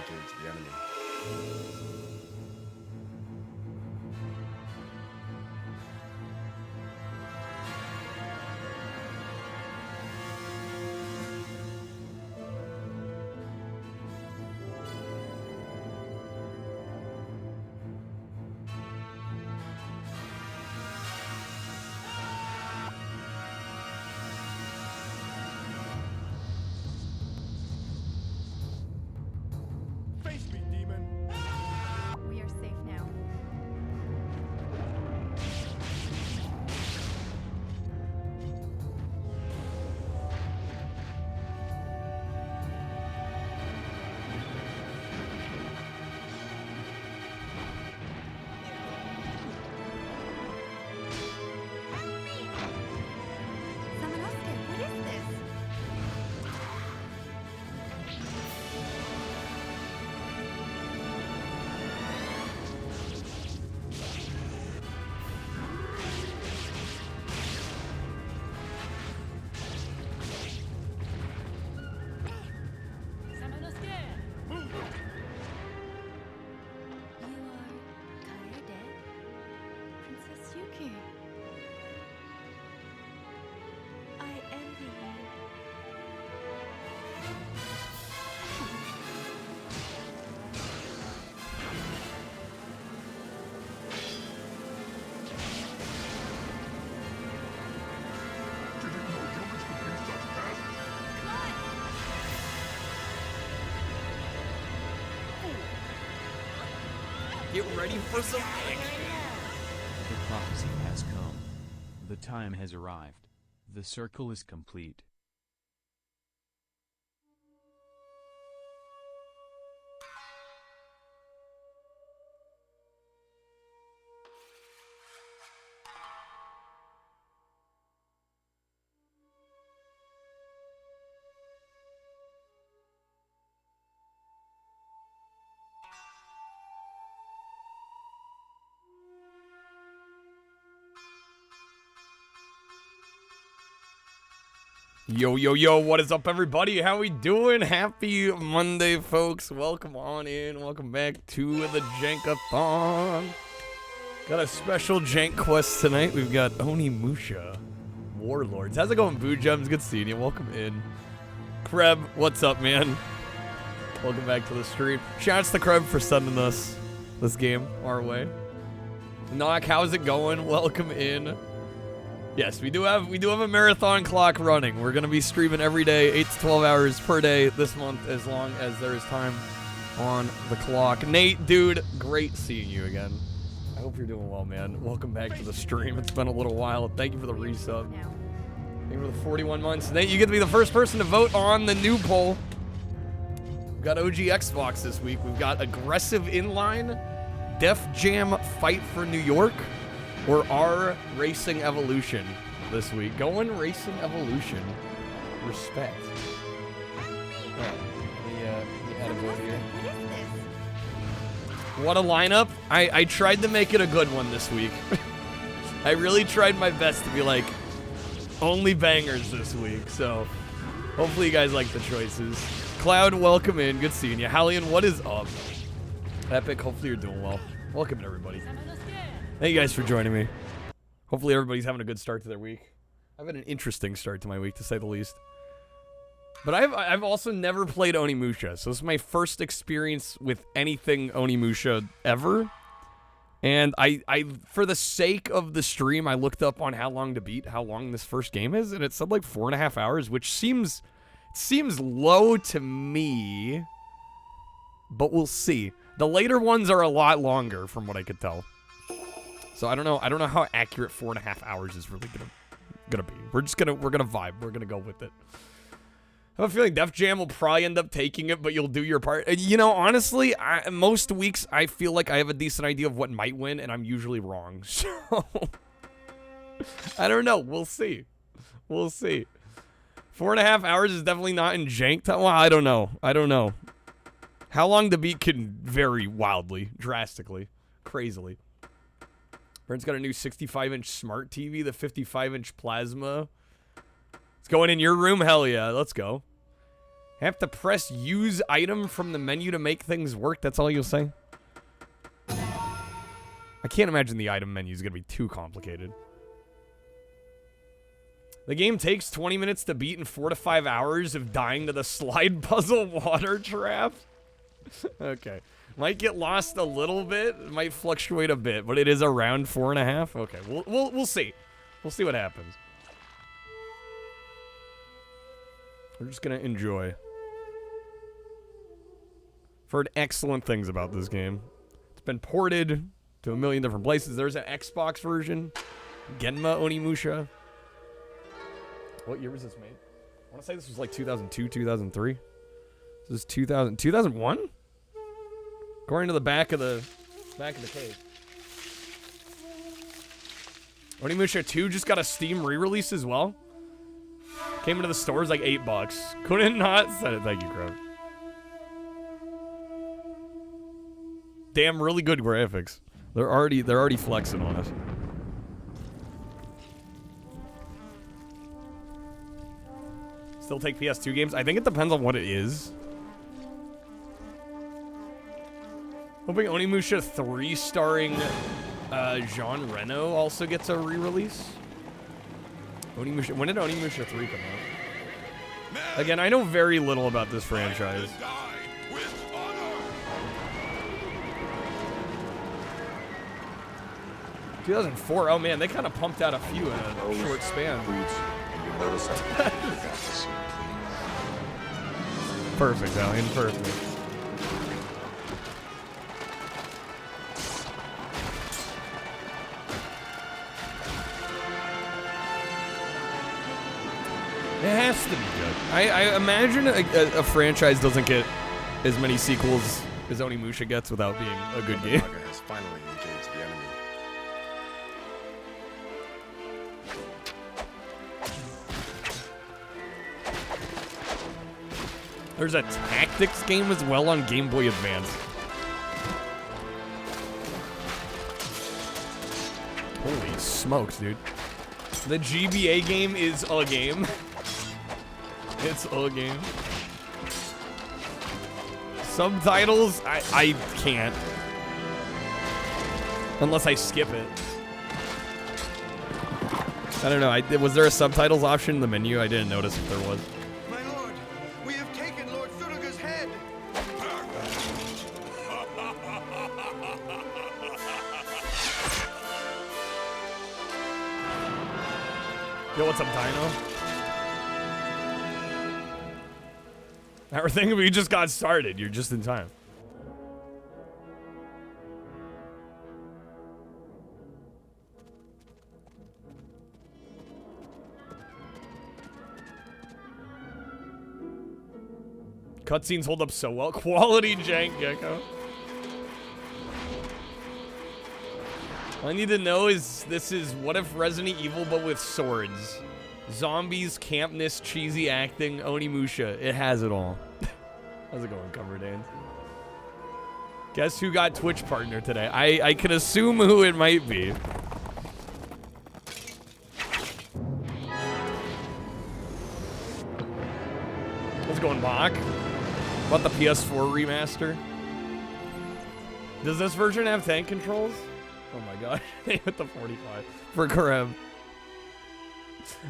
towards the enemy. Face me, demon! We are safe now. Samanosuke, what is this? You are Kaede? Princess Yuki. I envy you. Did you know humans could be such pests? Get ready for some action! The prophecy has come. The time has arrived. The circle is complete. Yo, yo, yo, what is up, everybody? How we doing? Happy Monday, folks. Welcome on in. Welcome back to the JANK-A-THON. Got a special JankQuest tonight. We've got Onimusha, Warlords. How's it going, Boo Gems? Good seeing you. Welcome in. Kreb, what's up, man? Welcome back to the stream. Shouts to Kreb for sending us this game our way. Knock, how's it going? Welcome in. Yes, we do have a marathon clock running. We're gonna be streaming every day, 8 to 12 hours per day this month, as long as there is time on the clock. Nate, dude, great seeing you again. I hope you're doing well, man. Welcome back to the stream. It's been a little while. Thank you for the resub. Now. Thank you for the 41 months. Nate, you get to be the first person to vote on the new poll. We've got OG Xbox this week. We've got Aggressive Inline, Def Jam Fight for New York, or R Racing Evolution this week. Going Racing Evolution. Respect. Alright, let me add a vote here. What is this? What a lineup. I tried to make it a good one this week. I really tried my best to be like, only bangers this week, so hopefully you guys like the choices. Cloud, welcome in. Good seeing you. Hallian, what is up? Epic, hopefully you're doing well. Welcome, everybody. Thank you guys for joining me. Hopefully everybody's having a good start to their week. I've had an interesting start to my week, to say the least. But I've also never played Onimusha, so this is my first experience with anything Onimusha ever. And I for the sake of the stream, I looked up on how long to beat, how long this first game is, and it said like 4.5 hours, which seems low to me. But we'll see. The later ones are a lot longer, from what I could tell. So I don't know how accurate 4.5 hours is really gonna be. We're gonna vibe. We're gonna go with it. I have a feeling Def Jam will probably end up taking it, but you'll do your part. You know, honestly, most weeks I feel like I have a decent idea of what might win, and I'm usually wrong. So I don't know. We'll see. We'll see. 4.5 hours is definitely not in jank time. Well, I don't know. How long to beat can vary wildly, drastically, crazily. Brent's got a new 65-inch smart TV, the 55-inch plasma. It's going in your room? Hell yeah, let's go. Have to press use item from the menu to make things work. That's all you'll say? I can't imagine the item menu is going to be too complicated. The game takes 20 minutes to beat and 4 to 5 hours of dying to the slide puzzle water trap. Okay. Might get lost a little bit. It might fluctuate a bit, but it is around 4.5. Okay, we'll see. We'll see what happens. We're just gonna enjoy. I've heard excellent things about this game. It's been ported to a million different places. There's an Xbox version. Genma Onimusha. What year was this made? I want to say this was like 2002, 2003. This is 2001? According to the back of the case. Onimusha 2 just got a Steam re-release as well. Came into the stores like $8. Couldn't not said it. Thank you, Crow. Damn, really good graphics. They're already flexing on us. Still take PS2 games? I think it depends on what it is. Hoping Onimusha 3 starring Jean Reno also gets a re-release. Onimusha, when did Onimusha 3 come out? Again, I know very little about this franchise. 2004. Oh man, they kind of pumped out a few in a short span. Perfect, Alien. Perfect. It has to be good. I imagine a franchise doesn't get as many sequels as Onimusha gets without being a good game. Has finally engaged the enemy. There's a tactics game as well on Game Boy Advance. Holy smokes, dude. The GBA game is a game. It's a game. Subtitles, I can't. Unless I skip it. I don't know. Was there a subtitles option in the menu? I didn't notice if there was. My lord, we have taken Lord Suruga's head. Yo, what's up, Dino? Everything, we just got started. You're just in time. Cutscenes hold up so well. Quality jank, Gecko. All I need to know is this is what if Resident Evil but with swords. Zombies, campness, cheesy acting, Onimusha. It has it all. How's it going, Cover Dance? Guess who got Twitch partner today? I can assume who it might be. What's going, Bach? About the PS4 remaster? Does this version have tank controls? Oh my god. They hit the 45 for Karem.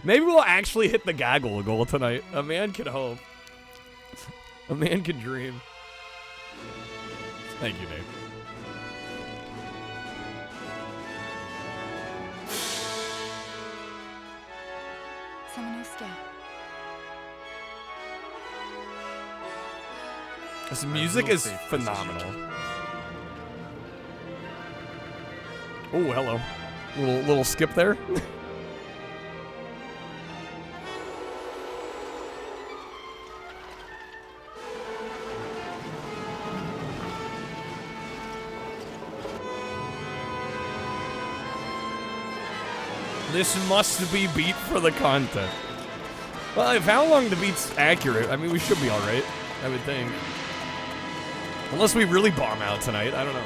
Maybe we'll actually hit the gaggle goal tonight. A man can hope. A man can dream. Thank you, Dave. This music is phenomenal. Oh, hello. Little skip there. This must be beat for the content. Well, if how long the beat's accurate, I mean, we should be all right, I would think. Unless we really bomb out tonight, I don't know.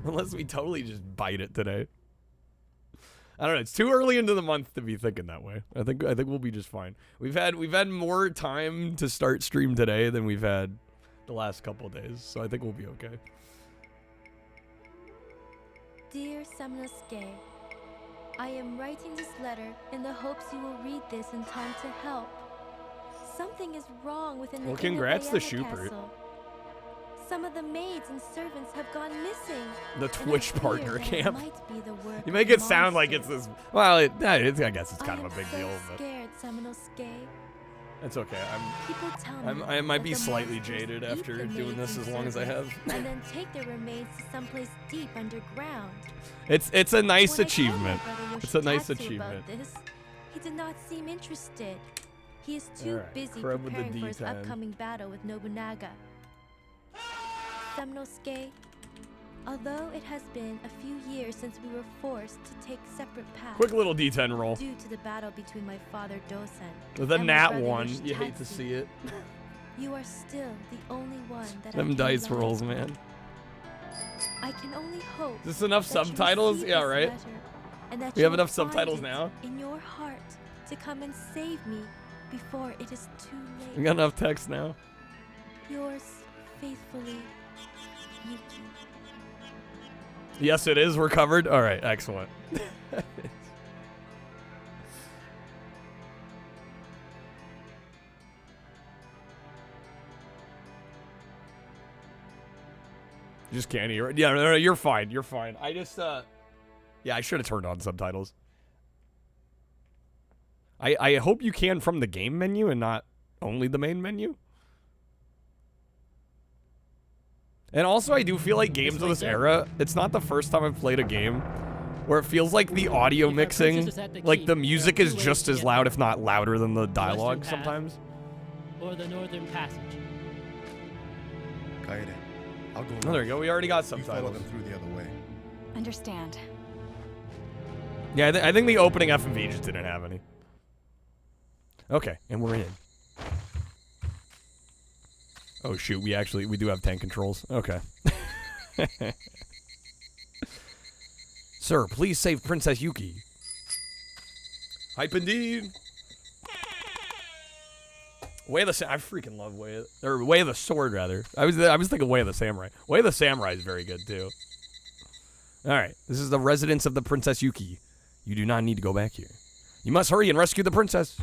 Unless we totally just bite it today. I don't know. It's too early into the month to be thinking that way. I think we'll be just fine. We've had more time to start stream today than we've had the last couple of days, so I think we'll be okay. Dear Samanosuke, I am writing this letter in the hopes you will read this in time to help. Something is wrong within the congrats to Inuyama Schubert. castle. Some of the maids and servants have gone missing. The and I Twitch fear partner that it camp. might be the work You make of it sound like it's monsters. this. Well, I guess it's kind of a big I am deal, so but scared, Samanosuke. it's okay. People tell me I might that be the slightly monsters jaded eat after the doing maids this and as long as I have. servants and then take their remains to someplace deep underground. It's a nice When I achievement. told my brother It's a nice Yoshikatsu achievement. About this, he did not seem interested. He is too Alright, busy Crab with the preparing for his D10. upcoming battle with Nobunaga. Samanosuke, although it has been a few years since we were forced to take separate paths Quick little D10 roll. due to the battle between my father Dosen With a and my nat brother 1, you hate to Yoshikatsu, see it. you are still the only one that I Them can dice rely rolls, on. man. I can only hope Is this enough that you subtitles? receive Yeah, this right. letter, and that We you have will enough find subtitles it now? in your heart to come and save me before it is too We late. got enough text now. Yours faithfully, Yuki. Yes, it is. We're covered. All right, excellent. Just can't hear it. Yeah, no, you're fine. You're fine. I just, yeah, I should have turned on subtitles. I hope you can from the game menu and not only the main menu. And also, I do feel like games of this era, it's not the first time I've played a game where it feels like the audio mixing, like the music is just as loud, if not louder than the dialogue Path. sometimes. Or the Northern Passage. Kaede, I'll go. Oh, there you go. We already got You follow subtitles. them through the other way. Understand. Yeah, I think the opening FMV just didn't have any. Okay, and we're in. Oh shoot, we do have tank controls. Okay. Sir, please save Princess Yuki. Hype indeed. Way of the I freaking love Way of the Sword rather. I was thinking Way of the Samurai. Way of the Samurai is very good too. All right, this is the residence of the Princess Yuki. You do not need to go back here. You must hurry and rescue the princess.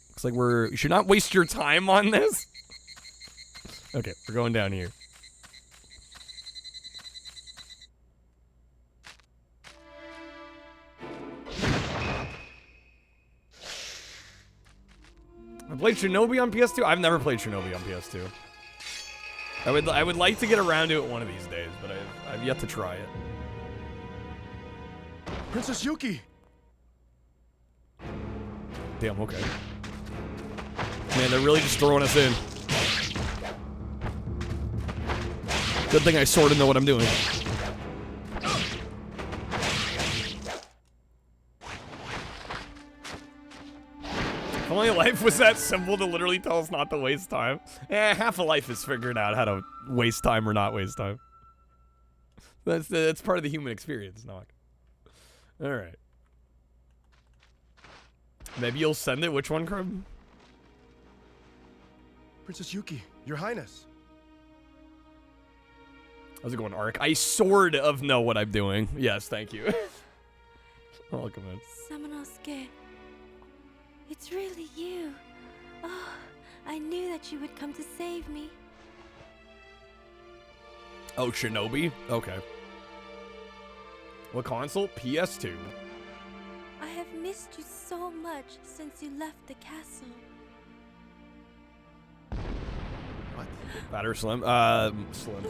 Looks like you should not waste your time on this. Okay, we're going down here. I played Shinobi on PS2. I've never played Shinobi on PS2. I would like to get around to it one of these days, but I've yet to try it. Princess Yuki! Damn, okay. Man, they're really just throwing us in. Good thing I sort of know what I'm doing. If only life was that simple to literally tell us not to waste time. Half a life is figuring out how to waste time or not waste time. That's part of the human experience, Nock. Alright. Maybe you'll send it. Which one, Crib? Princess Yuki, Your Highness. How's it going, Ark? I sort of know what I'm doing. Yes, thank you. Welcome in. Samanosuke, it's really you. Oh, I knew that you would come to save me. Oh, Shinobi? Okay. What console? PS2. I have missed you so much since you left the castle. What? Fat or slim? Slim.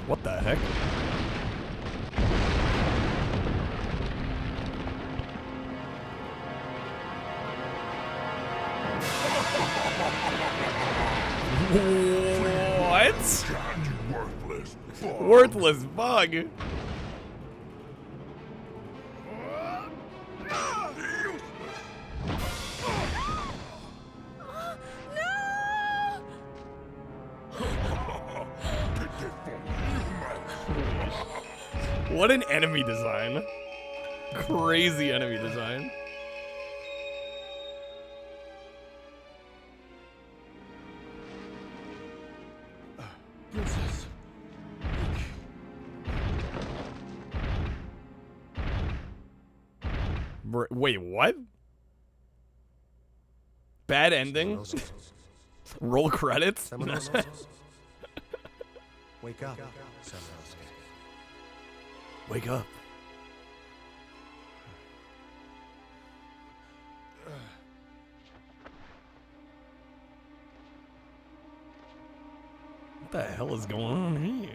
What the heck? What? God, you worthless bug. Worthless bug. What an enemy design. Crazy enemy design. Princess. Wait, what? Bad ending? Roll credits? Wake up, Samanosuke. Wake up. What the hell is going on here?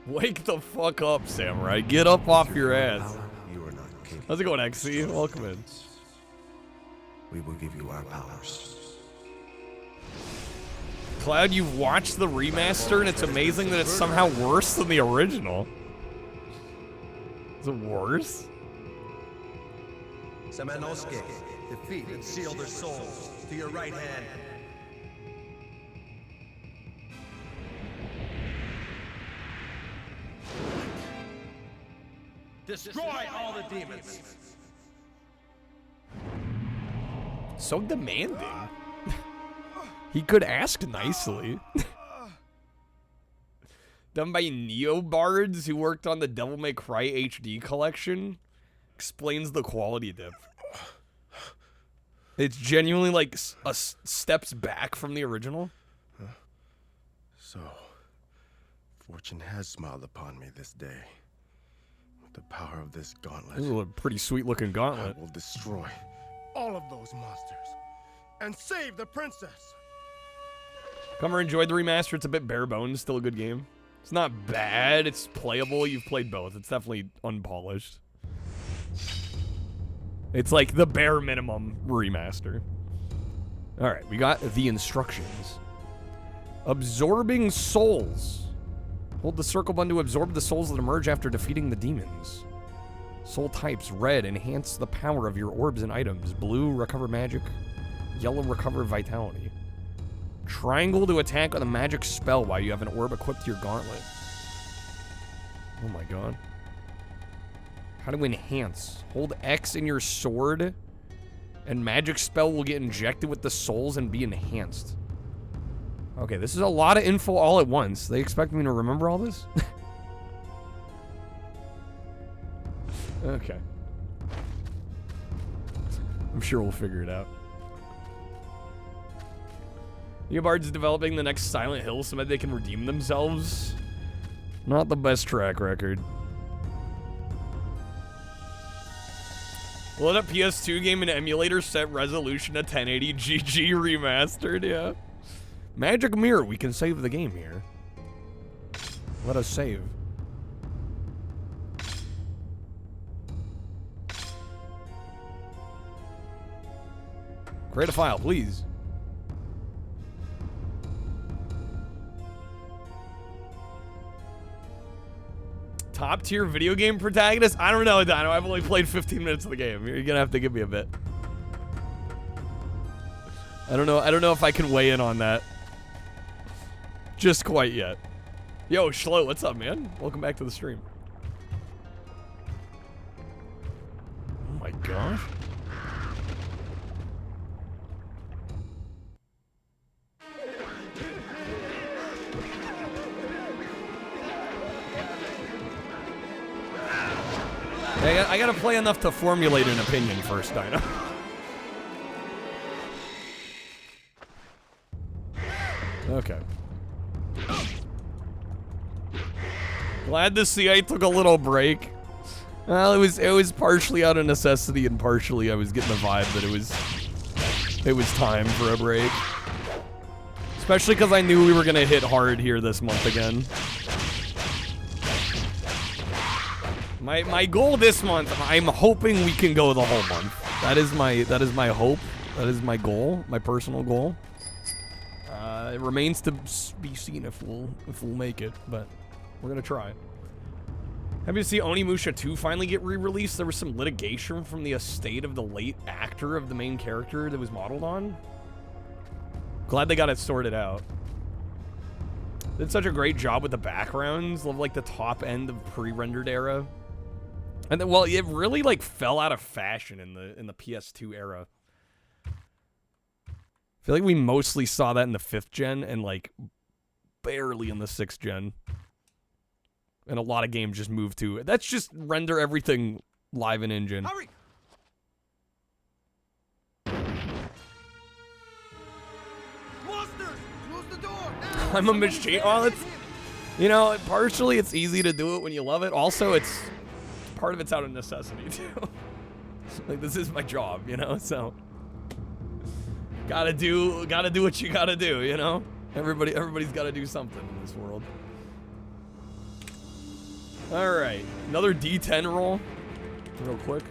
Wake the fuck up, Samurai. Get up off your ass. You are not capable. How's it going, XC? Welcome in. We will give you our powers. Cloud, you've watched the remaster, and it's amazing that it's somehow worse than the original. Is it worse? Samanosuke, defeat and seal their souls to your right hand. Destroy all the demons. So demanding. He could ask nicely. Done by Neobards, who worked on the Devil May Cry HD collection. Explains the quality dip. It's genuinely like steps back from the original. So, fortune has smiled upon me this day. With the power of this gauntlet, This is a pretty sweet looking gauntlet. I will destroy all of those monsters and save the princess. Comer enjoyed the remaster. It's a bit bare bones, still a good game. It's not bad. It's playable. You've played both. It's definitely unpolished. It's like the bare minimum remaster. All right, we got the instructions. Absorbing souls. Hold the circle button to absorb the souls that emerge after defeating the demons. Soul types: red, enhance the power of your orbs and items. Blue, recover magic. Yellow, recover vitality. Triangle to attack with a magic spell while you have an orb equipped to your gauntlet. Oh my god. How to enhance. Hold X in your sword, and magic spell will get injected with the souls and be enhanced. Okay, this is a lot of info all at once. They expect me to remember all this? Okay. I'm sure we'll figure it out. Neobard's developing the next Silent Hill so that they can redeem themselves. Not the best track record. Load up PS2 game and emulator, set resolution to 1080 GG remastered, yeah. Magic mirror, we can save the game here. Let us save. Create a file, please. Top tier video game protagonist? I don't know, Dino. I've only played 15 minutes of the game. You're gonna have to give me a bit. I don't know if I can weigh in on that. Just quite yet. Yo, Schlo, what's up, man? Welcome back to the stream. Oh my gosh. I gotta play enough to formulate an opinion first, Dino. Okay. Glad to see I took a little break. Well, it was partially out of necessity and partially I was getting the vibe that it was time for a break. Especially because I knew we were gonna hit hard here this month again. My goal this month, I'm hoping we can go the whole month. That is my hope. That is my goal, my personal goal. It remains to be seen if we'll make it, but we're gonna try. Happy to see Onimusha 2 finally get re-released. There was some litigation from the estate of the late actor of the main character that was modeled on. Glad they got it sorted out. Did such a great job with the backgrounds. Love like the top end of pre-rendered era. And then, well, it really like fell out of fashion in the PS2 era. I feel like we mostly saw that in the 5th gen and like barely in the 6th gen. And a lot of games just moved to that's just render everything live in engine. Hurry! Monsters! Close the door! Now! I'm a machine. Oh, it's, you know, partially it's easy to do it when you love it. Also, it's part of it's out of necessity too. Like this is my job, you know. So gotta do what you gotta do, you know. Everybody's gotta do something in this world. All right, another D10 roll, real quick.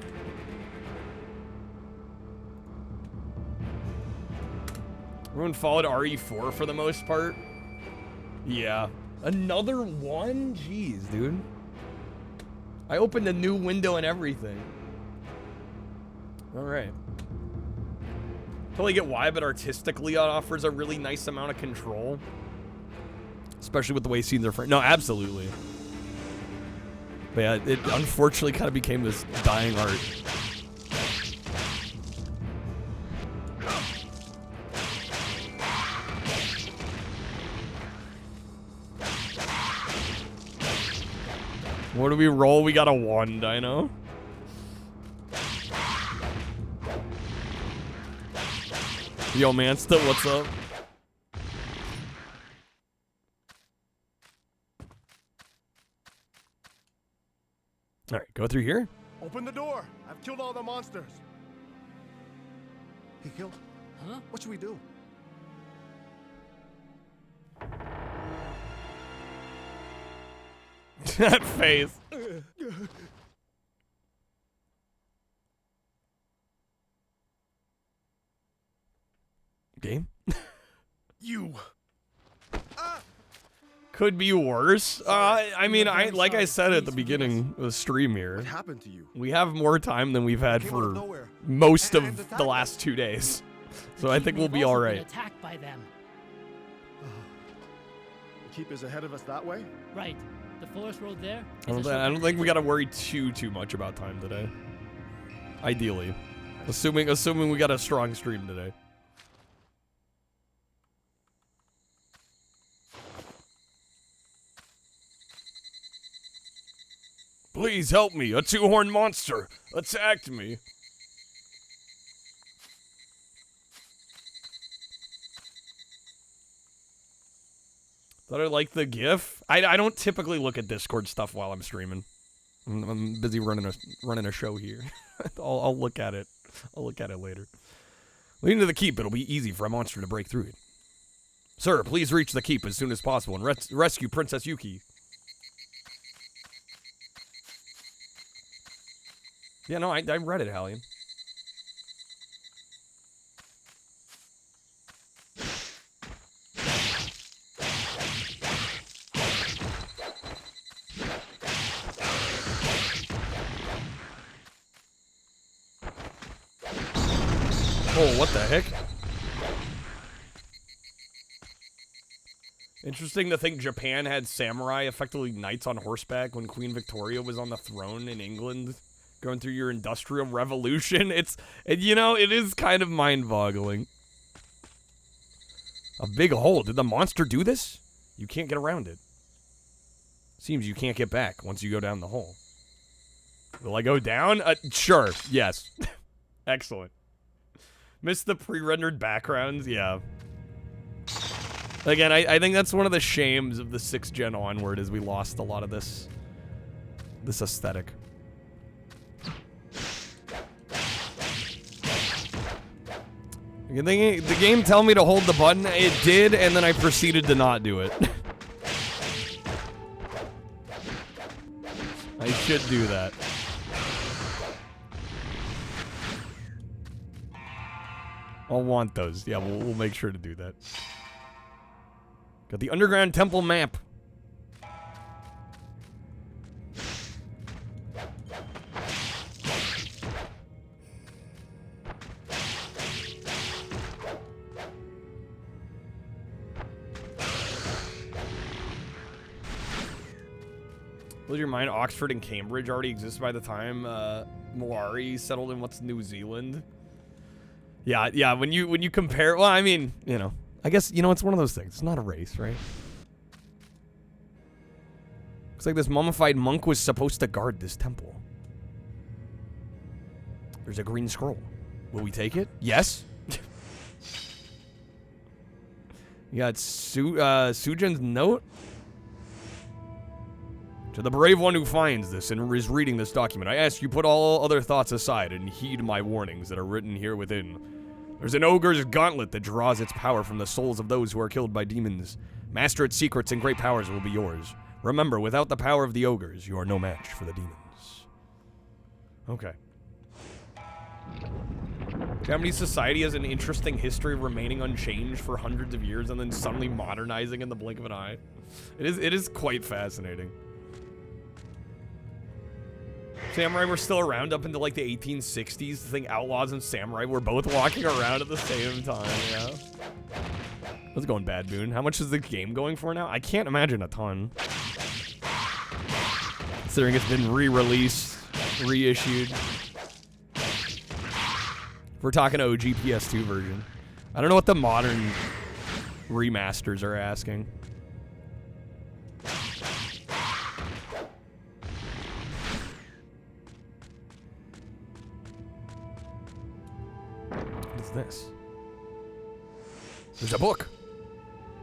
Everyone followed RE4 for the most part. Yeah. Another one? Jeez, dude. I opened a new window and everything. Alright. Totally get why, but artistically it offers a really nice amount of control. Especially with the way scenes are framed. No, absolutely. But yeah, it unfortunately kind of became this dying art. What do we roll? We got a 1, Dino. Yo, Mansta, what's up? All right, go through here. Open the door. I've killed all the monsters. He killed? Huh? What should we do? That face. Game? You. Could be worse. I mean, like I said at the beginning of the stream here, What happened to you? we have more time than we've had Came out of for nowhere. most And of attacked the us. last 2 days. So I think we'll be We've also all been right. attacked by them. The keep is ahead of us that way? Right. The forest road there. I don't think we got to worry too much about time today. Ideally, assuming we got a strong stream today. Please help me! A 2-horned monster attacked me. Thought I liked the GIF. I don't typically look at Discord stuff while I'm streaming. I'm busy running a show here. I'll look at it. I'll look at it later. Leading to the keep, it'll be easy for a monster to break through it. Sir, please reach the keep as soon as possible and rescue Princess Yuki. Yeah, no, I read it, Hallian. Oh, what the heck? Interesting to think Japan had samurai, effectively knights on horseback, when Queen Victoria was on the throne in England, going through your industrial revolution. You know, it is kind of mind-boggling. A big hole. Did the monster do this? You can't get around it. Seems you can't get back once you go down the hole. Will I go down? Sure. Yes. Excellent. Missed the pre-rendered backgrounds? Yeah. Again, I think that's one of the shames of the 6th gen onward, is we lost a lot of this aesthetic. The game tell me to hold the button. It did, and then I proceeded to not do it. I should do that. I'll want those. Yeah, we'll make sure to do that. Got the underground temple map. Blows your mind, Oxford and Cambridge already existed by the time Moari settled in what's New Zealand. Yeah, when you compare, well, I mean, you know, I guess, you know, it's one of those things. It's not a race, right? Looks like this mummified monk was supposed to guard this temple. There's a green scroll. Will we take it? Yes. You got Sujin's note. To the brave one who finds this and is reading this document, I ask you put all other thoughts aside and heed my warnings that are written here within. There's an ogre's gauntlet that draws its power from the souls of those who are killed by demons. Master its secrets and great powers will be yours. Remember, without the power of the ogres, you are no match for the demons. Okay. Japanese society has an interesting history of remaining unchanged for hundreds of years and then suddenly modernizing in the blink of an eye. It is quite fascinating. Samurai were still around up into like the 1860s. I think outlaws and samurai were both walking around at the same time, yeah. What's going, Bad Boon? How much is the game going for now? I can't imagine a ton. Considering it's been re-released, reissued. We're talking OG PS2 version. I don't know what the modern remasters are asking. What's this? There's a book.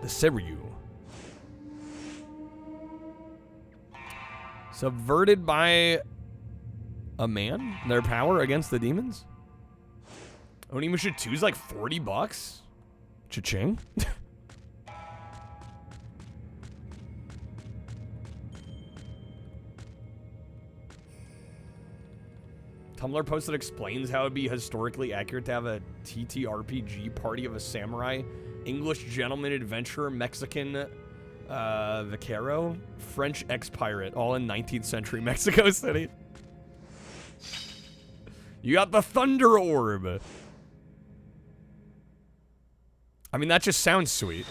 The Seryu. Subverted by a man? Their power against the demons? Onimusha 2 is like $40? Cha-ching? Tumblr post that explains how it'd be historically accurate to have a TTRPG party of a samurai, English gentleman adventurer, Mexican vaquero, French ex-pirate, all in 19th century Mexico City. You got the Thunder Orb. I mean, that just sounds sweet.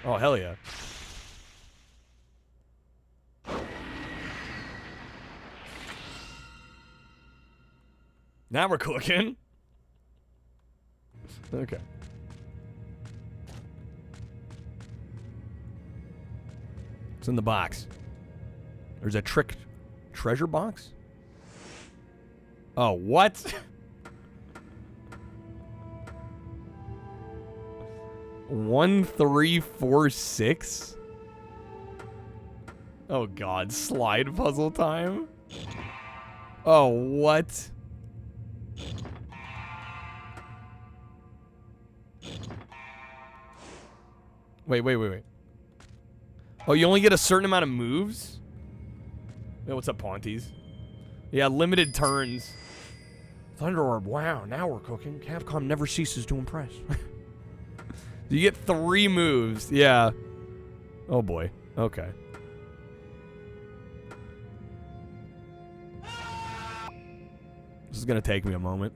Oh, hell yeah. Now we're cooking. Okay. What's in the box? There's a trick treasure box? Oh, what? 1346? Oh god, slide puzzle time? Oh, what? Wait. Oh, you only get a certain amount of moves? Yeah, what's up, Ponties? Yeah, limited turns. Thunder Orb, wow, now we're cooking. Capcom never ceases to impress. You get 3 moves, yeah. Oh boy, okay. This is gonna take me a moment.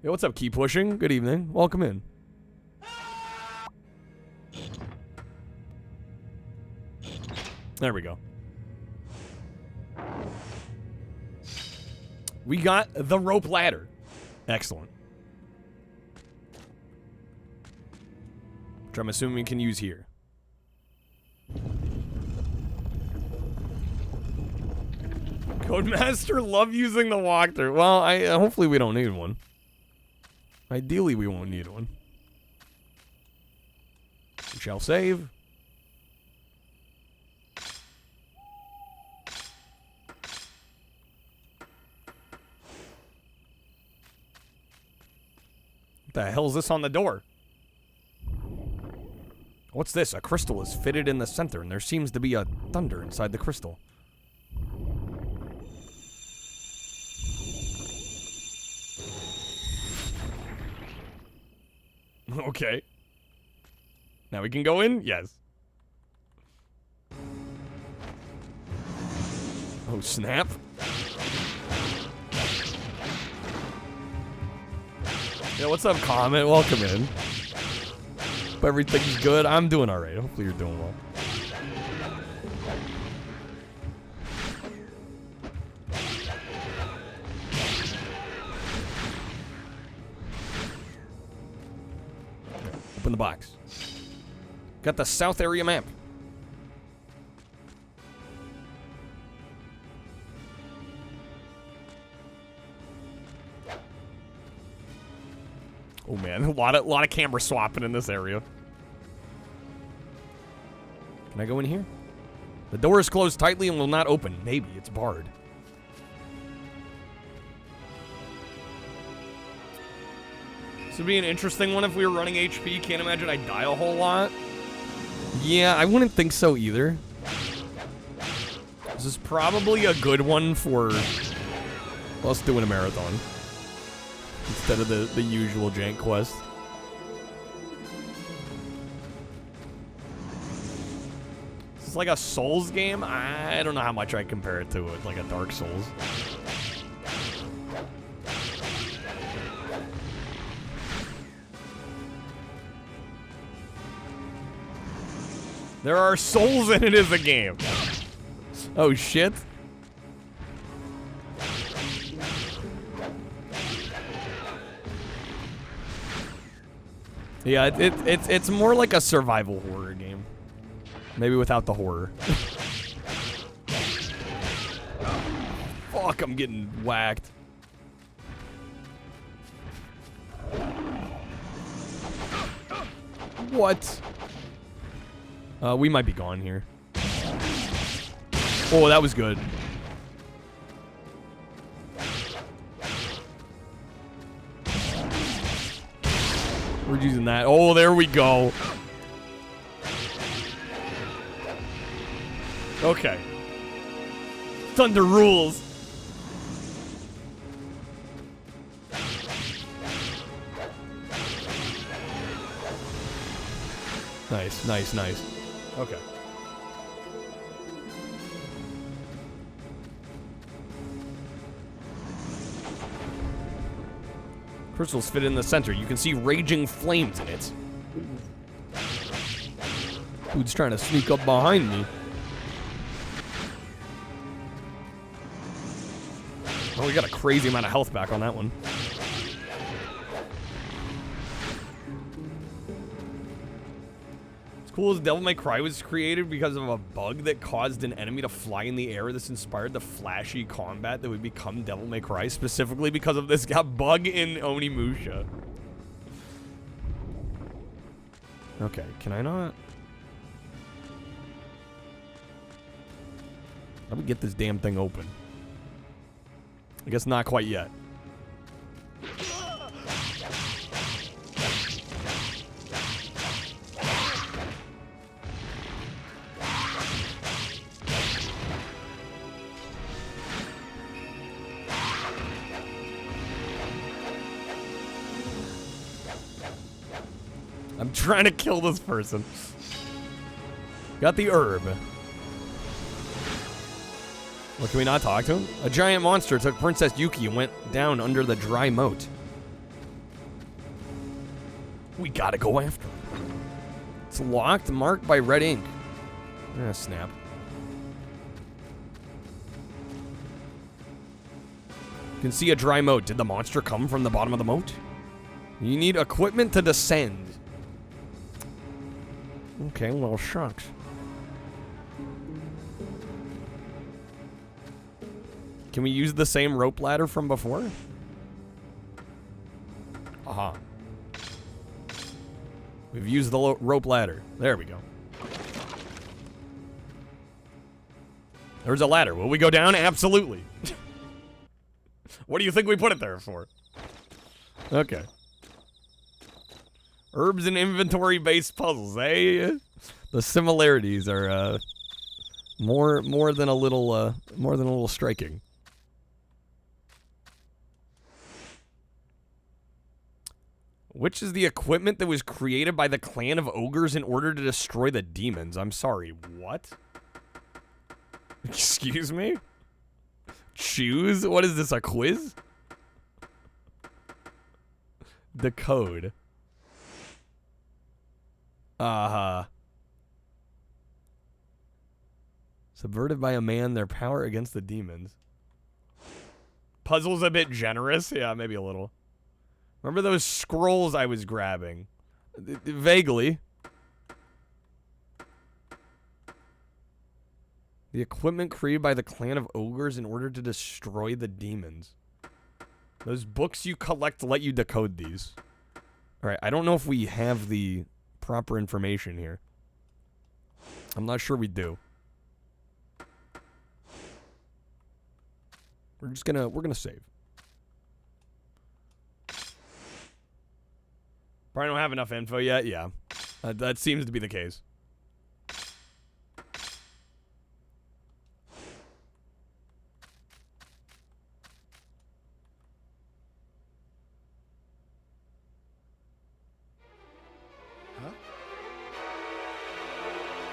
Yo, what's up, Key Pushing? Good evening, welcome in. There we go. We got the rope ladder. Excellent. Which I'm assuming we can use here. Codemaster love using the walkthrough. Well, hopefully we don't need one. Ideally, we won't need one. We shall save. What the hell is this on the door? What's this? A crystal is fitted in the center, and there seems to be a thunder inside the crystal. Okay. Now we can go in? Yes. Oh, snap. Yeah, what's up, Comet? Welcome in. Hope everything's good. I'm doing alright. Hopefully you're doing well. Open the box. Got the south area map. Oh man, a lot of camera swapping in this area. Can I go in here? The door is closed tightly and will not open. Maybe it's barred. This would be an interesting one if we were running HP. Can't imagine I'd die a whole lot. Yeah, I wouldn't think so either. This is probably a good one for us doing a marathon instead of the usual JankQuest. Is this like a Souls game? I don't know how much I compare it to it, like a Dark Souls. There are souls in it as a game. Oh shit. Yeah, it's more like a survival horror game. Maybe without the horror. Fuck, I'm getting whacked. What? We might be gone here. Oh, that was good. We're using that. Oh, there we go. Okay. Thunder rules. Nice, nice, nice. Okay. Crystals fit in the center. You can see raging flames in it. Dude's trying to sneak up behind me. Oh, we got a crazy amount of health back on that one. Cool as Devil May Cry was created because of a bug that caused an enemy to fly in the air. This inspired the flashy combat that would become Devil May Cry, specifically because of this bug in Onimusha. Okay, can I not? Let me get this damn thing open. I guess not quite yet. I'm trying to kill this person. Got the herb. What, can we not talk to him? A giant monster took Princess Yuki and went down under the dry moat. We gotta go after him. It's locked, marked by red ink. Ah, snap. You can see a dry moat. Did the monster come from the bottom of the moat? You need equipment to descend. Okay, well, shucks. Can we use the same rope ladder from before? Aha. We've used the rope ladder. There we go. There's a ladder. Will we go down? Absolutely. What do you think we put it there for? Okay. Herbs and inventory-based puzzles, eh? The similarities are more than a little striking. Which is the equipment that was created by the clan of ogres in order to destroy the demons? I'm sorry, what? Excuse me? Choose? What is this, a quiz? The code. Uh-huh. Subverted by a man, their power against the demons. Puzzle's a bit generous. Yeah, maybe a little. Remember those scrolls I was grabbing? Vaguely. The equipment created by the clan of ogres in order to destroy the demons. Those books you collect let you decode these. Alright, I don't know if we have the proper information here. I'm not sure we do. We're gonna save. Probably don't have enough info yet, yeah. That seems to be the case.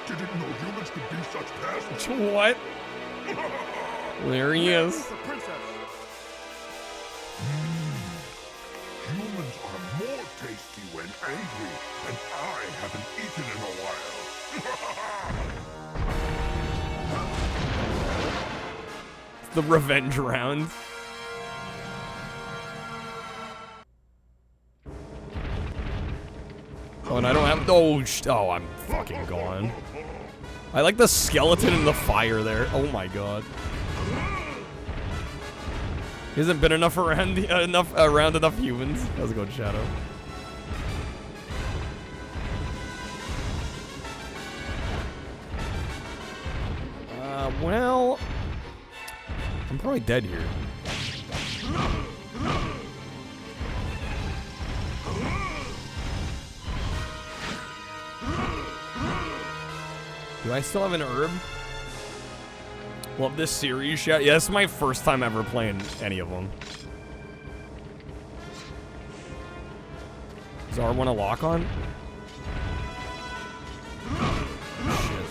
Didn't know humans could be such pests. What? There he is. The princess. Humans are more tasty when angry, and I haven't eaten in a while. The revenge round. Oh, and I don't have. Oh, I'm fucking gone. I like the skeleton in the fire there. Oh my god. Hasn't been enough around enough humans. How's it going, Shadow? Well, I'm probably dead here. Do I still have an herb? Love this series. Yeah, this is my first time ever playing any of them. Is R1 a lock on? Shit.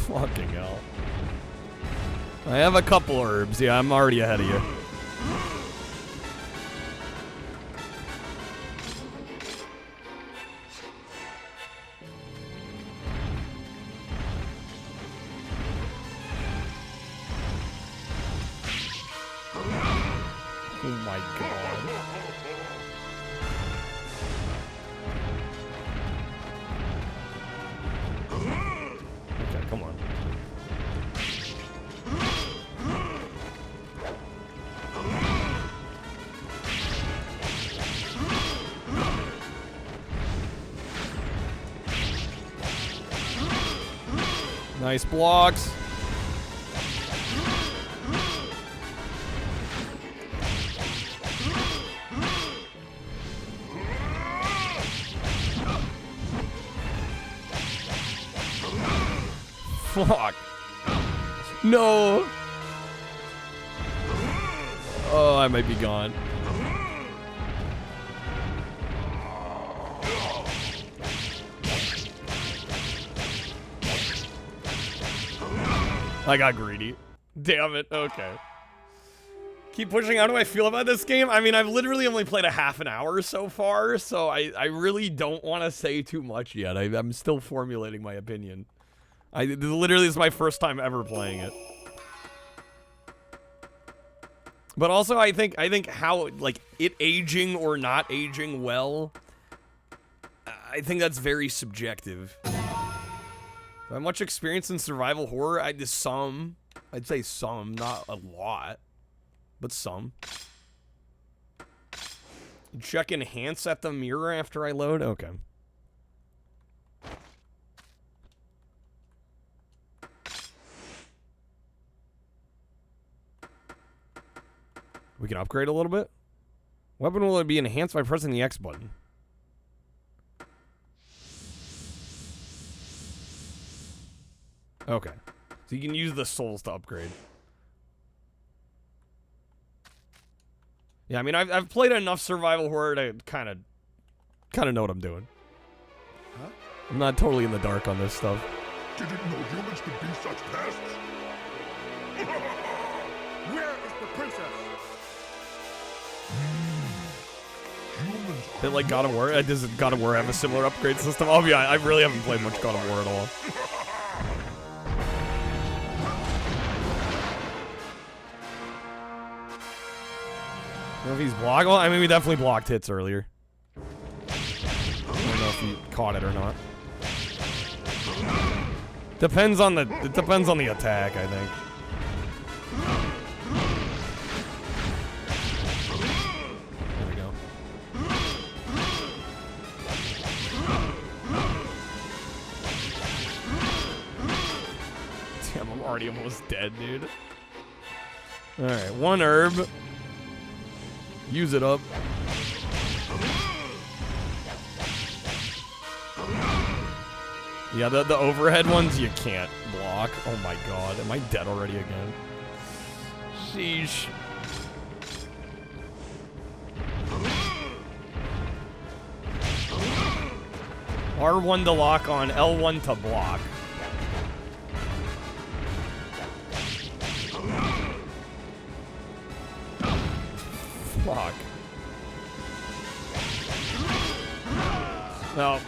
Fucking hell. I have a couple herbs. Yeah, I'm already ahead of you. Oh my god. Okay, come on. Nice blocks. Fuck. No. Oh, I might be gone. I got greedy. Damn it. Okay. Keep pushing. How do I feel about this game? I mean, I've literally only played a half an hour so far, so I really don't want to say too much yet. I'm still formulating my opinion. Literally, this is my first time ever playing it. But also, I think how, like, it aging or not aging well, I think that's very subjective. Do I have much experience in survival horror? I'd say some, not a lot, but some. Check enhance at the mirror after I load? Okay. We can upgrade a little bit. Weapon will be enhanced by pressing the X button. Okay. So you can use the souls to upgrade. Yeah, I mean, I've played enough survival horror to kind of know what I'm doing. Huh? I'm not totally in the dark on this stuff. Didn't know humans could be such pests. Where is the princess? Humans Bit like God of War. Does God of War have a similar upgrade system? Oh yeah, I really haven't played much God of War at all. I don't know if he's blocked. Well, I mean, we definitely blocked hits earlier. I don't know if he caught it or not. Depends on the. It depends on the attack, I think. There we go. Damn, I'm already almost dead, dude. All right, one herb. Use it up. Yeah, the overhead ones you can't block. Oh my god, am I dead already again? Sheesh. R1 to lock on, L1 to block. Fuck. No.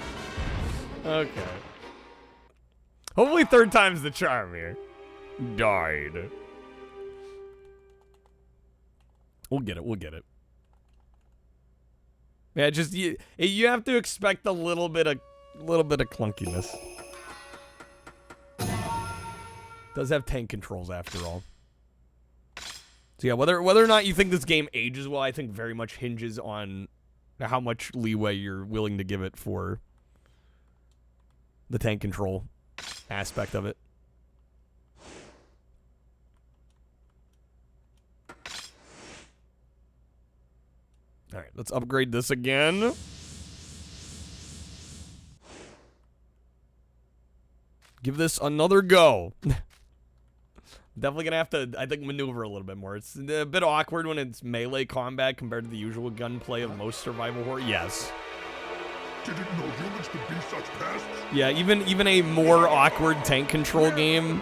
Okay. Hopefully third time's the charm here. Died. We'll get it, we'll get it. Yeah, just you have to expect a little bit of clunkiness. Does have tank controls after all. So yeah, whether or not you think this game ages well, I think very much hinges on how much leeway you're willing to give it for the tank control aspect of it. All right, let's upgrade this again. Give this another go. Definitely gonna have to, I think, maneuver a little bit more. It's a bit awkward when it's melee combat compared to the usual gunplay of most survival horror. Yes. Didn't know humans could be such pests. Yeah, even a more awkward tank control game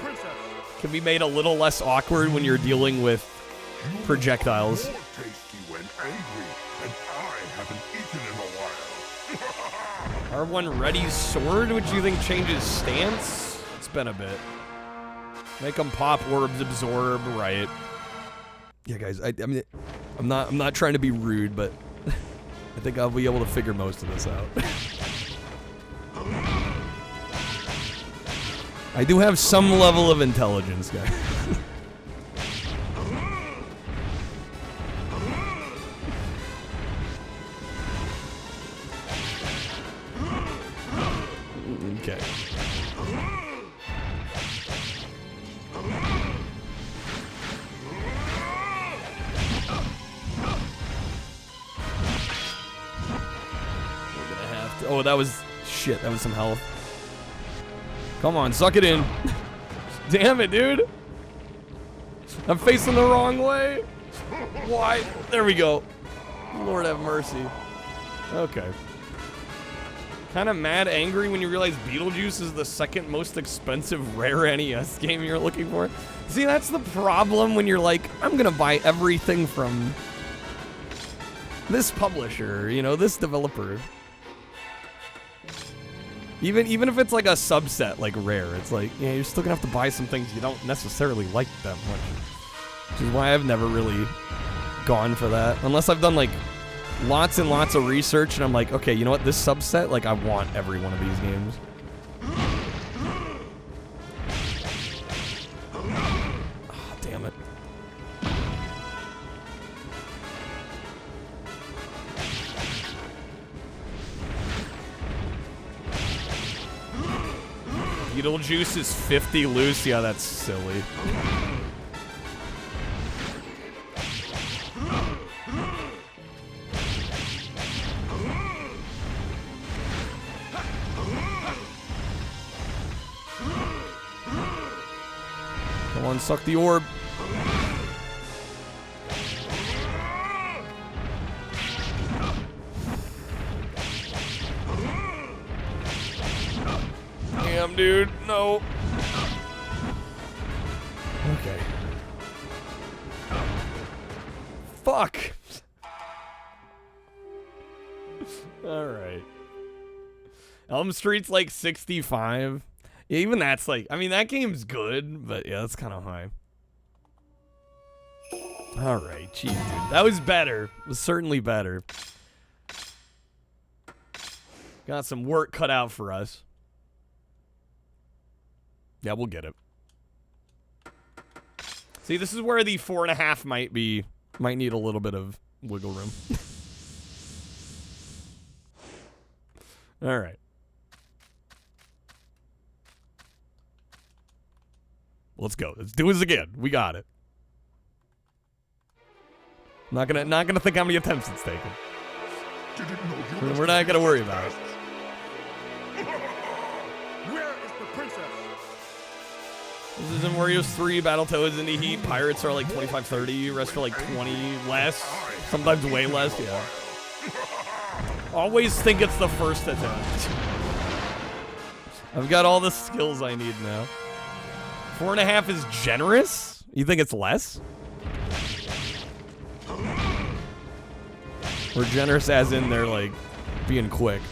can be made a little less awkward when you're dealing with projectiles. More tasty when angry, and I haven't eaten in a while. R1 ready sword, which you think changes stance? It's been a bit. Make them pop, orbs absorb, right? Yeah, guys, I mean, I'm not trying to be rude, but I think I'll be able to figure most of this out. I do have some level of intelligence, guys. Okay. Oh, that was shit. That was some health. Come on, suck it in. Damn it, dude. I'm facing the wrong way. Why? There we go. Lord have mercy. Okay. Kind of mad angry when you realize Beetlejuice is the second most expensive rare NES game you're looking for. See, that's the problem when you're like, I'm gonna buy everything from this publisher, you know, this developer. Even if it's like a subset, like rare, it's like, yeah, you're still gonna have to buy some things you don't necessarily like that much. Which is why I've never really gone for that. Unless I've done like lots and lots of research and I'm like, okay, you know what, this subset, like I want every one of these games. Oh, damn it. Beetlejuice is 50 loose? Yeah, that's silly. Come on, suck the orb. Damn, dude, no. Okay. Elm Street's like 65. Yeah, even that's like, I mean, that game's good, but yeah, that's kind of high. All right, geez, dude. That was better. It was certainly better. Got some work cut out for us. Yeah, we'll get it. See, this is where the 4.5 might need a little bit of wiggle room. All right. Let's go. Let's do this again. We got it. Not gonna think how many attempts it's taken. We're not gonna worry about it. Where is the princess? This is in Warriors 3, Battletoads in the Heat. Pirates are like 25-30, rest for like 20 less. Sometimes way less, yeah. Always think it's the first attempt. I've got all the skills I need now. 4.5 is generous? You think it's less? Or generous as in they're like being quick.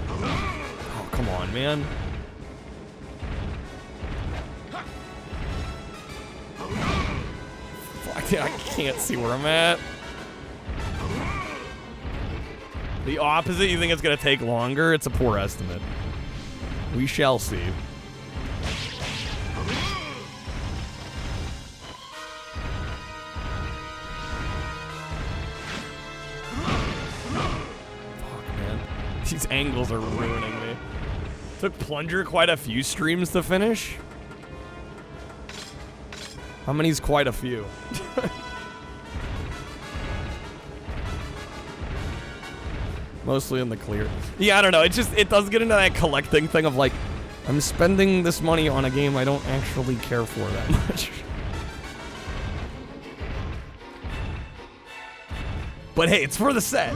Oh, come on, man. Fuck, I can't see where I'm at. The opposite, you think it's gonna take longer? It's a poor estimate. We shall see. These angles are ruining me. Took Plunger quite a few streams to finish. How many's quite a few? Mostly in the clear. Yeah, I don't know. It does get into that collecting thing of like, I'm spending this money on a game I don't actually care for that much. But hey, it's for the set.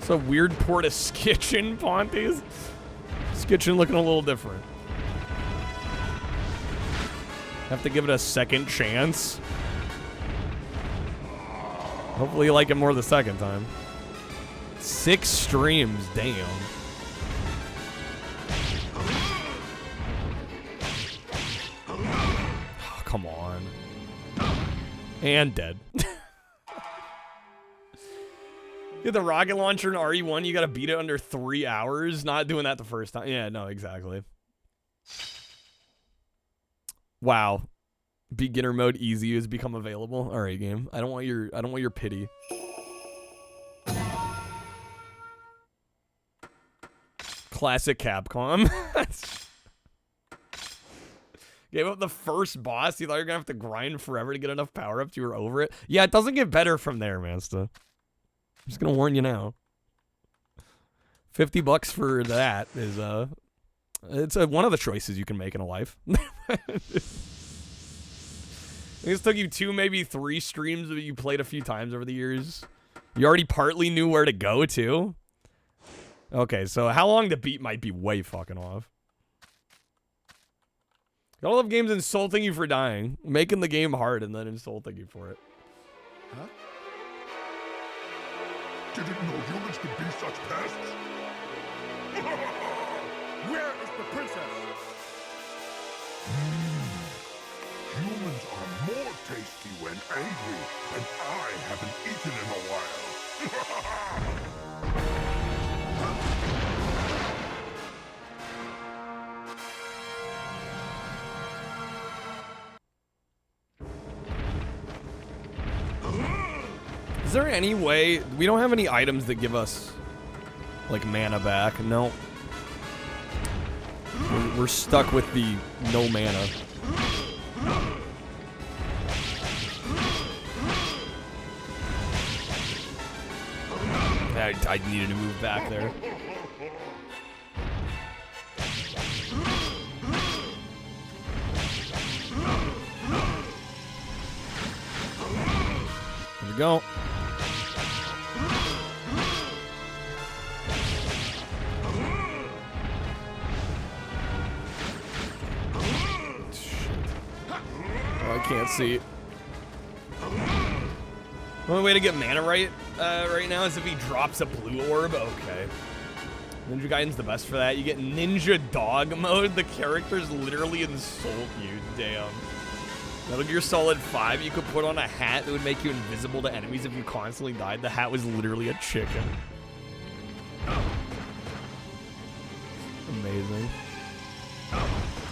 It's a weird port of Skitchin, Pontes. Skitchin looking a little different. Have to give it a second chance. Hopefully you like it more the second time. 6 streams, damn. Oh, come on. And dead. Get the rocket launcher in RE1, you gotta beat it under 3 hours. Not doing that the first time. Yeah, no, exactly. Wow. Beginner mode easy has become available. Alright, game. I don't want your pity. Classic Capcom. Gave up the first boss. You thought you were gonna have to grind forever to get enough power-ups. You were over it. Yeah, it doesn't get better from there, Mansta. I'm just gonna warn you now. $50 for that is it's one of the choices you can make in a life. This took you 2, maybe 3 streams that you played a few times over the years. You already partly knew where to go to. Okay, so how long to beat might be way fucking off. Gotta love games insulting you for dying, making the game hard and then insulting you for it. Huh? Didn't know humans could be such pests. Where is the princess? Humans are more tasty when angry, and I haven't eaten in a while. Is there any way... We don't have any items that give us, like, mana back. No. We're stuck with the no mana. I needed to move back there. There we go. Oh, I can't see. The only way to get mana right now is if he drops a blue orb. Okay. Ninja Gaiden's the best for that. You get Ninja Dog mode. The characters literally insult you. Damn. Metal Gear Solid 5, you could put on a hat that would make you invisible to enemies if you constantly died. The hat was literally a chicken. Amazing.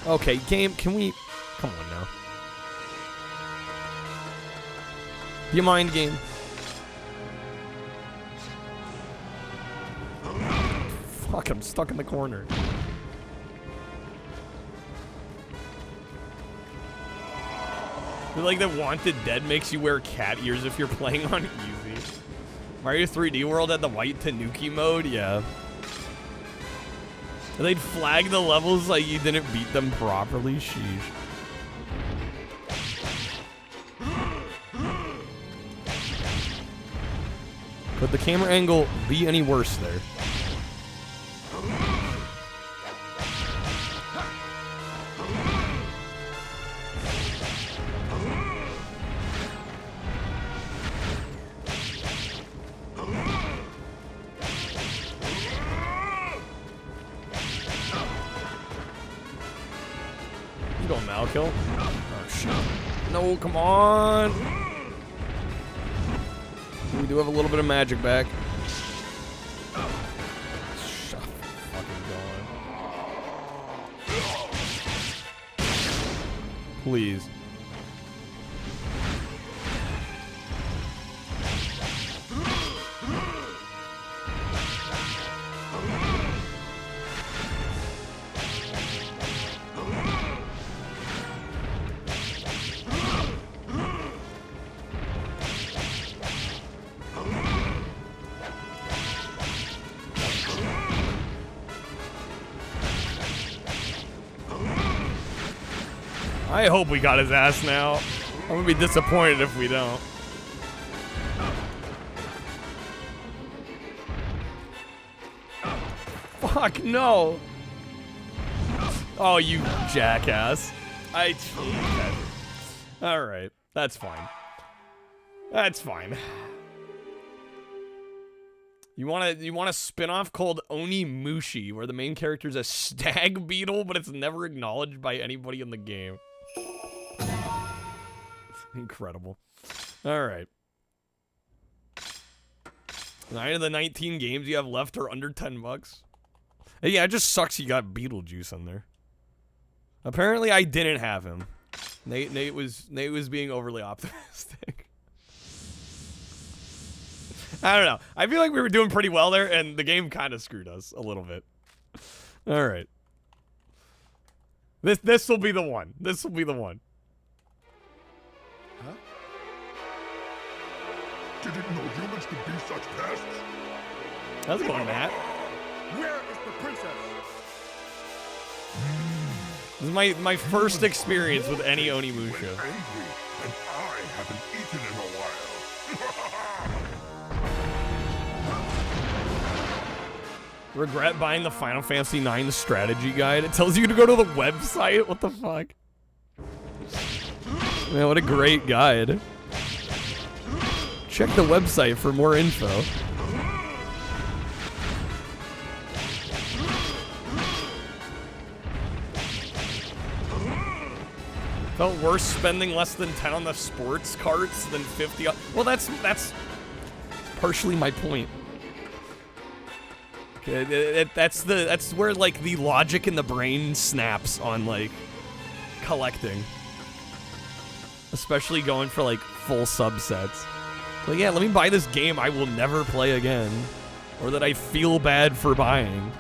Okay, game, can we... Come on now. Do you mind, game? Fuck, I'm stuck in the corner. Like the Wanted Dead makes you wear cat ears if you're playing on easy. Mario 3D World had the white Tanuki mode, yeah. They'd flag the levels like you didn't beat them properly, sheesh. Could the camera angle be any worse there? You going Malkill? Oh shit. No, come on. We do have a little bit of magic back. Shut fucking going. Please. I hope we got his ass now. I'm gonna be disappointed if we don't. Fuck, no. Oh, you jackass. I cheated. Alright, that's fine. That's fine. You want a spin-off called Onimusha, where the main character is a stag beetle, but it's never acknowledged by anybody in the game. Incredible. Alright. 9 of the 19 games you have left are under 10 bucks. Hey, yeah, it just sucks you got Beetlejuice on there. Apparently I didn't have him. Nate was being overly optimistic. I don't know. I feel like we were doing pretty well there, and the game kind of screwed us a little bit. Alright. This will be the one. This will be the one. Huh? Didn't know humans could be such pests. How's it going, Matt? Where is the princess? This is my first experience with any Onimusha. Angry, and I haven't eaten in a while. Regret buying the Final Fantasy IX strategy guide. It tells you to go to the website. What the fuck? Man, what a great guide. Check the website for more info. Felt worse spending less than 10 on the sports carts than 50 on... Well, that's partially my point. Okay, that's where like the logic in the brain snaps on like collecting. Especially going for like full subsets. Like, yeah, let me buy this game I will never play again. Or that I feel bad for buying.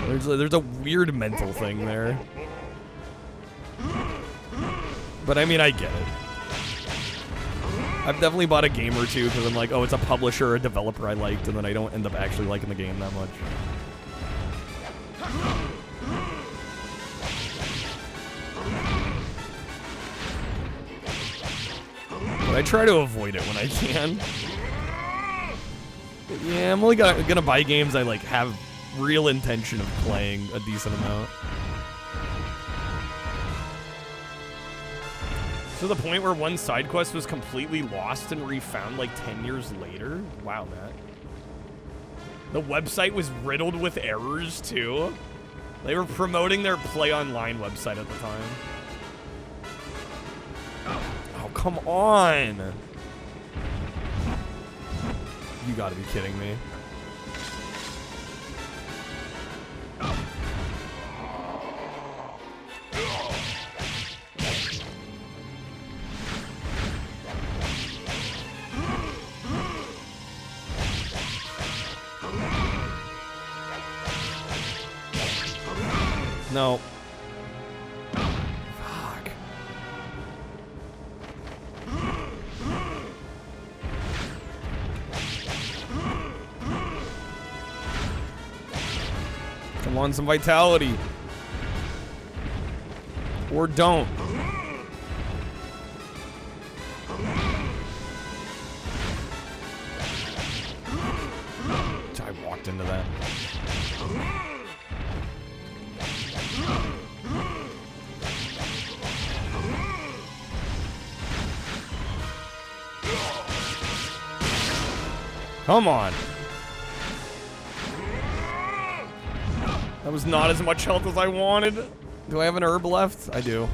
There's a weird mental thing there. But I mean, I get it. I've definitely bought a game or two because I'm like, oh, it's a publisher or a developer I liked, and then I don't end up actually liking the game that much. But I try to avoid it when I can. But yeah, I'm only gonna buy games I like have real intention of playing a decent amount. To the point where one side quest was completely lost and refound like 10 years later? Wow, Matt. The website was riddled with errors, too. They were promoting their Play Online website at the time. Oh, come on! You gotta be kidding me. No. Fuck. Come on, some vitality. Or don't. I walked into that. Come on. That was not as much health as I wanted. Do I have an herb left? I do.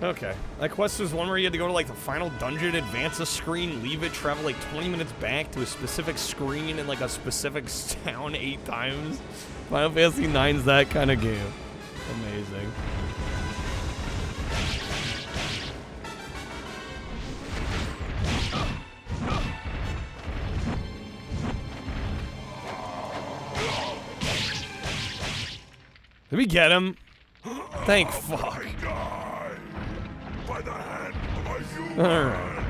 Okay. That quest was one where you had to go to like the final dungeon, advance a screen, leave it, travel like 20 minutes back to a specific screen in like a specific town 8 times. Final Fantasy IX's that kind of game. Amazing. Did we get him? Thank fuck. By the hand of a human. Alright.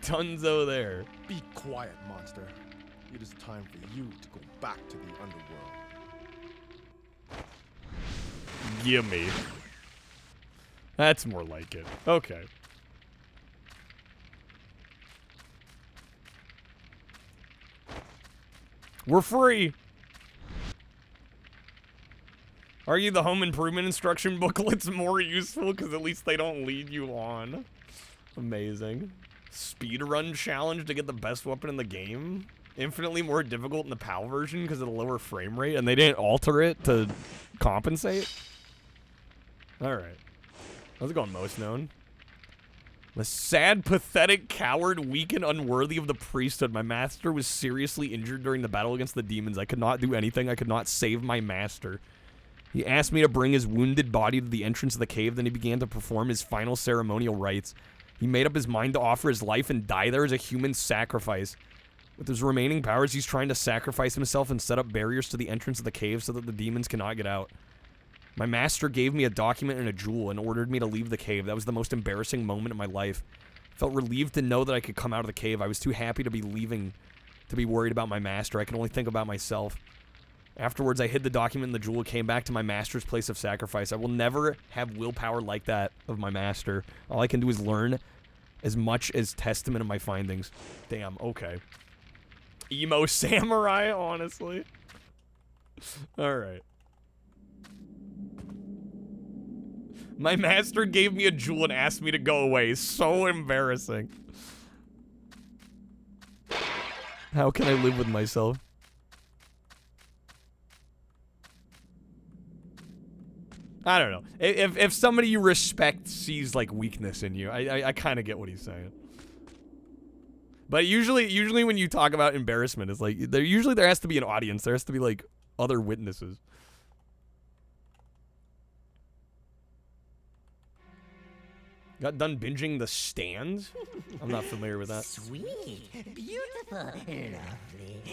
Dunzo there. Be quiet, monster. It is time for you to go back to the underworld. Gimme. That's more like it. Okay. We're free. Argue the home improvement instruction booklet's more useful because at least they don't lead you on. Amazing. Speedrun challenge to get the best weapon in the game. Infinitely more difficult in the PAL version because of the lower frame rate, and they didn't alter it to compensate. Alright. How's it going, most known? The sad, pathetic, coward, weak, and unworthy of the priesthood. My master was seriously injured during the battle against the demons. I could not do anything. I could not save my master. He asked me to bring his wounded body to the entrance of the cave, then he began to perform his final ceremonial rites. He made up his mind to offer his life and die there as a human sacrifice. With his remaining powers, he's trying to sacrifice himself and set up barriers to the entrance of the cave so that the demons cannot get out. My master gave me a document and a jewel and ordered me to leave the cave. That was the most embarrassing moment in my life. I felt relieved to know that I could come out of the cave. I was too happy to be leaving to be worried about my master. I could only think about myself. Afterwards, I hid the document and the jewel, came back to my master's place of sacrifice. I will never have willpower like that of my master. All I can do is learn as much as testament of my findings. Damn, okay. Emo samurai, honestly. Alright. My master gave me a jewel and asked me to go away. So embarrassing. How can I live with myself? I don't know. If somebody you respect sees like weakness in you, I kind of get what he's saying. But usually when you talk about embarrassment, it's like there has to be an audience. There has to be like other witnesses. Got done binging The Stand? I'm not familiar with that. Sweet, beautiful, lovely.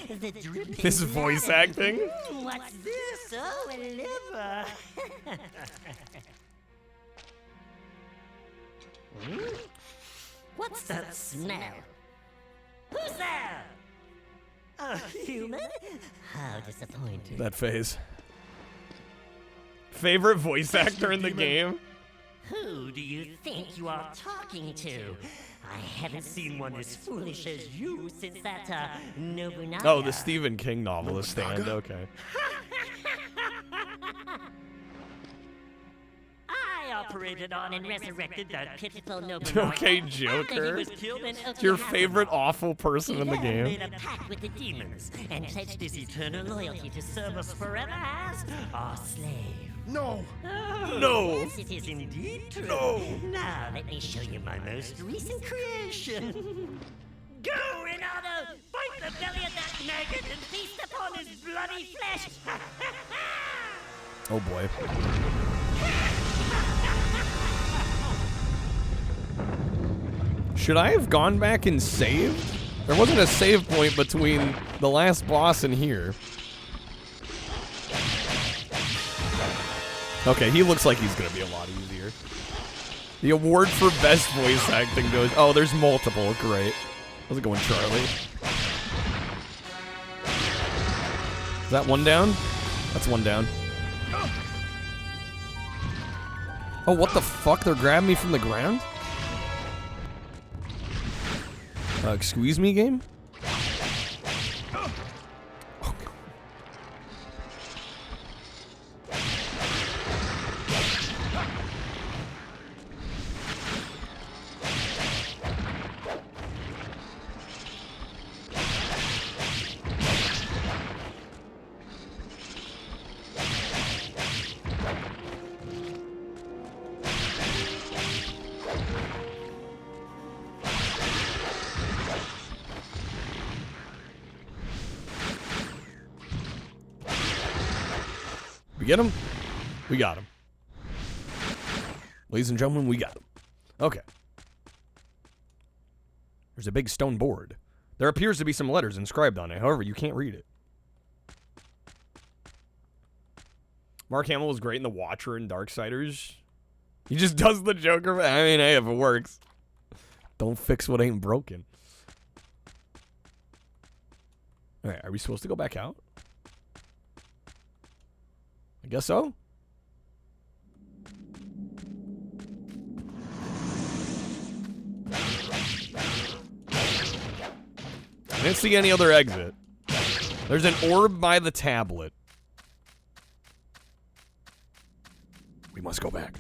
The dripping This voice acting? What's this? Oh, a liver. What's that smell? Who's there? A human? How disappointing. That phase. Favorite voice actor in the game? Who do you think you are talking to? I haven't seen one as foolish as you since that, Nobunaga. Oh, the Stephen King novel, The Stand, okay. operated on and resurrected that pitiful Nobunaga. Okay, After he Joker. was killed in It's your Okinawa. favorite awful person in the He game. made a pact with the demons and pledged his eternal loyalty to serve us forever as our slave. No! Oh, No. Yes, it is indeed true. No. Now let me show you my most recent creation. Go, Renato! Fight the belly of that maggot and feast upon his bloody flesh! Oh boy. Should I have gone back and saved? There wasn't a save point between the last boss and here. Okay, he looks like he's gonna be a lot easier. The award for best voice acting goes... Oh, there's multiple. Great. How's it going, Charlie? Is that one down? That's one down. Oh, what the fuck? They're grabbing me from the ground? Excuse me, game? Get him? We got him. Ladies and gentlemen, we got him. Okay. There's a big stone board. There appears to be some letters inscribed on it. However, you can't read it. Mark Hamill was great in The Watcher and Darksiders. He just does the Joker. I mean, hey, if it works. Don't fix what ain't broken. All right, are we supposed to go back out? I guess so. I didn't see any other exit. There's an orb by the tablet. We must go back.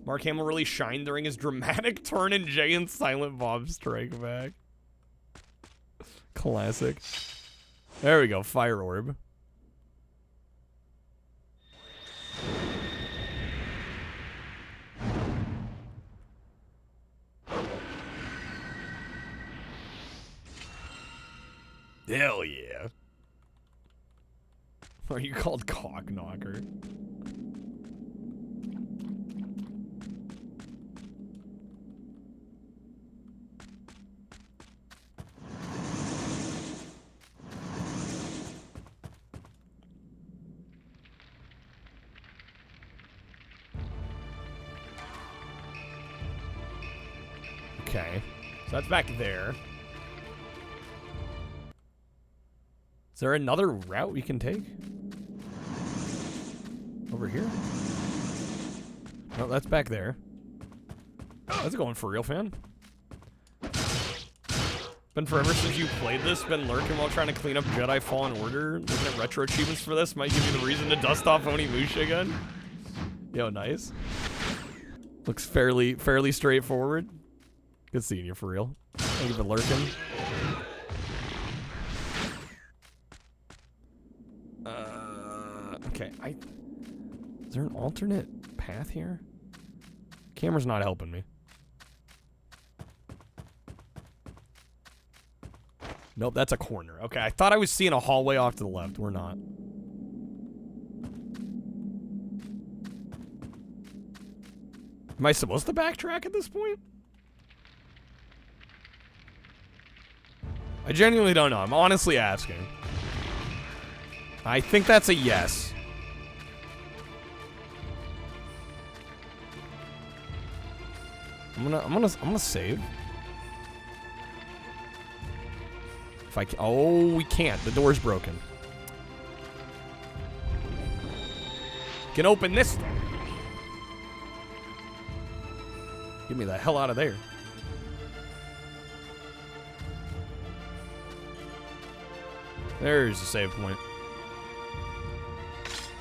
Mark Hamill really shined during his dramatic turn in Jay and Silent Bob Strike Back. Classic. There we go, fire orb. Hell yeah. Are you called Cock Knocker? Okay, so that's back there. Is there another route we can take? Over here? No, that's back there. That's going for real, fan. Been forever since you played this. Been lurking while trying to clean up Jedi Fallen Order. Looking at retro achievements for this. Might give you the reason to dust off Onimusha again. Yo, nice. Looks fairly straightforward. Good seeing you for real. Thank you for lurking. Okay, is there an alternate path here? Camera's not helping me. Nope, that's a corner. Okay, I thought I was seeing a hallway off to the left. We're not. Am I supposed to backtrack at this point? I genuinely don't know. I'm honestly asking. I think that's a yes. I'm gonna save. If I can, oh, we can't. The door's broken. Can open this door. Get me the hell out of there. There's a save point.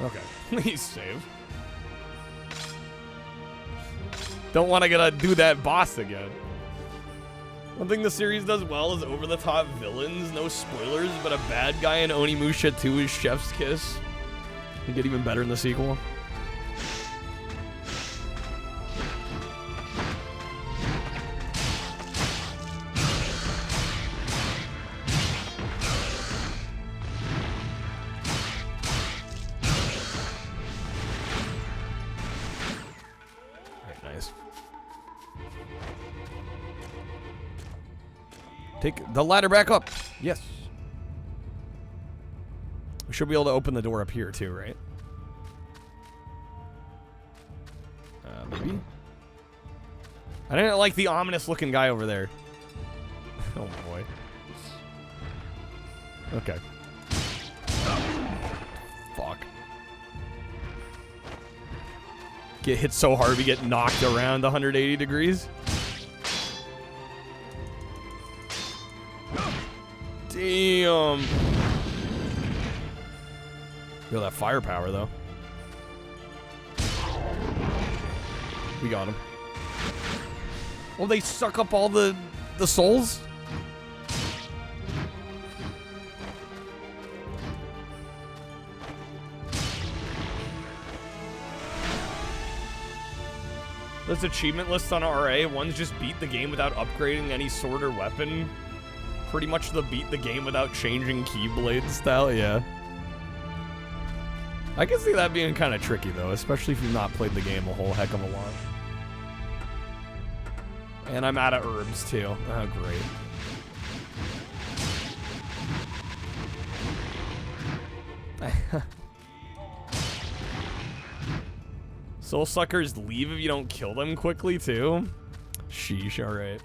Okay, please save. Don't want to gotta do that boss again. One thing the series does well is over-the-top villains. No spoilers, but a bad guy in Onimusha 2 is Chef's Kiss. It'll get even better in the sequel. Nice. Take the ladder back up. Yes. We should be able to open the door up here too, right? Maybe? I didn't like the ominous looking guy over there. Oh boy. Okay. Fuck. Get hit so hard we get knocked around 180 degrees. Damn. Feel that firepower though. We got him. Oh, they suck up all the souls? This achievement list on RA, one's just beat the game without upgrading any sword or weapon. Pretty much the beat the game without changing keyblade style, yeah. I can see that being kind of tricky though, especially if you've not played the game a whole heck of a lot. And I'm out of herbs too. Oh, great. Soul suckers leave if you don't kill them quickly too. Sheesh, alright.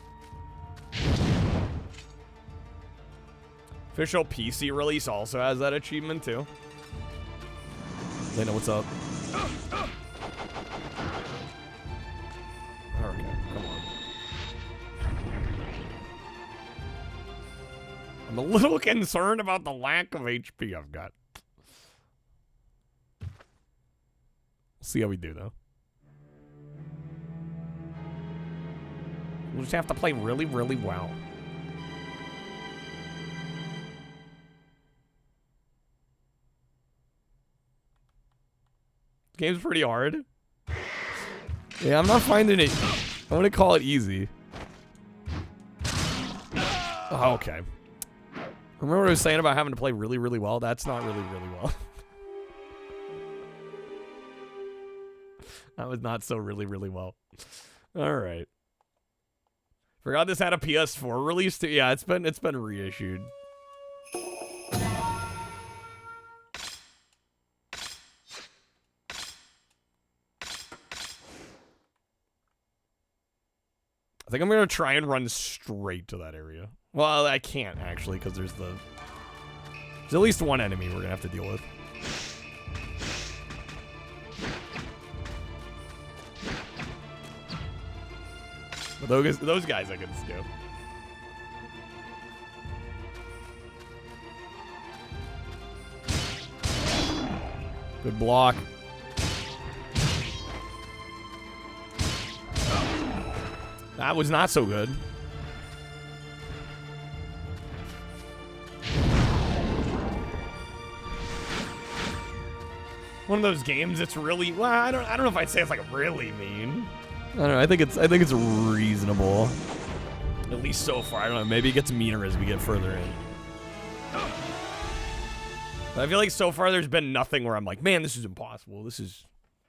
Official PC release also has that achievement too. They know what's up. Okay, come on. I'm a little concerned about the lack of HP I've got. We'll see how we do though. We'll just have to play really, really well. Game's pretty hard. Yeah, I'm not finding it. I want to call it easy. Oh, okay. Remember what I was saying about having to play really, really well? That's not really, really well. That was not so really, really well. All right. Forgot this had a PS4 release too. Yeah, it's been reissued. I think I'm gonna try and run straight to that area. Well, I can't actually, because there's at least one enemy we're gonna have to deal with. But those guys I can skip. Good block. That was not so good. One of those games that's really, well, I don't know if I'd say it's like really mean. I don't know, I think it's reasonable. At least so far. I don't know, maybe it gets meaner as we get further in. But I feel like so far there's been nothing where I'm like, man, this is impossible. This is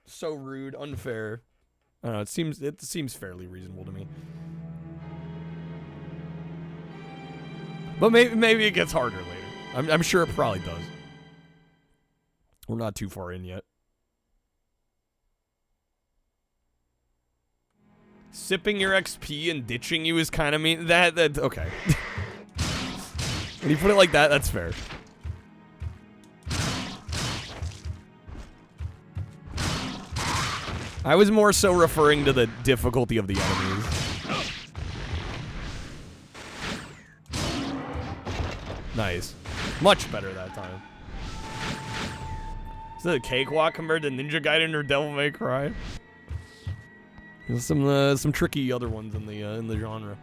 so rude, unfair. I don't know, it seems fairly reasonable to me. But maybe it gets harder later. I'm sure it probably does. We're not too far in yet. Sipping your XP and ditching you is kind of mean. That okay. When you put it like that, that's fair. I was more so referring to the difficulty of the enemies. Nice. Much better that time. Is that a cakewalk compared to Ninja Gaiden or Devil May Cry? There's some tricky other ones in the genre.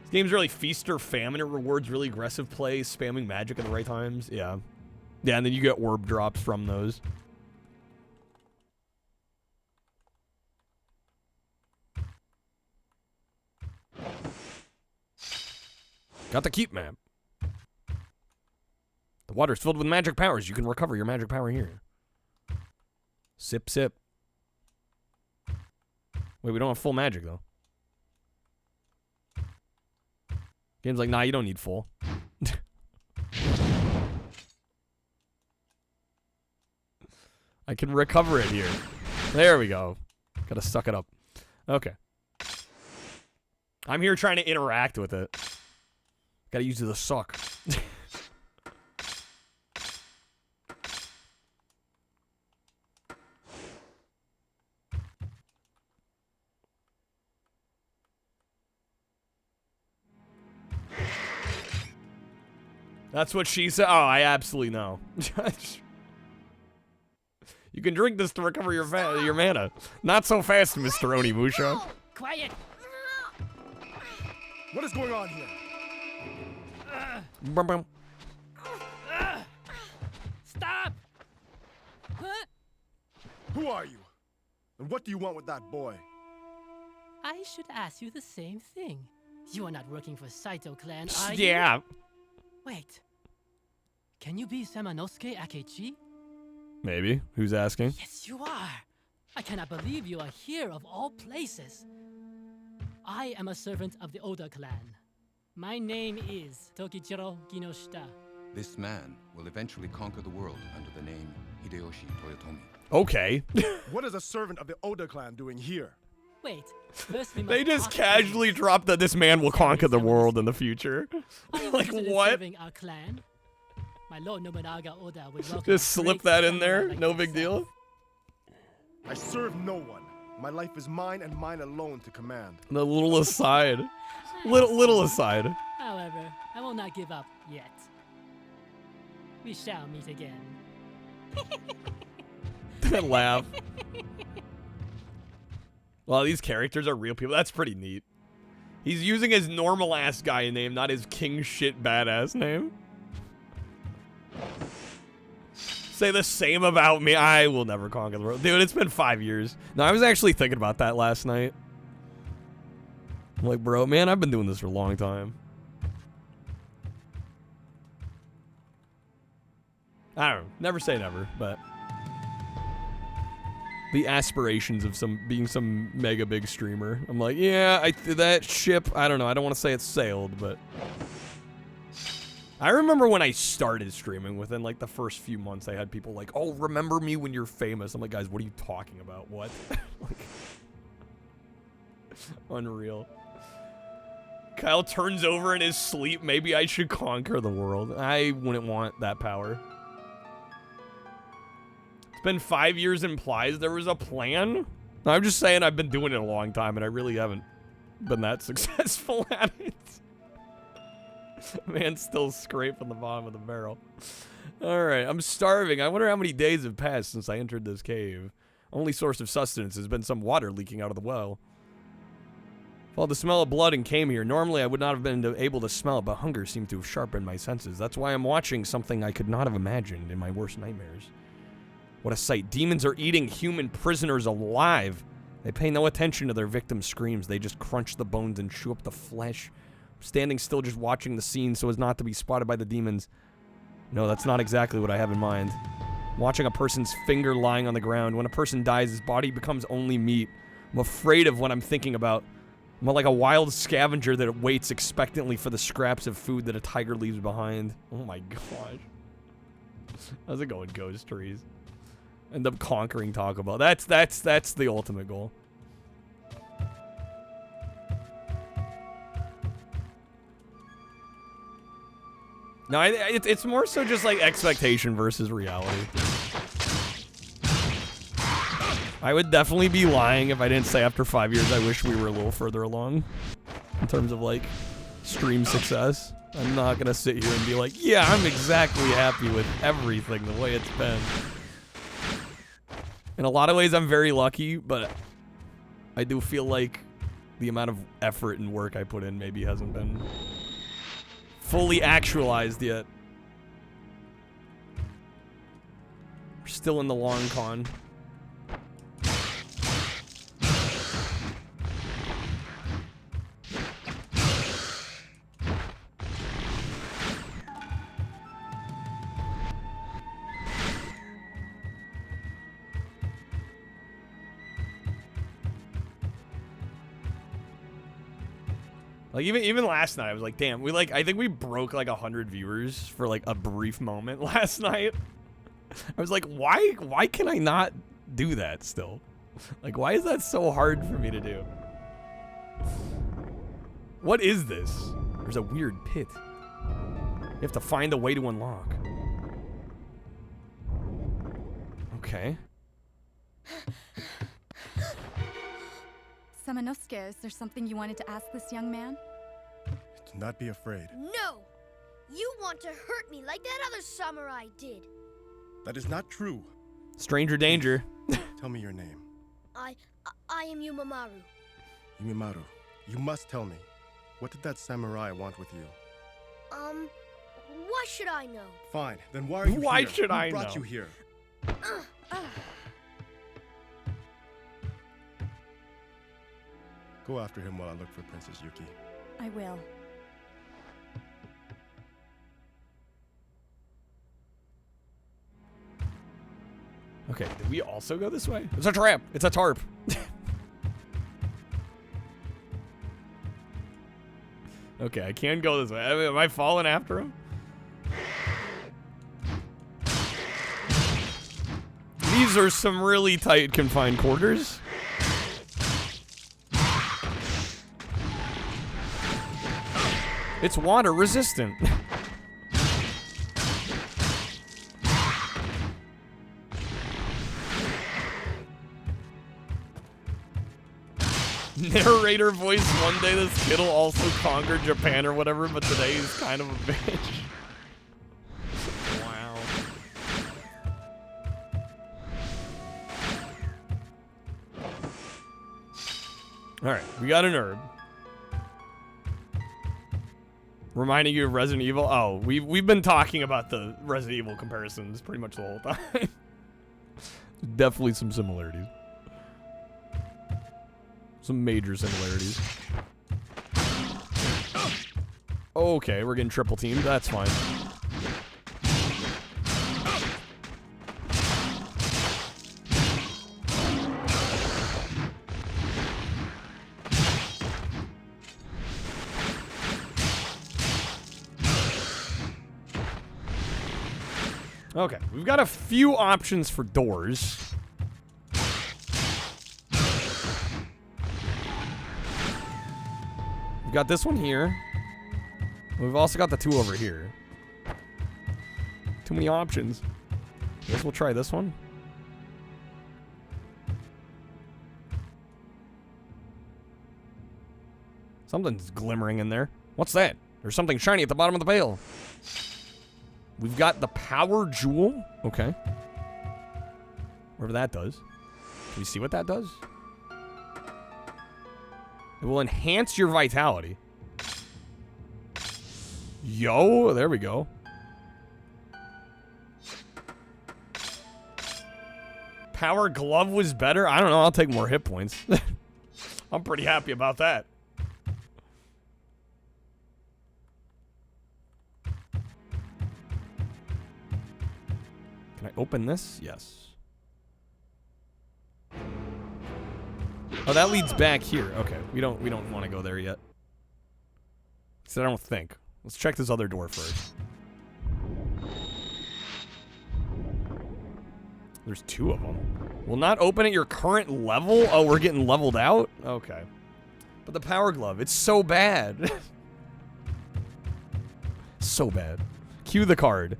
This game's really feast or famine. It rewards really aggressive play, spamming magic at the right times. Yeah. Yeah, and then you get orb drops from those. Got the keep map. The water's filled with magic powers. You can recover your magic power here. Sip, sip. Wait, we don't have full magic, though. Game's like, nah, you don't need full. I can recover it here. There we go. Gotta suck it up. Okay. I'm here trying to interact with it. Gotta use the suck. That's what she said. Oh, I absolutely know. You can drink this to recover your mana. Not so fast, Mr. Onimusha. Quiet! What is going on here? Bum, bum. Stop! Huh? Who are you? And what do you want with that boy? I should ask you the same thing. You are not working for Saito clan, are you? Yeah. Wait. Can you be Samanosuke Akechi? Maybe. Who's asking? Yes, you are. I cannot believe you are here of all places. I am a servant of the Oda clan. My name is Tokichiro Kinoshita. This man will eventually conquer the world under the name Hideyoshi Toyotomi. Okay. What is a servant of the Oda clan doing here? Wait, first we They must just casually dropped that this man will conquer the world in the future. Like, what? Serving our clan. My Lord Nobunaga Oda would welcome Just a slip great that in samurai there? like No big yourself. deal? I serve no one. My life is mine and mine alone to command. The little aside. Little aside. However, I will not give up yet. We shall meet again. Laugh. Well, these characters are real people. That's pretty neat. He's using his normal ass guy name, not his king shit badass name. Say the same about me. I will never conquer the world. Dude, it's been 5 years. No, I was actually thinking about that last night. I'm like, bro, man, I've been doing this for a long time. I don't know. Never say never, but the aspirations of being some mega big streamer. I'm like, yeah, that ship, I don't know. I don't want to say it's sailed, but I remember when I started streaming, within like the first few months, I had people like, oh, remember me when you're famous. I'm like, guys, what are you talking about? What? Like, unreal. Kyle turns over in his sleep. Maybe I should conquer the world. I wouldn't want that power. It's been 5 years implies there was a plan. No, I'm just saying I've been doing it a long time and I really haven't been that successful at it. Man's still scraping the bottom of the barrel. Alright, I'm starving. I wonder how many days have passed since I entered this cave. Only source of sustenance has been some water leaking out of the well. Followed the smell of blood and came here. Normally I would not have been able to smell it, but hunger seemed to have sharpened my senses. That's why I'm watching something I could not have imagined in my worst nightmares. What a sight. Demons are eating human prisoners alive. They pay no attention to their victims' screams. They just crunch the bones and chew up the flesh. Standing still just watching the scene so as not to be spotted by the demons. No, that's not exactly what I have in mind. Watching a person's finger lying on the ground. When a person dies, his body becomes only meat. I'm afraid of what I'm thinking about. I'm like a wild scavenger that waits expectantly for the scraps of food that a tiger leaves behind. Oh my gosh. How's it going, Ghost Trees? End up conquering Taco Bell. That's the ultimate goal. No, it's more so just like expectation versus reality. I would definitely be lying if I didn't say after 5 years I wish we were a little further along in terms of like stream success. I'm not gonna sit here and be like, yeah, I'm exactly happy with everything the way it's been. In a lot of ways, I'm very lucky, but I do feel like the amount of effort and work I put in maybe hasn't been fully actualized yet. We're still in the long con. Like even last night, I was like, damn, I think we broke like 100 viewers for like a brief moment last night. I was like, why can I not do that still? Like, why is that so hard for me to do? What is this? There's a weird pit. You have to find a way to unlock. Okay. Samanosuke, is there something you wanted to ask this young man? Do not be afraid. No! You want to hurt me like that other samurai did. That is not true. Stranger danger. Tell me your name. I am Yumimaru. Yumimaru, you must tell me. What did that samurai want with you? Why should I know? Fine, then why are you here? Why should I Who brought know? you here? Go after him while I look for Princess Yuki. I will. Okay, did we also go this way? It's a trap. It's a tarp. Okay, I can go this way. I mean, am I falling after him? These are some really tight confined quarters. It's water resistant. Narrator voice, one day this kid will also conquer Japan or whatever, but today he's kind of a bitch. Wow. Alright, we got an herb. Reminding you of Resident Evil? Oh, we've been talking about the Resident Evil comparisons pretty much the whole time. Definitely some similarities. Some major similarities. Okay, we're getting triple teamed. That's fine. Okay, we've got a few options for doors. We've got this one here. We've also got the two over here. Too many options. I guess we'll try this one. Something's glimmering in there. What's that? There's something shiny at the bottom of the pail. We've got the power jewel. Okay. Whatever that does. Can we see what that does? It will enhance your vitality. Yo, there we go. Power glove was better. I don't know. I'll take more hit points. I'm pretty happy about that. Can I open this? Yes. Oh, that leads back here. Okay, we don't want to go there yet. So I don't think. Let's check this other door first. There's two of them. Will not open at your current level. Oh, we're getting leveled out. Okay. But the power glove, it's so bad. So bad. Cue the card.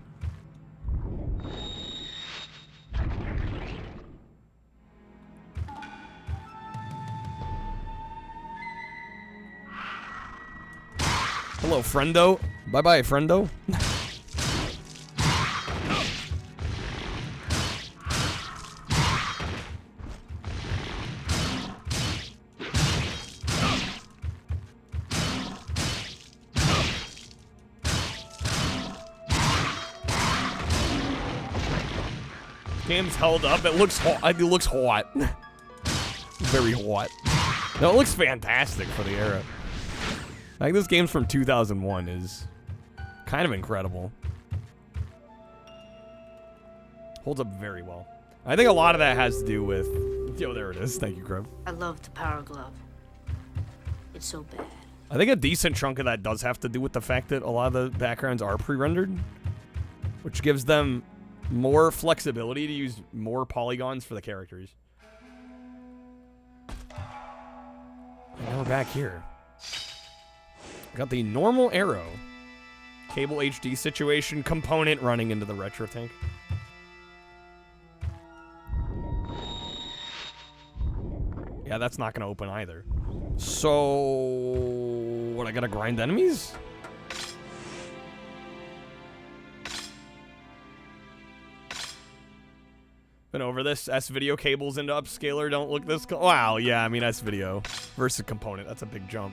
Hello, friendo. Bye-bye, friendo. Game's held up. It looks hot. It looks hot. Very hot. No, it looks fantastic for the era. I think this game's from 2001 is kind of incredible. Holds up very well. I think a lot of that has to do with... Yo, there it is. Thank you, Crib. I love the Power Glove. It's so bad. I think a decent chunk of that does have to do with the fact that a lot of the backgrounds are pre-rendered, which gives them more flexibility to use more polygons for the characters. And now we're back here. Got the normal arrow, cable HD situation, component running into the retro tank. Yeah, that's not going to open either. So, what, I got to grind enemies? Been over this. S-video cables into upscaler don't look this cool. Wow, yeah, I mean, S-video versus component. That's a big jump.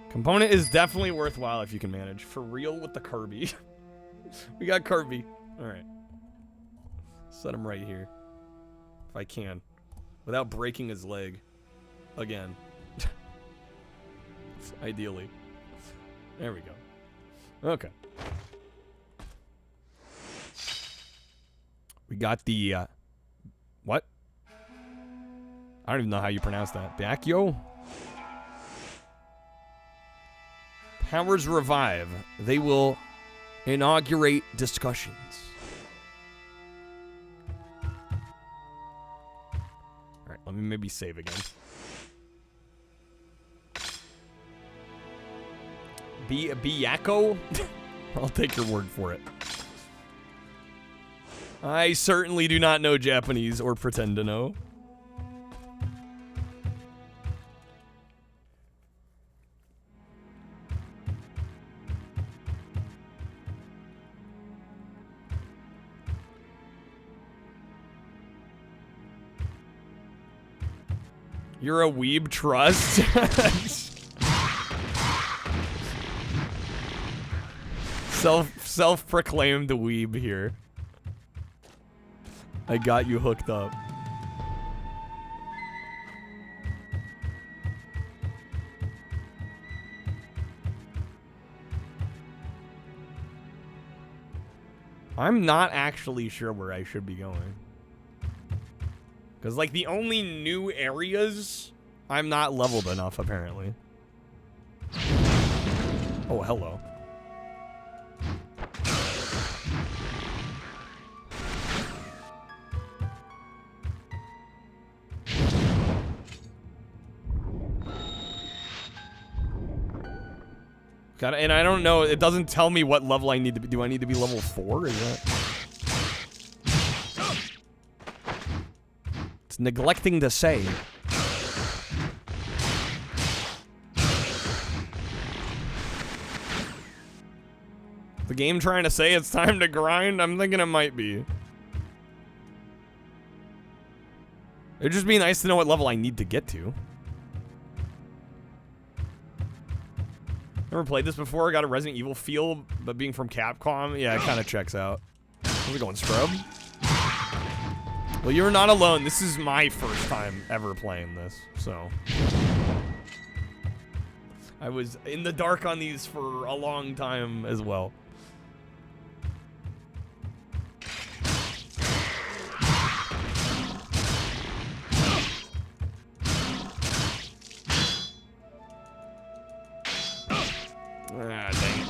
Component is definitely worthwhile if you can manage. For real with the Kirby. We got Kirby. Alright. Set him right here. If I can. Without breaking his leg. Again. Ideally. There we go. Okay. We got the, what? I don't even know how you pronounce that. Byakuyo? Powers revive. They will inaugurate discussions. Alright, let me maybe save again. Byakuyo? I'll take your word for it. I certainly do not know Japanese or pretend to know. You're a weeb, trust? Self-proclaimed weeb here. I got you hooked up. I'm not actually sure where I should be going. Because, like, the only new areas, I'm not leveled enough, apparently. Oh, hello. Got it, and I don't know, it doesn't tell me what level I need to be. Do I need to be level 4? Is that? It's neglecting to say. The game trying to say it's time to grind? I'm thinking it might be. It'd just be nice to know what level I need to get to. Never played this before. Got a Resident Evil feel, but being from Capcom, yeah, it kind of checks out. How's it going, Scrub? Well, you're not alone. This is my first time ever playing this, so. I was in the dark on these for a long time as well. Ah, dang it.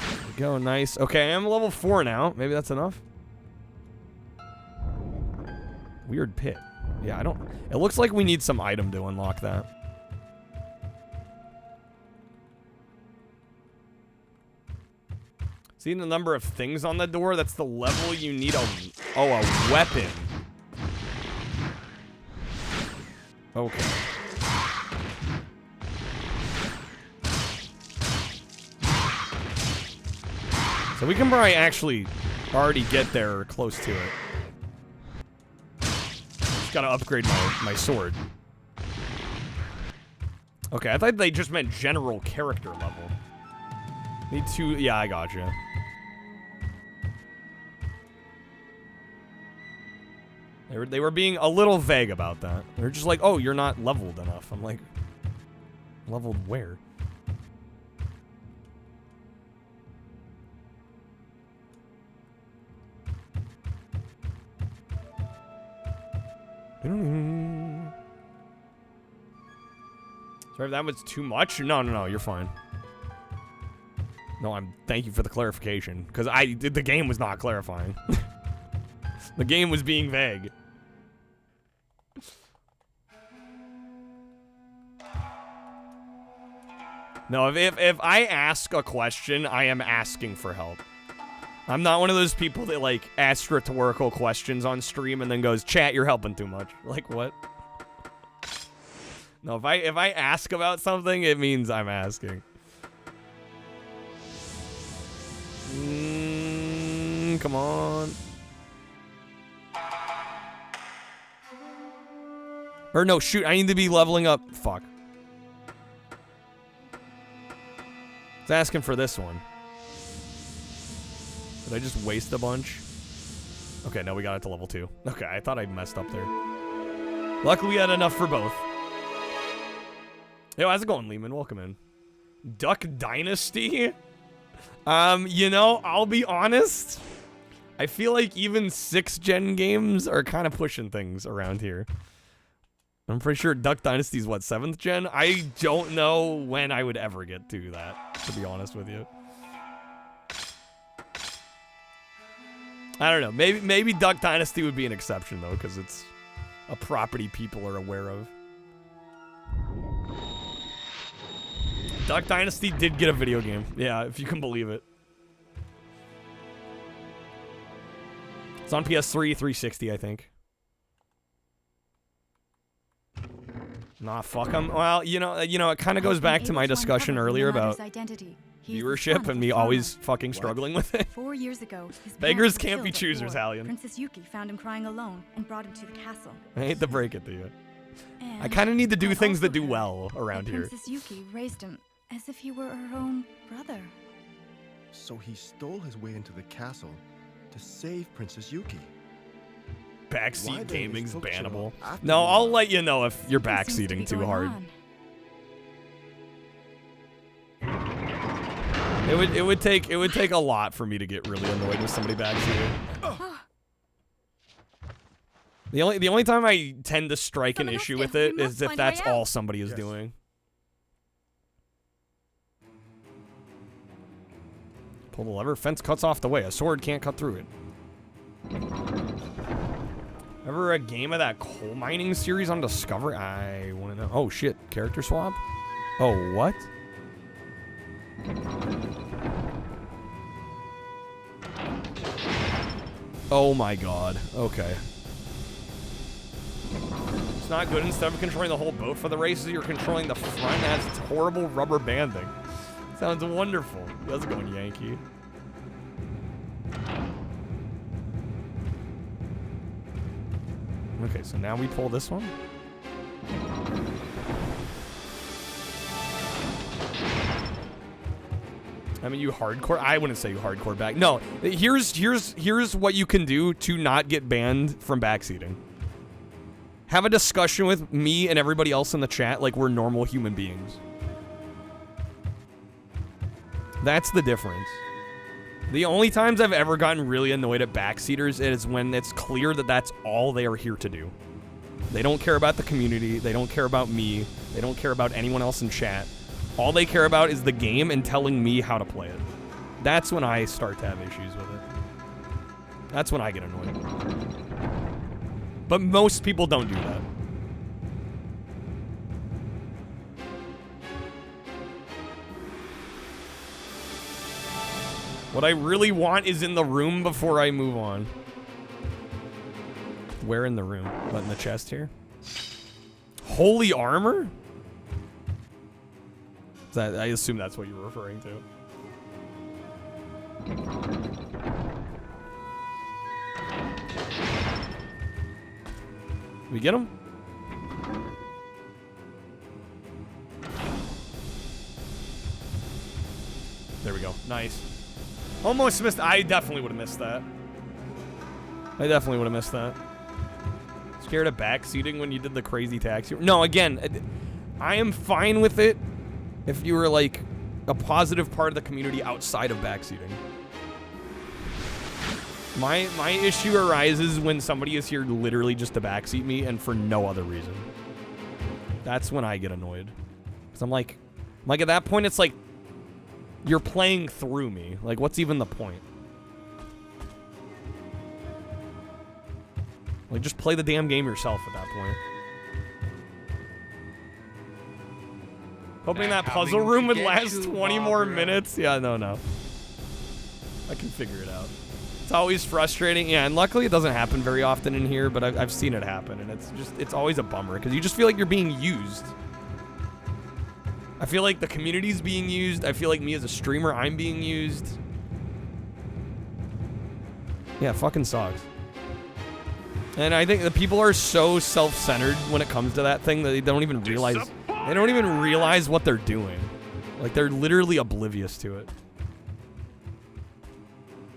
There we go, nice. Okay, I'm level 4 now. Maybe that's enough. Weird pit. Yeah, I don't... It looks like we need some item to unlock that. See the number of things on the door? That's the level you need a... Oh, a weapon. Okay. So we can probably actually already get there or close to it. Just gotta upgrade my sword. Okay, I thought they just meant general character level. Need 2, yeah, I gotcha. They were being a little vague about that. They're just like, oh, you're not leveled enough. I'm like, leveled where? Sorry if that was too much. No, you're fine. No, thank you for the clarification, because the game was not clarifying. The game was being vague. No, if I ask a question, I am asking for help. I'm not one of those people that, like, ask rhetorical questions on stream and then goes, chat, you're helping too much. Like, what? No, if I ask about something, it means I'm asking. Come on. Or no, shoot, I need to be leveling up. Fuck. It's asking for this one. Did I just waste a bunch? Okay, no, we got it to level 2. Okay, I thought I messed up there. Luckily, we had enough for both. Yo, how's it going, Lehman? Welcome in. Duck Dynasty? You know, I'll be honest. I feel like even 6th-gen games are kind of pushing things around here. I'm pretty sure Duck Dynasty is, what, 7th gen? I don't know when I would ever get to that, to be honest with you. I don't know. Maybe Duck Dynasty would be an exception, though, because it's a property people are aware of. Duck Dynasty did get a video game. Yeah, if you can believe it. It's on PS3, 360, I think. Nah, fuck them. Well, you know, it kind of goes back to my discussion earlier about viewership and me always fucking struggling with it. 4 years ago, his beggars parents were can't be killed at choosers, war. Hallion. Princess Yuki found him crying alone and brought him to the castle. I hate to break it to you. And I kind of need to do I things also that do heard well around that here. Princess Yuki raised him as if he were her own brother. So he stole his way into the castle to save Princess Yuki. Why Backseat then gaming's is Tokyo bannable. after No, you? I'll let you know if you're Something seems to backseating be too going hard. on. It would take a lot for me to get really annoyed with somebody backseating. The only time I tend to strike an issue with it is if that's all somebody is doing. Pull the lever, fence cuts off the way. A sword can't cut through it. Ever a game of that coal mining series on Discovery? I want to know. Oh shit, character swap? Oh, what? Oh my god. Okay. It's not good. Instead of controlling the whole boat for the races, you're controlling the front. That's horrible rubber banding. Sounds wonderful. How's it going, Yankee? Okay, so now we pull this one. I mean, you hardcore. I wouldn't say you hardcore back. No, here's what you can do to not get banned from backseating. Have a discussion with me and everybody else in the chat like we're normal human beings. That's the difference. The only times I've ever gotten really annoyed at backseaters is when it's clear that that's all they are here to do. They don't care about the community. They don't care about me. They don't care about anyone else in chat. All they care about is the game and telling me how to play it. That's when I start to have issues with it. That's when I get annoyed. But most people don't do that. What I really want is in the room before I move on. Where in the room? What, in the chest here? Holy armor? I assume that's what you're referring to. We get him? there we go. Nice. Almost missed. I definitely would have missed that. I definitely would have missed that. Scared of backseating when you did the crazy taxi? No, again, I am fine with it if you were like a positive part of the community outside of backseating. My issue arises when somebody is here literally just to backseat me and for no other reason. That's when I get annoyed. Because I'm like at that point it's like you're playing through me. Like, what's even the point? Like, just play the damn game yourself at that point. Hoping that puzzle room would last 20 more minutes. Yeah, no. I can figure it out. It's always frustrating. Yeah, and luckily it doesn't happen very often in here, but I've seen it happen, and it's always a bummer, because you just feel like you're being used. I feel like the community's being used. I feel like me as a streamer, I'm being used. Yeah, it fucking sucks. And I think the people are so self-centered when it comes to that thing that they don't even realize what they're doing. Like, they're literally oblivious to it.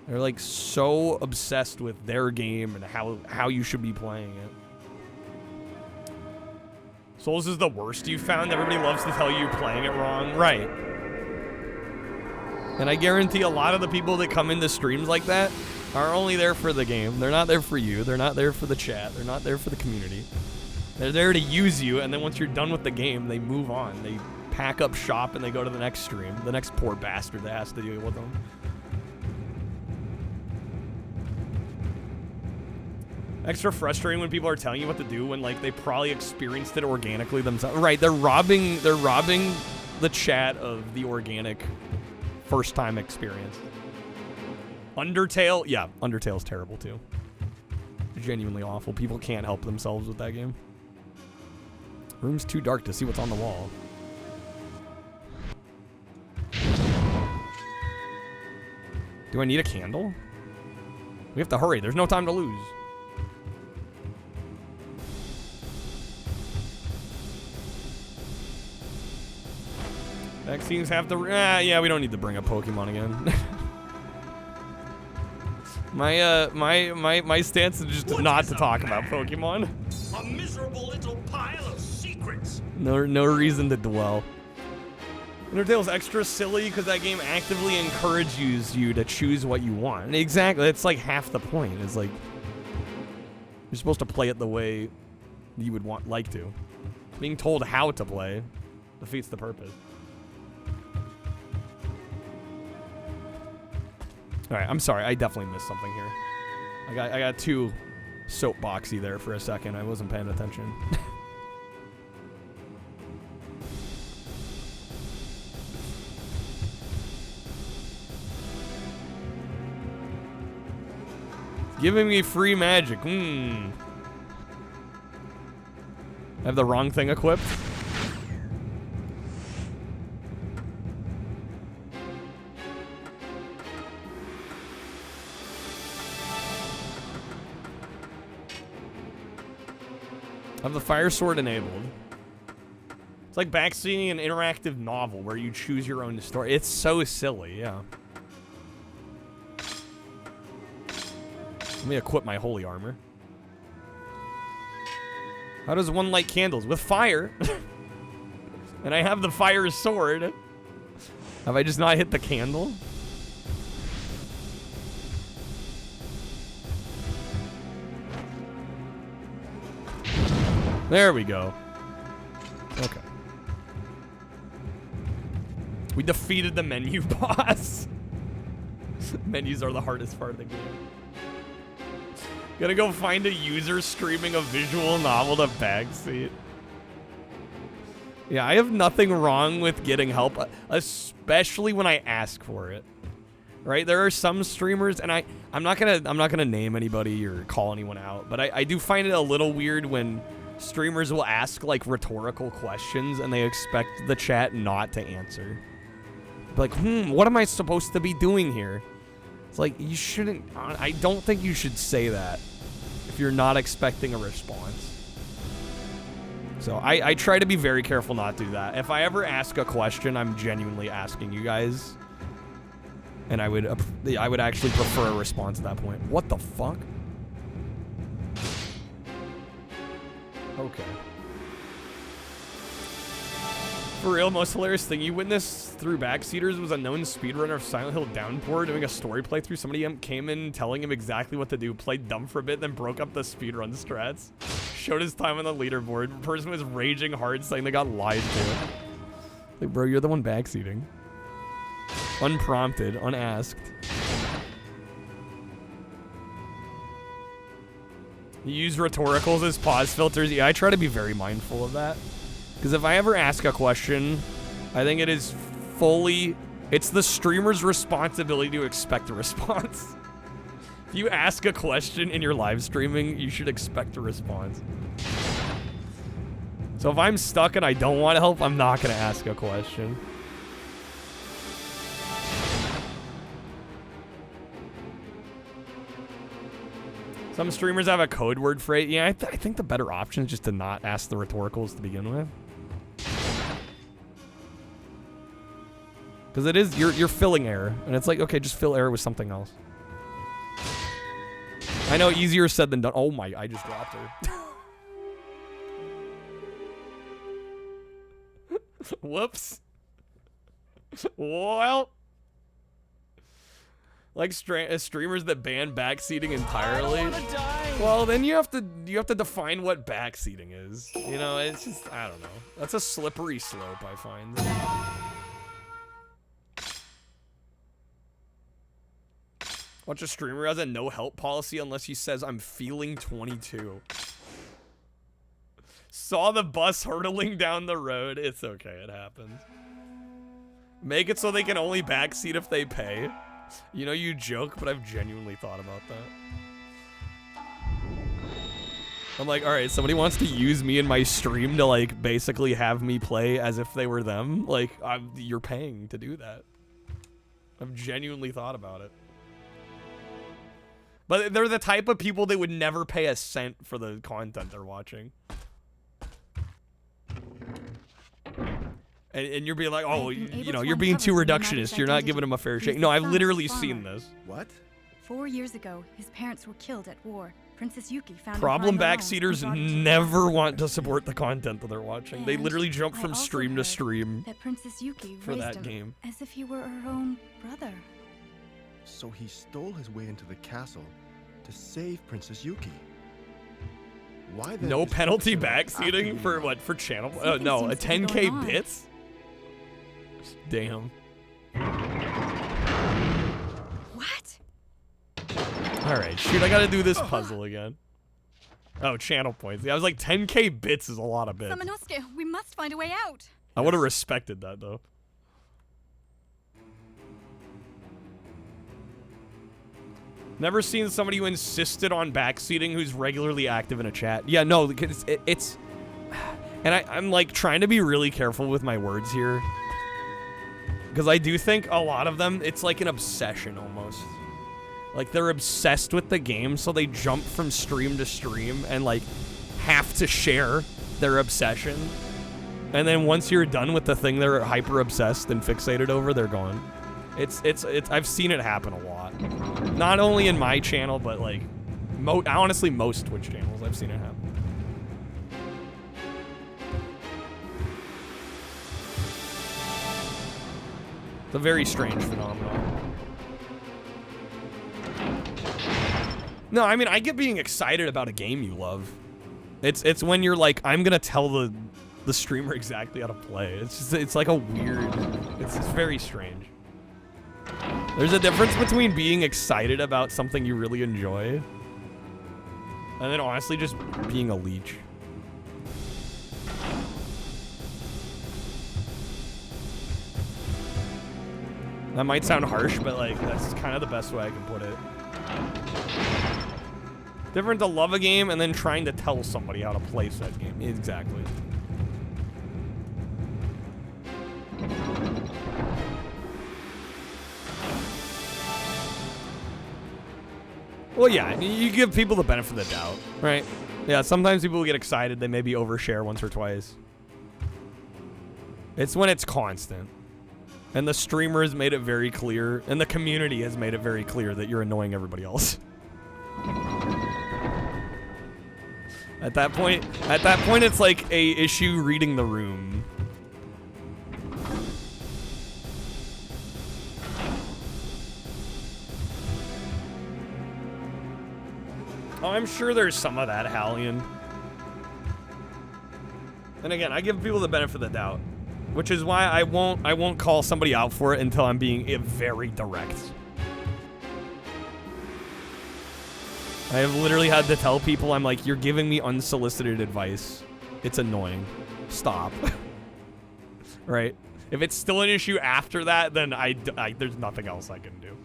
They're like so obsessed with their game and how you should be playing it. Souls is the worst you found. Everybody loves to tell you you're playing it wrong. Right. And I guarantee a lot of the people that come into streams like that are only there for the game. They're not there for you. They're not there for the chat. They're not there for the community. They're there to use you, and then once you're done with the game, they move on. They pack up shop and they go to the next stream. The next poor bastard that has to deal with them. Extra frustrating when people are telling you what to do when, like, they probably experienced it organically themselves. Right, they're robbing the chat of the organic first-time experience. Undertale, yeah, Undertale's terrible too. Genuinely awful. People can't help themselves with that game. Room's too dark to see what's on the wall. Do I need a candle? We have to hurry. There's no time to lose. Vaccines have to... yeah, we don't need to bring up Pokemon again. My stance is just not to talk about Pokemon. A miserable little pile of secrets. No reason to dwell. Undertale's extra silly because that game actively encourages you to choose what you want. Exactly, that's like half the point. It's like you're supposed to play it the way you would like to. Being told how to play defeats the purpose. All right, I'm sorry. I definitely missed something here. I got too soapboxy there for a second. I wasn't paying attention. Giving me free magic. I have the wrong thing equipped. I have the fire sword enabled. It's like backseating an interactive novel where you choose your own story. It's so silly, yeah. Let me equip my holy armor. How does one light candles? With fire. And I have the fire sword. Have I just not hit the candle? There we go. Okay. We defeated the menu boss. Menus are the hardest part of the game. Gotta go find a user streaming a visual novel to backseat. Yeah, I have nothing wrong with getting help, especially when I ask for it. Right? There are some streamers, and I'm not gonna name anybody or call anyone out, but I do find it a little weird when streamers will ask like rhetorical questions and they expect the chat not to answer. Like, what am I supposed to be doing here? It's like, you shouldn't, I don't think you should say that if you're not expecting a response. So I try to be very careful not to do that. If I ever ask a question, I'm genuinely asking you guys. and I would actually prefer a response at that point. What the fuck? Okay. For real, most hilarious thing you witnessed through Backseaters was a known speedrunner of Silent Hill Downpour doing a story playthrough. Somebody came in telling him exactly what to do, played dumb for a bit, then broke up the speedrun strats. Showed his time on the leaderboard. The person was raging hard, saying they got lied to. Like, bro, you're the one backseating. Unprompted, unasked. You use rhetoricals as pause filters. Yeah, I try to be very mindful of that. Because if I ever ask a question, I think it is fully... It's the streamer's responsibility to expect a response. If you ask a question in your live streaming, you should expect a response. So if I'm stuck and I don't want help, I'm not going to ask a question. Some streamers have a code word for it. Yeah, I think the better option is just to not ask the rhetoricals to begin with. Because it is, you're filling error. And it's like, okay, just fill error with something else. I know, easier said than done. Oh my, I just dropped her. Whoops. Well. Like streamers that ban backseating entirely. I don't wanna die. Well, then you have to define what backseating is. You know, it's just, I don't know. That's a slippery slope, I find. Watch a streamer who has a no help policy unless he says I'm feeling 22. Saw the bus hurtling down the road. It's okay, it happens. Make it so they can only backseat if they pay. You know, you joke, but I've genuinely thought about that. I'm like, alright, somebody wants to use me in my stream to, like, basically have me play as if they were them. Like, you're paying to do that. I've genuinely thought about it. But they're the type of people that would never pay a cent for the content they're watching. And you're being like, oh, you know, you're being too reductionist. You're not giving him a fair shake. No, I've literally seen this. What? 4 years ago, his parents were killed at war. Princess Yuki found Problem backseaters never want to support the content that they're watching. They literally jump from stream to stream that Princess Yuki for that game. As if he were her own brother. So he stole his way into the castle to save Princess Yuki. Why then? No penalty backseating for what? For channel? No, a 10K bits? Damn. What? Alright, shoot, I gotta do this puzzle again. Oh, channel points. Yeah, I was like, 10K bits is a lot of bits. Samanosuke, we must find a way out. I would have respected that, though. Never seen somebody who insisted on backseating who's regularly active in a chat. Yeah, no, because it's... And I'm, like, trying to be really careful with my words here. Because I do think a lot of them, it's like an obsession, almost. Like, they're obsessed with the game, so they jump from stream to stream and, like, have to share their obsession. And then once you're done with the thing they're hyper-obsessed and fixated over, they're gone. It's I've seen it happen a lot. Not only in my channel, but like, honestly, most Twitch channels, I've seen it happen. It's a very strange phenomenon. No, I mean, I get being excited about a game you love. It's when you're like, I'm gonna tell the streamer exactly how to play. It's just, it's like a weird, it's very strange. There's a difference between being excited about something you really enjoy and then honestly just being a leech. That might sound harsh, but like that's kind of the best way I can put it. Different to love a game and then trying to tell somebody how to play said game. Exactly. Well, yeah, you give people the benefit of the doubt, right? Yeah, sometimes people get excited. They maybe overshare once or twice. It's when it's constant. And the streamer has made it very clear, and the community has made it very clear that you're annoying everybody else. At that point, it's like a issue reading the room. Oh, I'm sure there's some of that, Hallian. And again, I give people the benefit of the doubt, which is why I won't call somebody out for it until I'm being very direct. I have literally had to tell people, I'm like, you're giving me unsolicited advice. It's annoying. Stop. Right? If it's still an issue after that, then there's nothing else I can do.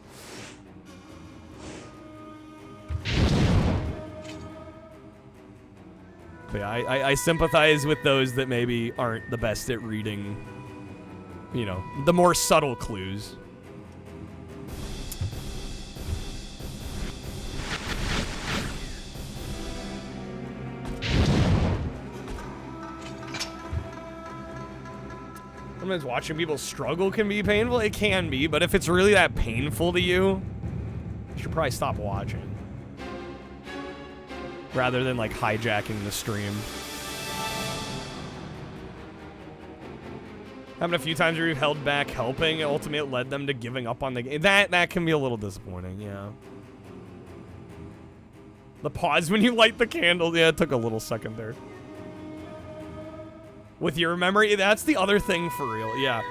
But yeah, I sympathize with those that maybe aren't the best at reading, you know, the more subtle clues. Sometimes watching people struggle can be painful. It can be, but if it's really that painful to you, you should probably stop watching. Rather than, like, hijacking the stream. Happened a few times where you've held back helping, and ultimately it led them to giving up on the game. That can be a little disappointing, yeah. The pause when you light the candle, yeah, it took a little second there. With your memory, that's the other thing for real, yeah.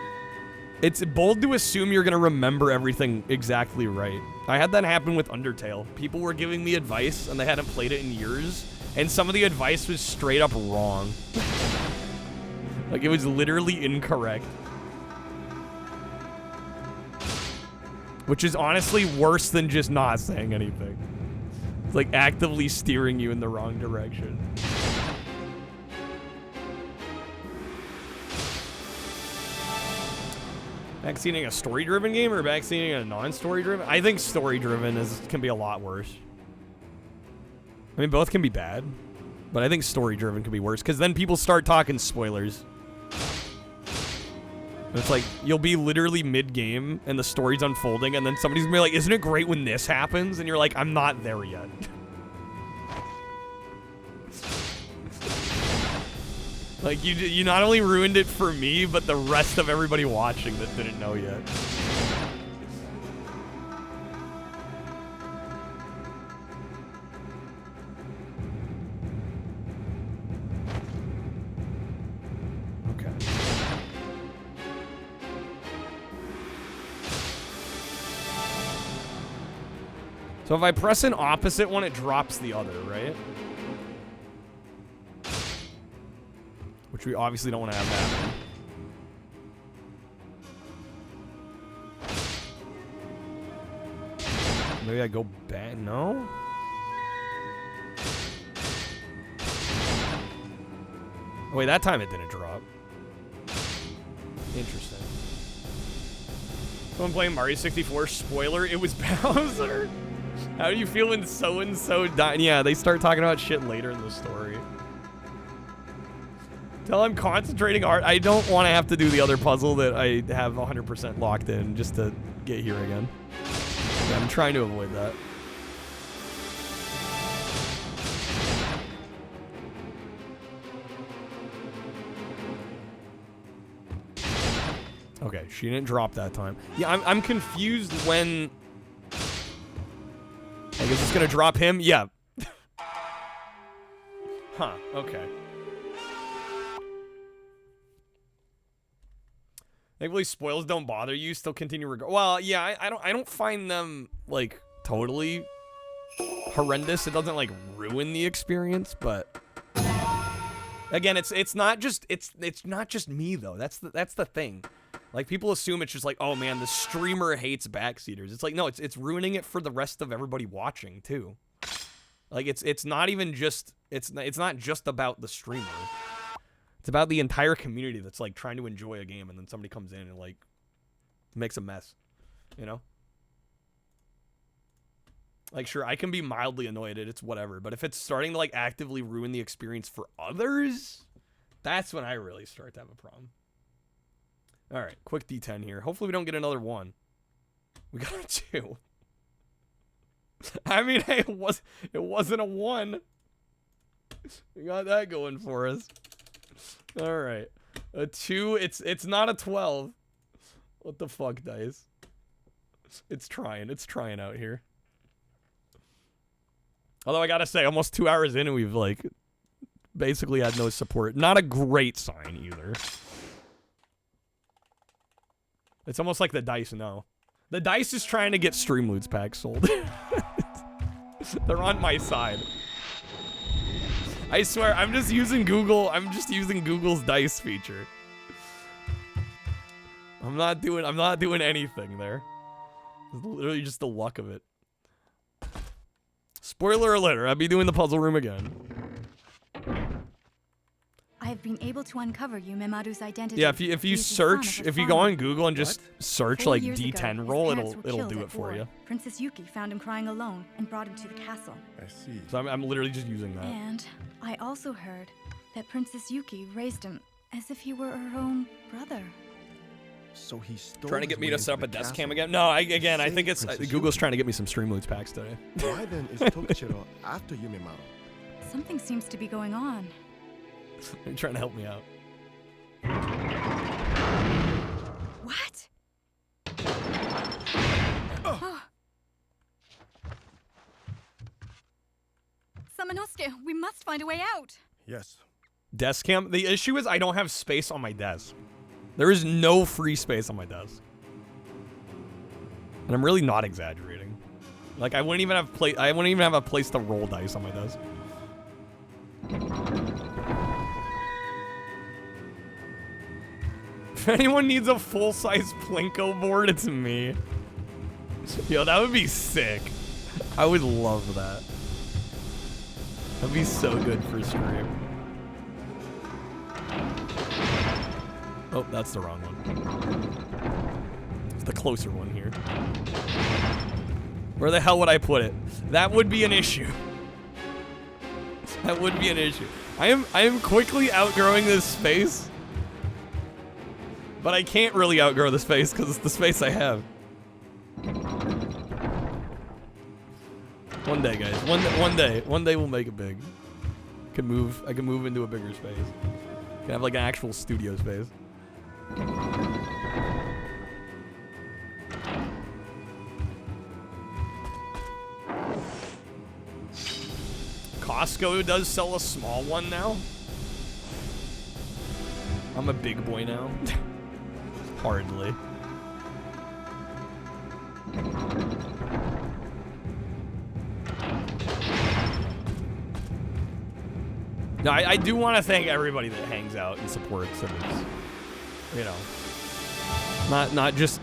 It's bold to assume you're gonna remember everything exactly right. I had that happen with Undertale. People were giving me advice, and they hadn't played it in years, and some of the advice was straight up wrong. Like, it was literally incorrect. Which is honestly worse than just not saying anything. It's like actively steering you in the wrong direction. Backseating a story-driven game or backseating a non-story-driven? I think story-driven can be a lot worse. I mean, both can be bad, but I think story-driven can be worse because then people start talking spoilers. And it's like, you'll be literally mid-game and the story's unfolding and then somebody's gonna be like, isn't it great when this happens? And you're like, I'm not there yet. Like, you not only ruined it for me, but the rest of everybody watching that didn't know yet. Okay. So if I press an opposite one, it drops the other, right? Which we obviously don't want to have happen. Maybe I go back. No? Oh, wait, that time it didn't drop. Interesting. Someone playing Mario 64, spoiler, it was Bowser. How do you feel when so-and-so died? Yeah, they start talking about shit later in the story. Tell I'm concentrating hard. I don't want to have to do the other puzzle that I have 100% locked in just to get here again. Yeah, I'm trying to avoid that. Okay, she didn't drop that time. Yeah, I'm confused when... Like, is this gonna drop him? Yeah. Huh, okay. Thankfully, spoils don't bother you. Still continue. Well, yeah, I don't find them like totally horrendous. It doesn't like ruin the experience, but again, it's not just me though. That's the thing. Like people assume it's just like, oh man, the streamer hates backseaters. It's like no, it's ruining it for the rest of everybody watching too. Like it's not even just it's not just about the streamer. It's about the entire community that's like trying to enjoy a game and then somebody comes in and like makes a mess, you know? Like sure, I can be mildly annoyed at it, it's whatever, but if it's starting to like actively ruin the experience for others, that's when I really start to have a problem. All right, quick D10 here. Hopefully we don't get another 1. We got a 2. I mean, hey, it wasn't a 1. We got that going for us. All right, a 2. It's not a 12. What the fuck, dice? It's trying out here. Although I gotta say, almost 2 hours in and we've like basically had no support. Not a great sign either. It's almost like the dice know. The dice is trying to get Streamloots packs sold. They're on my side. I swear, I'm just using Google. I'm just using Google's dice feature. I'm not doing anything there. It's literally just the luck of it. Spoiler alert, I'll be doing the puzzle room again. I have been able to uncover Yumemaru's identity. Yeah, if you search, if you go on Google and just search like D10 roll, it'll do it for you. Princess Yuki found him crying alone and brought him to the castle. I see. So I'm literally just using that. And I also heard that Princess Yuki raised him as if he were her own brother. So he's stole Trying to his get me way to into set up the a desk castle. cam again. No, I think it's Princess Google's Yuki. trying to get me some Streamloots packs today. Why then is Tokichiro after Yumemaru? Something seems to be going on. They're trying to help me out. What? Oh. Samanosuke, we must find a way out. Yes. Desk cam. The issue is I don't have space on my desk. There is no free space on my desk. And I'm really not exaggerating. Like I wouldn't even have a place to roll dice on my desk. If anyone needs a full-size Plinko board, it's me. Yo, that would be sick. I would love that. That'd be so good for stream. Oh, that's the wrong one. It's the closer one here. Where the hell would I put it? That would be an issue. That would be an issue. I am quickly outgrowing this space. But I can't really outgrow the space because it's the space I have. One day, guys. One day we'll make it big. I can move into a bigger space. Can have like an actual studio space. Costco does sell a small one now. I'm a big boy now. Hardly. No, I do want to thank everybody that hangs out and supports and is, you know, not just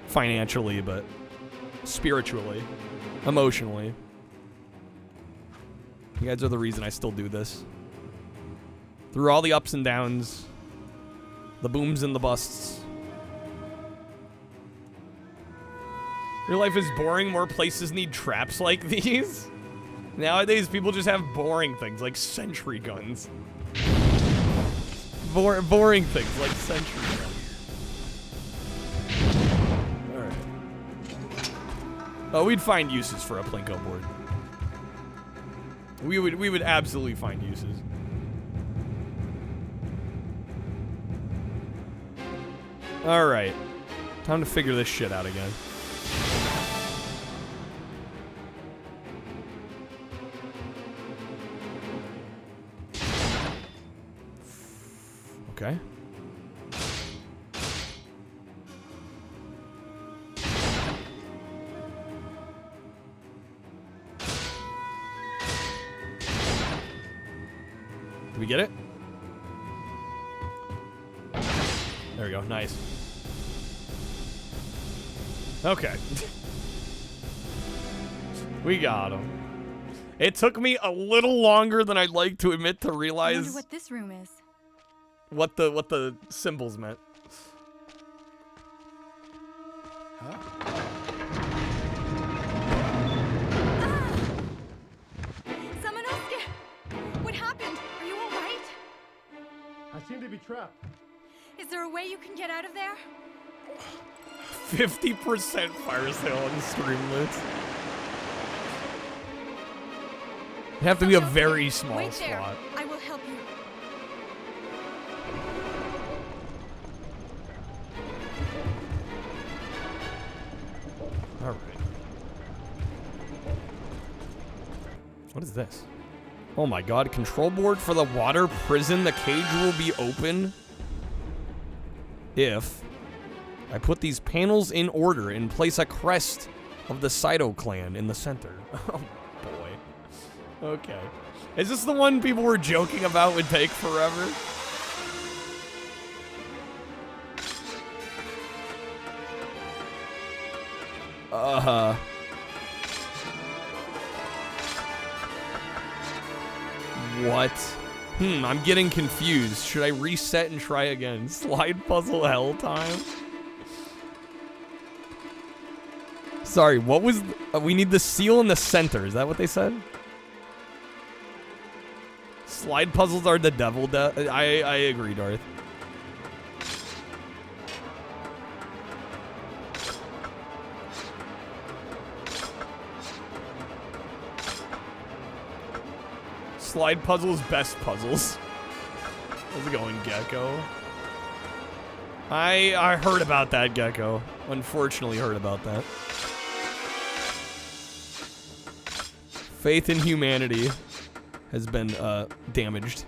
financially, but spiritually, emotionally. You guys are the reason I still do this. Through all the ups and downs, the booms and the busts. Your life is boring. More places need traps like these. Nowadays, people just have boring things like sentry guns. Boring things like sentry guns. Alright. Oh, we'd find uses for a Plinko board. We would absolutely find uses. Alright. Time to figure this shit out again. Okay. Did we get it? There we go. Nice. Okay. We got him. It took me a little longer than I'd like to admit to I realize wonder what this room is. what the symbols meant. Huh? Samanosuke! What happened? Are you alright? I seem to be trapped. Is there a way you can get out of there? 50% fire sale on Streamlets. It'd have to be a very small Wait there. spot. I will help you. All right. What is this? Oh my god, control board for the water prison. The cage will be open if I put these panels in order and place a crest of the Saito clan in the center. Oh boy. Okay. Is this the one people were joking about would take forever? What? I'm getting confused. Should I reset and try again? Slide puzzle hell time? Sorry, what was... we need the seal in the center. Is that what they said? Slide puzzles are the devil. I agree, Darth. Slide puzzles, best puzzles. How's it going, Gecko? I heard about that, Gecko. Unfortunately heard about that. Faith in humanity has been damaged.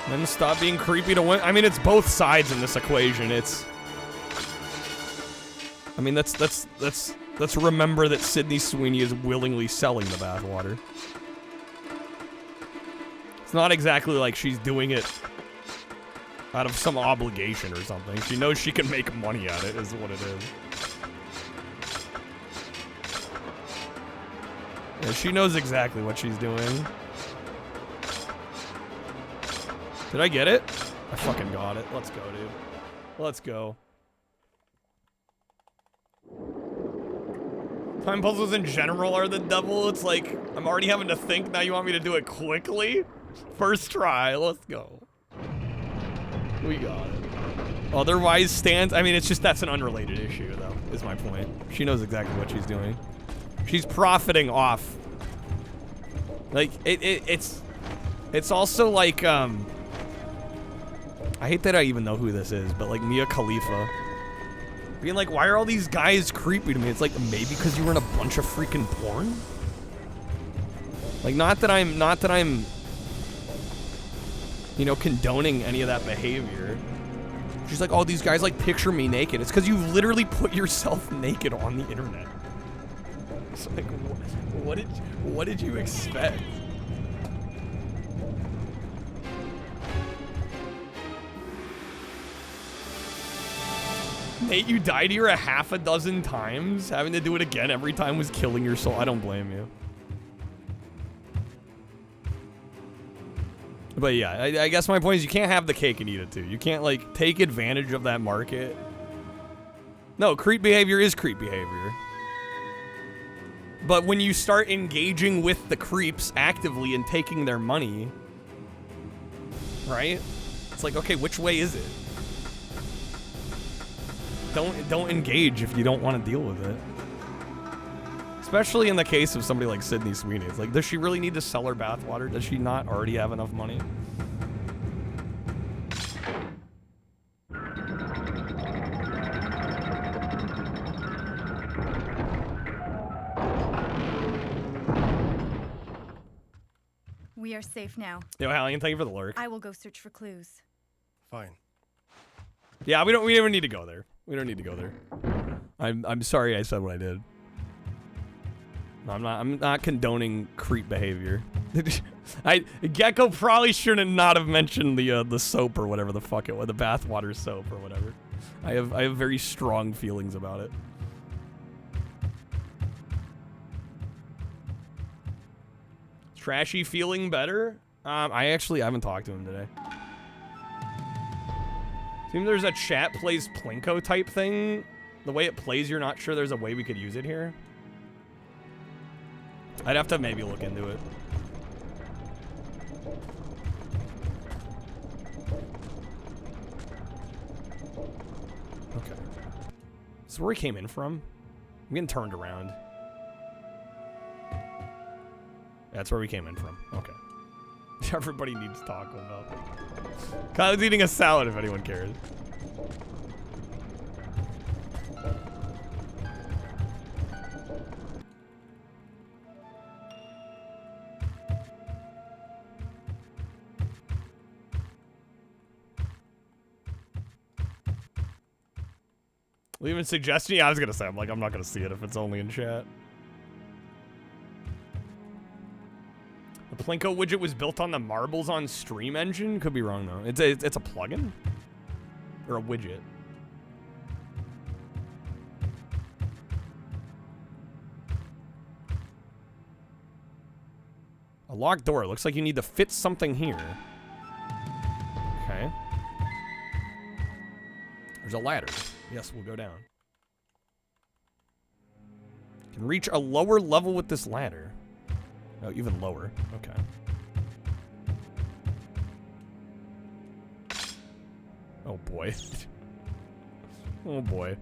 Then stop being creepy to win. I mean, it's both sides in this equation. It's. I mean, let's remember that Sydney Sweeney is willingly selling the bathwater. It's not exactly like she's doing it out of some obligation or something. She knows she can make money at it, is what it is. Yeah, she knows exactly what she's doing. Did I get it? I fucking got it. Let's go, dude. Let's go. Time puzzles in general are the devil. It's like, I'm already having to think. Now you want me to do it quickly? First try. Let's go. We got it. Otherwise stands. I mean, it's just, that's an unrelated issue, though, is my point. She knows exactly what she's doing. She's profiting off. Like, it's also like, I hate that I even know who this is, but like Mia Khalifa being like, why are all these guys creepy to me? It's like, maybe because you were in a bunch of freaking porn? Like, not that I'm, you know, condoning any of that behavior. She's like, oh, these guys like picture me naked. It's because you literally put yourself naked on the internet. It's like, what did you expect? Nate, you died here a half a dozen times. Having to do it again every time was killing your soul. I don't blame you. But yeah, I guess my point is you can't have the cake and eat it too. You can't like take advantage of that market. No, creep behavior is creep behavior. But when you start engaging with the creeps actively and taking their money, right? It's like, okay, which way is it? Don't engage if you don't want to deal with it. Especially in the case of somebody like Sydney Sweeney. It's like, does she really need to sell her bathwater? Does she not already have enough money? We are safe now. Yo, Hallian, thank you for the lurk. I will go search for clues. Fine. Yeah, we don't need to go there. We don't need to go there. I'm sorry I said what I did. No, I'm not condoning creep behavior. Gecko probably shouldn't not have mentioned the soap or whatever the fuck it was, the bathwater soap or whatever. I have very strong feelings about it. Trashy feeling better? I haven't talked to him today. Seems there's a chat plays Plinko type thing. The way it plays, you're not sure there's a way we could use it here. I'd have to maybe look into it. Okay. This is where he came in from. I'm getting turned around. That's where we came in from. Okay. Everybody needs Taco Bell. Kyle's eating a salad if anyone cares. Leave a suggestion? Yeah, I was gonna say, I'm not gonna see it if it's only in chat. The Plinko widget was built on the Marbles on Stream engine? Could be wrong though. It's a plugin? Or a widget? A locked door. Looks like you need to fit something here. Okay. There's a ladder. Yes, we'll go down. Can reach a lower level with this ladder. Oh, even lower. Okay. Oh boy. Oh boy.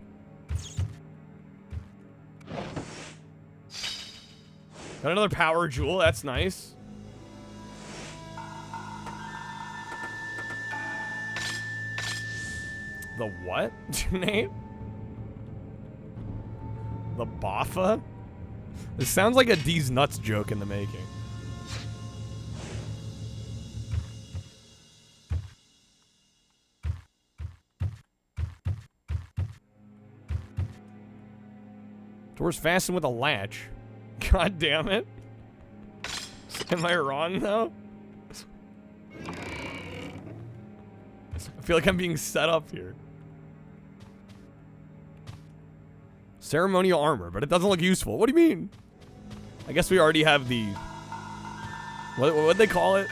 Got another power jewel. That's nice. The what? Name? The Boffa? This sounds like a D's Nuts joke in the making. Door's fastened with a latch. God damn it. Am I wrong, though? I feel like I'm being set up here. Ceremonial armor, but it doesn't look useful. What do you mean? I guess we already have the... What'd they call it?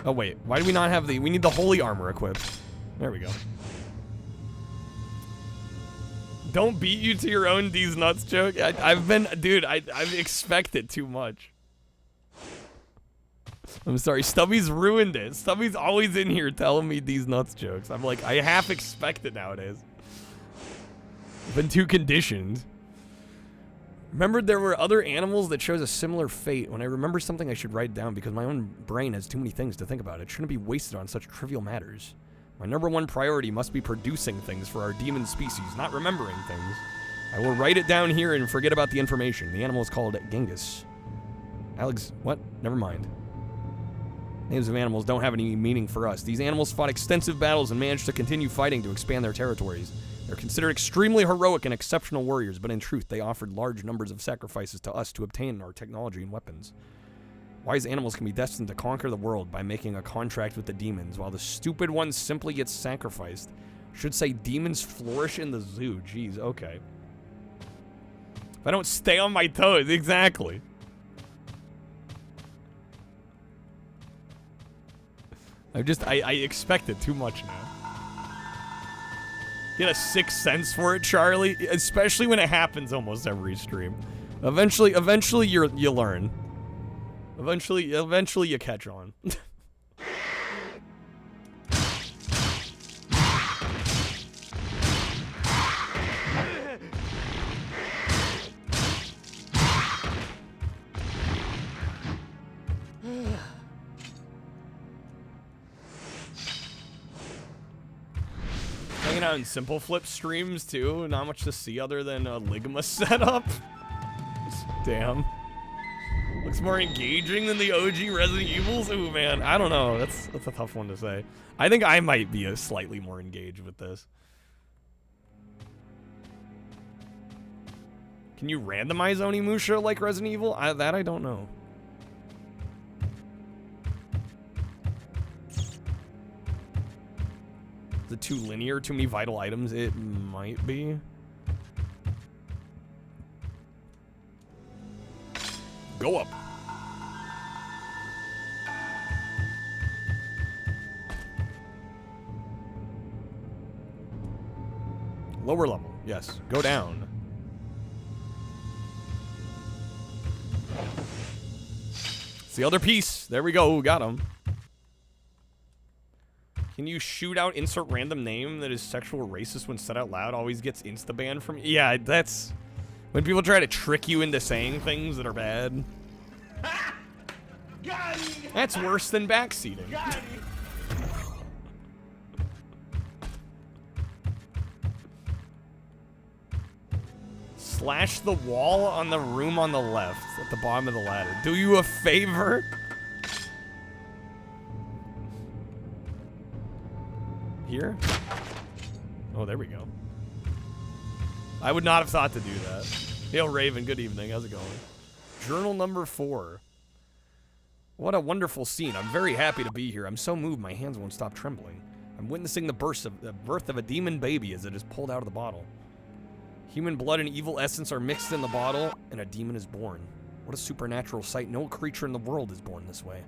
Oh, wait. Why do we not have the... We need the holy armor equipped. There we go. Don't beat you to your own D's Nuts joke. I've been... Dude, I've expected too much. I'm sorry, Stubby's ruined it. Stubby's always in here telling me D's Nuts jokes. I'm like, I half expect it nowadays. I've been too conditioned. Remembered there were other animals that chose a similar fate. When I remember something, I should write down because my own brain has too many things to think about. It shouldn't be wasted on such trivial matters. My #1 priority must be producing things for our demon species, not remembering things. I will write it down here and forget about the information. The animal is called Genghis. Alex, what? Never mind. Names of animals don't have any meaning for us. These animals fought extensive battles and managed to continue fighting to expand their territories. They're considered extremely heroic and exceptional warriors, but in truth, they offered large numbers of sacrifices to us to obtain our technology and weapons. Wise animals can be destined to conquer the world by making a contract with the demons, while the stupid ones simply get sacrificed. Should say demons flourish in the zoo. Jeez, okay. If I don't stay on my toes, exactly. I expected too much now. Get a 6th sense for it, Charlie, especially when it happens almost every stream. Eventually you learn. Eventually you catch on. Hanging out in Simple Flip streams too. Not much to see other than a Ligma setup. Damn. Looks more engaging than the OG Resident Evils. Ooh, man. I don't know. That's a tough one to say. I think I might be slightly more engaged with this. Can you randomize Onimusha like Resident Evil? That I don't know. it too linear? Too many vital items? It might be. Go up. Lower level, yes. Go down. It's the other piece. There we go. Got him. Can you shoot out insert random name that is sexual or racist when said out loud? Always gets insta-banned from... Yeah, that's... When people try to trick you into saying things that are bad. That's worse than backseating. Slash the wall on the room on the left at the bottom of the ladder. Do you a favor? Here? Oh, there we go. I would not have thought to do that. Hail Raven, good evening. How's it going? Journal number 4. What a wonderful scene. I'm very happy to be here. I'm so moved my hands won't stop trembling. I'm witnessing the birth of a demon baby as it is pulled out of the bottle. Human blood and evil essence are mixed in the bottle, and a demon is born. What a supernatural sight. No creature in the world is born this way.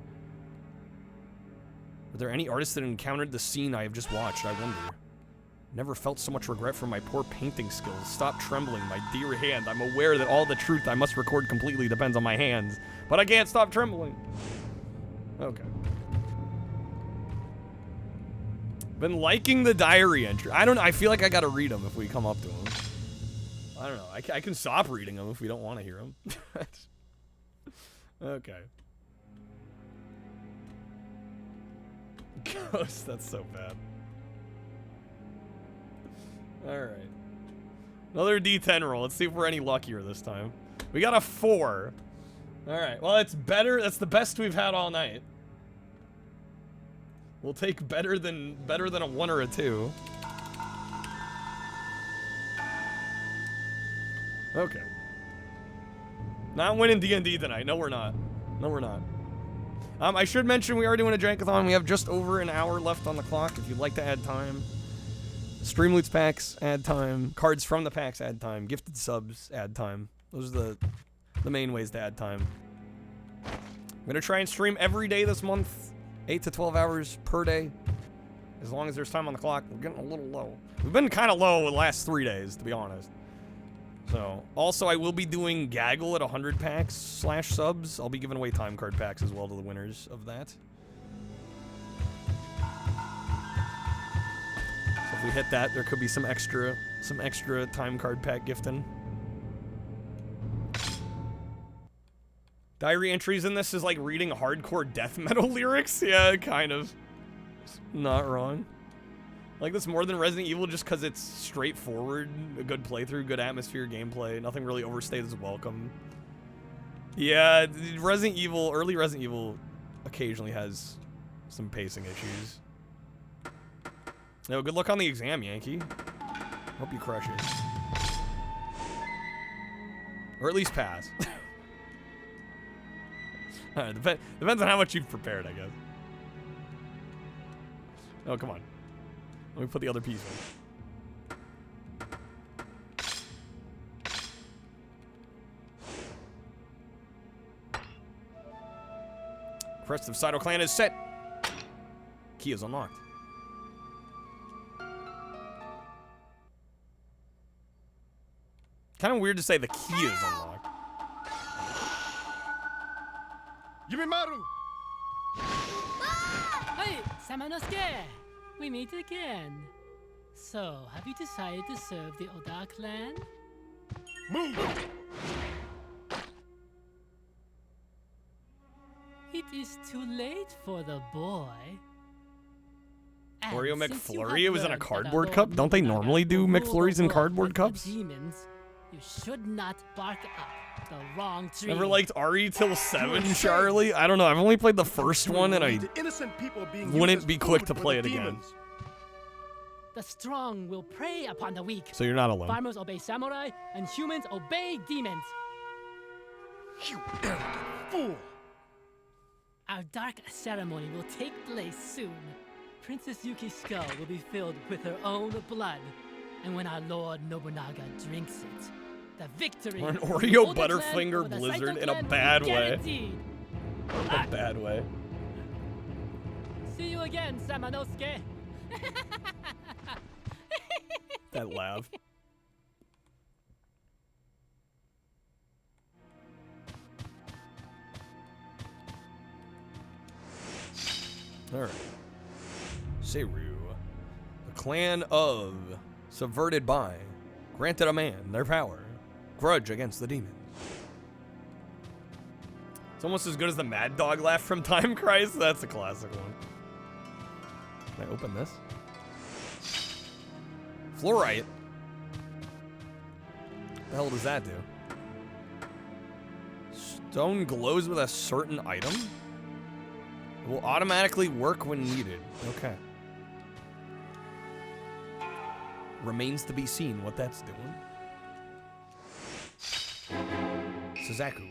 Are there any artists that encountered the scene I have just watched? I wonder. Never felt so much regret for my poor painting skills. Stop trembling, my dear hand. I'm aware that all the truth I must record completely depends on my hands, but I can't stop trembling. Okay. Been liking the diary entry. I don't know. I feel like I gotta read them if we come up to them. I don't know. I can stop reading them if we don't want to hear them. Okay. Ghost, that's so bad. Alright. Another D10 roll. Let's see if we're any luckier this time. We got a 4. Alright, well, it's better. That's the best we've had all night. We'll take better than a 1 or a 2. Okay. Not winning D&D tonight. No, we're not. No, we're not. I should mention we are doing a JANK-A-THON. We have just over an hour left on the clock. If you'd like to add time. Stream Loots packs, add time. Cards from the packs, add time. Gifted subs, add time. Those are the main ways to add time. I'm going to try and stream every day this month. 8 to 12 hours per day. As long as there's time on the clock. We're getting a little low. We've been kind of low the last 3 days, to be honest. So, also I will be doing Gaggle at 100 packs / subs. I'll be giving away time card packs as well to the winners of that. So if we hit that, there could be some extra time card pack gifting. Diary entries in this is like reading hardcore death metal lyrics. Yeah, kind of. Not wrong. Like this more than Resident Evil just because it's straightforward, a good playthrough, good atmosphere, gameplay, nothing really overstays its welcome. Yeah, Resident Evil, early Resident Evil occasionally has some pacing issues. No, good luck on the exam, Yankee. Hope you crush it. Or at least pass. Alright, depends on how much you've prepared, I guess. Oh, come on. Let me put the other piece in. Crest of Saito Clan is set. Key is unlocked. Kind of weird to say the key is unlocked. Yumimaru! Hey, Samanosuke! We meet again. So, have you decided to serve the Oda clan? Move! It is too late for the boy. And Oreo since you McFlurry? It have was in a learned that cardboard Lord cup? Don't they Nobunaga normally do will rule the McFlurries in world cardboard with the cups? Demons, you should not bark up the wrong tree. Never liked RE till 7, Charlie? I don't know. I've only played the first one and I innocent people being wouldn't be quick to play it again. The strong will prey upon the weak. So you're not alone. Farmers obey samurai, and humans obey demons. You arrogant fool! Our dark ceremony will take place soon. Princess Yuki's skull will be filled with her own blood. And when our Lord Nobunaga drinks it, the victory Or an of the Oreo Oda clan Butterfinger over the Blizzard Saito in a clan will bad be way. guaranteed. A bad way. See you again, Samanosuke. That laugh. Alright. Seiru. The clan of subverted by granted a man their power. Grudge against the demons. It's almost as good as the Mad Dog laugh from Time Crisis. That's a classic one. Can I open this? Fluorite. What the hell does that do? Stone glows with a certain item? It will automatically work when needed. Okay. Remains to be seen what that's doing. Suzaku.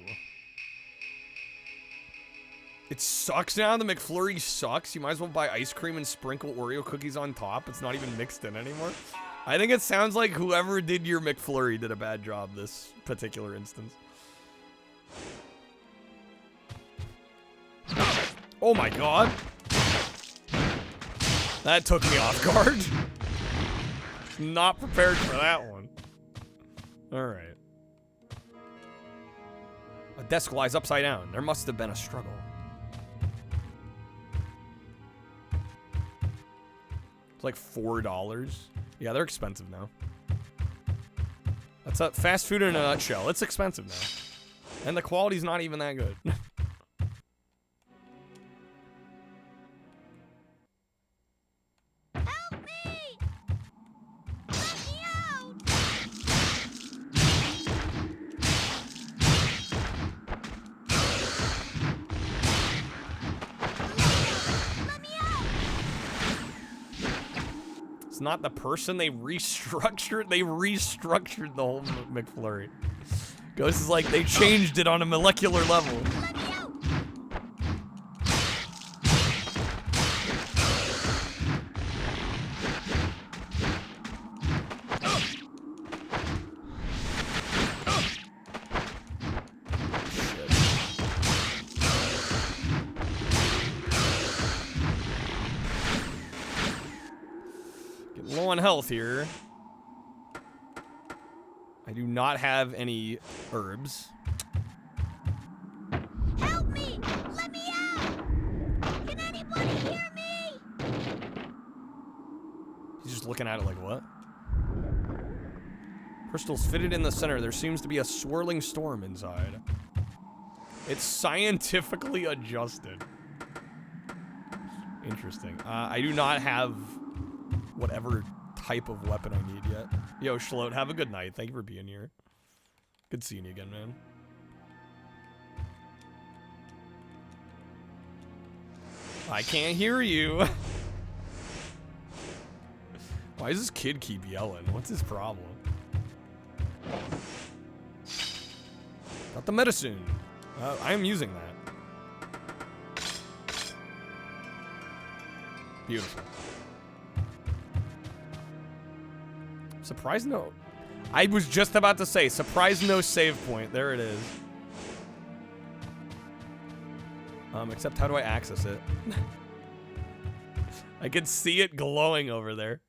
It sucks now. The McFlurry sucks. You might as well buy ice cream and sprinkle Oreo cookies on top. It's not even mixed in anymore. I think it sounds like whoever did your McFlurry did a bad job this particular instance. Oh my god. That took me off guard. Not prepared for that one. Alright. A desk lies upside down. There must have been a struggle. It's like $4. Yeah, they're expensive now. That's a fast food in a nutshell. It's expensive now. And the quality's not even that good. Not the person. They restructured the whole McFlurry. Ghost is like, they changed it on a molecular level. Low on health here. I do not have any herbs. Help me! Let me out! Can anybody hear me? He's just looking at it like, what? Crystals fitted in the center. There seems to be a swirling storm inside. It's scientifically adjusted. Interesting. I do not have whatever type of weapon I need yet. Yo, Shlote, have a good night. Thank you for being here. Good seeing you again, man. I can't hear you. Why does this kid keep yelling? What's his problem? Got the medicine. I am using that. Beautiful. Surprise no. I was just about to say, surprise no save point. There it is. Except how do I access it? I can see it glowing over there.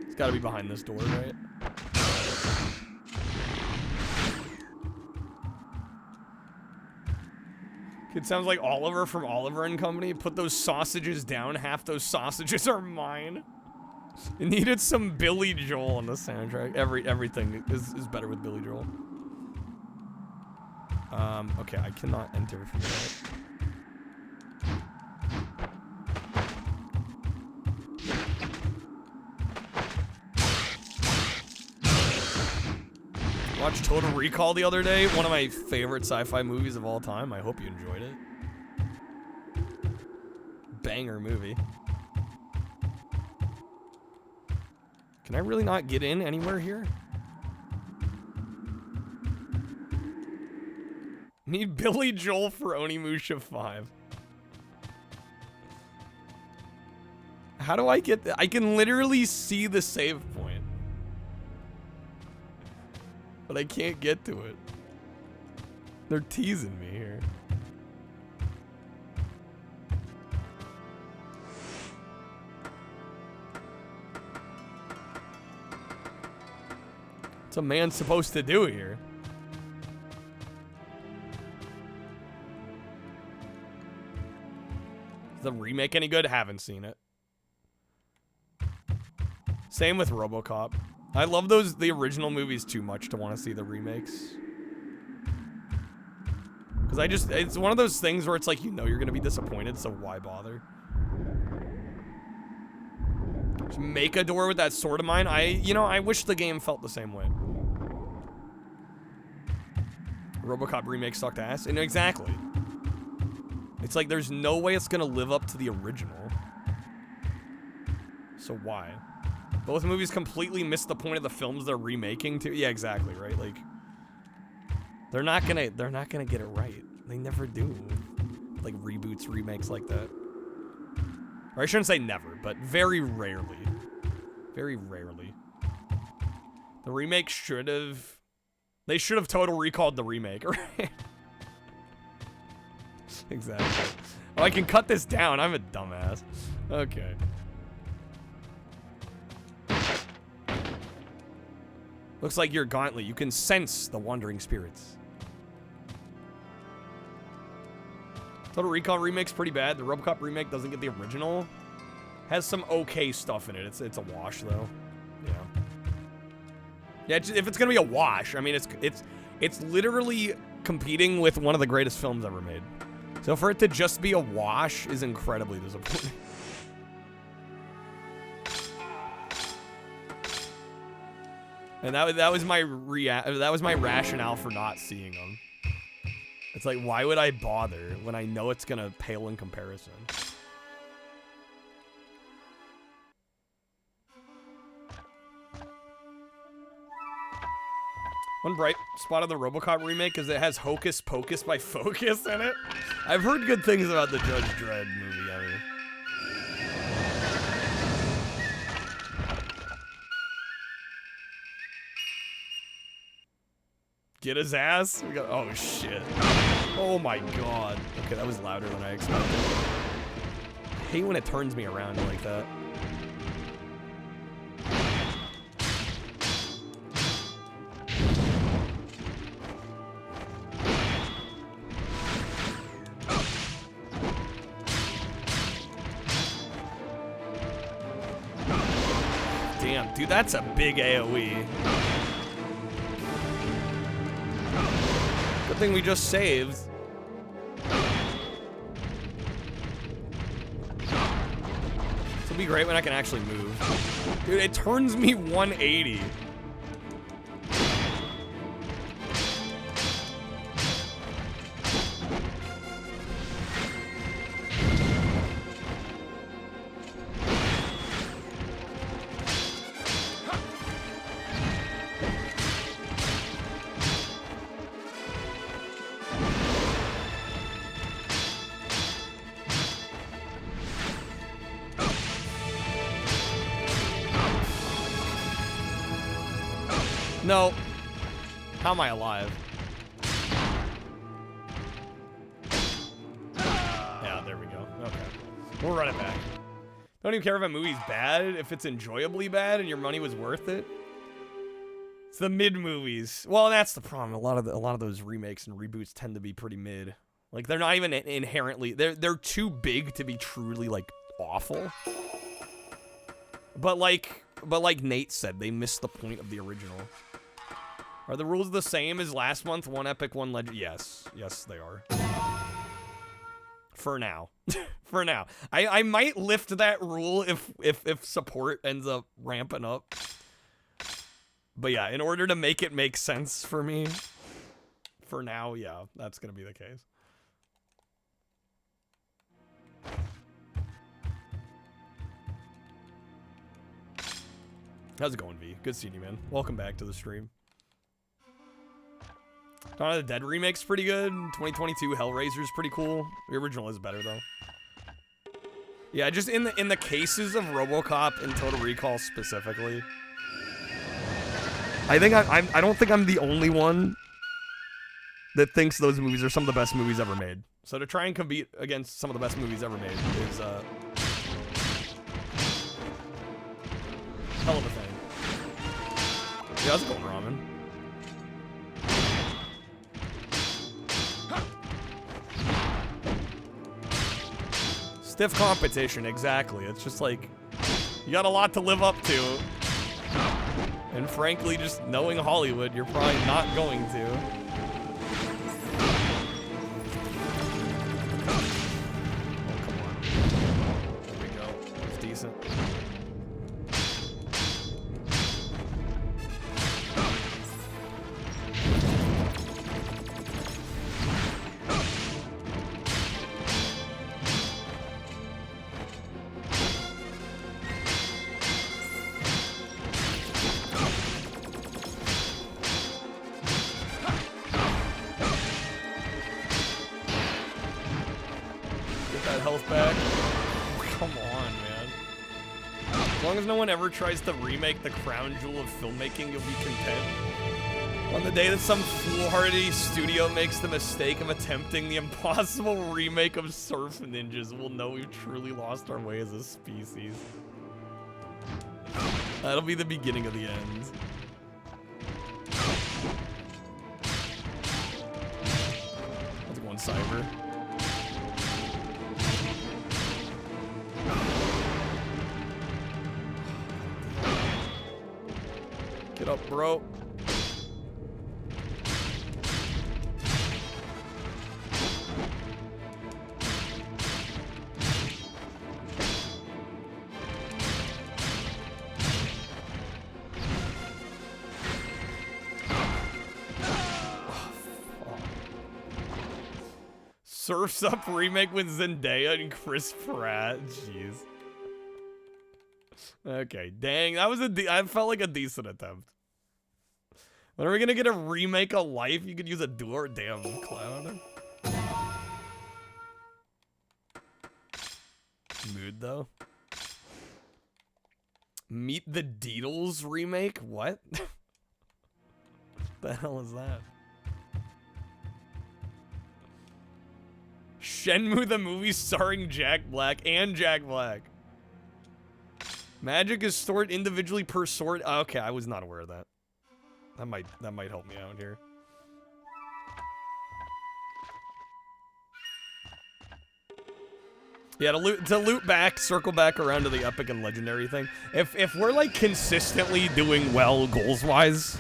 It's gotta be behind this door, right? It sounds like Oliver from Oliver and Company. Put those sausages down. Half those sausages are mine. It needed some Billy Joel on the soundtrack. Everything is better with Billy Joel. Okay, I cannot enter from that. Watched Total Recall the other day. One of my favorite sci-fi movies of all time. I hope you enjoyed it. Banger movie. Can I really not get in anywhere here? Need Billy Joel for Onimusha 5. How do I get that? I can literally see the save point. But I can't get to it. They're teasing me here. What's a man supposed to do here? Is the remake any good? Haven't seen it. Same with RoboCop. I love the original movies too much to want to see the remakes. Because it's one of those things where it's like, you know you're going to be disappointed, so why bother? Just make a door with that sword of mine. I wish the game felt the same way. RoboCop remake sucked ass. And exactly. It's like there's no way it's going to live up to the original. So why? Both movies completely missed the point of the films they're remaking too. Yeah, exactly, right? Like they're not gonna get it right. They never do. Like reboots, remakes like that. Or I shouldn't say never, but very rarely. Very rarely. The remake they should have Total Recalled the remake, right? Exactly. Oh, I can cut this down. I'm a dumbass. Okay. Looks like your gauntlet. You can sense the wandering spirits. Total Recall remake's pretty bad. The RoboCop remake doesn't get the original. Has some okay stuff in it. It's a wash though. Yeah. Yeah. If it's gonna be a wash, I mean, it's literally competing with one of the greatest films ever made. So for it to just be a wash is incredibly disappointing. And that was my rationale for not seeing them. It's like, why would I bother when I know it's gonna pale in comparison? One bright spot of the RoboCop remake is it has Hocus Pocus by Focus in it. I've heard good things about the Judge Dredd movie. I mean. Get his ass? We got, oh shit. Oh my god. Okay, that was louder than I expected. I hate when it turns me around like that. Damn, dude, that's a big AoE. Good thing we just saved. This will be great when I can actually move. Dude, it turns me 180. No. How am I alive? Yeah, there we go. Okay. We'll run it back. Don't even care if a movie's bad, if it's enjoyably bad and your money was worth it. It's the mid movies. Well, that's the problem. A lot of those remakes and reboots tend to be pretty mid. Like they're not even inherently they're too big to be truly like awful. But like Nate said, they missed the point of the original. Are the rules the same as last month? One epic, one legend? Yes. Yes, they are. For now. For now. I might lift that rule if support ends up ramping up. But yeah, in order to make it make sense for me, for now, yeah, that's going to be the case. How's it going, V? Good seeing you, man. Welcome back to the stream. Dawn of the Dead remake's pretty good. 2022 Hellraiser's pretty cool. The original is better though. Yeah, just in the cases of RoboCop and Total Recall specifically, I think I don't think I'm the only one that thinks those movies are some of the best movies ever made. So to try and compete against some of the best movies ever made is hell of a thing. Yeah, how's it going, Ramen? Stiff competition, exactly. It's just like, you got a lot to live up to. And frankly, just knowing Hollywood, you're probably not going to. Oh, come on. There we go. It's decent. No one ever tries to remake the crown jewel of filmmaking, you'll be content. On the day that some foolhardy studio makes the mistake of attempting the impossible remake of Surf Ninjas, we'll know we've truly lost our way as a species. That'll be the beginning of the end. Let's go on Cyber. Get up, bro. Surf's Up remake with Zendaya and Chris Pratt. Jeez. Okay, dang, that was I felt like a decent attempt. When are we gonna get a remake of Life? You could use a door, damn clown. Mood though. Meet the Deedles remake? What? The hell is that? Shenmue the movie starring Jack Black and Jack Black. Magic is stored individually per sword. Oh, okay, I was not aware of that. That might help me out here. Yeah, to loop back, circle back around to the epic and legendary thing. If we're like consistently doing well goals wise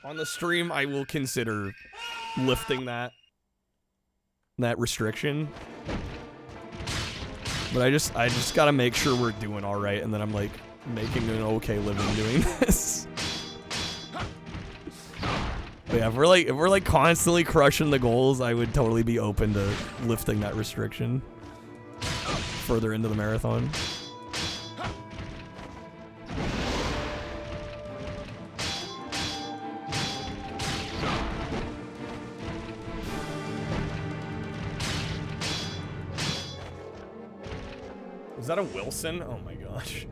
on the stream, I will consider lifting that restriction. But I just gotta make sure we're doing all right, and then I'm like making an okay living doing this. But yeah, if we're like constantly crushing the goals, I would totally be open to lifting that restriction further into the marathon. Is that a Wilson? Oh my gosh.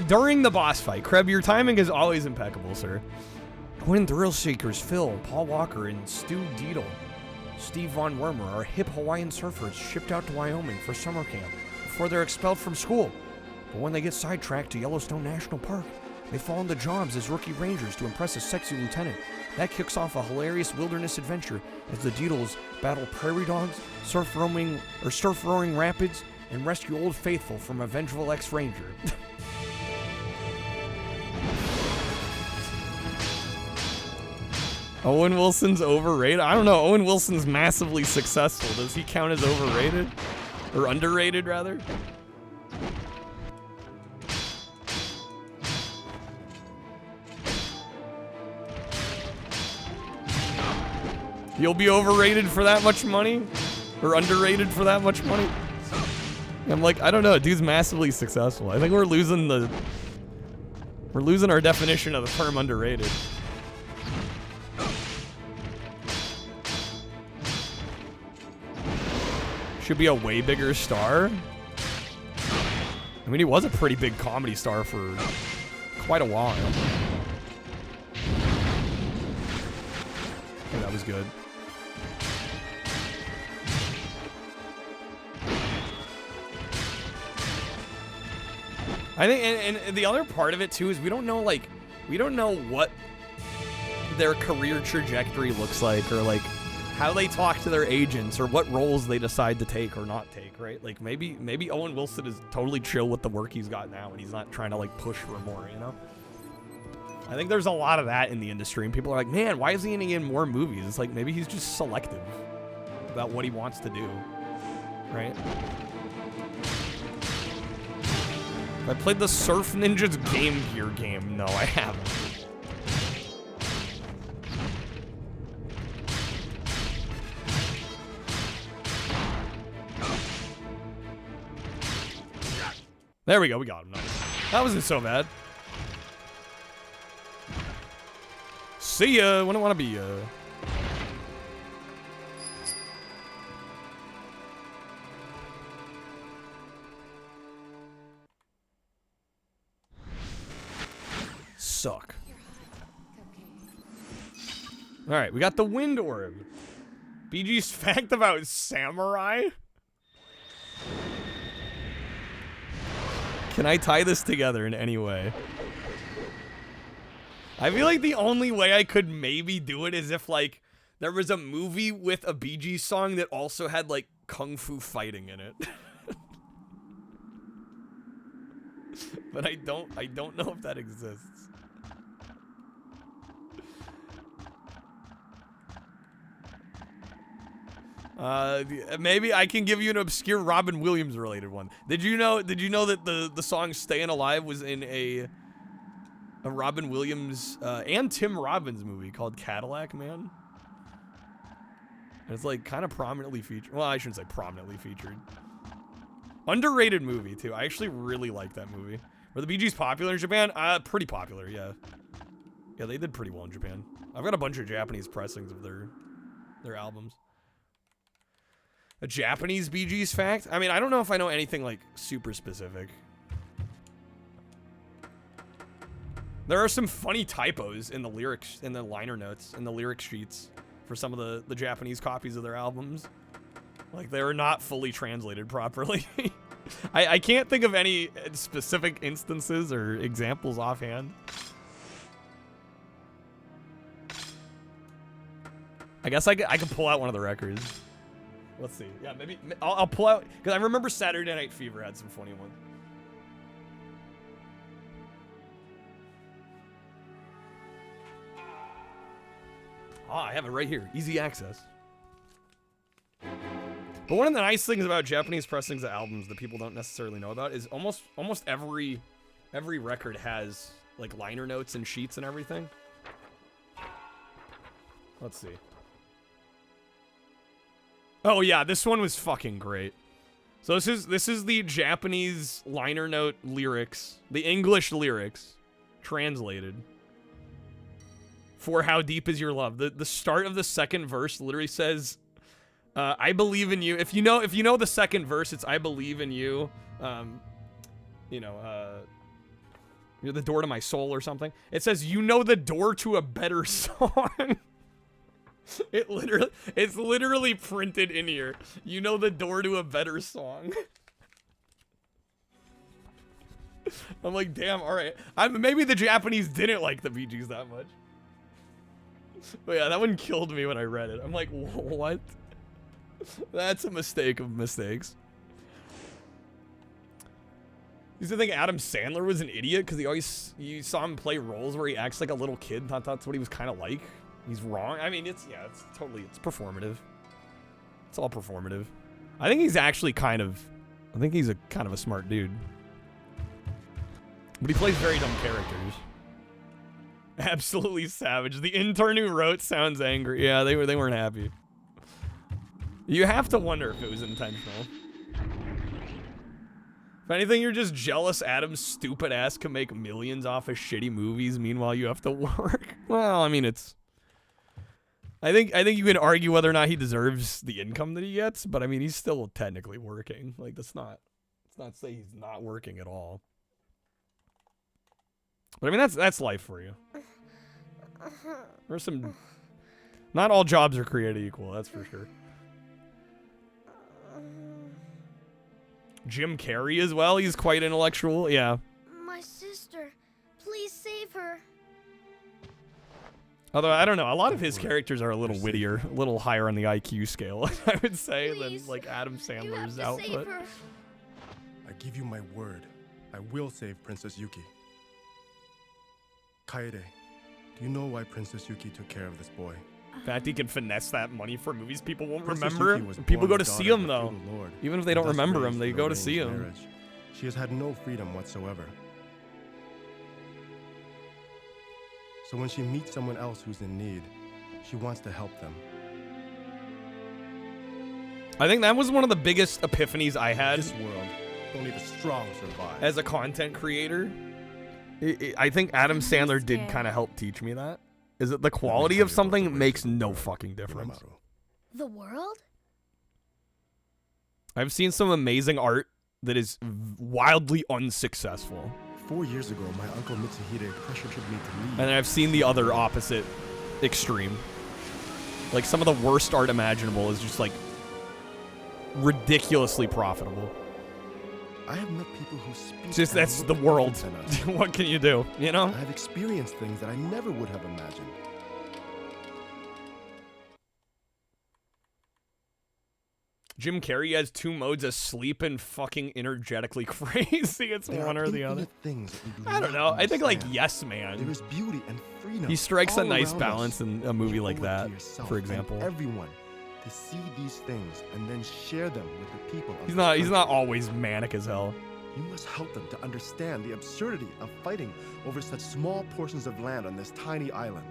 During the boss fight, Kreb, your timing is always impeccable, sir. Twin Thrill Seekers Phil, Paul Walker, and Stu Deedle, Steve Von Wormer are hip Hawaiian surfers shipped out to Wyoming for summer camp before they're expelled from school. But when they get sidetracked to Yellowstone National Park, they fall into jobs as rookie rangers to impress a sexy lieutenant. That kicks off a hilarious wilderness adventure as the Deedles battle prairie dogs, surf roaring rapids, and rescue Old Faithful from a vengeful ex-ranger. Owen Wilson's overrated? I don't know. Owen Wilson's massively successful. Does he count as overrated? Or underrated, rather? You'll be overrated for that much money? Or underrated for that much money? I'm like, I don't know. Dude's massively successful. I think we're losing our definition of the term underrated. should be a way bigger star. I mean, he was a pretty big comedy star for quite a while. Oh, that was good. I think, and the other part of it too is we don't know what their career trajectory looks like, or like how they talk to their agents, or what roles they decide to take or not take, right? Like maybe Owen Wilson is totally chill with the work he's got now, and he's not trying to like push for more, you know? I think there's a lot of that in the industry, and people are like, man, why is he in more movies? It's like maybe he's just selective about what he wants to do, right? I played the Surf Ninjas Game Gear game. No, I haven't. There we go, we got him. Nice. That wasn't so bad. See ya, wouldn't want to be ya. Suck. Alright, we got the Wind Orb. BG's fact about samurai? Can I tie this together in any way? I feel like the only way I could maybe do it is if, like, there was a movie with a Bee Gees song that also had, like, kung fu fighting in it. But I don't know if that exists. Maybe I can give you an obscure Robin Williams related one. Did you know that the song Staying Alive was in a Robin Williams and Tim Robbins movie called Cadillac Man? And it's like kind of prominently featured. Well, I shouldn't say prominently featured. Underrated movie too. I actually really like that movie. Were the Bee Gees popular in Japan? Pretty popular, yeah. Yeah, they did pretty well in Japan. I've got a bunch of Japanese pressings of their albums. A Japanese Bee Gees fact? I mean, I don't know if I know anything, like, super specific. There are some funny typos in the lyrics, in the liner notes, in the lyric sheets for some of the Japanese copies of their albums. Like, they are not fully translated properly. I can't think of any specific instances or examples offhand. I guess I could pull out one of the records. Let's see. Yeah, maybe I'll pull out, because I remember Saturday Night Fever had some funny ones. I have it right here. Easy access. But one of the nice things about Japanese pressings of albums that people don't necessarily know about is almost every record has like liner notes and sheets and everything. Let's see. Oh yeah, this one was fucking great. So this is the Japanese liner note lyrics, the English lyrics translated for How Deep Is Your Love. The start of the second verse literally says, I believe in you. If you know the second verse, it's I believe in you. You're the door to my soul or something. It says, you know the door to a better song. It's literally printed in here. You know the door to a better song. I'm like, damn, all right. Maybe the Japanese didn't like the Bee Gees that much. But yeah, that one killed me when I read it. I'm like, what? That's a mistake of mistakes. You used to think Adam Sandler was an idiot because you saw him play roles where he acts like a little kid. Thought that's what he was kind of like. He's wrong. I mean, it's performative. It's all performative. I think he's actually kind of a smart dude. But he plays very dumb characters. Absolutely savage. The intern who wrote sounds angry. Yeah, they weren't happy. You have to wonder if it was intentional. If anything, you're just jealous Adam's stupid ass can make millions off of shitty movies, meanwhile you have to work. Well, I mean, it's I think you can argue whether or not he deserves the income that he gets, but I mean he's still technically working. Like let's not say he's not working at all. But I mean that's life for you. There's some. Not all jobs are created equal. That's for sure. Jim Carrey as well. He's quite intellectual. Yeah. My sister. Please save her. Although, I don't know. A lot of his characters are a little wittier, a little higher on the IQ scale, I would say, than like Adam Sandler's output. I give you my word. I will save Princess Yuki. Kaede, do you know why Princess Yuki took care of this boy? In fact, he can finesse that money for movies people won't Princess remember. Yuki was People born go the to see daughter of him, the though. feudal lord, Even if they and don't thus remember him, raised they through go to arranged see him. marriage. She has had no freedom whatsoever. So when she meets someone else who's in need, she wants to help them. I think that was one of the biggest epiphanies I had. This world, only the strong survive. As a content creator, I think Adam Sandler did kind of help teach me that. Is that the quality of something makes no fucking difference. The world? I've seen some amazing art that is wildly unsuccessful. 4 years ago, my uncle Mitsuhide pressured me to leave. And I've seen the other opposite extreme. Like some of the worst art imaginable is just like ridiculously profitable. I have met people who speak. Just that's the world. What can you do? You know? I've experienced things that I never would have imagined. Jim Carrey has two modes of sleep and fucking energetically crazy. It's one or the other. I don't know. I think like Yes Man. There is beauty and freedom. He strikes a all nice around balance us. in a movie You like owe it that, to yourself for and example. everyone to see these things and then share them with the people. of He's this not country. always manic as hell. You must help them to understand the absurdity of fighting over such small portions of land on this tiny island.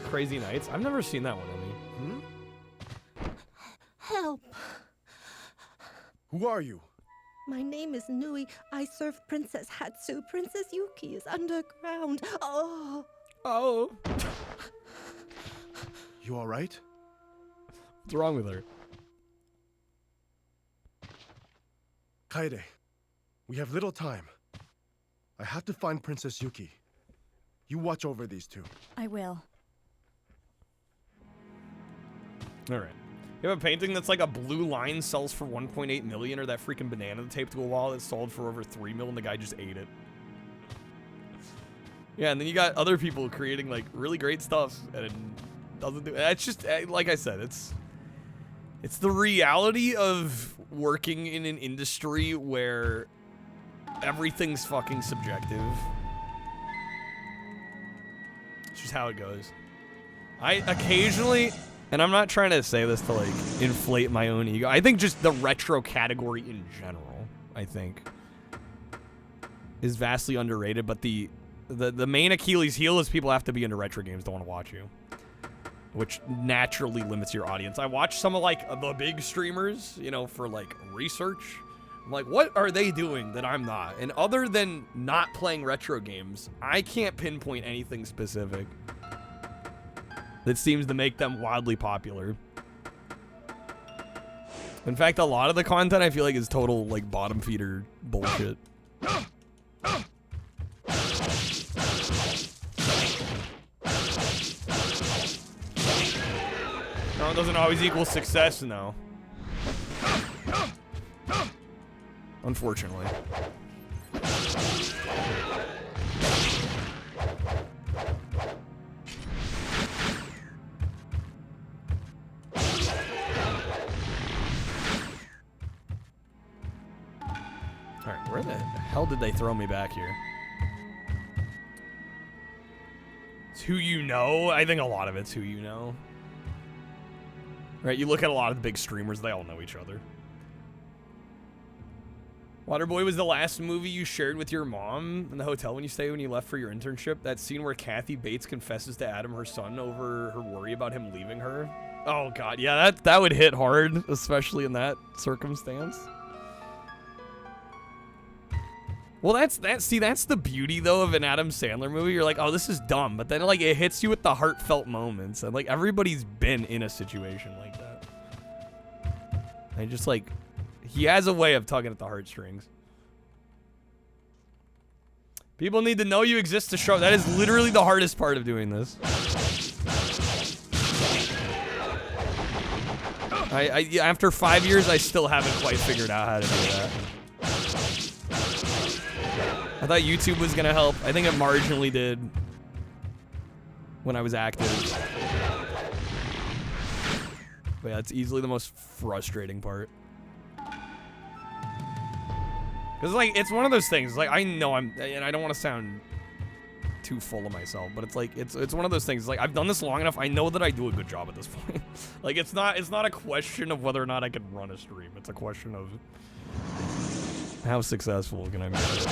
Crazy Nights? I've never seen that one, Emmy. Help! Who are you? My name is Nui. I serve Princess Hatsu. Princess Yuki is underground. Oh! Oh! You all right? What's wrong with her? Kaede, we have little time. I have to find Princess Yuki. You watch over these two. I will. All right. You have a painting that's like a blue line sells for 1.8 million, or that freaking banana taped to a wall that sold for over 3 million, and the guy just ate it. Yeah, and then you got other people creating like really great stuff, and it doesn't do. It's just like I said, it's the reality of working in an industry where everything's fucking subjective. It's just how it goes. I occasionally. And I'm not trying to say this to, like, inflate my own ego. I think just the retro category in general, I think, is vastly underrated. But the main Achilles heel is people have to be into retro games to want to watch you, which naturally limits your audience. I watch some of, like, the big streamers, you know, for, like, research. I'm like, what are they doing that I'm not? And other than not playing retro games, I can't pinpoint anything specific that seems to make them wildly popular. In fact, a lot of the content I feel like is total like bottom feeder bullshit. No, it doesn't always equal success, no. Unfortunately. Alright, where the hell did they throw me back here? It's who you know? I think a lot of it's who you know. Right, you look at a lot of the big streamers, they all know each other. Waterboy was the last movie you shared with your mom in the hotel when you left for your internship. That scene where Kathy Bates confesses to Adam, her son, over her worry about him leaving her. Oh god, yeah, that would hit hard, especially in that circumstance. Well, that's the beauty though of an Adam Sandler movie. You're like, oh, this is dumb, but then like it hits you with the heartfelt moments, and like everybody's been in a situation like that. And just like, he has a way of tugging at the heartstrings. People need to know you exist to show. That is literally the hardest part of doing this. After 5 years, I still haven't quite figured out how to do that. I thought YouTube was gonna help. I think it marginally did when I was active. But yeah, it's easily the most frustrating part. Cause like, it's one of those things, like I know and I don't want to sound too full of myself, but it's like, it's one of those things, like I've done this long enough, I know that I do a good job at this point. Like it's not a question of whether or not I can run a stream, it's a question of how successful can I be at it.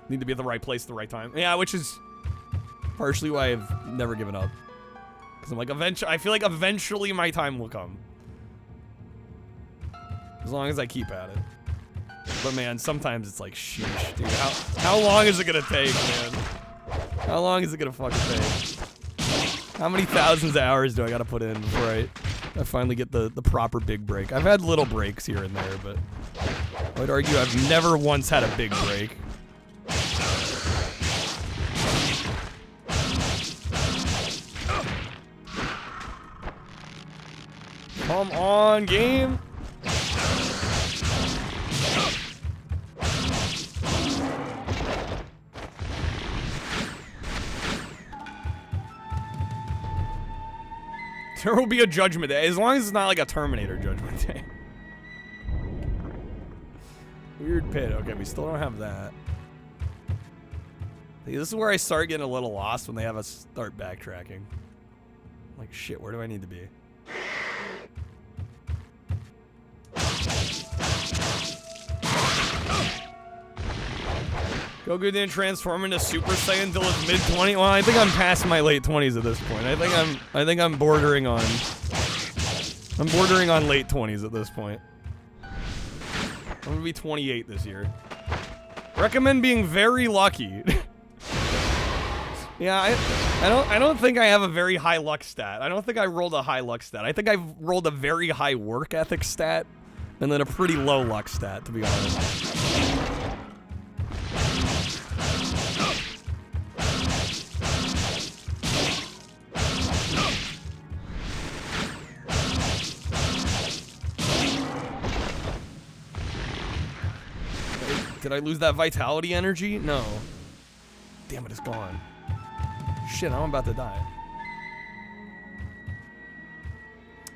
Need to be at the right place at the right time. Yeah, which is partially why I've never given up. Because I'm like, I feel like eventually my time will come. As long as I keep at it. But man, sometimes it's like, sheesh, dude. How long is it gonna take, man? How long is it gonna fucking take? How many thousands of hours do I gotta put in before I finally get the proper big break? I've had little breaks here and there, but I would argue I've never once had a big break. Come on, game. There will be a judgment day, as long as it's not like a Terminator judgment day. Weird pit. Okay, we still don't have that. See, this is where I start getting a little lost when they have us start backtracking. Like, shit, where do I need to be? Goku didn't transform into Super Saiyan until his mid-20s. Well, I think I'm past my late 20s at this point. I think I'm bordering on. I'm bordering on late 20s at this point. I'm gonna be 28 this year. Recommend being very lucky. Yeah, I don't think I have a very high luck stat. I don't think I rolled a high luck stat. I think I've rolled a very high work ethic stat, and then a pretty low luck stat, to be honest. Did I lose that vitality energy? No. Damn it, it's gone. Shit, I'm about to die.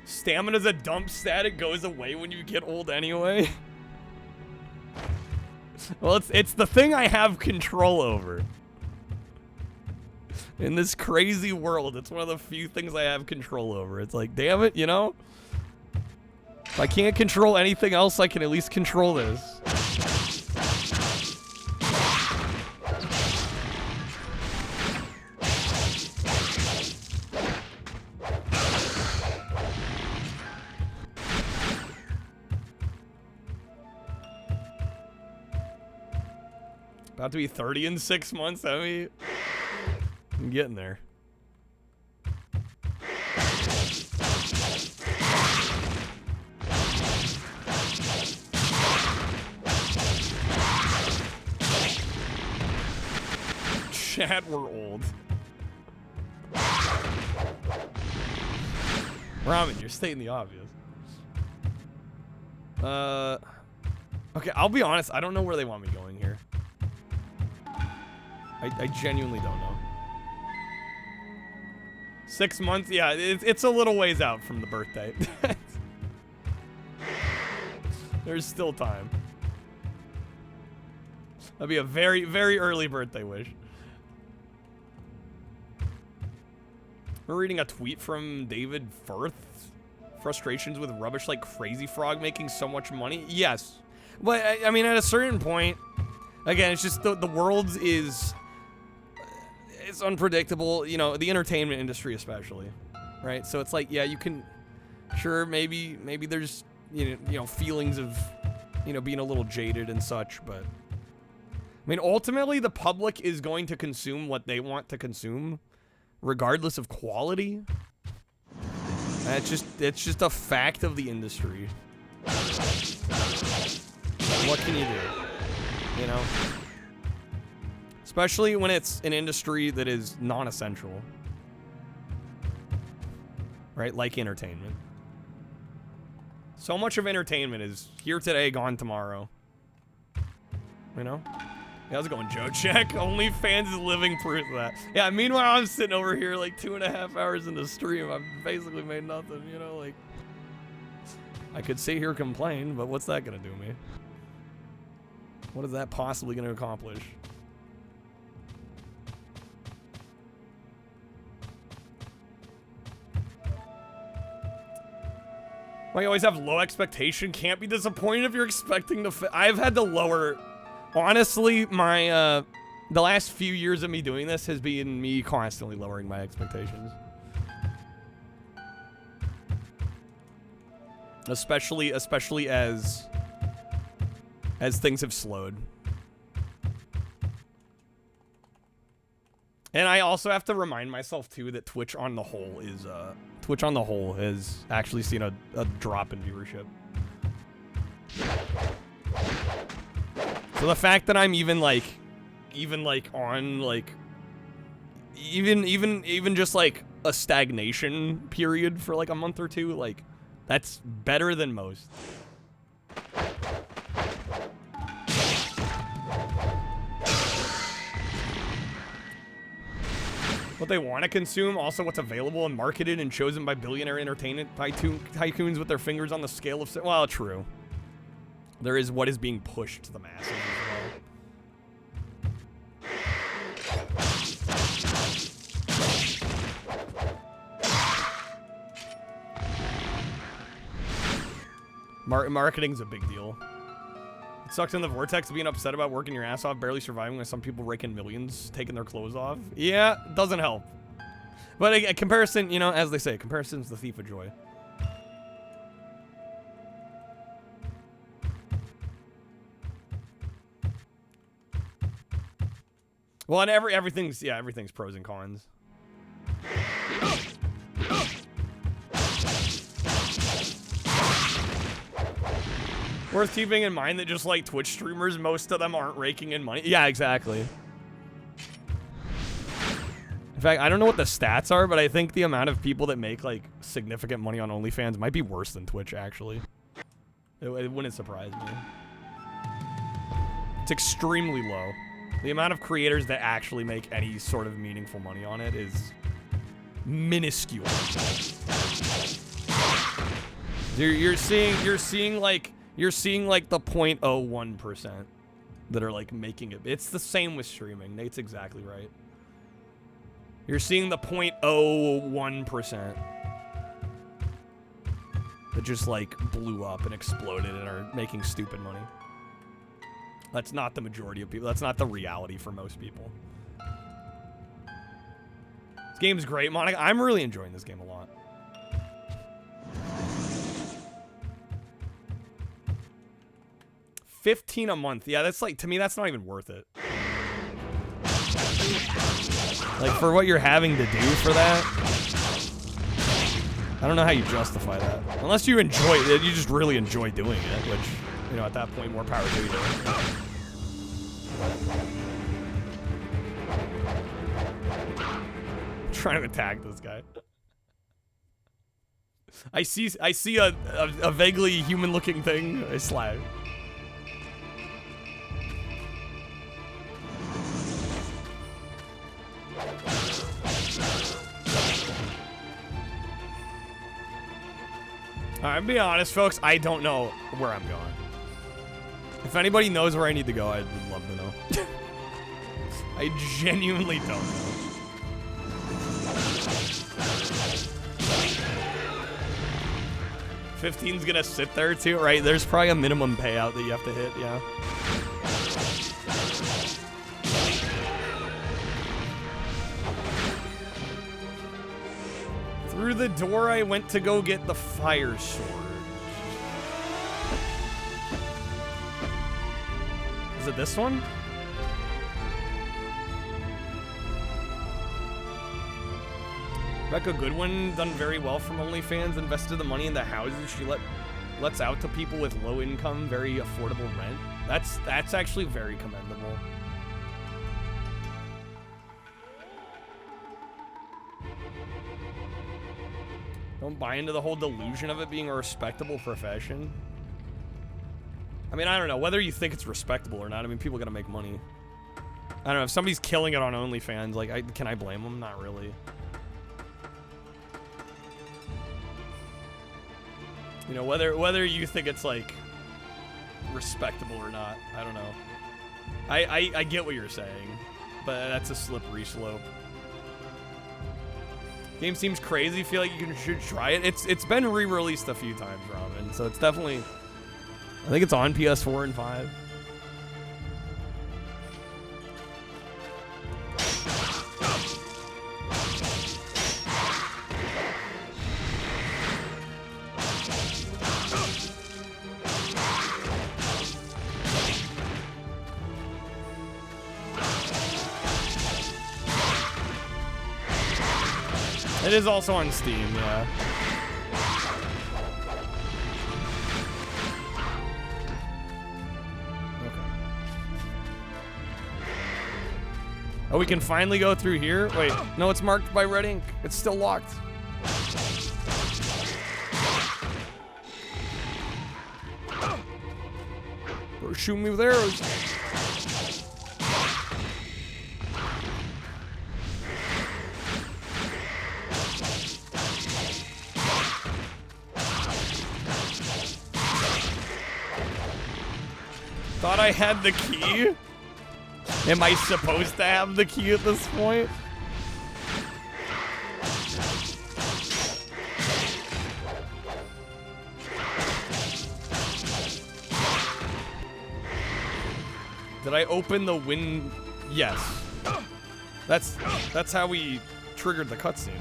Stamina's a dump stat. It goes away when you get old anyway. Well, it's the thing I have control over. In this crazy world, it's one of the few things I have control over. It's like, damn it, you know? If I can't control anything else, I can at least control this. About to be 30 in 6 months, I mean, I'm getting there. Chat, we're old. Ramen, you're stating the obvious. Okay, I'll be honest, I don't know where they want me going here. I genuinely don't know. 6 months? Yeah, it's a little ways out from the birthday. There's still time. That'd be a very, very early birthday wish. We're reading a tweet from David Firth. Frustrations with rubbish like Crazy Frog making so much money? Yes. But, I mean, at a certain point, again, it's just the world is... It's unpredictable, you know, the entertainment industry especially, right? So it's like, yeah, you can Sure, maybe there's you know feelings of being a little jaded and such, but I mean ultimately the public is going to consume what they want to consume, regardless of quality. It's just a fact of the industry. What can you do? You know? Especially when it's an industry that is non-essential. Right? Like entertainment. So much of entertainment is here today, gone tomorrow. You know? Yeah, how's it going, Joe? Check. OnlyFans is living proof of that. Yeah, meanwhile, I'm sitting over here like 2.5 hours into stream. I've basically made nothing, you know? Like, I could sit here and complain, but what's that gonna do me? What is that possibly gonna accomplish? Well, you always have low expectation. Can't be disappointed if you're expecting to I've had to lower... Honestly, my, the last few years of me doing this has been me constantly lowering my expectations. Especially as things have slowed. And I also have to remind myself, too, that Twitch on the whole has actually seen a drop in viewership. So the fact that I'm even just like a stagnation period for like a month or two, like that's better than most. What they want to consume, also what's available and marketed and chosen by billionaire entertainment tycoons with their fingers on the scale of... Well, true. There is what is being pushed to the masses as well. Marketing's a big deal. It sucks in the vortex being upset about working your ass off, barely surviving, with some people raking millions, taking their clothes off. Yeah, doesn't help. But a comparison, you know, as they say, comparison's the thief of joy. Well, and everything's pros and cons. Worth keeping in mind that just like Twitch streamers, most of them aren't raking in money. Yeah, exactly. In fact, I don't know what the stats are, but I think the amount of people that make like significant money on OnlyFans might be worse than Twitch, actually. It wouldn't surprise me. It's extremely low. The amount of creators that actually make any sort of meaningful money on it is minuscule. You're seeing like the 0.01% that are like making it. It's the same with streaming. Nate's exactly right. You're seeing the 0.01% that just like blew up and exploded and are making stupid money. That's not the majority of people. That's not the reality for most people. This game's great, Monica. I'm really enjoying this game a lot. $15 a month. Yeah, that's like, to me, that's not even worth it. Like, for what you're having to do for that, I don't know how you justify that. Unless you enjoy it, you just really enjoy doing it, which, you know, at that point, more power to you. I'm trying to attack this guy. I see a vaguely human-looking thing. I slag. Alright, I'm being honest, folks. I don't know where I'm going. If anybody knows where I need to go, I would love to know. I genuinely don't know. $15's gonna sit there too, right? There's probably a minimum payout that you have to hit, yeah. Through the door I went to go get the fire sword. Is it this one? Rebecca Goodwin done very well from OnlyFans, invested the money in the houses she lets out to people with low income, very affordable rent. That's actually very commendable. Don't buy into the whole delusion of it being a respectable profession. I mean, I don't know whether you think it's respectable or not. I mean, people gotta make money. I don't know if somebody's killing it on OnlyFans. Like, can I blame them? Not really. You know, whether you think it's like respectable or not, I don't know. I get what you're saying, but that's a slippery slope. Game seems crazy. Feel like you should try it. It's been re-released a few times, Robin. So it's definitely. I think it's on PS4 and 5. It is also on Steam, yeah. Okay. Oh, we can finally go through here? Wait, no, it's marked by red ink. It's still locked. Or shoot me with arrows. Thought I had the key? Am I supposed to have the key at this point? Did I open the win? Yes. That's how we triggered the cutscene.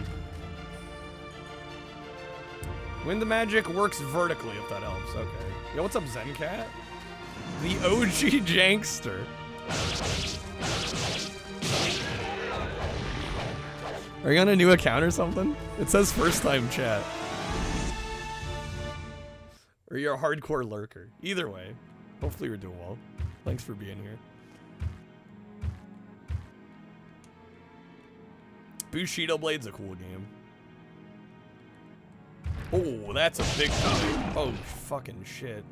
Wind the magic works vertically, if that helps. Okay. Yo, what's up, Zencat? The OG Jankster. Are you on a new account or something? It says first time chat. Or you're a hardcore lurker. Either way, hopefully you're doing well. Thanks for being here. Bushido Blade's a cool game. Oh, that's a big time. Oh, fucking shit.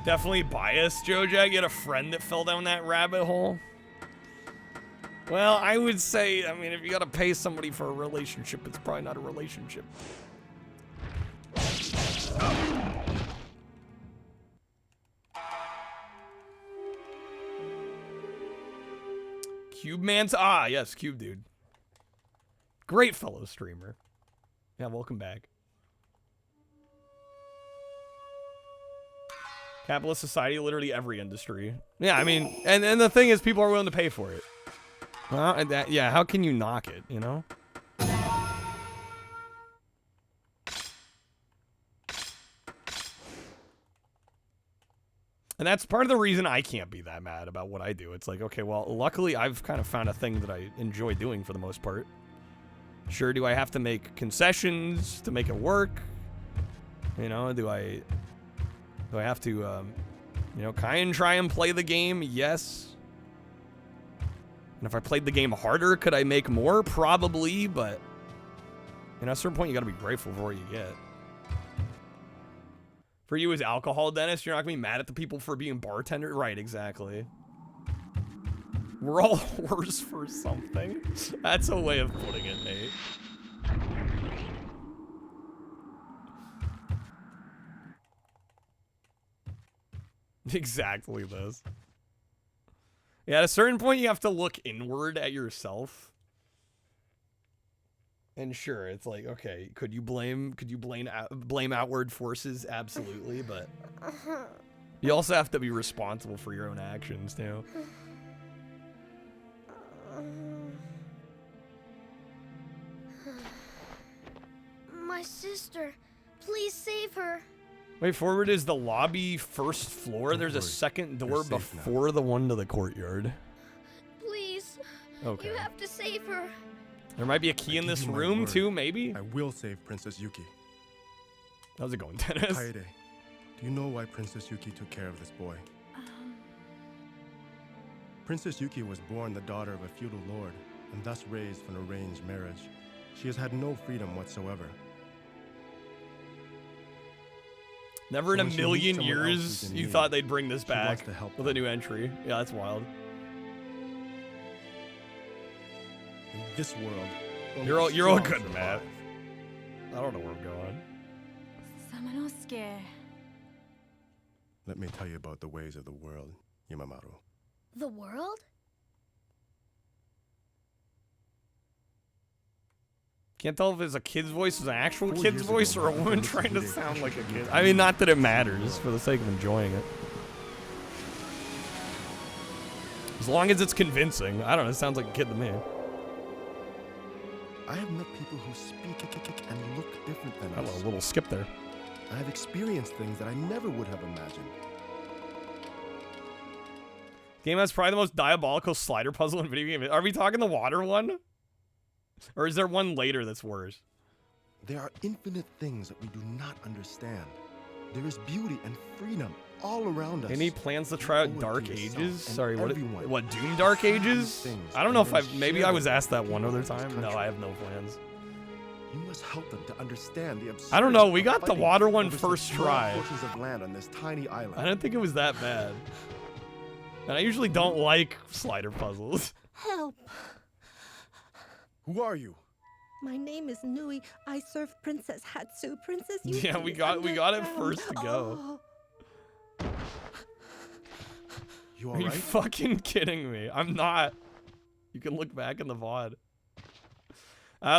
Definitely biased, Jojack. You had a friend that fell down that rabbit hole. Well, I would say, I mean, if you gotta pay somebody for a relationship, it's probably not a relationship. Cube Man's yes, Cube Dude. Great fellow streamer. Yeah, welcome back. Capitalist society, literally every industry. Yeah, I mean, and the thing is, people are willing to pay for it. Well, and that, yeah, how can you knock it, you know? And that's part of the reason I can't be that mad about what I do. It's like, okay, well, luckily I've kind of found a thing that I enjoy doing for the most part. Sure, do I have to make concessions to make it work? You know, do I have to, you know, kind of try and play the game? Yes. And if I played the game harder, could I make more? Probably, but, you know, at a certain point, you got to be grateful for what you get. For you as alcohol, Dennis, you're not going to be mad at the people for being bartender? Right, exactly. We're all worse for something. That's a way of putting it, Nate. Exactly this. Yeah, at a certain point, you have to look inward at yourself. And sure, it's like, okay, could you blame outward forces? Absolutely, but You also have to be responsible for your own actions, too. My sister. Please save her. Way forward is the lobby first floor. There's a second door before the one to the courtyard. Please. Okay. You have to save her. There might be a key in this room, too, maybe? I will save Princess Yuki. How's it going, Dennis? Kaede, do you know why Princess Yuki took care of this boy? Princess Yuki was born the daughter of a feudal lord, and thus raised from an arranged marriage. She has had no freedom whatsoever. Never in a million years you thought they'd bring this back with a new entry. Yeah, that's wild. In this world, You're all good, Matt. I don't know where I'm going. Samanosuke. Let me tell you about the ways of the world, Yamamaru. The world? Can't tell if it's a kid's voice, is an actual kid's voice, or a woman trying to sound like a kid. I mean, not that it matters, for the sake of enjoying it. As long as it's convincing. I don't know, it sounds like a kid to me. I have met people who speak and look different than us. Hello, a little skip there. I have experienced things that I never would have imagined. Game has probably the most diabolical slider puzzle in video game. Are we talking the water one? Or is there one later that's worse? There are infinite things that we do not understand. There is beauty and freedom all around us. Any plans to try out Dark Ages? Sorry, what Doom Dark Ages? I don't know if maybe I was asked that one other time. No, I have no plans. You must help them to understand the I don't know, we got the water one first try. Portions of land on this tiny island. I didn't think it was that bad. And I usually don't like slider puzzles. Help. Who are you? My name is Nui. I serve Princess Hatsu. Princess Yuki. Yeah, we got it first to go. You all Are you right? fucking kidding me? I'm not. You can look back in the VOD.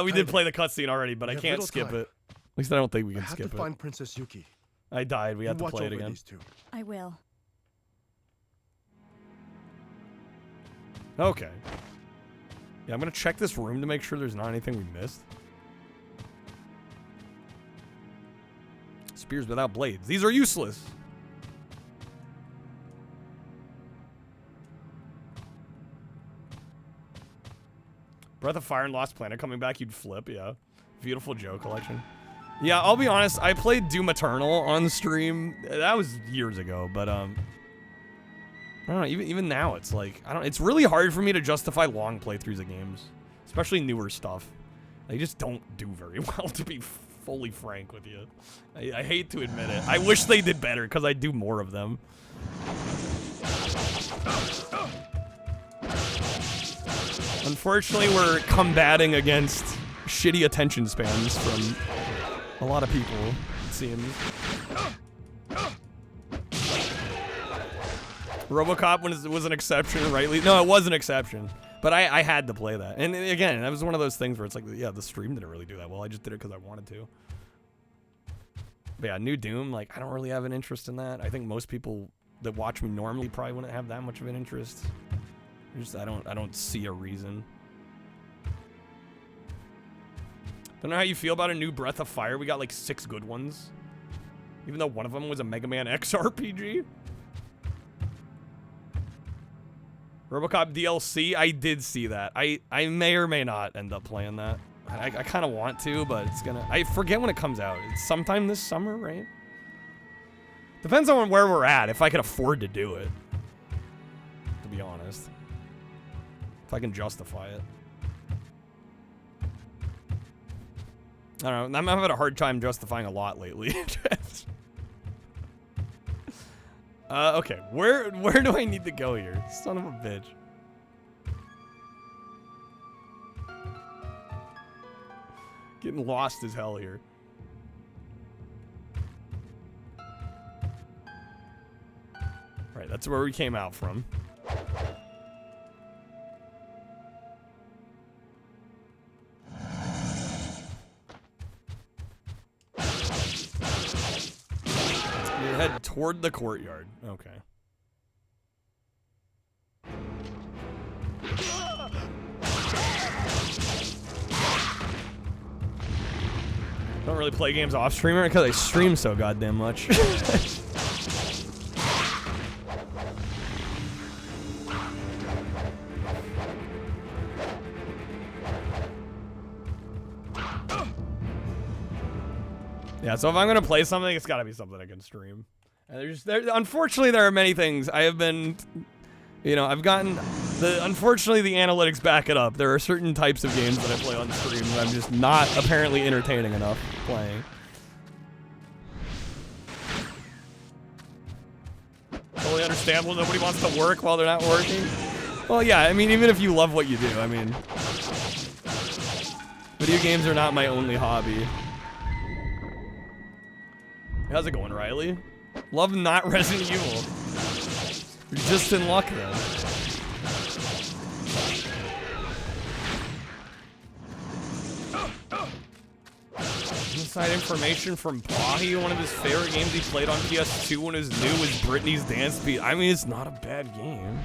We did play the cutscene already, but I can't skip it. At least I don't think we can skip it. I have to find Princess Yuki. I died. We have to play it again. I will. Okay. Yeah, I'm gonna check this room to make sure there's not anything we missed. Spears without blades. These are useless. Breath of Fire and Lost Planet coming back, you'd flip, yeah. Beautiful Joe collection. Yeah, I'll be honest, I played Doom Eternal on stream. That was years ago, but I don't know, even now it's like, it's really hard for me to justify long playthroughs of games, especially newer stuff. They just don't do very well, to be fully frank with you. I hate to admit it. I wish they did better, because I do more of them. Unfortunately, we're combating against shitty attention spans from a lot of people, it seems. RoboCop was an exception, rightly? No, it was an exception. But I had to play that. And again, that was one of those things where it's like, yeah, the stream didn't really do that well. I just did it because I wanted to. But yeah, New Doom, like, I don't really have an interest in that. I think most people that watch me normally probably wouldn't have that much of an interest. I don't see a reason. Don't know how you feel about a new Breath of Fire. We got like 6 good ones. Even though one of them was a Mega Man X RPG. RoboCop DLC, I did see that. I may or may not end up playing that. I kind of want to, but it's gonna... I forget when it comes out. It's sometime this summer, right? Depends on where we're at, if I can afford to do it. To be honest. If I can justify it. I don't know. I'm having a hard time justifying a lot lately. Okay. Where do I need to go here? Son of a bitch. Getting lost as hell here. Right, that's where we came out from. Head toward the courtyard. Okay. Don't really play games off streamer because I stream so goddamn much. Yeah, so if I'm gonna play something, it's gotta be something I can stream. And unfortunately, there are many things I have been, you know, I've gotten unfortunately, the analytics back it up. There are certain types of games that I play on stream that I'm just not apparently entertaining enough playing. Totally understandable. Nobody wants to work while they're not working. Well, yeah, I mean, even if you love what you do, I mean, video games are not my only hobby. How's it going, Riley? Love not Resident Evil. You're just in luck, then. Inside information from Bahi, one of his favorite games he played on PS2 when it was new was Britney's Dance Beat. I mean, it's not a bad game.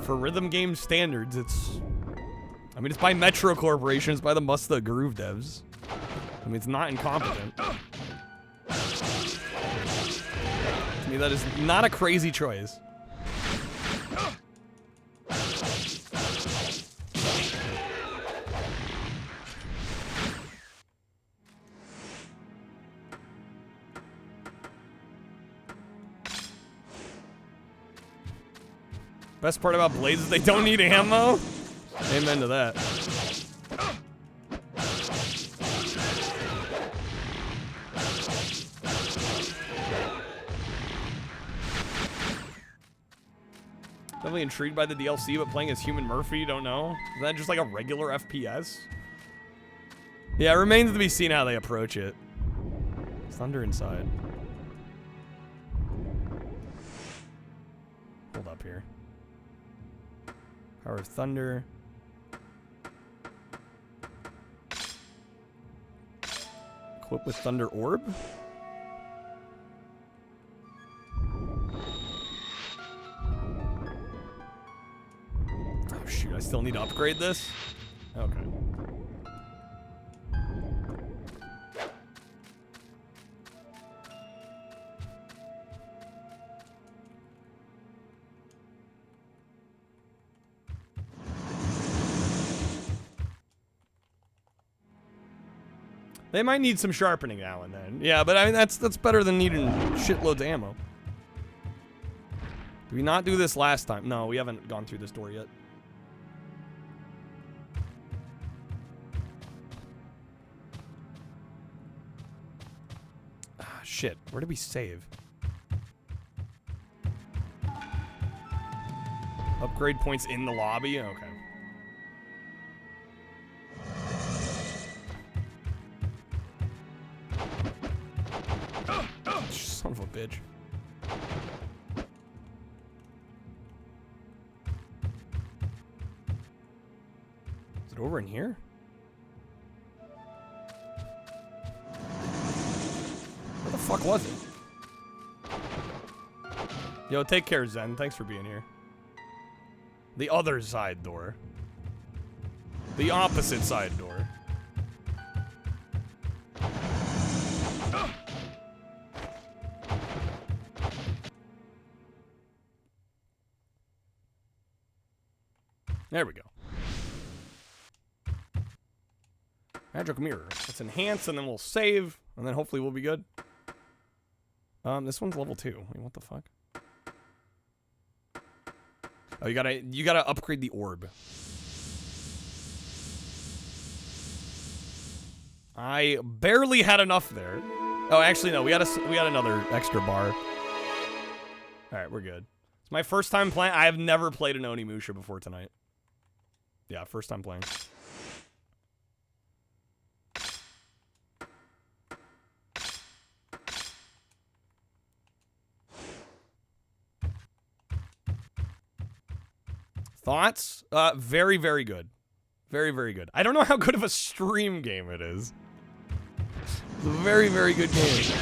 For rhythm game standards, it's by Metro Corporation, it's by the Musta Groove devs. I mean, it's not incompetent. To me, that is not a crazy choice. Best part about Blades is they don't need ammo. Amen to that. Definitely intrigued by the DLC, but playing as Human Murphy, don't know. Is that just like a regular FPS? Yeah, it remains to be seen how they approach it. Thunder inside. Hold up here. Power of Thunder. Equip with Thunder Orb. Oh shoot, I still need to upgrade this? Okay. They might need some sharpening now and then. Yeah, but I mean that's better than needing shitloads of ammo. Did we not do this last time? No, we haven't gone through this door yet. Ah, shit. Where did we save? Upgrade points in the lobby? Okay. Son of a bitch. Is it over in here? Where the fuck was it? Yo, take care, Zen. Thanks for being here. The other side door. The opposite side door. There we go. Magic mirror. Let's enhance and then we'll save and then hopefully we'll be good. This one's level 2. Wait, what the fuck? Oh, you gotta upgrade the orb. I barely had enough there. Oh, actually no, we got another extra bar. All right, we're good. It's my first time playing. I have never played an Onimusha before tonight. Yeah, first time playing. Thoughts? Very, very good. Very, very good. I don't know how good of a stream game it is. It's a very, very good game.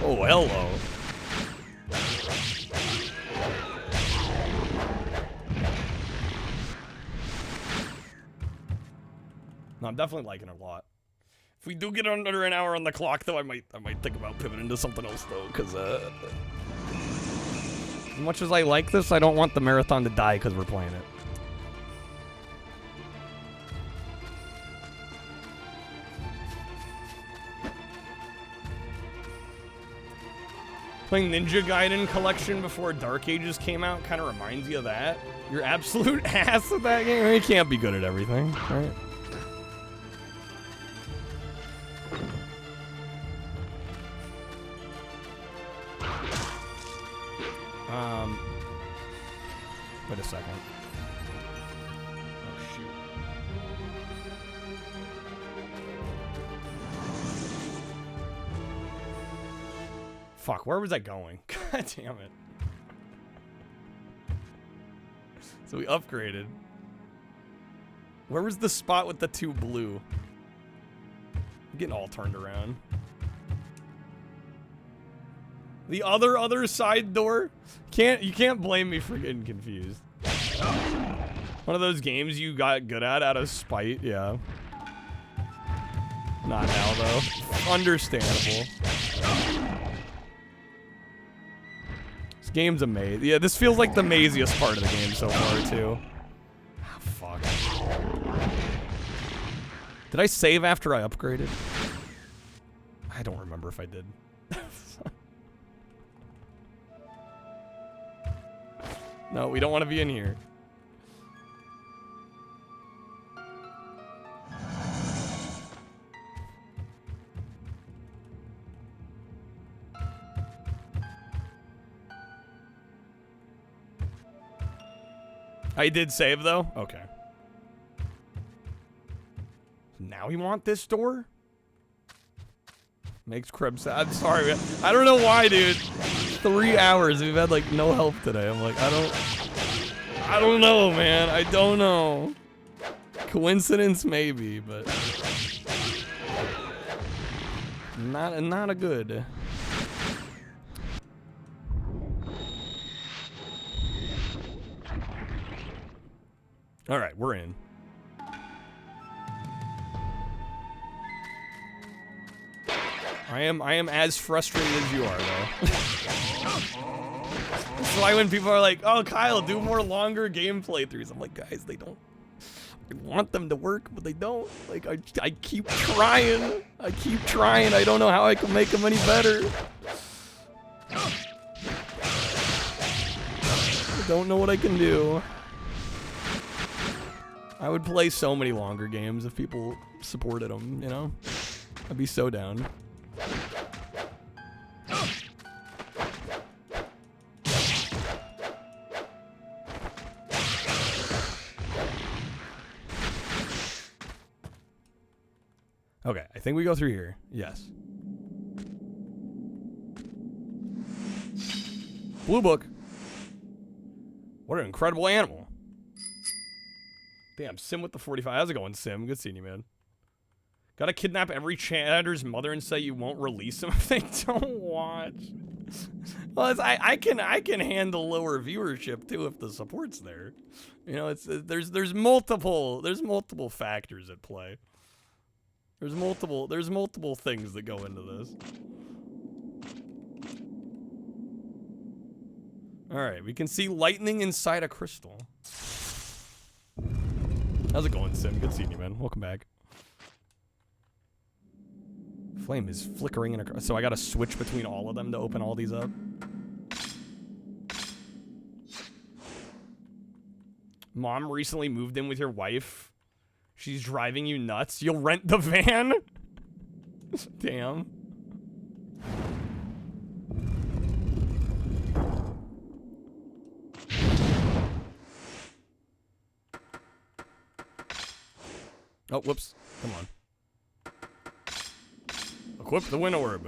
Oh, hello. No, I'm definitely liking it a lot. If we do get under an hour on the clock, though, I might think about pivoting to something else, though, because as much as I like this, I don't want the marathon to die because we're playing it. Playing Ninja Gaiden Collection before Dark Ages came out kind of reminds you of that. You're absolute ass at that game. You can't be good at everything, right? Wait a second. Oh, shoot. Fuck, where was I going? God damn it. So we upgraded. Where was the spot with the 2 blue? I'm getting all turned around. The other side door? You can't blame me for getting confused. One of those games you got good at out of spite, yeah. Not now, though. Understandable. This game's amazing. Yeah, this feels like the maziest part of the game so far, too. Oh, fuck. Did I save after I upgraded? I don't remember if I did. No, we don't want to be in here. I did save, though? Okay. Now we want this door? Makes Krebs sad. I'm sorry, man. I don't know why, dude. 3 hours. We've had, like, no help today. I'm like, I don't know, man. I don't know. Coincidence, maybe, but not a good. All right, we're in. I am as frustrated as you are, though. That's why when people are like, "Oh, Kyle, do more longer game playthroughs," I'm like, guys, they don't. I want them to work, but they don't. Like, I keep trying. I keep trying. I don't know how I can make them any better. I don't know what I can do. I would play so many longer games if people supported them, you know? I'd be so down. Okay, I think we go through here. Yes. Blue book. What an incredible animal. Damn, Sim with the 45. How's it going, Sim? Good seeing you, man. Gotta kidnap every Chatter's mother and say you won't release them if they don't watch. Well, I can handle lower viewership too if the support's there. You know, there's multiple factors at play. There's multiple things that go into this. All right, we can see lightning inside a crystal. How's it going, Sim? Good seeing you, man. Welcome back. Flame is flickering in a... So I gotta switch between all of them to open all these up. Mom recently moved in with your wife. She's driving you nuts. You'll rent the van? Damn. Oh, whoops. Come on. Equip the wind orb.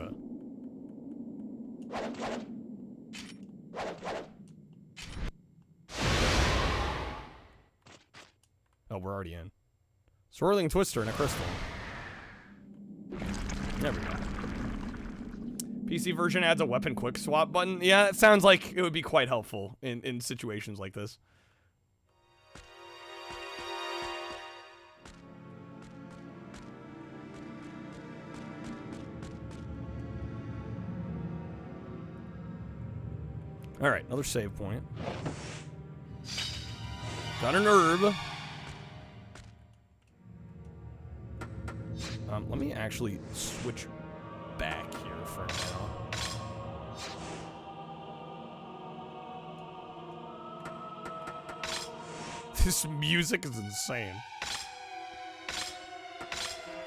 Oh, we're already in. Swirling Twister and a crystal. There we go. PC version adds a weapon quick swap button. Yeah, it sounds like it would be quite helpful in situations like this. All right, another save point. Got an herb. Let me actually switch back here for now. This music is insane.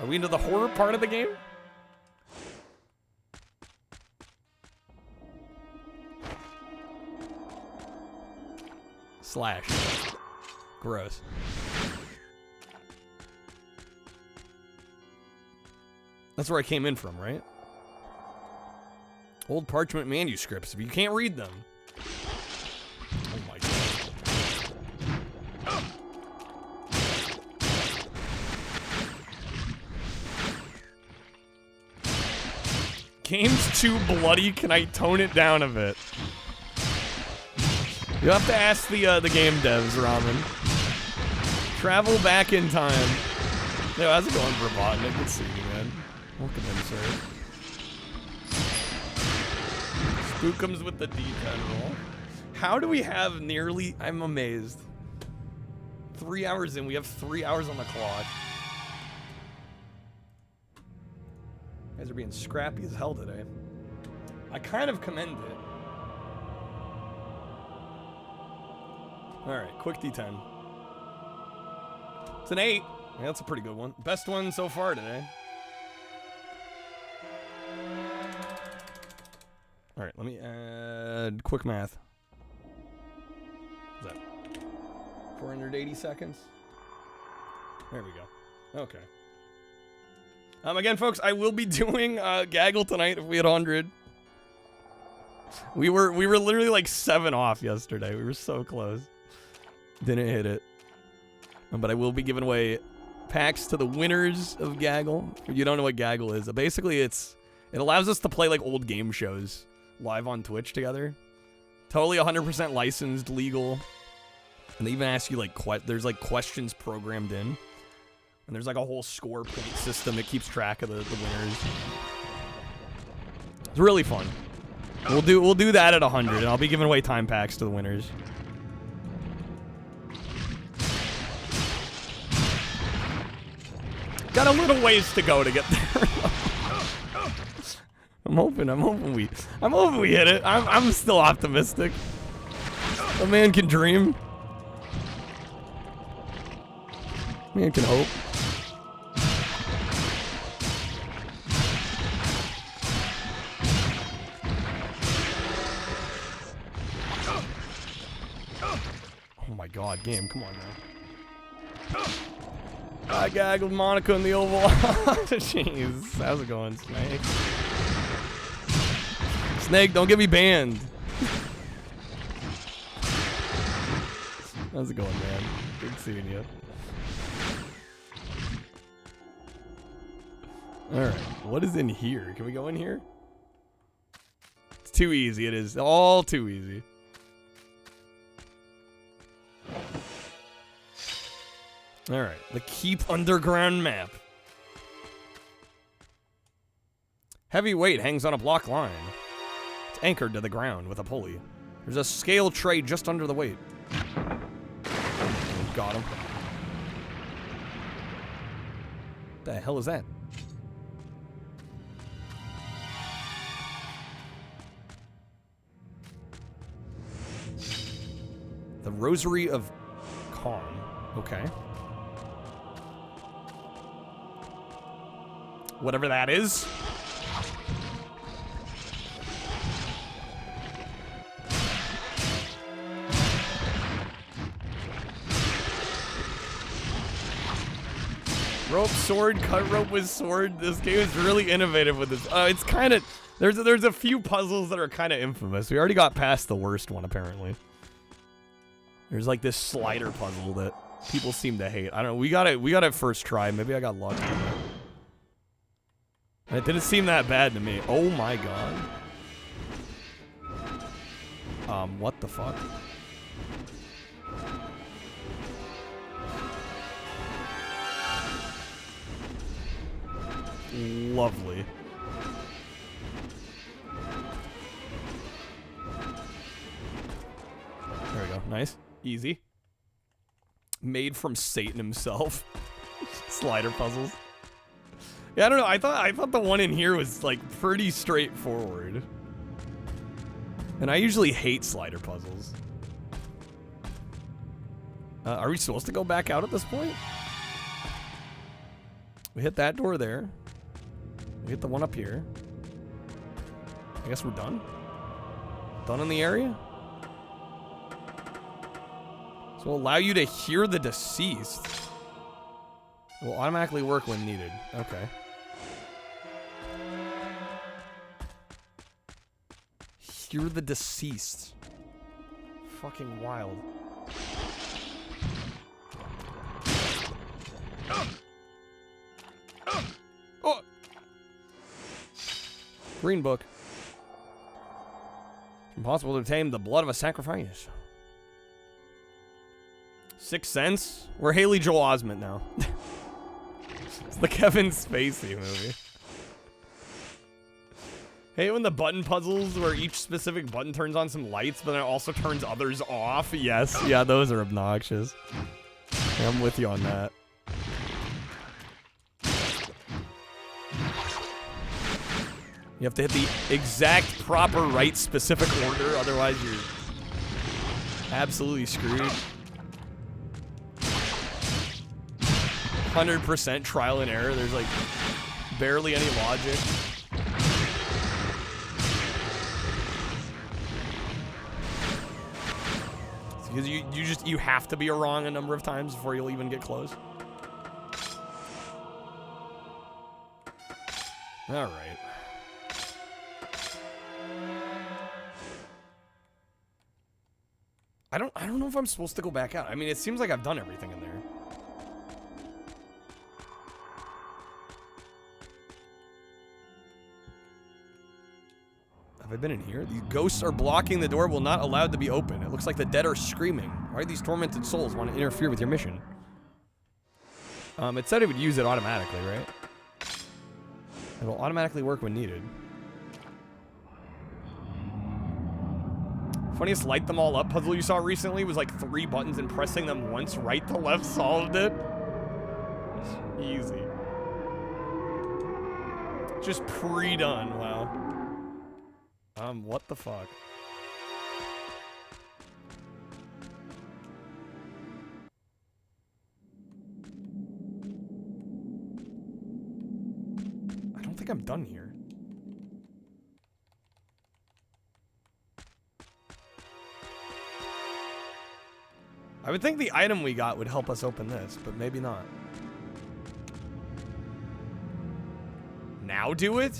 Are we into the horror part of the game? Slash. Gross. That's where I came in from, right? Old parchment manuscripts. If you can't read them. Oh my god. Game's too bloody. Can I tone it down a bit? You have to ask the game devs, Ramen. Travel back in time. Yo, how's it going, Robotnik? Good seeing you, man. Welcome in, sir. Spook comes with the D10 roll. How do we have nearly... I'm amazed. 3 hours in, we have 3 hours on the clock. You guys are being scrappy as hell today. I kind of commend it. Alright, quick D10. It's an 8. Yeah, that's a pretty good one. Best one so far today. Alright, let me add quick math. What's that? 480 seconds? There we go. Okay. Again, folks, I will be doing Gaggle tonight if we hit 100. We were literally like 7 off yesterday. We were so close. Didn't hit it. But I will be giving away packs to the winners of Gaggle. If you don't know what Gaggle is, basically it allows us to play like old game shows live on Twitch together. Totally 100% licensed, legal. And they even ask you like there's like questions programmed in. And there's like a whole score point system that keeps track of the winners. It's really fun. We'll do that at 100, and I'll be giving away time packs to the winners. Got a little ways to go to get there. I'm hoping we hit it. I'm still optimistic. A man can dream. Man can hope. Oh my god, game, come on now. I gaggled Monica in the Oval. Jeez, how's it going, Snake? Snake, don't get me banned. How's it going, man? Good seeing you. Alright, what is in here? Can we go in here? It's too easy, it is all too easy. Alright, the Keep Underground map. Heavy weight hangs on a block line. It's anchored to the ground with a pulley. There's a scale tray just under the weight. Got him. What the hell is that? The Rosary of Calm. Okay. Whatever that is. Rope, sword, cut rope with sword. This game is really innovative with this. It's kind of... There's a few puzzles that are kind of infamous. We already got past the worst one, apparently. There's like this slider puzzle that people seem to hate. I don't know. We got it first try. Maybe I got lucky. It didn't seem that bad to me. Oh my god. What the fuck? Lovely. There we go. Nice. Easy. Made from Satan himself. Slider puzzles. Yeah, I don't know. I thought the one in here was like pretty straightforward. And I usually hate slider puzzles. Are we supposed to go back out at this point? We hit that door there. We hit the one up here. I guess we're done. Done in the area? So it'll allow you to hear the deceased. It will automatically work when needed. Okay. Hear the deceased. Fucking wild. Oh! Green book. It's impossible to obtain the blood of a sacrifice. 6 cents? We're Haley Joel Osment now. It's the Kevin Spacey movie. Hate when the button puzzles where each specific button turns on some lights, but then it also turns others off. Yes, yeah, those are obnoxious. Yeah, I'm with you on that. You have to hit the exact proper right specific order, otherwise you're absolutely screwed. 100% trial and error. There's like barely any logic. Because you have to be wrong a number of times before you'll even get close. All right. I don't know if I'm supposed to go back out. I mean, it seems like I've done everything in there. Have I been in here? These ghosts are blocking the door, will not allowed to be open. It looks like the dead are screaming. Why do these tormented souls want to interfere with your mission? It said it would use it automatically, right? It will automatically work when needed. Funniest light them all up puzzle you saw recently was like 3 buttons and pressing them once right to left solved it. Easy. Just pre-done, wow. What the fuck? I don't think I'm done here. I would think the item we got would help us open this, but maybe not. Now do it?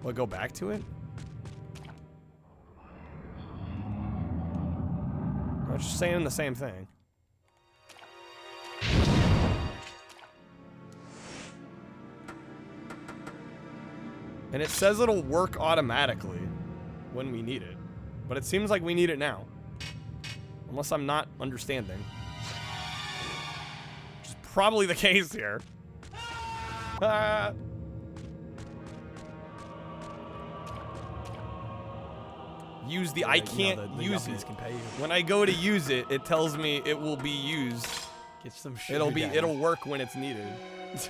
We'll go back to it? I was just saying the same thing. And it says it'll work automatically when we need it. But it seems like we need it now. Unless I'm not understanding. Which is probably the case here. Use the I can't use it. When I go to use it, it tells me it will be used. Get some shit. It'll work when it's needed.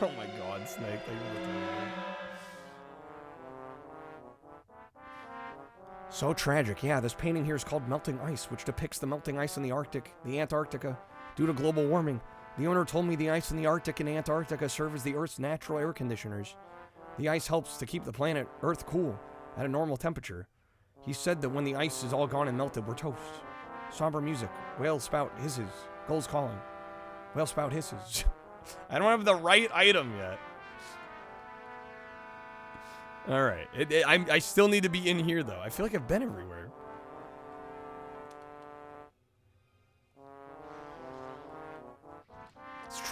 Oh my god, Snake. Thank you for the time. So tragic. Yeah, this painting here is called Melting Ice, which depicts the melting ice in the Arctic, the Antarctica, due to global warming. The owner told me the ice in the Arctic and Antarctica serve as the Earth's natural air conditioners. The ice helps to keep the planet Earth cool at a normal temperature. He said that when the ice is all gone and melted, we're toast. Somber music. Whale spout hisses. Gulls calling. Whale spout hisses. I don't have the right item yet. All right. I still need to be in here, though. I feel like I've been everywhere.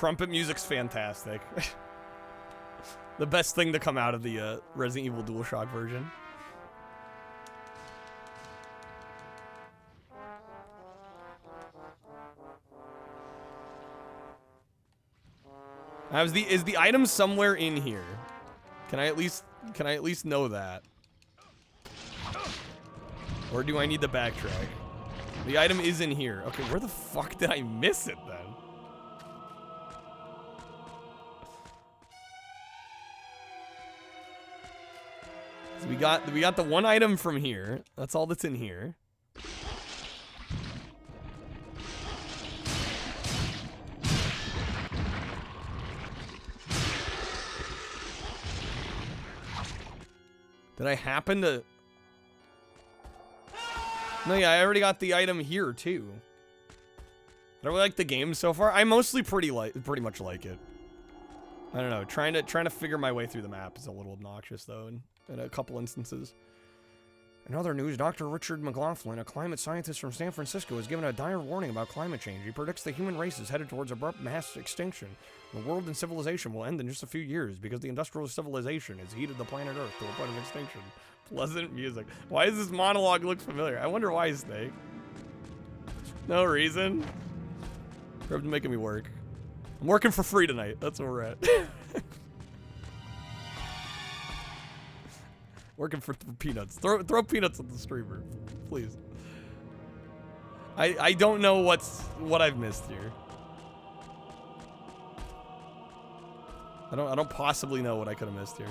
trumpet music's fantastic. The best thing to come out of the Resident Evil DualShock version. Is the item somewhere in here? Can I at least know that? Or do I need to backtrack? The item is in here. Okay, where the fuck did I miss it then? So we got the one item from here. That's all that's in here. Did I happen to... No, yeah, I already got the item here, too. I really like the game so far. I mostly pretty much like it. I don't know. Trying to figure my way through the map is a little obnoxious, though, in a couple instances. In other news, Dr. Richard McLaughlin, a climate scientist from San Francisco, has given a dire warning about climate change. He predicts the human race is headed towards abrupt mass extinction. The world and civilization will end in just a few years because the industrial civilization has heated the planet Earth to a point of extinction. Pleasant music. Why does this monologue look familiar? I wonder why, Snake. No reason. You're making me work. I'm working for free tonight. That's where we're at. Working for peanuts. Throw peanuts at the streamer, please. I don't know what I've missed here. I don't possibly know what I could have missed here.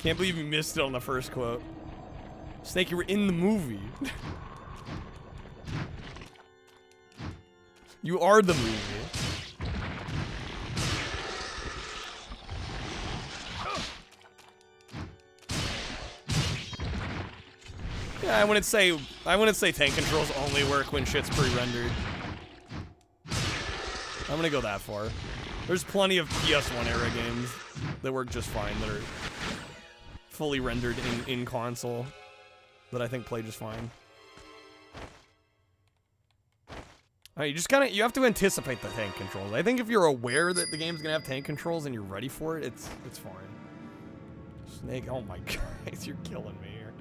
Can't believe you missed it on the first quote. Snake, you were in the movie. You are the movie. Yeah, I wouldn't say tank controls only work when shit's pre-rendered. I'm gonna go that far. There's plenty of PS1 era games that work just fine that are fully rendered in console that I think play just fine. You have to anticipate the tank controls. I think if you're aware that the game's gonna have tank controls and you're ready for it, it's fine. Snake, oh my god, you're killing me here.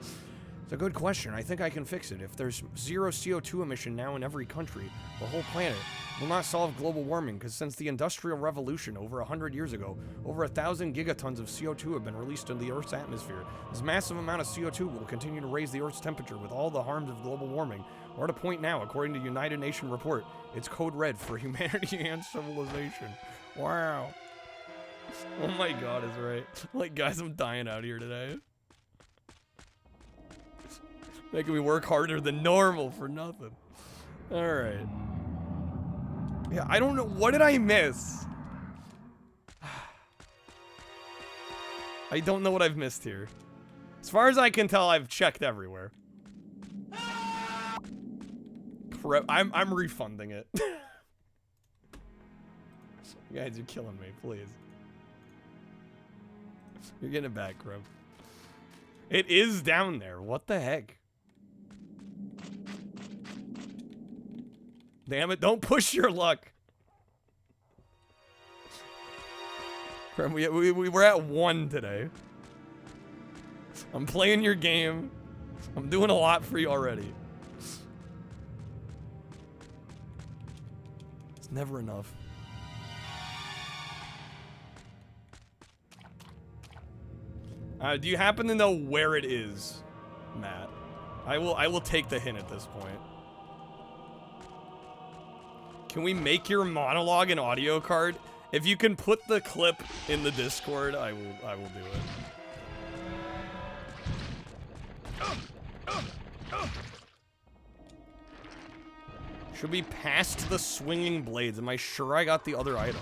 It's a good question. I think I can fix it. If there's zero CO2 emission now in every country, the whole planet will not solve global warming, because since the Industrial Revolution over 100 years ago, over 1,000 gigatons of CO2 have been released into the Earth's atmosphere. This massive amount of CO2 will continue to raise the Earth's temperature with all the harms of global warming. We're at a point now, according to United Nations report, it's code red for humanity and civilization. Wow. Oh my god, is right. Like, guys, I'm dying out here today. Making me work harder than normal for nothing. Alright. Yeah, I don't know. What did I miss? I don't know what I've missed here. As far as I can tell, I've checked everywhere. I'm refunding it. You guys are killing me, please. You're getting it back, Crib. It is down there. What the heck? Damn it, don't push your luck. Crib, we were at 1 today. I'm playing your game. I'm doing a lot for you already. Never enough. Do you happen to know where it is, Matt? I will take the hint at this point. Can we make your monologue an audio card? If you can put the clip in the Discord, I will do it. Should be past the swinging blades. Am I sure I got the other item?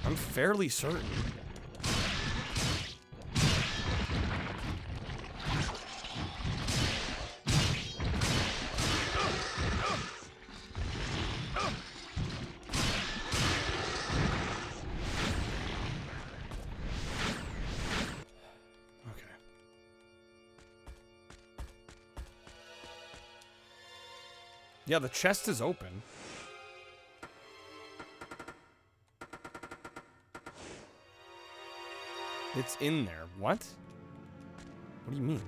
I'm fairly certain. Okay. Yeah, the chest is open. It's in there. What? What do you mean?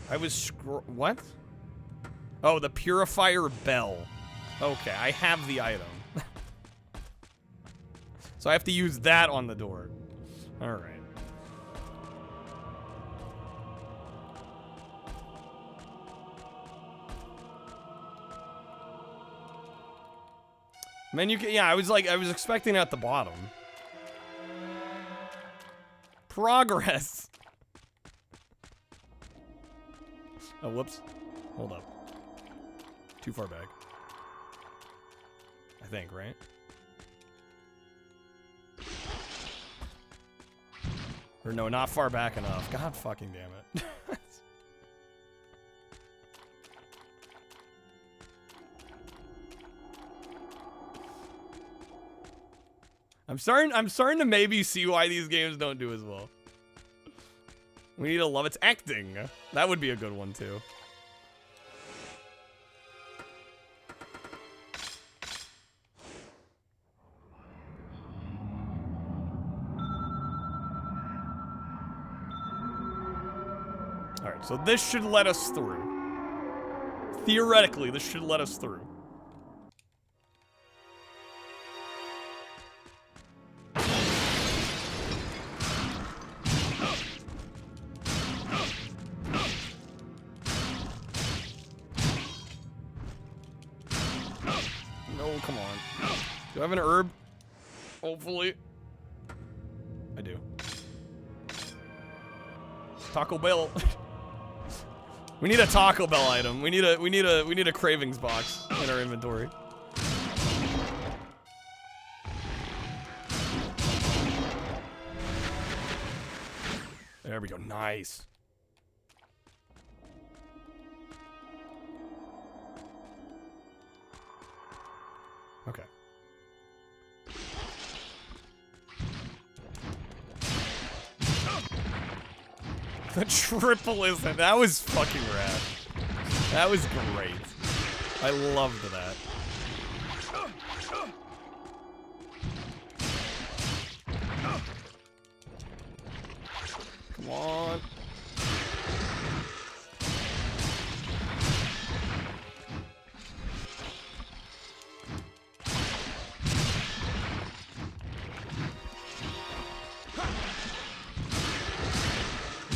I was what? Oh, the purifier bell. Okay, I have the item. So I have to use that on the door. All right. Menu, yeah, I was expecting it at the bottom. Progress. Oh, whoops. Hold up. Too far back. I think, right? Or no, not far back enough. God fucking damn it. I'm starting to maybe see why these games don't do as well. We need to love its acting. That would be a good one too. Alright, so this should let us through. Theoretically, this should let us through. No, come on. Do I have an herb? Hopefully. I do. Taco Bell. We need a Taco Bell item. We need a cravings box in our inventory. There we go. Nice. Okay. The triple is that was fucking rad. That was great. I loved that. Come on.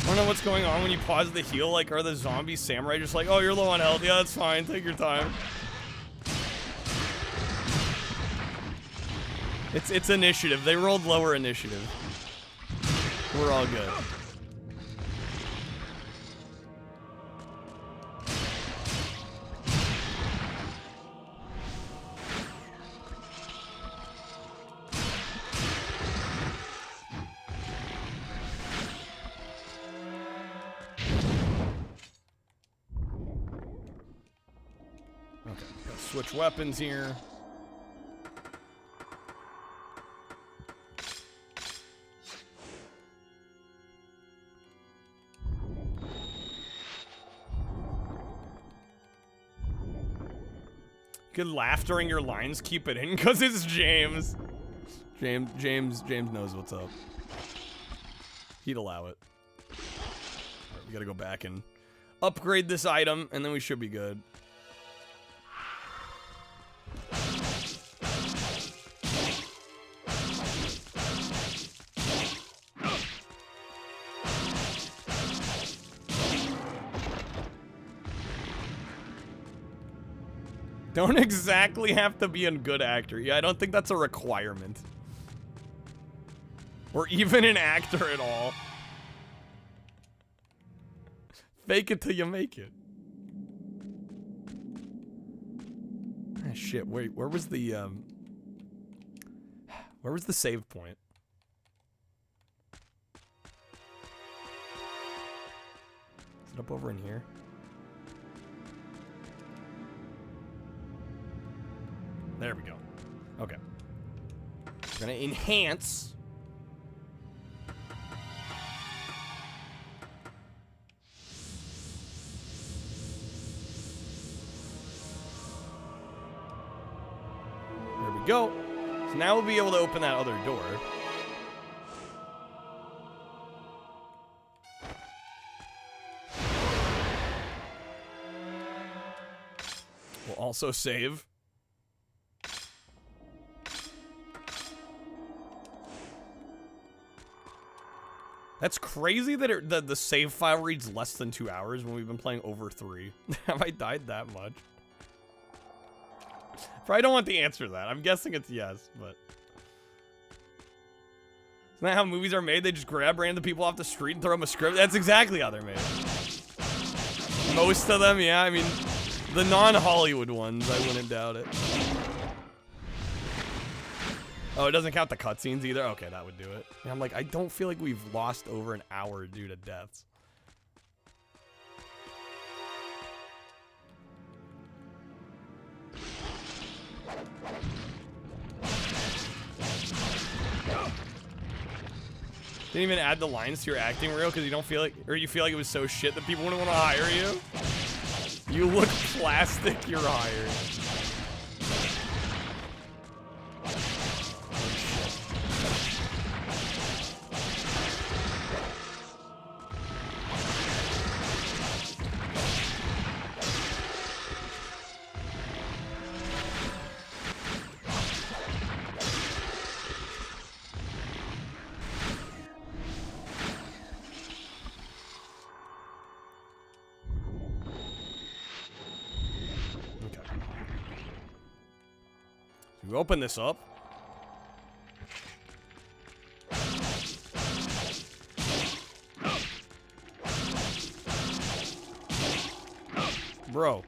I don't know what's going on when you pause the heal. Like, are the zombie samurai just like, oh, you're low on health? Yeah, that's fine. Take your time. It's initiative. They rolled lower initiative. We're all good. Okay, gotta switch weapons here. Good laugh during your lines. Keep it in, cause it's James. James knows what's up. He'd allow it. Alright, we gotta go back and upgrade this item, and then we should be good. Don't exactly have to be a good actor. Yeah, I don't think that's a requirement. Or even an actor at all. Fake it till you make it. Ah, shit, wait, where was the save point? Is it up over in here? There we go. Okay. We're gonna enhance. go. So now we'll be able to open that other door. We'll also save. That's crazy that the save file reads less than 2 hours when we've been playing over 3. Have I died that much? Probably don't want the answer to that. I'm guessing it's yes, but... Isn't that how movies are made? They just grab random people off the street and throw them a script? That's exactly how they're made. Most of them, yeah. I mean, the non-Hollywood ones, I wouldn't doubt it. Oh, it doesn't count the cutscenes either? Okay, that would do it. And I'm like, I don't feel like we've lost over an hour due to deaths. Didn't even add the lines to your acting reel because you don't feel like, or you feel like it was so shit that people wouldn't want to hire you? You look plastic, you're hired. We open this up. Bro.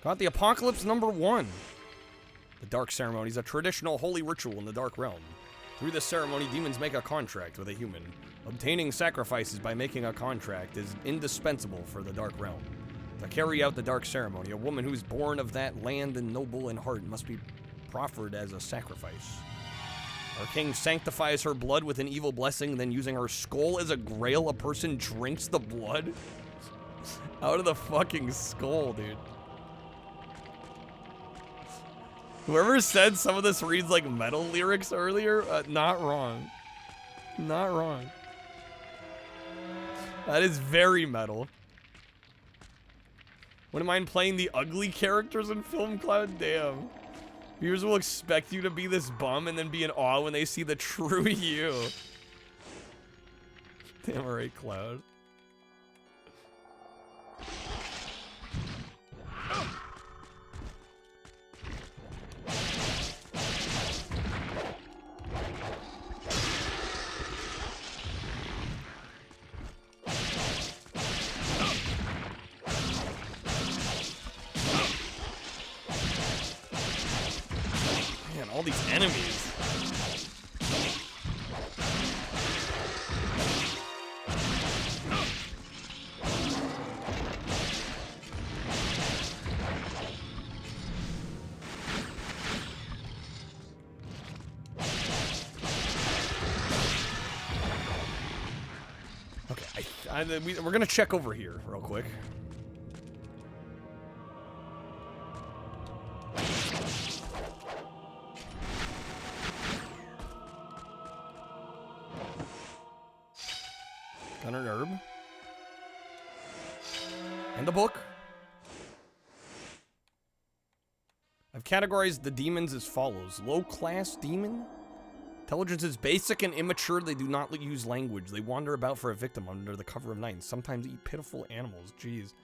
Got the Apocalypse #1. The Dark Ceremony is a traditional holy ritual in the Dark Realm. Through this ceremony, demons make a contract with a human. Obtaining sacrifices by making a contract is indispensable for the Dark Realm. To carry out the Dark Ceremony, a woman who is born of that land and noble in heart must be proffered as a sacrifice. Our king sanctifies her blood with an evil blessing, then using her skull as a grail, a person drinks the blood? Out of the fucking skull, dude. Whoever said some of this reads like metal lyrics earlier, not wrong. Not wrong. That is very metal. Wouldn't mind playing the ugly characters in Film Cloud? Damn. Viewers will expect you to be this bum and then be in awe when they see the true you. Damn, alright, Cloud. All these enemies. Okay, we're gonna check over here real quick. Gun and herb. And the book. I've categorized the demons as follows. Low-class demon. Intelligence is basic and immature. They do not use language. They wander about for a victim under the cover of night and sometimes eat pitiful animals. Jeez.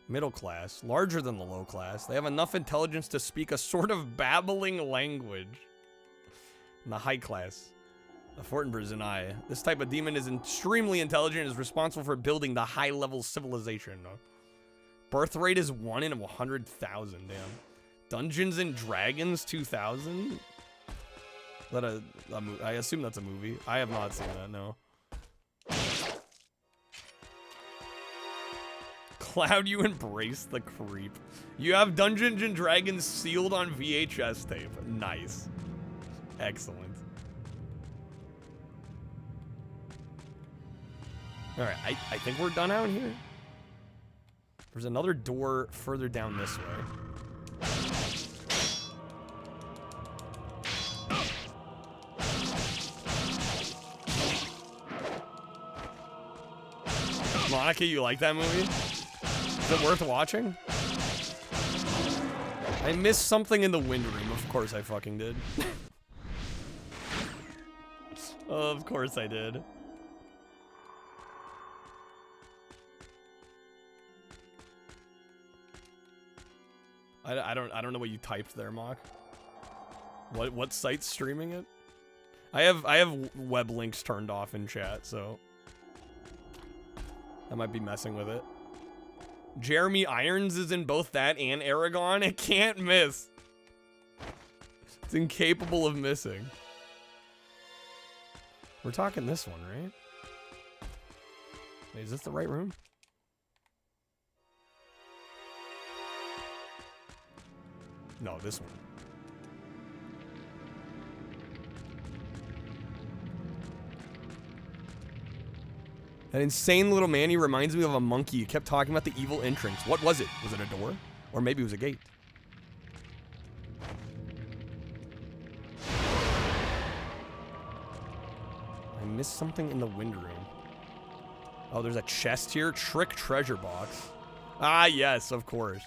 Middle class. Larger than the low class. They have enough intelligence to speak a sort of babbling language. And the high class. The Fortinbras and I. This type of demon is extremely intelligent and is responsible for building the high-level civilization. Birth rate is 1 in 100,000, damn. Dungeons and Dragons 2000? Is that a I assume that's a movie. I have not seen that, no. Cloud, you embrace the creep. You have Dungeons and Dragons sealed on VHS tape. Nice. Excellent. Alright, I think we're done out here. There's another door further down this way. Monica, you like that movie? Is it worth watching? I missed something in the wind room. Of course I fucking did. Of course I did. I don't know what you typed there, Mock. What site's streaming it? I have web links turned off in chat, so I might be messing with it. Jeremy Irons is in both that and Aragon. It can't miss. It's incapable of missing. We're talking this one, right? Wait, is this the right room? No, this one. That insane little man, he reminds me of a monkey. He kept talking about the evil entrance. What was it? Was it a door? Or maybe it was a gate. I missed something in the wind room. Oh, there's a chest here. Trick treasure box. Ah, yes, of course.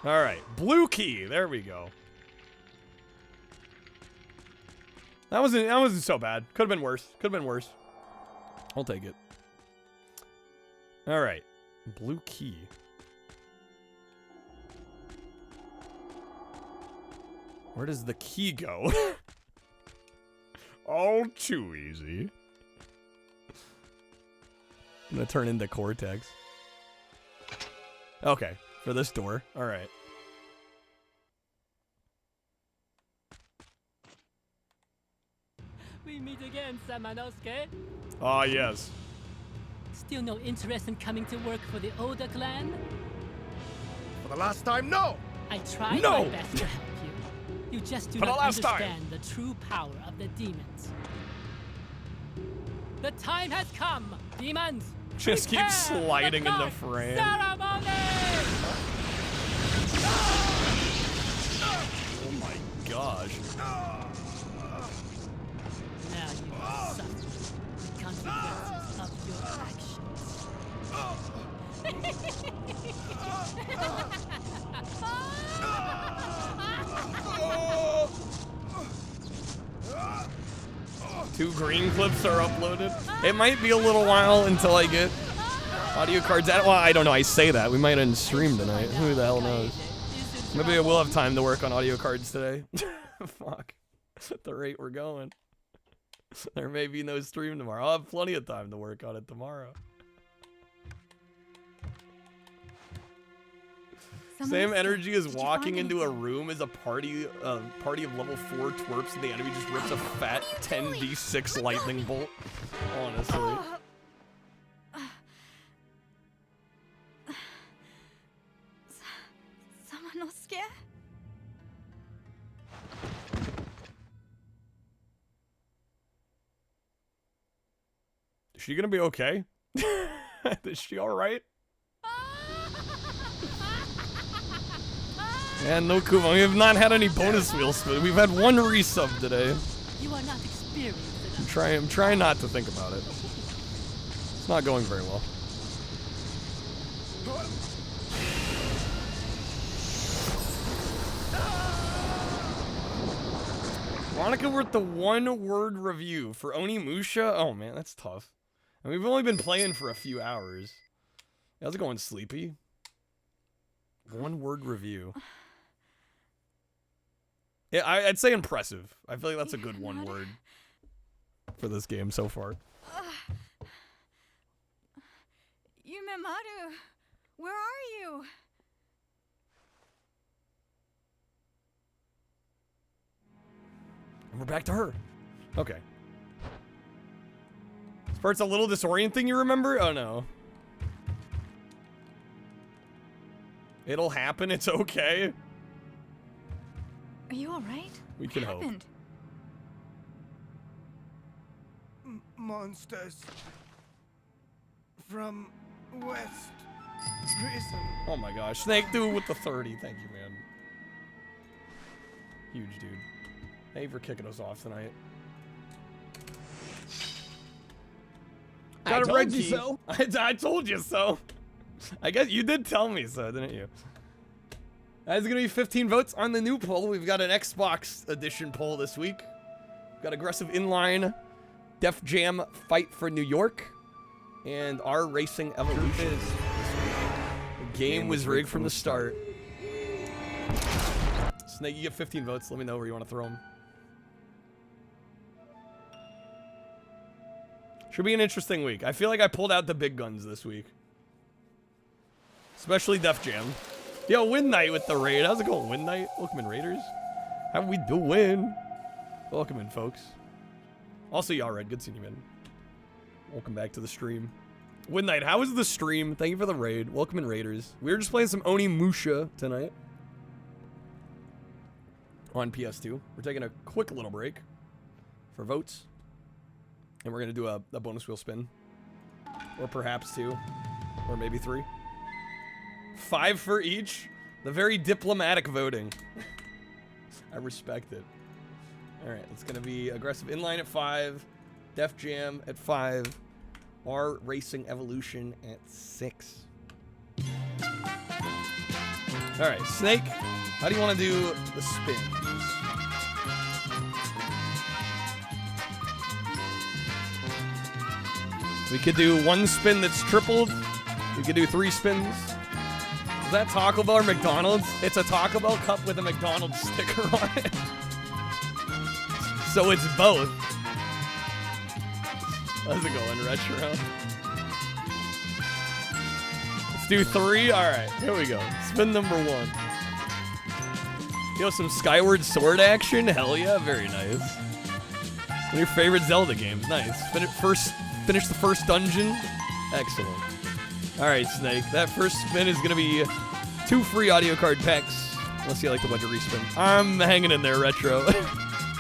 All right, blue key. There we go. That wasn't so bad. Could have been worse. Could have been worse. I'll take it. All right, blue key. Where does the key go? All too easy. I'm gonna turn into Cortex. Okay, for this door. All right. We meet again, Samanosuke. Ah, yes. Still no interest in coming to work for the Oda clan? For the last time, no! I tried No! my best to help you. You just do For the not last time. understand the true power of the demons. The time has come, demons! Just keep Prepare sliding the in the dark frame. ceremony! Oh my gosh. Now you will suffer the consequences of your actions. 2 green clips are uploaded. It might be a little while until I get audio cards out. Well, I don't know. I say that. We might end stream tonight. Who the hell knows? Maybe I will have time to work on audio cards today. Fuck. At the rate we're going. There may be no stream tomorrow. I'll have plenty of time to work on it tomorrow. Same energy as walking into a room as a party of level 4 twerps and the enemy just rips a fat 10d6 lightning bolt. Honestly. Samanosuke? Is she gonna be okay? Is she alright? And no Kuma, we have not had any bonus wheel spin. We've had 1 resub today. You are not experienced enough. I'm trying not to think about it. It's not going very well. Monica worth the 1-word review for Onimusha. Oh man, that's tough. And we've only been playing for a few hours. How's it going, Sleepy? 1-word review. Yeah, I'd say impressive. I feel like that's a good 1 word for this game so far. Yumemaru, where are you? And we're back to her. Okay. This part's a little disorienting, you remember? Oh no. It'll happen. It's okay. Are you all right? We can hope. Happened? Monsters from West Prison. Oh my gosh. Snake dude with the 30. Thank you, man. Huge dude. Thank you for kicking us off tonight. Got a red key. So. I told you so. I guess you did tell me so, didn't you? That's gonna be 15 votes on the new poll. We've got an Xbox edition poll this week. We've got aggressive inline, Def Jam Fight for New York, and our Racing Evolution. The game was rigged from the start. Snake, you get 15 votes. Let me know where you want to throw them. Should be an interesting week. I feel like I pulled out the big guns this week. Especially Def Jam. Yo, Win Night with the raid. How's it going, Win Night? Welcome in, Raiders. How we doing? Welcome in, folks. Also, y'all red. Good seeing you, man. Welcome back to the stream. Win Night, how was the stream? Thank you for the raid. Welcome in, Raiders. We were just playing some Onimusha tonight. On PS2. We're taking a quick little break for votes. And we're going to do a bonus wheel spin. Or perhaps 2. Or maybe 3. 5 for each. The very diplomatic voting. I respect it. Alright, it's going to be aggressive inline at 5. Def Jam at 5. Our Racing Evolution at 6. Alright, Snake, how do you want to do the spins? We could do 1 spin that's tripled. We could do 3 spins. Is that Taco Bell or McDonald's? It's a Taco Bell cup with a McDonald's sticker on it. So it's both. How's it going, Retro? Let's do 3. Alright, here we go. Spin number 1. Yo, some Skyward Sword action? Hell yeah, very nice. One of your favorite Zelda games. Nice. Finish the first dungeon. Excellent. Alright, Snake. That first spin is going to be 2 free audio card packs. Unless you like the wedge or respin. I'm hanging in there, Retro.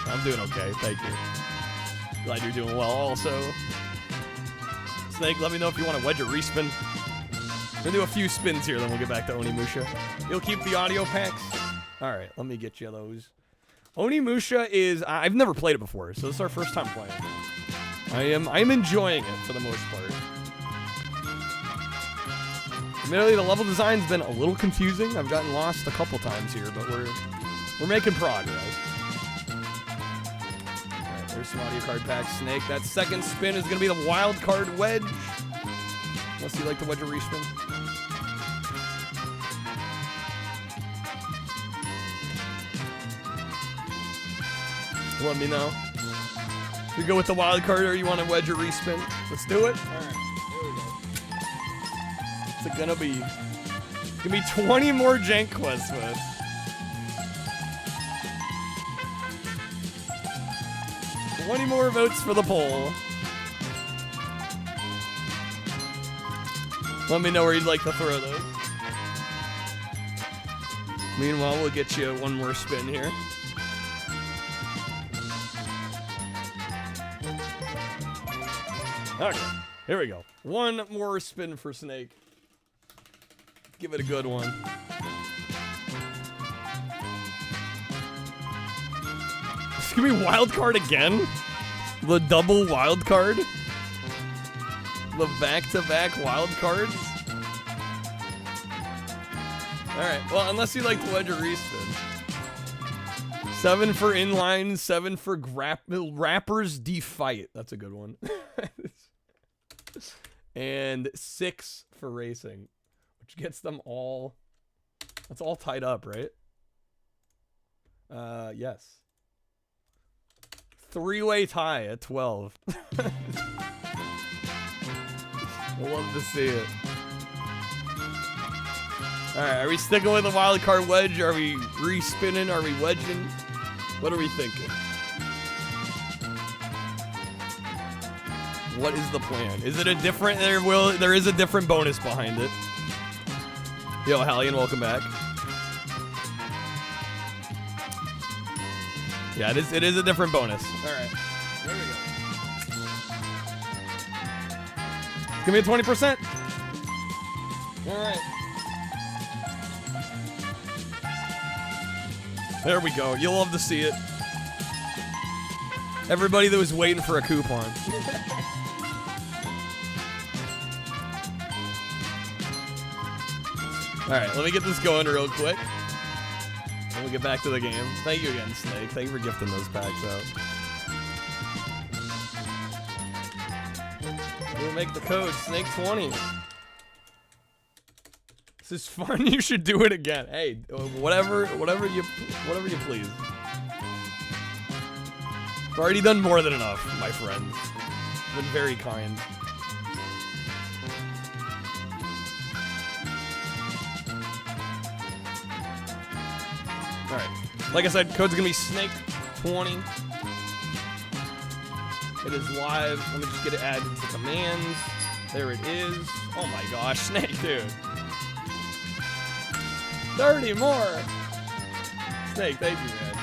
I'm doing okay. Thank you. Glad you're doing well also. Snake, let me know if you want a wedge or respin. We're going to do a few spins here, then we'll get back to Onimusha. You'll keep the audio packs? Alright, let me get you those. Onimusha is... I've never played it before, so this is our first time playing it. I'm enjoying it for the most part. Admittedly, the level design's been a little confusing. I've gotten lost a couple times here, but we're making progress. Alright, there's some audio card packs, Snake. That second spin is gonna be the wild card wedge. Unless you like the wedge or respin. Let me know. You go with the wild card or you want a wedge or respin? Let's do it. Alright, here we go. What's it gonna be? It's gonna be 20 more JankQuest votes. $20 more votes for the poll. Let me know where you'd like to throw those. Meanwhile, we'll get you 1 more spin here. Okay, here we go. 1 more spin for Snake. Give it a good one. It's gonna be wild card again? The double wild card? The back-to-back wild cards? Alright, well, unless you like the wedge or respin. 7 for inline, 7 for rappers defight. That's a good one. And 6 for racing, which gets them all. That's all tied up, right? Yes. 3-way tie at 12. I love to see it. Alright, are we sticking with the wild card wedge? Are we re-spinning? Are we wedging? What are we thinking? What is the plan? Is it a different... There is a different bonus behind it. Yo, Hallian, welcome back. Yeah, it is a different bonus. All right. There we go. Give me a 20%. All right. There we go. You'll love to see it. Everybody that was waiting for a coupon. Alright, let me get this going real quick. And we'll get back to the game. Thank you again, Snake. Thank you for gifting those packs out. We'll make the code Snake20. This is fun. You should do it again. Hey, whatever you please. I've already done more than enough, my friend. Been very kind. Alright. Like I said, code's gonna be Snake20. It is live. Let me just get it added to commands. There it is. Oh my gosh, Snake, dude. 30 more! Snake, thank you, man.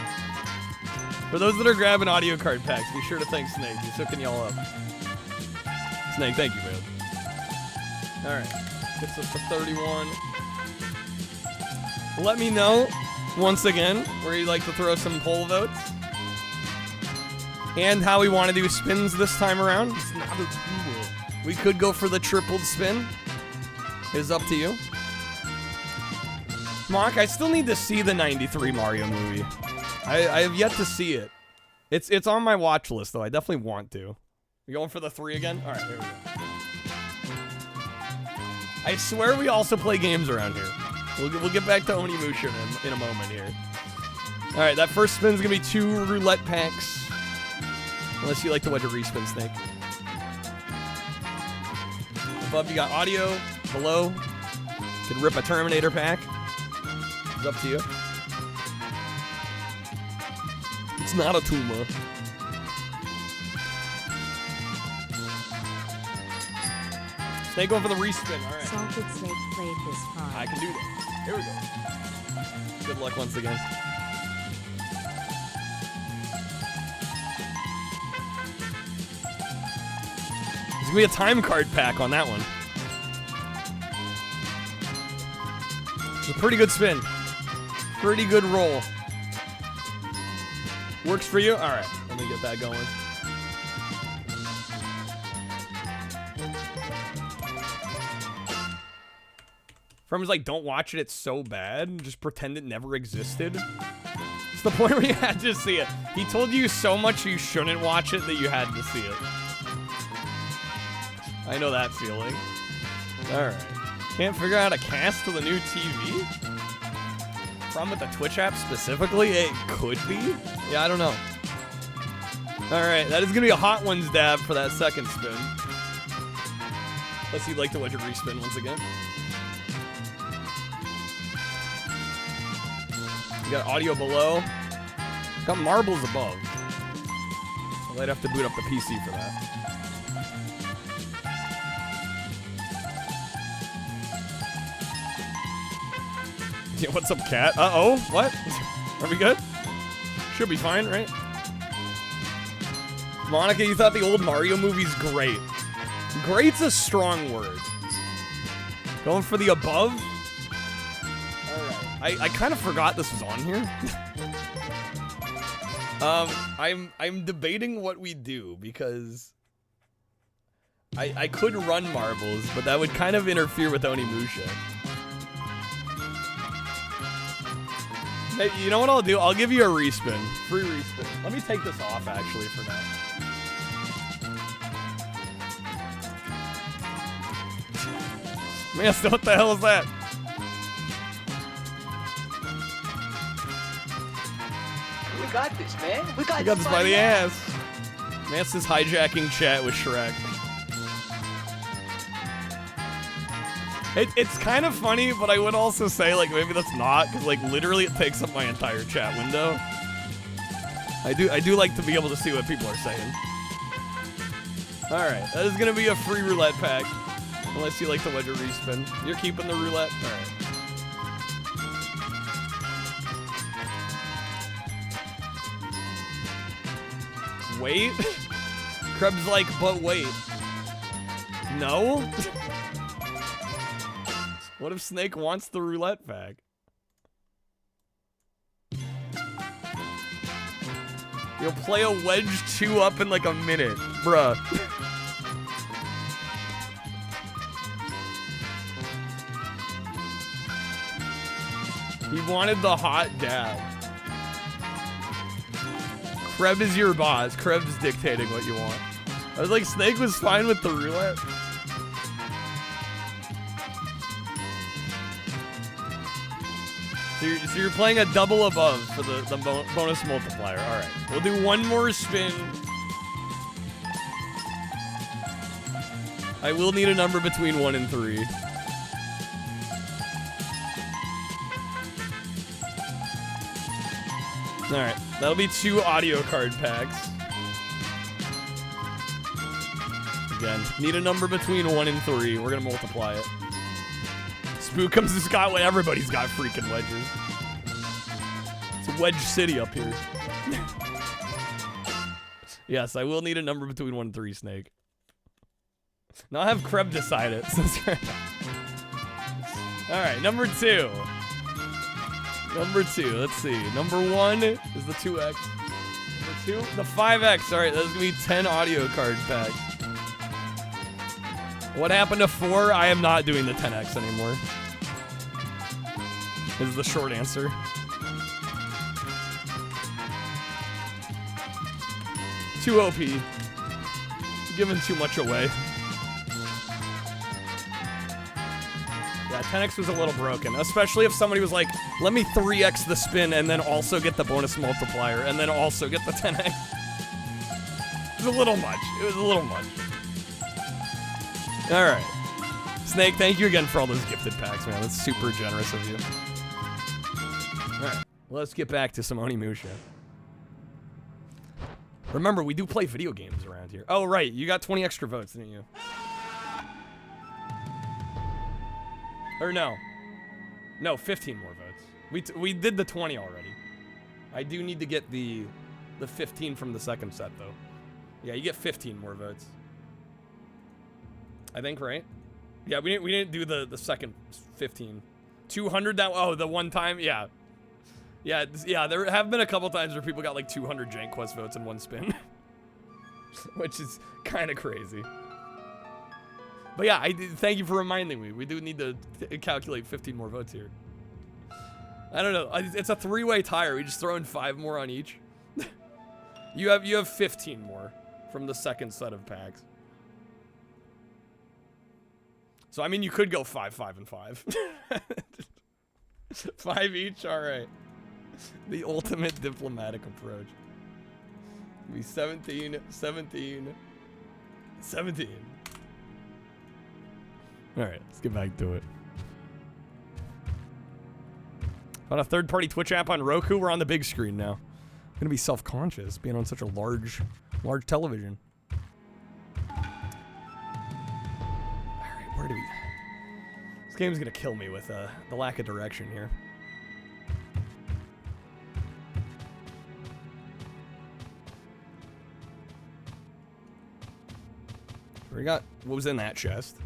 For those that are grabbing audio card packs, be sure to thank Snake. He's hooking y'all up. Snake, thank you, man. Alright. Gets us to 31. Let me know, once again, where you'd like to throw some poll votes. And how we want to do spins this time around. It's not a tool. We could go for the tripled spin. It is up to you. Mark, I still need to see the 93 Mario movie. I have yet to see it. It's on my watch list, though. I definitely want to. We going for the 3 again? All right, here we go. I swear we also play games around here. We'll get back to Onimusha in a moment here. All right, that first spin's going to be 2 roulette packs. Unless you like to watch a respin, Snake. Above, you got audio. Below, you can rip a Terminator pack. It's up to you. It's not a tumor. Snake going for the respin. All right. Salted Snake played this fine. I can do that. Here we go. Good luck once again. There's gonna be a time card pack on that one. It's a pretty good spin. Pretty good roll. Works for you? Alright, let me get that going. Firm's like, don't watch it, it's so bad. Just pretend it never existed. It's the point where you had to see it. He told you so much you shouldn't watch it that you had to see it. I know that feeling. Alright. Can't figure out how to cast to the new TV? Problem with the Twitch app specifically? It could be? Yeah, I don't know. Alright, that is going to be a Hot Ones dab for that second spin. Unless you'd like to watch a respin once again. You got audio below. Got marbles above. I might have to boot up the PC for that. Yeah, what's up, cat? Uh-oh, what? Are we good? Should be fine, right? Monica, you thought the old Mario movie's great. Great's a strong word. Going for the above? Alright. I kind of forgot this was on here. I'm debating what we do, because I could run marbles, but that would kind of interfere with Onimusha. Hey, you know what I'll do? I'll give you a respin. Free respin. Let me take this off, actually, for now. Man, what the hell is that? We got this, man. We got this by the ass. Mance is hijacking chat with Shrek. It's kind of funny, but I would also say, like, maybe that's not, because, like, literally it takes up my entire chat window. I do like to be able to see what people are saying. Alright, that is going to be a free roulette pack. Unless you like to wedge a respin. You're keeping the roulette? Alright. wait? Krebs like, but wait. No? What if Snake wants the roulette pack? You'll play a Wedge 2 up in like a minute, bruh. He wanted the hot dab. Kreb is your boss. Kreb's dictating what you want. I was like, Snake was fine with the roulette. So you're playing a double above for the bonus multiplier. All right, we'll do one more spin. I will need a number between 1 and 3. All right, that'll be 2 audio card packs. Again, need a number between 1 and 3. We're gonna multiply it. Spookums has got what everybody's got, freaking wedges. It's Wedge City up here. Yes, I will need a number between 1 and 3, Snake. Now I'll have Kreb decide it. Alright, number 2. Number 2, let's see. Number 1 is the 2X. Number 2, the 5X. Alright, that's gonna be 10 audio card packs. What happened to 4? I am not doing the 10X anymore. Is the short answer. Too OP. Giving too much away. Yeah, 10X was a little broken, especially if somebody was like, let me 3X the spin and then also get the bonus multiplier and then also get the 10X. It was a little much. It was a little much. All right. Snake, thank you again for all those gifted packs, man. That's super generous of you. All right, let's get back to some Onimusha. Remember, we do play video games around here. Oh, right, you got 20 extra votes, didn't you? Or no. No, 15 more votes. We did the 20 already. I do need to get the 15 from the second set, though. Yeah, you get 15 more votes. I think, right? Yeah, we didn't do the second 15. 200 that, oh, the one time, yeah. Yeah, there have been a couple times where people got like 200 JankQuest votes in one spin. Which is kind of crazy. But yeah, thank you for reminding me. We do need to calculate 15 more votes here. I don't know. It's a 3-way tie. We just throw in 5 more on each. You have 15 more from the second set of packs. So I mean, you could go 5, 5, and 5. 5 each. All right. The ultimate diplomatic approach. It'll be 17, 17, 17. All right, let's get back to it. Found a third-party Twitch app on Roku. We're on the big screen now. I'm gonna be self-conscious being on such a large television. All right, where do we? This game's gonna kill me with the lack of direction here. We got what was in that chest.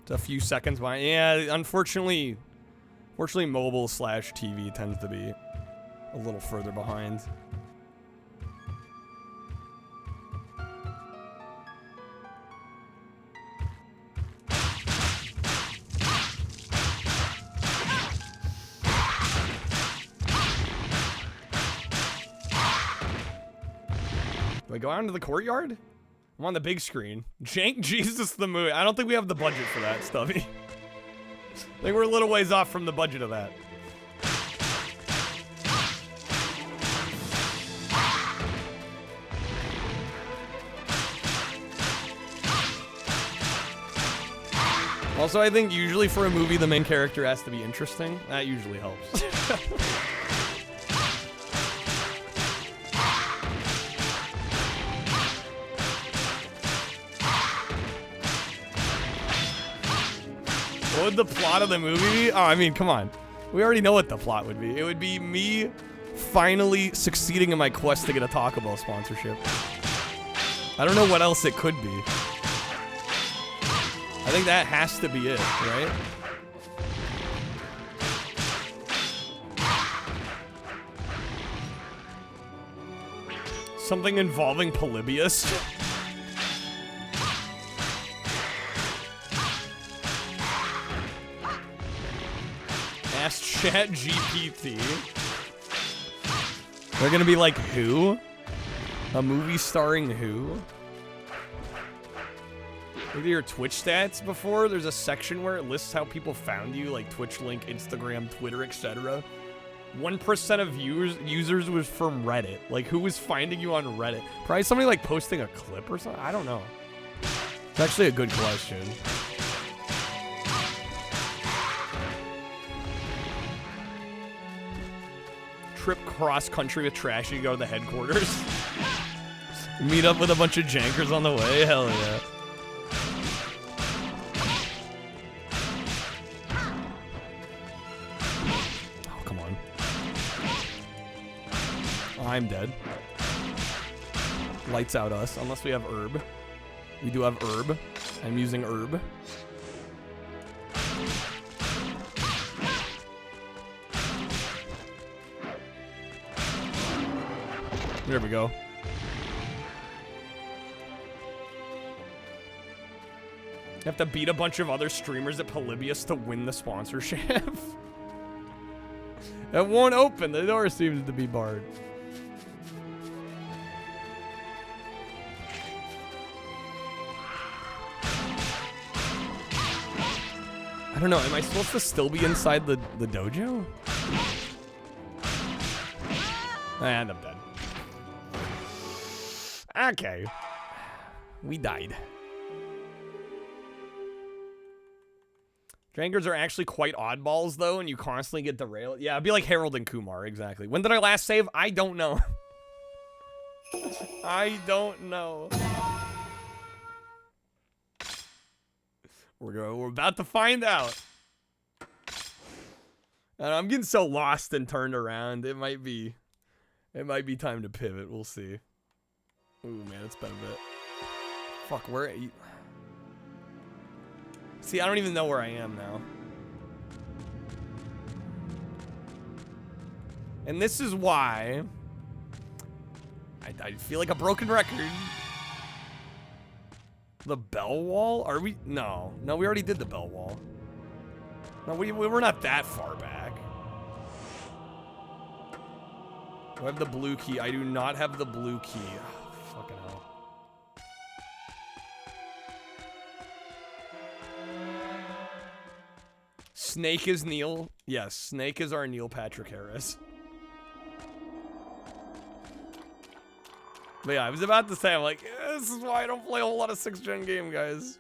It's a few seconds behind. Yeah, unfortunately mobile / TV tends to be a little further behind. Do I go out into the courtyard? I'm on the big screen. Jank Jesus the movie. I don't think we have the budget for that, Stubby. I think we're a little ways off from the budget of that. Also, I think usually for a movie, the main character has to be interesting. That usually helps. What would the plot of the movie be? Oh, I mean, come on. We already know what the plot would be. It would be me finally succeeding in my quest to get a Taco Bell sponsorship. I don't know what else it could be. I think that has to be it, right? Something involving Polybius. Ask ChatGPT. They're gonna be like, who? A movie starring who? Look at your Twitch stats before. There's a section where it lists how people found you, like Twitch link, Instagram, Twitter, etc. 1% of users was from Reddit. Like, who was finding you on Reddit? Probably somebody like posting a clip or something. I don't know. It's actually a good question. Trip cross country with Trashy to go to the headquarters. Meet up with a bunch of jankers on the way. Hell yeah. Oh, come on. I'm dead. Lights out us, unless we have herb. We do have herb. I'm using herb. There we go. You have to beat a bunch of other streamers at Polybius to win the sponsorship. It won't open. The door seems to be barred. I don't know. Am I supposed to still be inside the dojo? And I'm dead. Okay. We died. Drankers are actually quite oddballs, though, and you constantly get derailed. Yeah, it'd be like Harold and Kumar, exactly. When did I last save? I don't know. I don't know. We're about to find out. And I'm getting so lost and turned around. It might be time to pivot. We'll see. Ooh, man, it's been a bit. Fuck, where? See, I don't even know where I am now. And this is why I feel like a broken record. The bell wall? Are we? No, we already did the bell wall. No, we're not that far back. Do I have the blue key? I do not have the blue key. Oh, fucking hell. Snake is Neil. Yes, Snake is our Neil Patrick Harris. But yeah, I was about to say, I'm like, this is why I don't play a whole lot of 6th gen game, guys.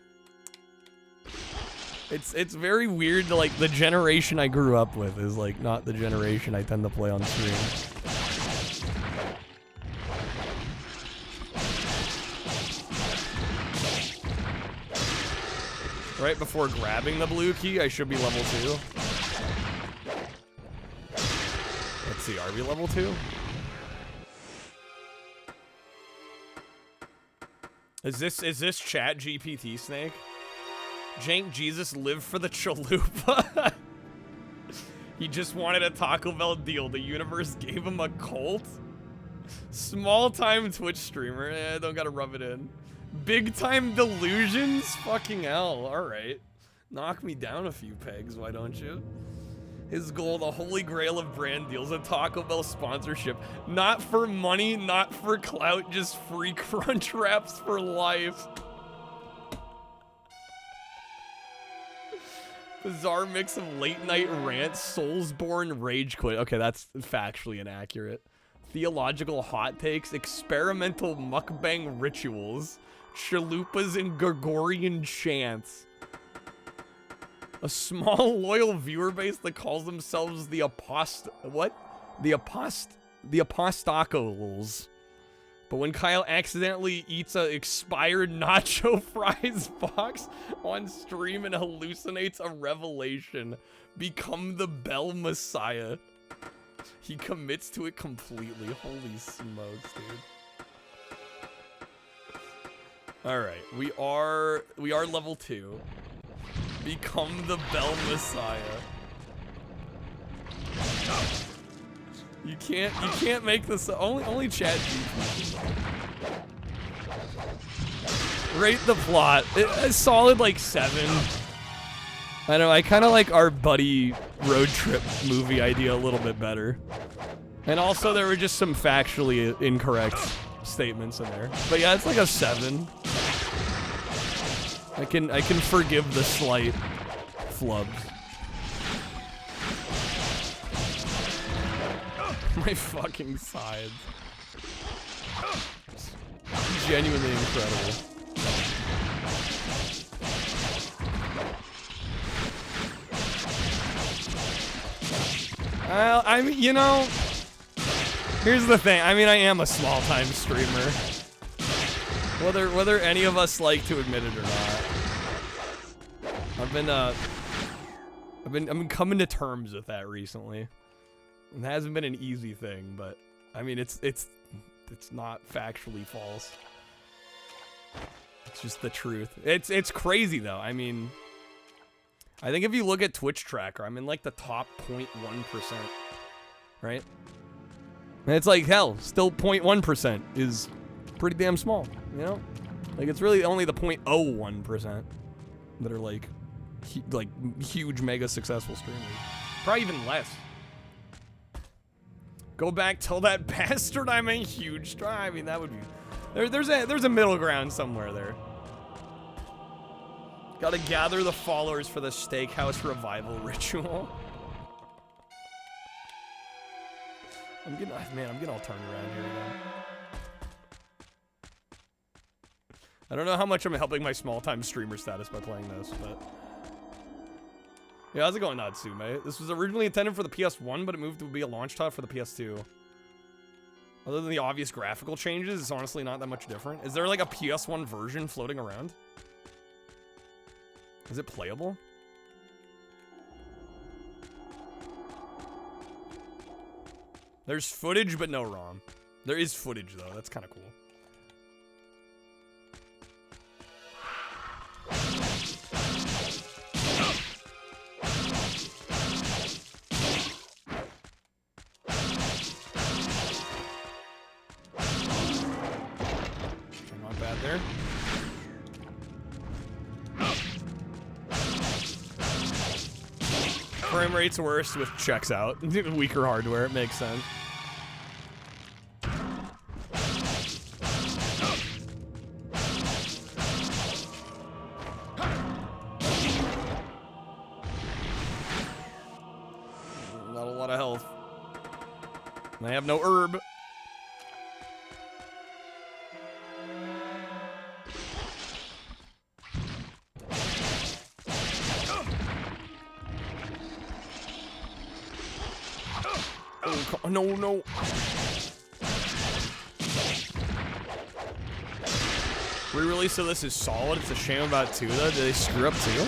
It's very weird to, like, the generation I grew up with is, like, not the generation I tend to play on stream. Right before grabbing the blue key, I should be level 2. Let's see, are we level 2? Is this chat GPT Snake? Jank Jesus lived for the chalupa. He just wanted a Taco Bell deal. The universe gave him a cult. Small time Twitch streamer. Don't gotta rub it in. Big time delusions? Fucking hell. Alright. Knock me down a few pegs, why don't you? His goal, the holy grail of brand deals, a Taco Bell sponsorship. Not for money, not for clout, just free crunch wraps for life. Bizarre mix of late night rants, Soulsborne rage quit. Okay, that's factually inaccurate. Theological hot takes, experimental mukbang rituals, chalupas and Gregorian chants. A small loyal viewer base that calls themselves the The Apostocols. But when Kyle accidentally eats a expired nacho fries box on stream and hallucinates a revelation, become the Bell Messiah. He commits to it completely. Holy smokes, dude. Alright, we are level 2. Become the Bell Messiah. You can't make this only Chad GPT. Rate the plot. A solid like 7. I know, I kinda like our buddy road trip movie idea a little bit better. And also there were just some factually incorrect statements in there. But yeah, it's like a 7. I can forgive the slight flubs. My fucking sides. Genuinely incredible. Well, I mean, you know, here's the thing. I mean, I am a small-time streamer. Whether any of us like to admit it or not. I've been coming to terms with that recently. It hasn't been an easy thing, but I mean, it's not factually false. It's just the truth. It's crazy though. I mean, I think if you look at Twitch tracker, I'm in like the top 0.1%, right? And it's like, hell, still 0.1% is pretty damn small, you know? Like, it's really only the 0.01% that are like huge, mega successful streamers. Probably even less. Go back, tell that bastard I'm a huge star. I mean, that would be... There's a middle ground somewhere there. Gotta gather the followers for the steakhouse revival ritual. I'm getting all turned around here again. I don't know how much I'm helping my small-time streamer status by playing this, but... Yeah, how's it going, Natsume? This was originally intended for the PS1, but it moved to be a launch title for the PS2. Other than the obvious graphical changes, it's honestly not that much different. Is there like a PS1 version floating around? Is it playable? There's footage, but no ROM. There is footage, though. That's kind of cool. Not bad there. Frame rate's worse with checks out. Weaker hardware, it makes sense. Not a lot of health. I have no herb. Oh, no. Re-release of this is solid. It's a shame about 2, though. Did they screw up 2?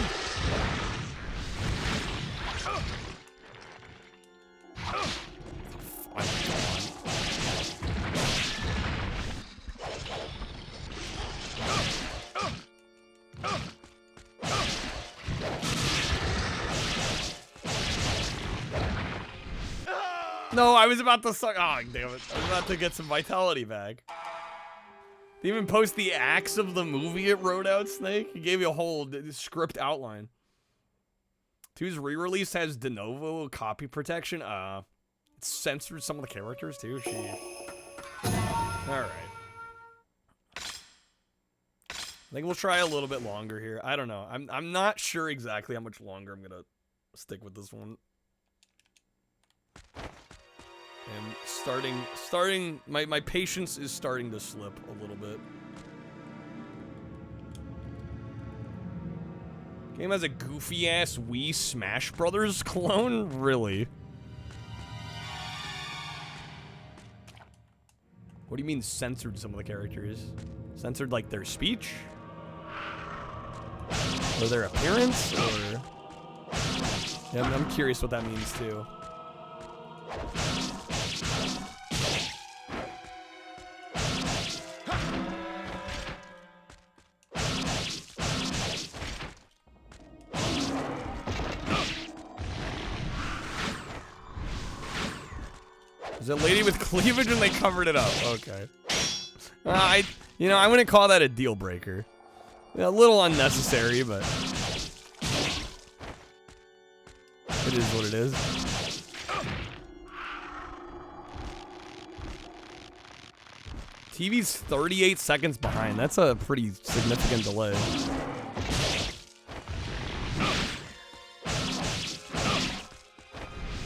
No, I was about to suck. Oh, damn it. I was about to get some vitality back. They even post the acts of the movie it wrote out, Snake. He gave you a whole script outline. 2's re-release has de novo copy protection. It censored some of the characters, too. Alright. I think we'll try a little bit longer here. I don't know. I'm not sure exactly how much longer I'm gonna stick with this one. And starting, my patience is starting to slip a little bit. Game has a goofy-ass Wii Smash Brothers clone? Really? What do you mean censored some of the characters? Censored, like, their speech? Or their appearance? Or... Yeah, I'm curious what that means, too. Is it lady with cleavage and they covered it up? Okay. I wouldn't call that a deal breaker. A little unnecessary, but it is what it is. TV's 38 seconds behind. That's a pretty significant delay.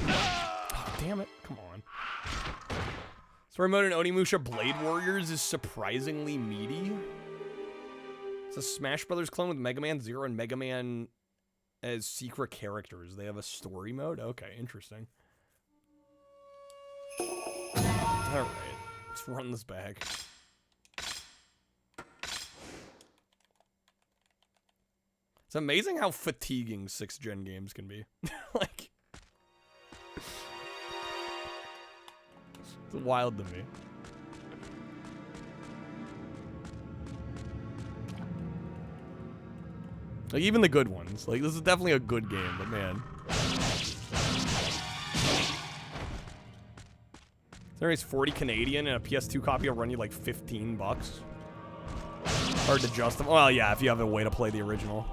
Oh, damn it. Come on. Story mode in Onimusha Blade Warriors is surprisingly meaty. It's a Smash Brothers clone with Mega Man Zero and Mega Man as secret characters. They have a story mode? Okay, interesting. Alright, let's run this back. It's amazing how fatiguing 6th gen games can be. Like, it's wild to me. Like, even the good ones. Like, this is definitely a good game, but man. There's 40 Canadian and a PS2 copy will run you like 15 bucks. Hard to justify. Well, yeah, if you have a way to play the original.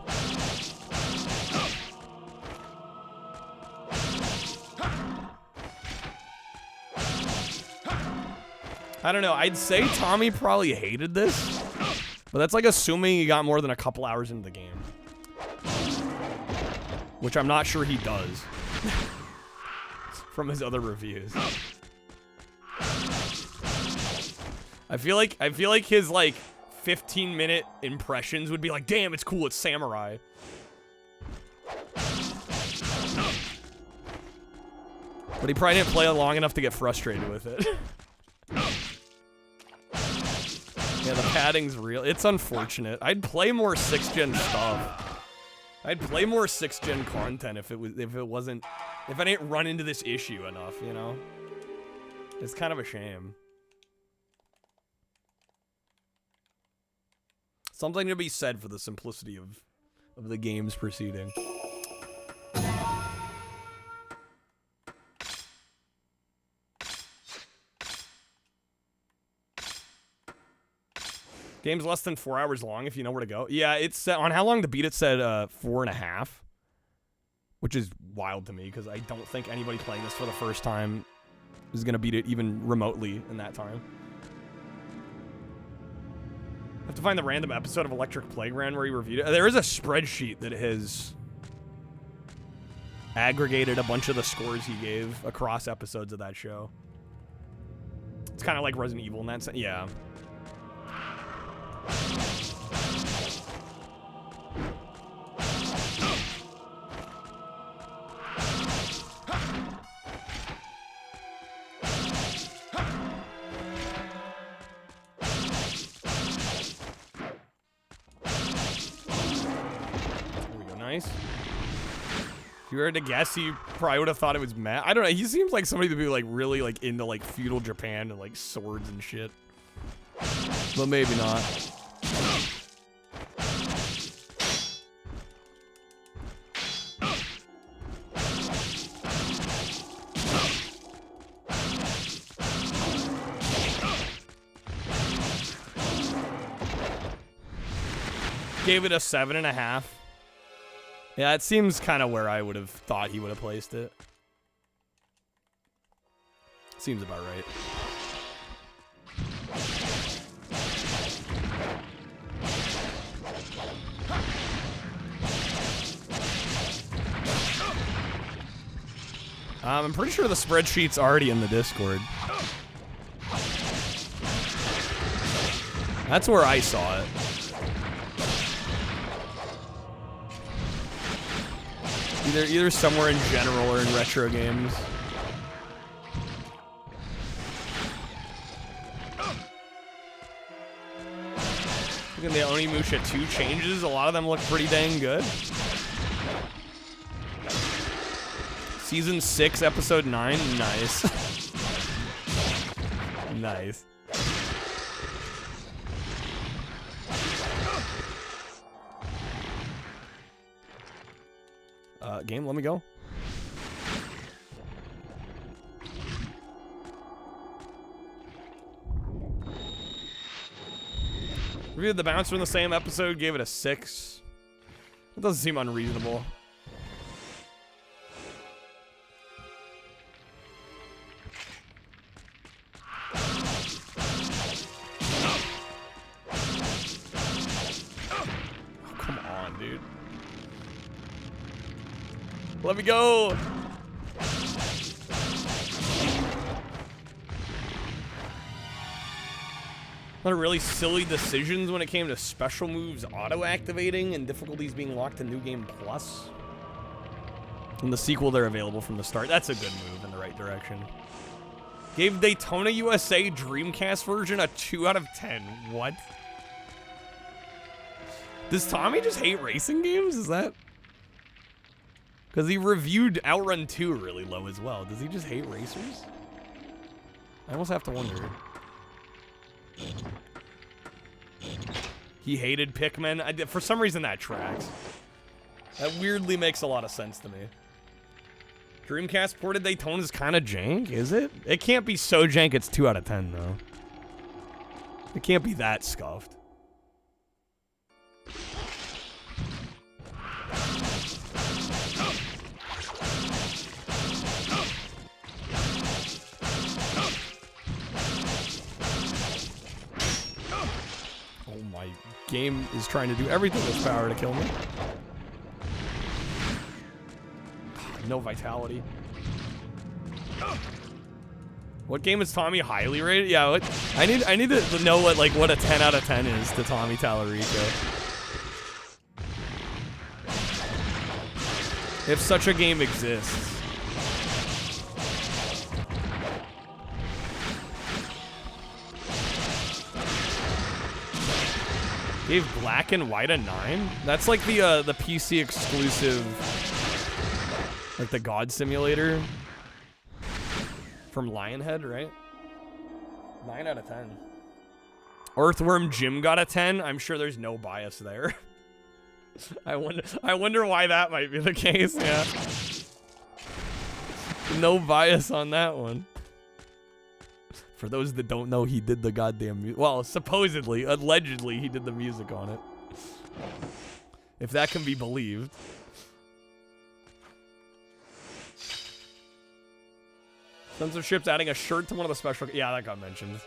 I don't know. I'd say Tommy probably hated this, but that's like assuming he got more than a couple hours into the game. Which I'm not sure he does. From his other reviews. I feel like his like 15-minute impressions would be like, damn, it's cool, it's samurai. But he probably didn't play it long enough to get frustrated with it. Yeah, the padding's real. It's unfortunate. I'd play more 6th gen stuff. I'd play more 6th gen content if I didn't run into this issue enough, you know? It's kind of a shame. Something to be said for the simplicity of the game's proceeding. Game's less than 4 hours long if you know where to go. Yeah, it's set on how long to beat it said 4.5. Which is wild to me because I don't think anybody playing this for the first time is going to beat it even remotely in that time. I have to find the random episode of Electric Playground where he reviewed it. There is a spreadsheet that has aggregated a bunch of the scores he gave across episodes of that show. It's kind of like Resident Evil in that sense. Yeah. Nice. If you were to guess, you probably would have thought it was Matt. I don't know. He seems like somebody to be like really like into like feudal Japan and like swords and shit. But maybe not. Gave it a 7.5. Yeah, it seems kind of where I would have thought he would have placed it. Seems about right. I'm pretty sure the spreadsheet's already in the Discord. That's where I saw it. Either somewhere in general or in retro games. Look at the Onimusha 2 changes. A lot of them look pretty dang good. Season 6, episode 9. Nice. Nice. Game, let me go. Reviewed The Bouncer in the same episode, gave it a 6. It doesn't seem unreasonable. Oh, come on, dude. Let me go. A lot of really silly decisions when it came to special moves auto-activating and difficulties being locked to New Game Plus. In the sequel, they're available from the start. That's a good move in the right direction. Gave Daytona USA Dreamcast version a 2 out of 10. What? Does Tommy just hate racing games? Is that? Because he reviewed Outrun 2 really low as well. Does he just hate racers? I almost have to wonder. He hated Pikmin. For some reason, that tracks. That weirdly makes a lot of sense to me. Dreamcast ported Daytona is kind of jank, is it? It can't be so jank it's 2 out of 10, though. It can't be that scuffed. My game is trying to do everything in its power to kill me. No vitality. What game is Tommy highly rated? Yeah, what? I need to know what a 10 out of 10 is to Tommy Tallarico. If such a game exists. Gave Black and White a 9? That's like the PC exclusive, like the God Simulator from Lionhead, right? 9 out of 10. Earthworm Jim got a 10. I'm sure there's no bias there. I wonder why that might be the case. Yeah. No bias on that one. For those that don't know, he did the goddamn music. Well, supposedly, allegedly, he did the music on it. If that can be believed. Sons of Ships adding a shirt to one of the special... Yeah, that got mentioned.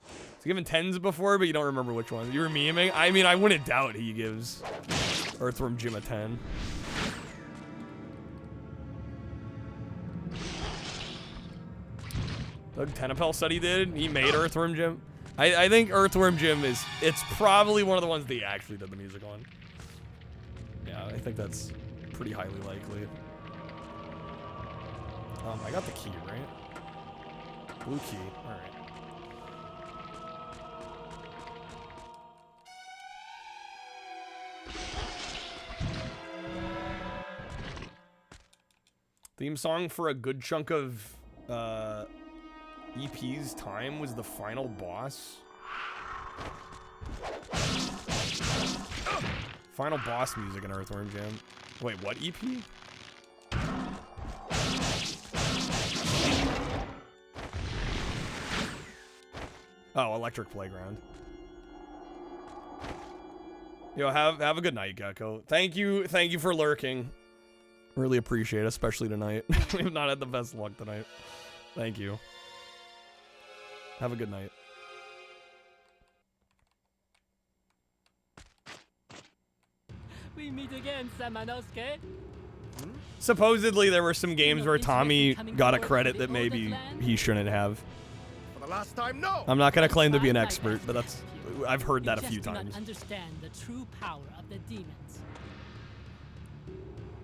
He's given 10s before, but you don't remember which ones. You were memeing? I mean, I wouldn't doubt he gives Earthworm Jim a 10. Doug Tenapel said he did. He made Earthworm Jim. I think Earthworm Jim is... It's probably one of the ones that he actually did the music on. Yeah, I think that's pretty highly likely. I got the key, right? Blue key. Alright. Theme song for a good chunk of EP's time was the final boss. Final boss music in Earthworm Jim. Wait, what EP? Oh, Electric Playground. Yo, have a good night, Gecko. Thank you for lurking. Really appreciate it, especially tonight. We've not had the best luck tonight. Thank you. Have a good night. We meet again, Samanosuke. Supposedly, there were some games where Tommy got a credit that maybe he shouldn't have. For the last time, no. I'm not gonna claim to be an expert, but I've heard that a few times. You just do not understand the true power of the demons.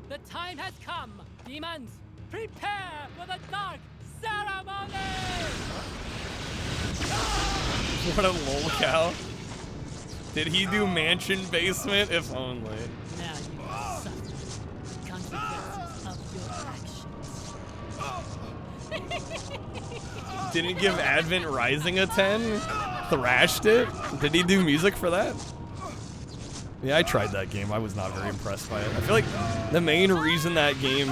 The time has come, demons. Prepare for the dark ceremony. What a lol cow. Did he do mansion basement? If only. Now you will suffer the consequences of your actions. Didn't give Advent Rising a 10? Thrashed it? Did he do music for that? Yeah, I tried that game. I was not very impressed by it. I feel like the main reason that game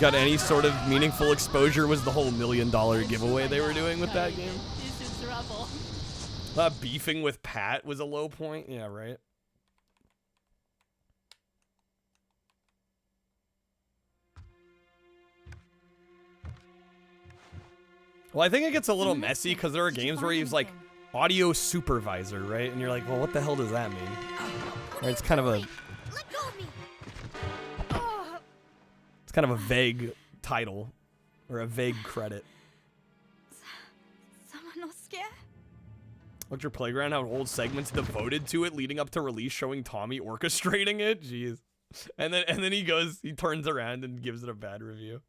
got any sort of meaningful exposure was the whole $1 million giveaway they were doing with that game. He's in trouble. Beefing with Pat was a low point. Yeah, right. Well, I think it gets a little messy because there are games where he's like audio supervisor, right? And you're like, well, what the hell does that mean? Right, it's kind of a kind of a vague title or a vague credit. What's your playground? How old segments devoted to it leading up to release showing Tommy orchestrating it? Jeez. And then he turns around and gives it a bad review.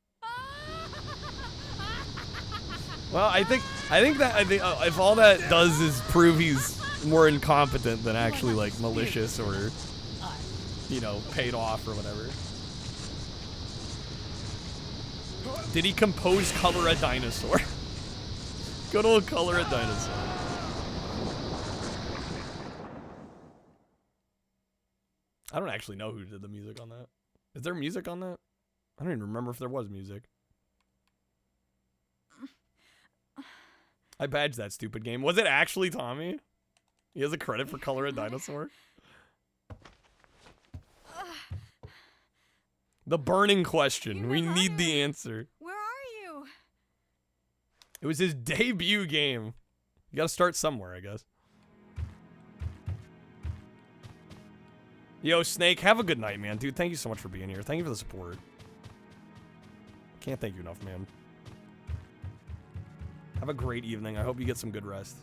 Well, I think if all that does is prove he's more incompetent than actually like malicious or, you know, paid off or whatever. Did he compose Color a Dinosaur? Good old Color a Dinosaur. I don't actually know who did the music on that. Is there music on that? I don't even remember if there was music. I badged that stupid game. Was it actually Tommy? He has a credit for Color a Dinosaur? The burning question. We need the answer. Where are you? It was his debut game. You gotta start somewhere, I guess. Yo, Snake, have a good night, man. Dude, thank you so much for being here. Thank you for the support. Can't thank you enough, man. Have a great evening. I hope you get some good rest.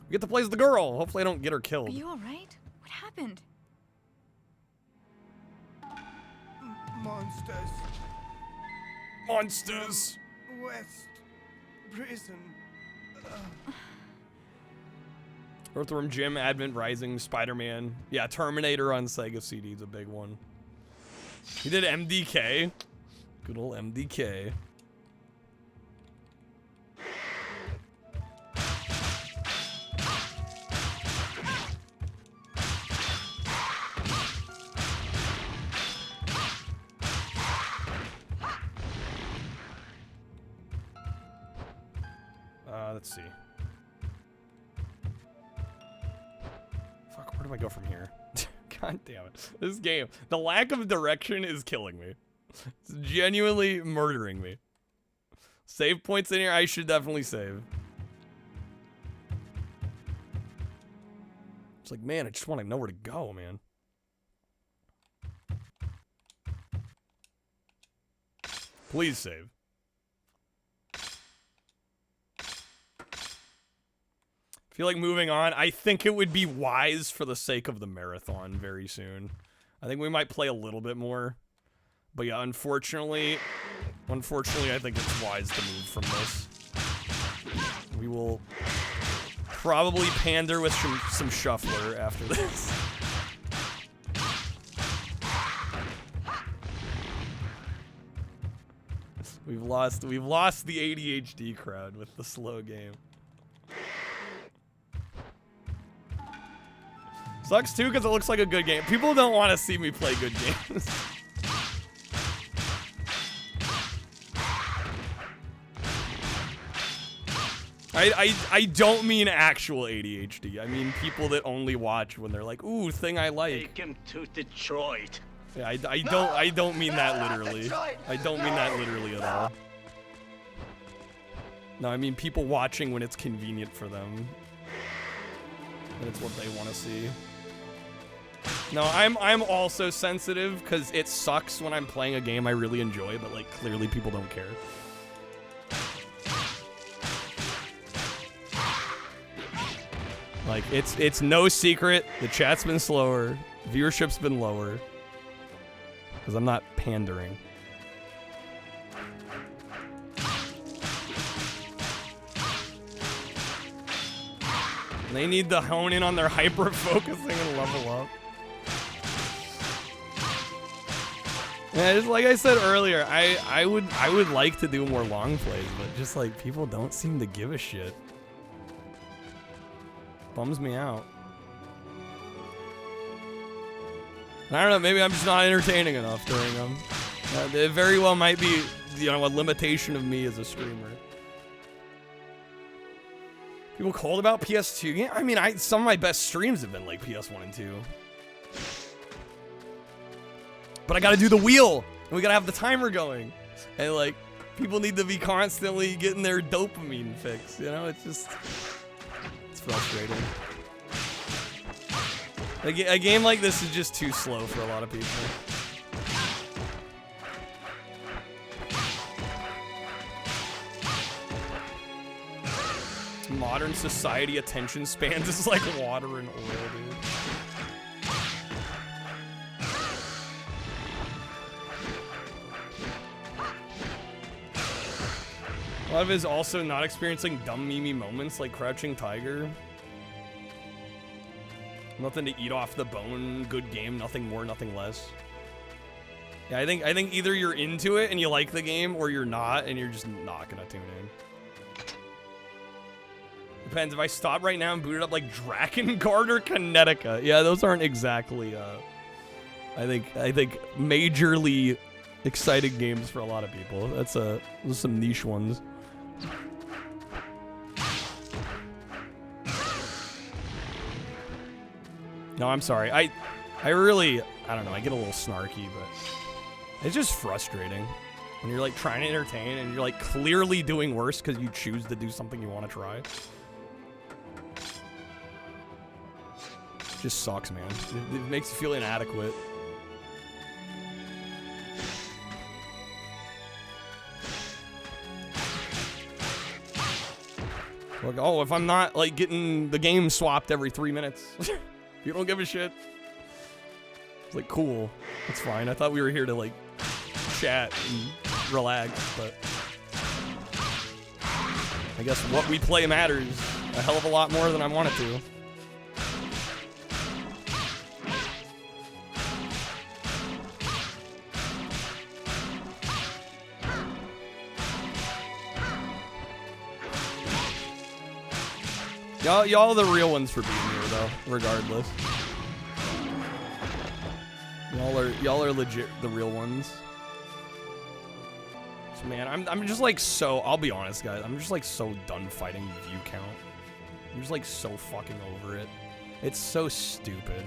We get to play as the girl. Hopefully I don't get her killed. Are you alright? What happened? Monsters. Monsters. West prison. Earthworm Jim, Advent Rising, Spider-Man. Yeah, Terminator on Sega CD is a big one. He did MDK. Good old MDK. Let's see. Fuck, where do I go from here? God damn it. This game, the lack of direction is killing me. It's genuinely murdering me. Save points in here, I should definitely save. It's like, man, I just want to know where to go, man. Please save. I feel like moving on. I think it would be wise for the sake of the marathon very soon. I think we might play a little bit more. But yeah, unfortunately, I think it's wise to move from this. We will probably pander with some shuffler after this. We've lost the ADHD crowd with the slow game. Sucks too because it looks like a good game. People don't want to see me play good games. I don't mean actual ADHD. I mean people that only watch when they're like, ooh, thing I like. Take him to Detroit. Yeah, I don't mean that literally. I don't mean that literally at all. No, I mean people watching when it's convenient for them. And it's what they want to see. No, I'm also sensitive because it sucks when I'm playing a game I really enjoy, but like clearly people don't care. Like it's no secret the chat's been slower, viewership's been lower because I'm not pandering. They need to hone in on their hyper-focusing and level up. Yeah, just like I said earlier, I would like to do more long plays, but just like people don't seem to give a shit. Bums me out. I don't know, maybe I'm just not entertaining enough during them. It very well might be, you know, a limitation of me as a streamer. People cold about PS2. Yeah, I mean, some of my best streams have been like PS1 and 2. But I gotta do the wheel, and we gotta have the timer going. And like, people need to be constantly getting their dopamine fix, you know? It's just, it's frustrating. A game like this is just too slow for a lot of people. Modern society attention spans is like water and oil, dude. A lot of it is also not experiencing dumb meme moments like Crouching Tiger. Nothing to eat off the bone, good game, nothing more, nothing less. Yeah, I think either you're into it and you like the game, or you're not and you're just not gonna tune in. Depends. If I stop right now and boot it up like Drakengard or Kinetica, yeah, those aren't exactly I think majorly exciting games for a lot of people. Those are some niche ones. No, I'm sorry. I don't know, I get a little snarky, but it's just frustrating when you're like trying to entertain and you're like clearly doing worse because you choose to do something you want to try. It just sucks, man. It makes you feel inadequate. Like, oh, if I'm not like getting the game swapped every 3 minutes. You don't give a shit. It's like, cool. That's fine. I thought we were here to like chat and relax, but I guess what we play matters a hell of a lot more than I want it to. Y'all are the real ones for being here, though, regardless. Y'all are legit the real ones. So, man, I'm just like so, I'll be honest, guys, I'm just like so done fighting view count. I'm just like so fucking over it. It's so stupid.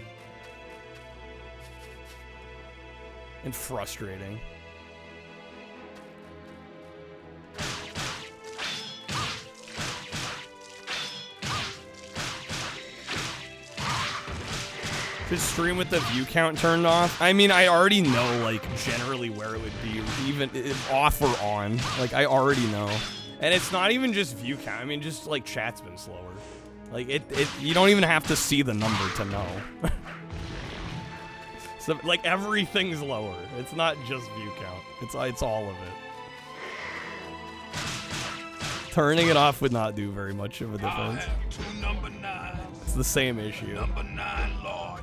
And frustrating. To stream with the view count turned off. I mean, I already know, like, generally where it would be, even if off or on. Like, I already know. And it's not even just view count. I mean, just, like, chat's been slower. Like, you don't even have to see the number to know. So, like, everything's lower. It's not just view count. It's all of it. Turning it off would not do very much of a difference. It's the same issue. Number 9, Lord.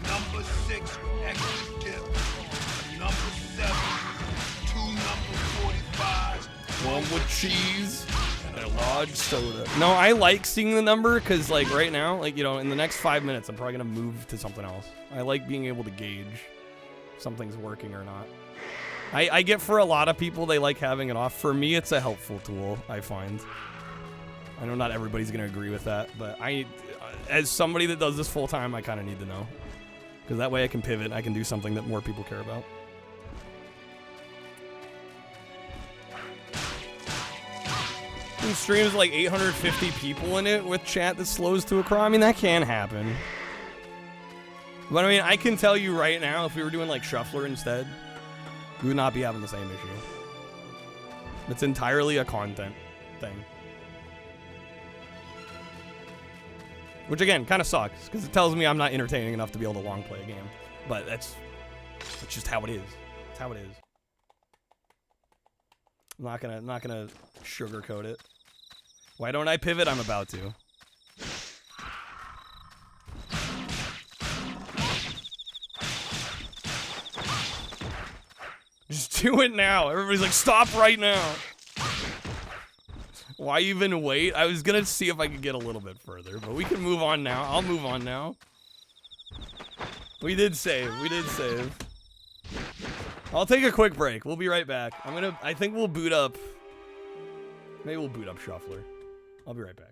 Number 6, extra dip. Number 7, 2 number 45s. One with cheese and a large soda. No, I like seeing the number because, like, right now, like, you know, in the next 5 minutes, I'm probably going to move to something else. I like being able to gauge if something's working or not. I get for a lot of people, they like having it off. For me, it's a helpful tool, I find. I know not everybody's going to agree with that, but as somebody that does this full time, I kind of need to know. Because that way I can pivot, I can do something that more people care about. And streams like 850 people in it with chat that slows to a crawl. I mean, that can happen. But I mean, I can tell you right now, if we were doing like Shuffler instead, we would not be having the same issue. It's entirely a content thing. Which again, kind of sucks, because it tells me I'm not entertaining enough to be able to long play a game. But that's just how it is. It's how it is. I'm not gonna sugarcoat it. Why don't I pivot? I'm about to. Just do it now. Everybody's like, stop right now. Why even wait? I was gonna see if I could get a little bit further, but we can move on now. I'll move on now. We did save. We did save. I'll take a quick break. We'll be right back. I think we'll boot up. Maybe we'll boot up Shuffler. I'll be right back.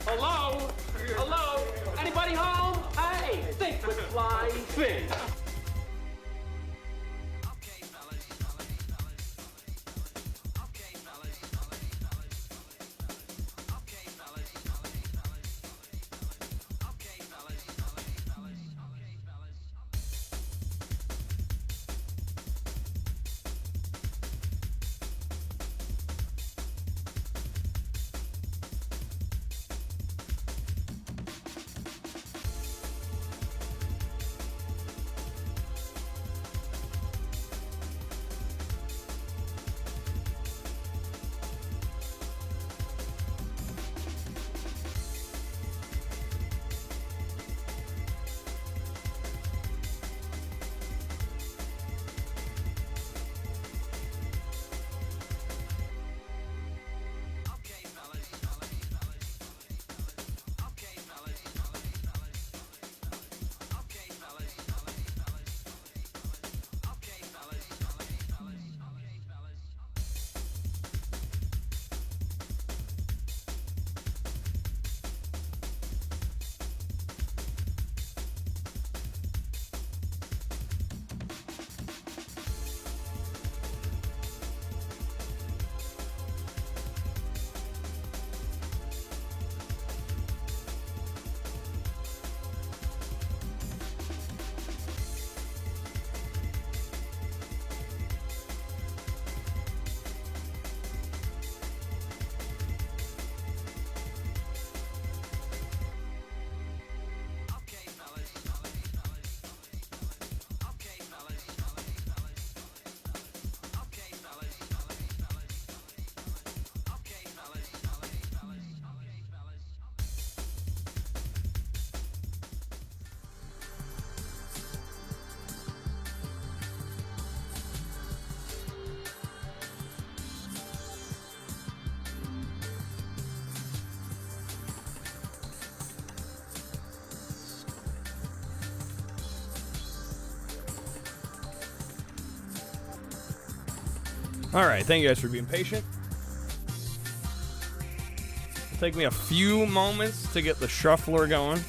Hello? Hello? Anybody home? Hey, think with flying fish. Alright, thank you guys for being patient. It'll take me a few moments to get the shuffler going.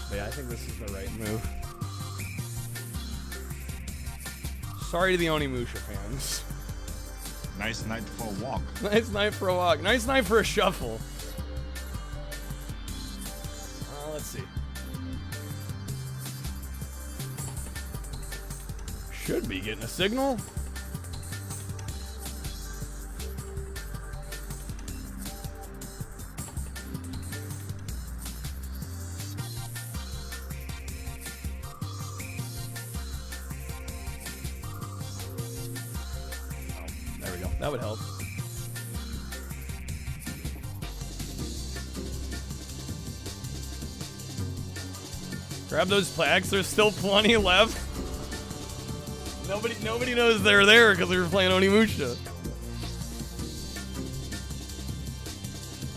But yeah, I think this is the right move. Sorry to the Onimusha fans. Nice night for a walk. Nice night for a walk. Nice night for a shuffle. Let's see. Should be getting a signal. we go. That would help. Grab those plaques. There's still plenty left. Nobody knows they're there because we were playing Onimusha.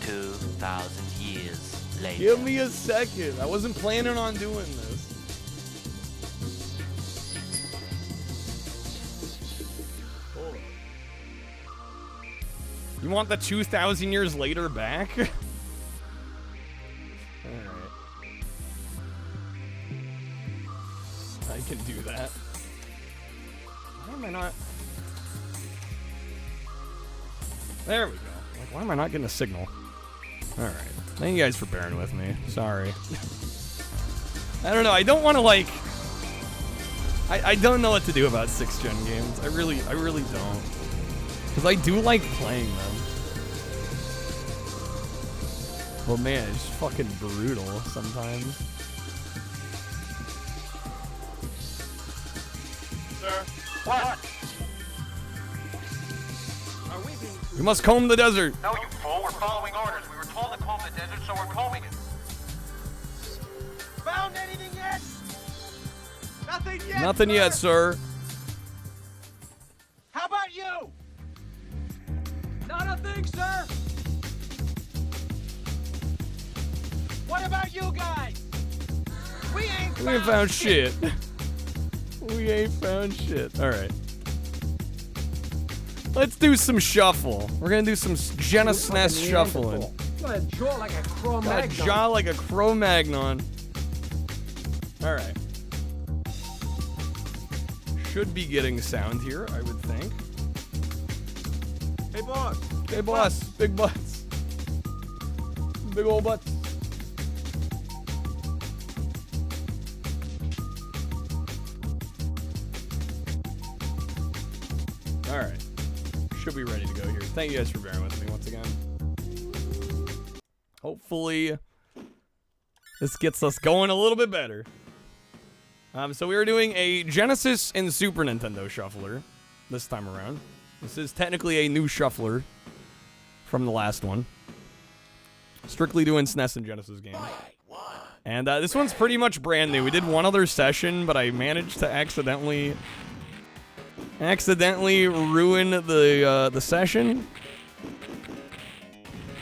2,000 years later. Give me a second. I wasn't planning on doing this. Hold on. You want the 2,000 years later back? Alright. I can do that. Why am I not? There we go. Like, why am I not getting a signal? Alright. Thank you guys for bearing with me. Sorry. I don't know. I don't want to, like... I don't know what to do about 6th gen games. I really don't. Because I do like playing them. But man, it's fucking brutal sometimes. Sir, what? We must comb the desert. No, you fool. We're following orders. We were told to comb the desert, so we're combing it. Found anything yet? Nothing yet. Nothing yet, sir. How about you? Not a thing, sir. What about you guys? We ain't found shit. We ain't found shit. All right. Let's do some shuffle. We're gonna do some Genesis shuffling. Got a jaw like a Cro-Magnon. Got a jaw like a Cro-Magnon. All right. Should be getting sound here, I would think. Hey, boss. Hey, boss. Big butts. Big old butts. All right. Should be ready to go here. Thank you guys for bearing with me once again. Hopefully, this gets us going a little bit better. So we were doing a Genesis and Super Nintendo shuffler this time around. This is technically a new shuffler from the last one. Strictly doing SNES and Genesis games. And this one's pretty much brand new. We did one other session, but I managed to accidentally ruin the session.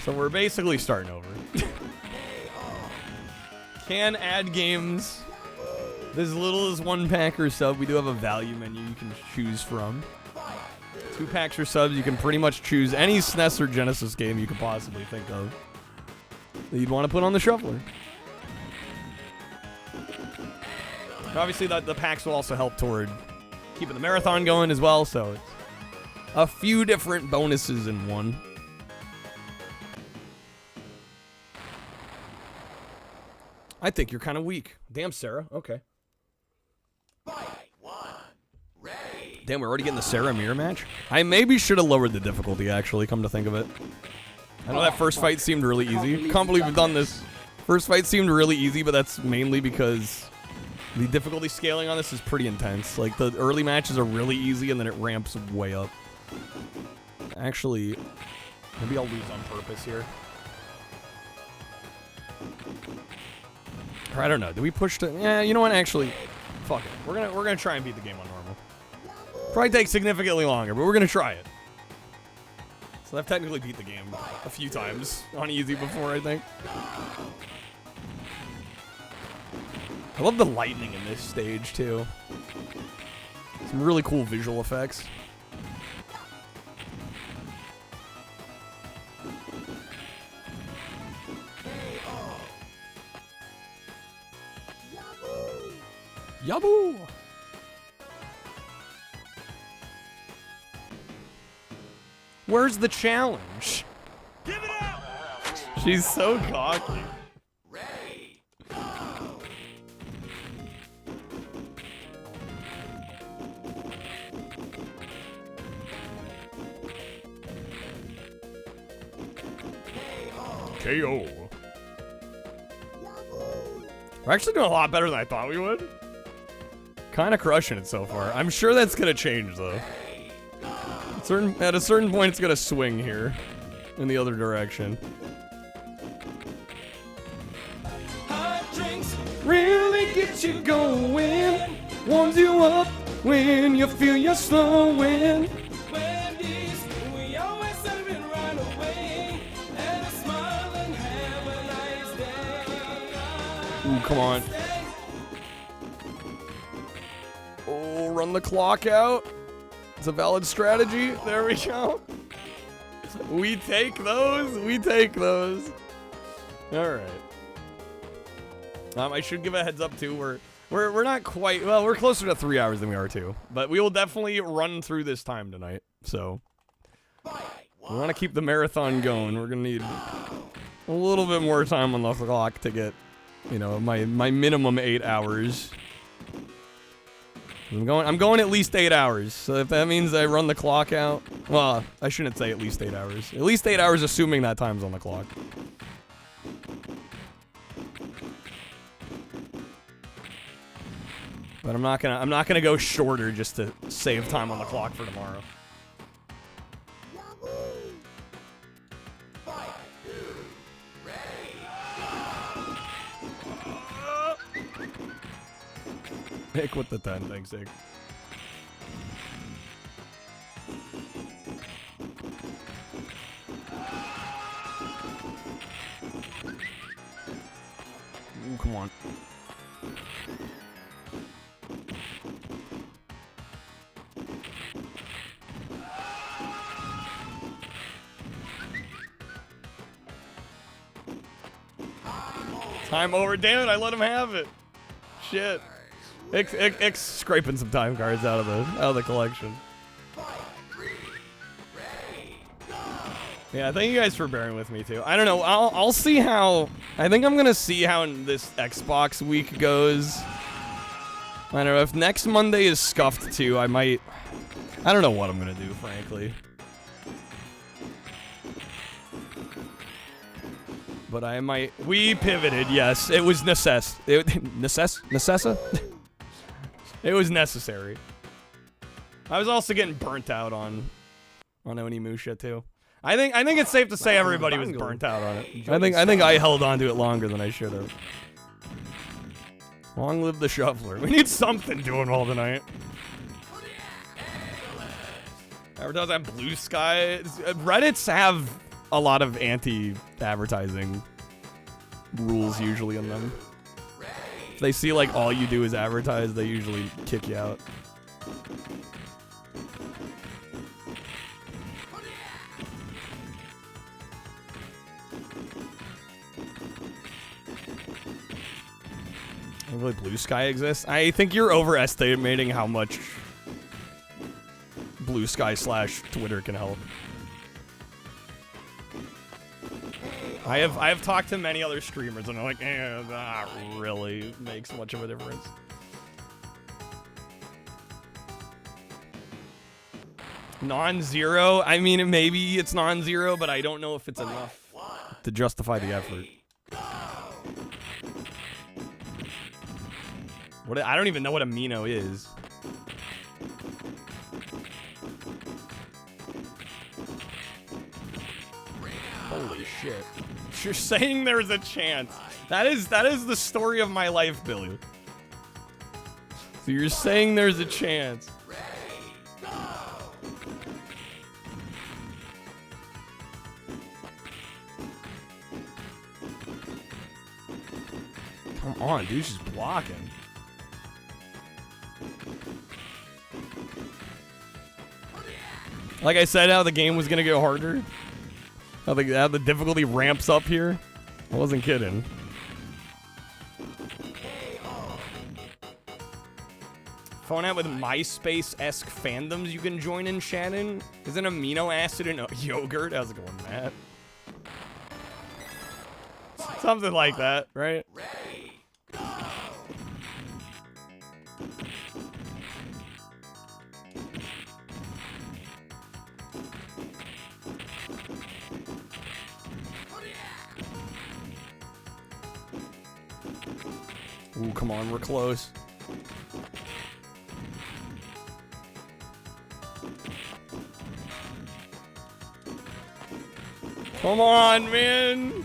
So we're basically starting over. Can add games as little as 1 pack or sub. We do have a value menu you can choose from. 2 packs or subs, you can pretty much choose any SNES or Genesis game you could possibly think of that you'd want to put on the shuffler. Obviously, the packs will also help toward keeping the marathon going as well, so it's a few different bonuses in one. I think you're kind of weak. Damn, Sarah. Okay. Damn, we're already getting the Sarah mirror match? I maybe should have lowered the difficulty, actually, come to think of it. I know that first fight seemed really easy. Can't believe we've done this. First fight seemed really easy, but that's mainly because the difficulty scaling on this is pretty intense. Like, the early matches are really easy, and then it ramps way up. Actually, maybe I'll lose on purpose here. Or I don't know. Do we push to... Yeah, you know what? Actually, fuck it. We're gonna try and beat the game on normal. Probably take significantly longer, but we're gonna try it. So I've technically beat the game a few times on easy before, I think. I love the lightning in this stage, too. Some really cool visual effects. Yaboo! Where's the challenge? Give it up! She's so cocky. KO. We're actually doing a lot better than I thought we would. Kind of crushing it so far. I'm sure that's gonna change though. At a certain point, it's gonna swing here in the other direction. Hot drinks really get you going. Warms you up when you feel you're slowing. Wendy's, we always serve it right away. And a smile and have a nice day. Ooh, come on. Oh, run the clock out. It's a valid strategy. There we go. We take those. We take those. All right. I should give a heads up too. We're not quite. Well, we're closer to 3 hours than we are too. But we will definitely run through this time tonight. So we want to keep the marathon going. We're gonna need a little bit more time on the clock to get, you know, my minimum 8 hours. I'm going at least 8 hours. So if that means I run the clock out, well, I shouldn't say at least 8 hours. At least 8 hours, assuming that time's on the clock. But I'm not gonna go shorter just to save time on the clock for tomorrow. Nick with the 10, thanks, Nick. Ooh, come on. Time over. Damn it, I let him have it. Shit. X scraping some time cards out of the collection. Yeah, thank you guys for bearing with me too. I don't know. I'll see how. I think I'm gonna see how this Xbox week goes. I don't know if next Monday is scuffed too. I might. I don't know what I'm gonna do, frankly. But I might. We pivoted. Yes, it was necessa. It was necessary. I was also getting burnt out on Onimusha too. I think it's safe to say everybody was burnt out on it. I think I held on to it longer than I should have. Long live the shuffler. We need something doing all tonight. Advertise on Blue Sky. Reddits have a lot of anti-advertising rules usually in them. If they see like all you do is advertise, they usually kick you out. Really, Blue Sky exists? I think you're overestimating how much Blue Sky / Twitter can help. I have talked to many other streamers and they're like, that really makes much of a difference. Non-zero? I mean, maybe it's non-zero, but I don't know if it's enough to justify the effort. I don't even know what amino is. Holy shit. You're saying there's a chance. That is the story of my life, Billy. So you're saying there's a chance. Come on, dude, she's blocking. Like I said, how the game was gonna get harder. How the difficulty ramps up here. I wasn't kidding. Phone out with MySpace-esque fandoms you can join in, Shannon. Is an amino acid in yogurt? How's it going, Matt? Something like that, right? Ooh, come on, we're close. Come on, man.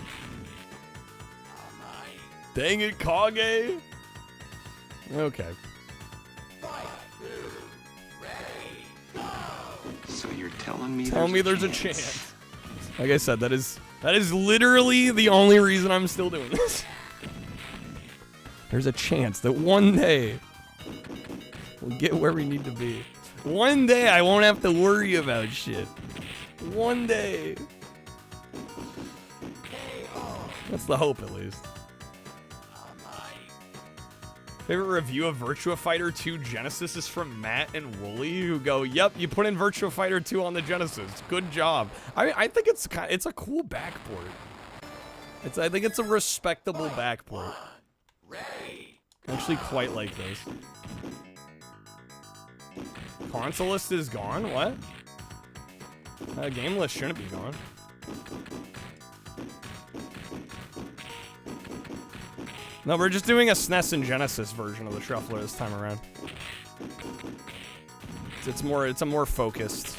Dang it, Kage. Okay. So you're telling me there's a chance. Like I said, that is literally the only reason I'm still doing this. There's a chance that one day we'll get where we need to be. One day I won't have to worry about shit. One day. That's the hope, at least. Favorite review of Virtua Fighter 2 Genesis is from Matt and Wooly, who go, "Yep, you put in Virtua Fighter 2 on the Genesis. Good job." I think it's a cool backport. I think it's a respectable backport. I actually quite like this. Console list is gone? What? Game list shouldn't be gone. No, we're just doing a SNES and Genesis version of the Shuffler this time around. It's a more focused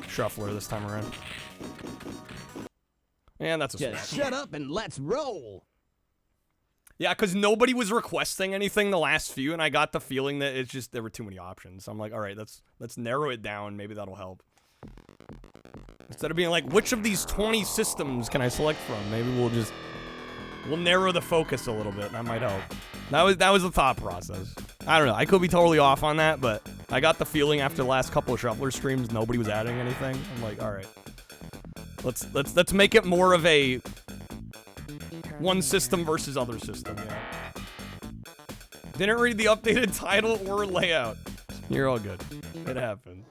Shuffler this time around. And that's a Just SNES. shut up and let's roll. Yeah, because nobody was requesting anything the last few, and I got the feeling that it's just there were too many options. So I'm like, all right, let's narrow it down. Maybe that'll help. Instead of being like, which of these 20 systems can I select from? Maybe we'll narrow the focus a little bit. That might help. That was the thought process. I don't know. I could be totally off on that, but I got the feeling after the last couple of Shuffler streams, nobody was adding anything. I'm like, all right, let's make it more of a one system versus other system. Yeah. Didn't read the updated title or layout. You're all good. It happened.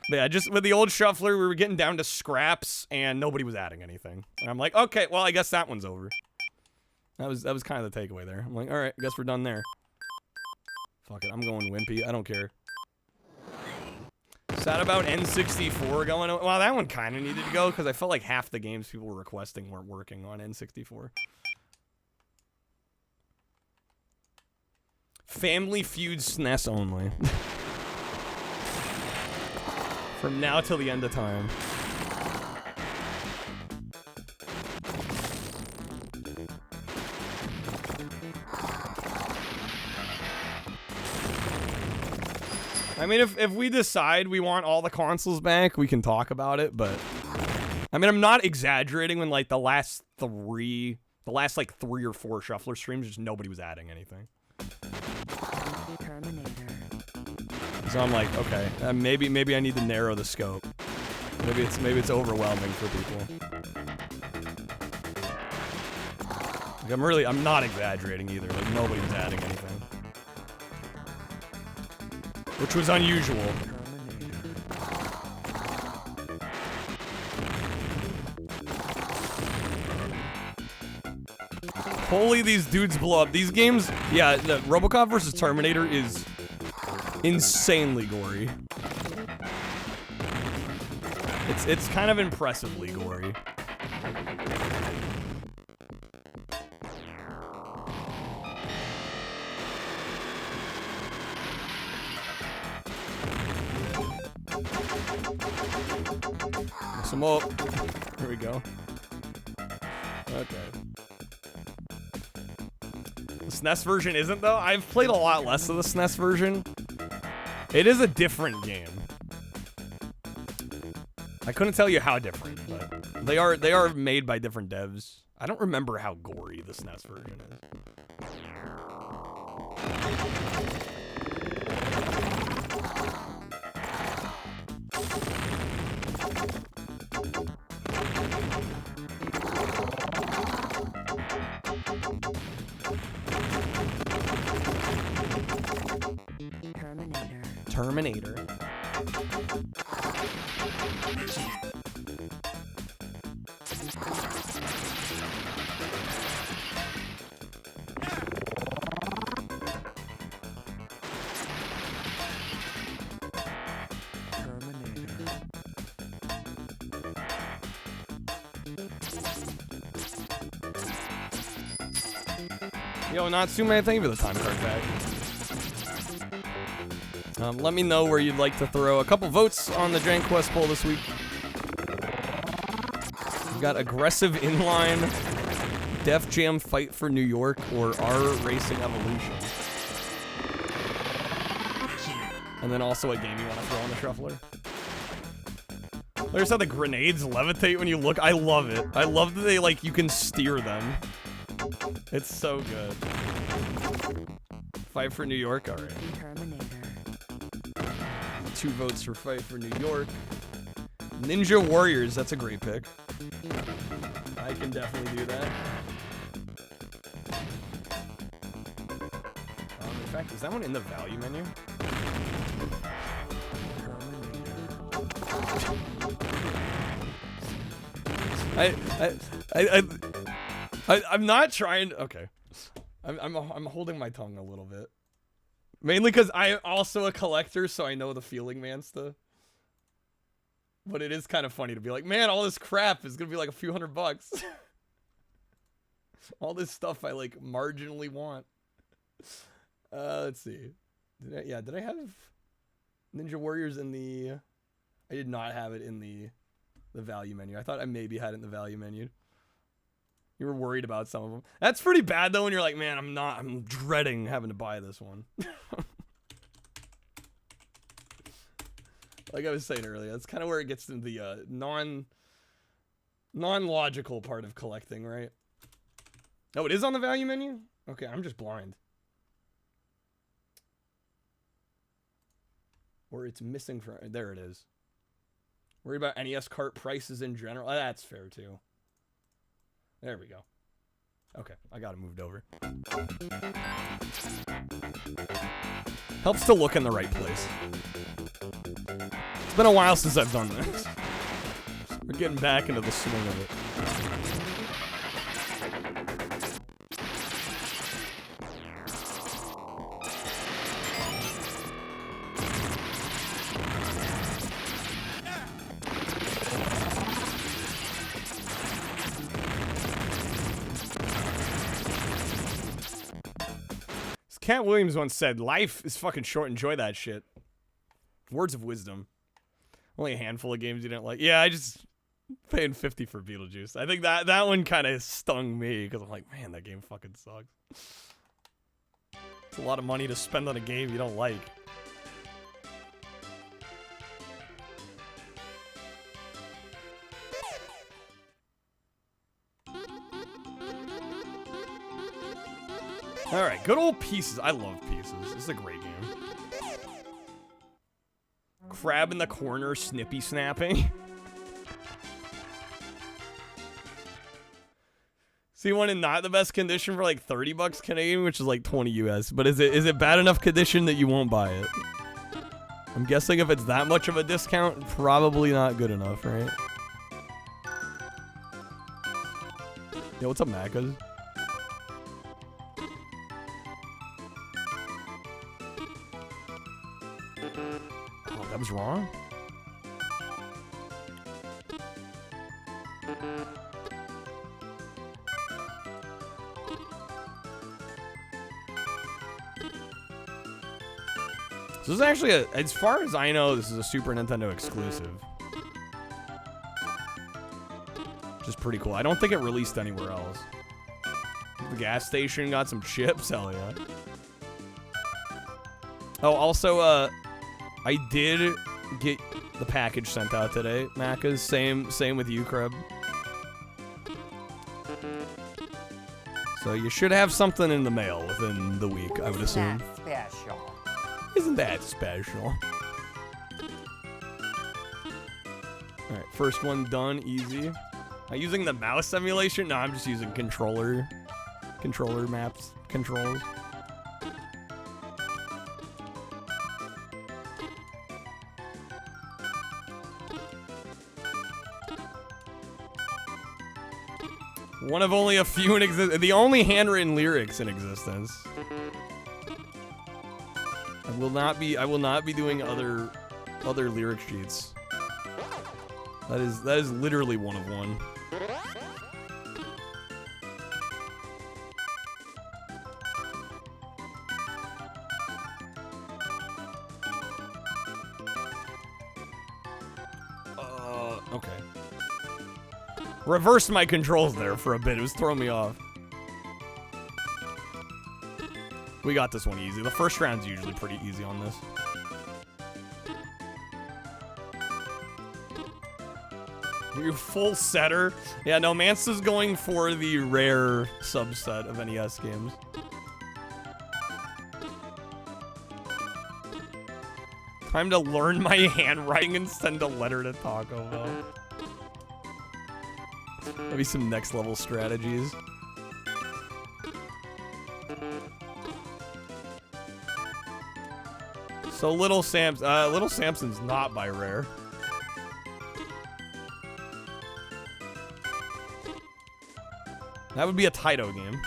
But yeah, just with the old Shuffler, we were getting down to scraps, and nobody was adding anything. And I'm like, okay, well, I guess that one's over. That was kind of the takeaway there. I'm like, all right, I guess we're done there. Fuck it, I'm going wimpy. I don't care. Sad about N64 going on. Well, that one kind of needed to go, because I felt like half the games people were requesting weren't working on N64. Family Feud SNES only. From now till the end of time. I mean, if we decide we want all the consoles back, we can talk about it, but I mean, I'm not exaggerating when like the last like 3 or 4 Shuffler streams, just nobody was adding anything. So I'm like, okay, maybe I need to narrow the scope. Maybe it's overwhelming for people. Like I'm not exaggerating either. Like nobody was adding anything, which was unusual. Holy, these dudes blow up. These games, yeah, the RoboCop vs. Terminator is insanely gory. It's kind of impressively gory. Mix them up. Here we go. Okay. The SNES version isn't, though. I've played a lot less of the SNES version. It is a different game. I couldn't tell you how different, but they are made by different devs. I don't remember how gory the SNES version is. Terminator. Yo, Natsume, thank you for the time card back. Let me know where you'd like to throw a couple votes on the JankQuest poll this week. We've got aggressive inline, Def Jam Fight for New York, or R Racing Evolution. And then also a game you want to throw on the shuffler. There's how the grenades levitate when you look. I love it. I love that they, like, you can steer them. It's so good. Fight for New York, alright. 2 votes for Fight for New York. Ninja Warriors, that's a great pick. I can definitely do that. In fact, is that one in the value menu? I'm not trying. Okay, I'm holding my tongue a little bit, mainly because I'm also a collector, so I know the feeling, man. Stuff. But it is kind of funny to be like, man, all this crap is gonna be like a few $100. All this stuff I like marginally want. Let's see. Did I have Ninja Warriors in the? I did not have it in the value menu. I thought I maybe had it in the value menu. You were worried about some of them. That's pretty bad though when you're like, man, I'm dreading having to buy this one. Like I was saying earlier, that's kind of where it gets into the non-logical part of collecting, right? Oh, it is on the value menu? Okay, I'm just blind. Or it's missing from... There it is. Worry about NES cart prices in general. That's fair, too. There we go. Okay, I got it moved over. Helps to look in the right place. It's been a while since I've done this. We're getting back into the swing of it. Cat Williams once said, life is fucking short, enjoy that shit. Words of wisdom. Only a handful of games you didn't like. Yeah, I just paying $50 for Beetlejuice. I think that one kind of stung me, because I'm like, man, that game fucking sucks. It's a lot of money to spend on a game you don't like. Alright, good old Pieces. I love Pieces. This is a great game. Crab in the corner, snippy snapping. See one in not the best condition for like $30 Canadian, which is like 20 US. But is it bad enough condition that you won't buy it? I'm guessing if it's that much of a discount, probably not good enough, right? Yo, what's up, Macas? That was wrong? So this is actually as far as I know, this is a Super Nintendo exclusive. Which is pretty cool. I don't think it released anywhere else. The gas station got some chips, hell yeah. Oh, also, I did get the package sent out today, Macca's. Same with you, Kreb. So you should have something in the mail within the week, I would assume. Special. Isn't that special? Alright, first one done, easy. Am I using the mouse emulation? No, I'm just using controller maps, controls. One of only a few in existence. The only handwritten lyrics in existence. I will not be doing other lyric sheets. That is literally one of one. Okay. Reversed my controls there for a bit. It was throwing me off. We got this one easy. The first round's usually pretty easy on this. You full setter? Yeah, no, Mansa's going for the rare subset of NES games. Time to learn my handwriting and send a letter to Taco Bell. Maybe some next level strategies. So Little Samson's not by Rare. That would be a Taito game.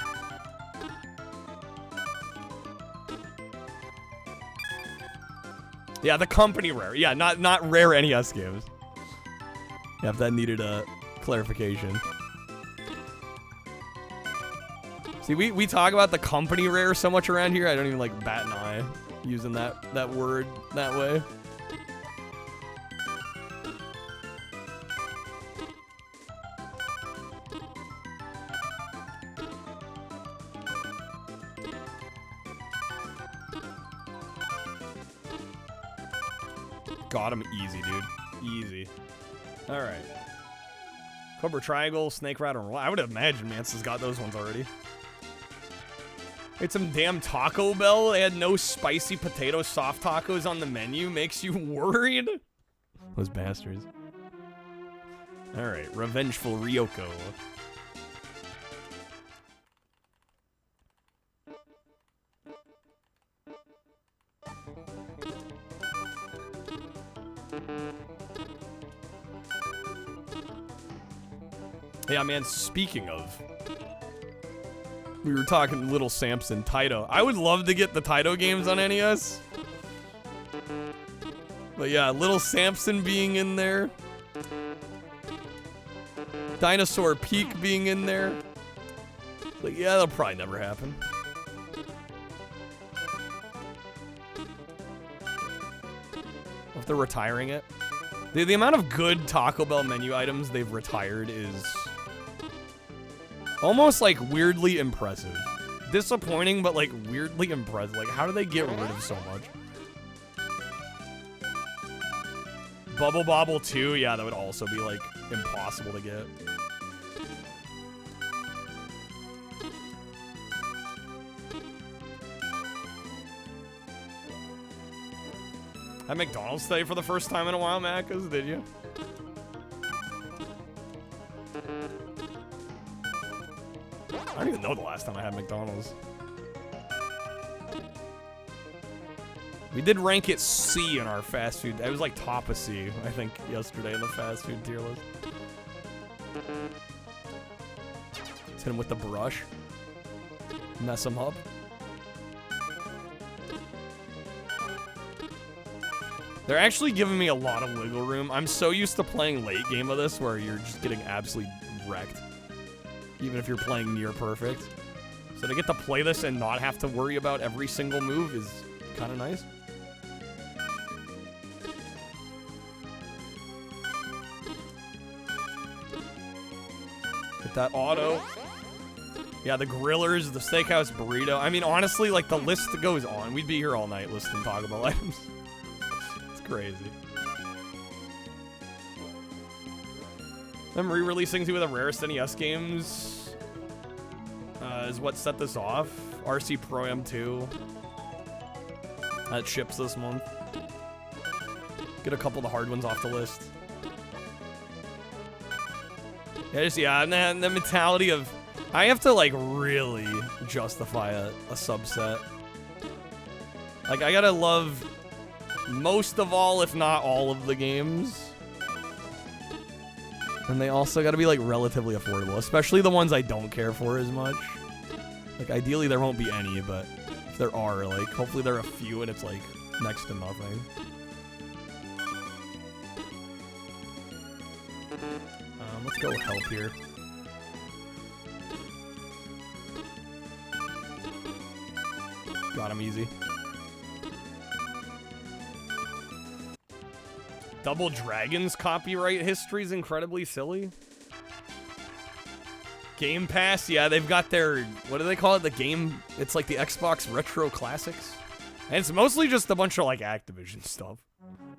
Yeah, the company Rare. Yeah, not Rare NES games. Yeah, if that needed a clarification. See, we talk about the company Rare so much around here, I don't even like bat an eye using that word that way. Got him easy, dude. Easy. All right. Cobra Triangle, Snake Rider, and I would imagine Mansa's got those ones already. It's some damn Taco Bell. They had no spicy potato soft tacos on the menu. Makes you worried? Those bastards. All right. Revengeful Ryoko. Yeah, man, speaking of, we were talking Little Samson, Taito. I would love to get the Taito games on NES. But yeah, Little Samson being in there. Dinosaur Peak being in there. Like, yeah, that'll probably never happen. If they're retiring it. The amount of good Taco Bell menu items they've retired is almost like weirdly impressive. Disappointing, but like weirdly impressive. Like, how do they get rid of so much? Bubble Bobble 2, yeah, that would also be like impossible to get. Had McDonald's today for the first time in a while, Macca's, did you? I don't even know the last time I had McDonald's. We did rank it C in our fast food. It was like top of C, I think, yesterday in the fast food tier list. Let's hit him with the brush. Mess him up. They're actually giving me a lot of wiggle room. I'm so used to playing late game of this where you're just getting absolutely wrecked. Even if you're playing near perfect. So to get to play this and not have to worry about every single move is kind of nice. Get that auto. Yeah, the grillers, the steakhouse burrito. I mean, honestly, like, the list goes on. We'd be here all night listing Taco Bell items. It's crazy. Them re-releasing two of the rarest NES games is what set this off. RC Pro M2. That ships this month. Get a couple of the hard ones off the list. Yeah, and then the mentality of I have to like really justify a subset. Like I gotta love most of all, if not all of the games. And they also gotta be like relatively affordable, especially the ones I don't care for as much. Like ideally there won't be any, but if there are, like hopefully there are a few and it's like next to nothing. Let's go help here. Got him easy. Double Dragon's copyright history is incredibly silly. Game Pass, yeah, they've got their, what do they call it? The game, it's like the Xbox Retro Classics. And it's mostly just a bunch of like Activision stuff.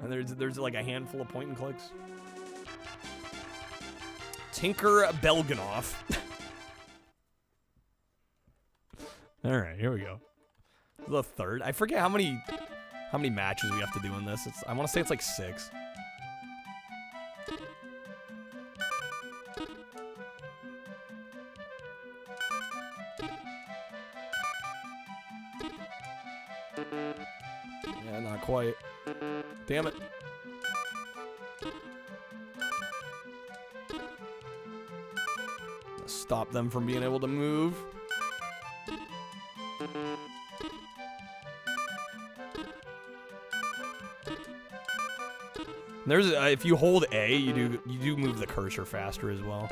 And there's like a handful of point and clicks. Tinker Belganoff. All right, here we go. The third. I forget how many matches we have to do in this. I want to say it's like 6. Yeah, not quite. Damn it. Stop them from being able to move. There's if you hold A, you do move the cursor faster as well.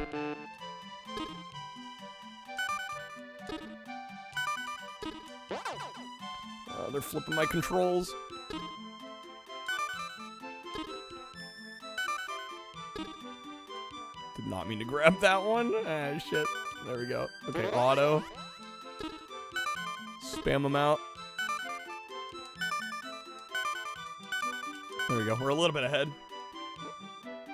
They're flipping my controls. Did not mean to grab that one. Ah, shit. There we go. Okay, auto. Spam them out. There we go. We're a little bit ahead.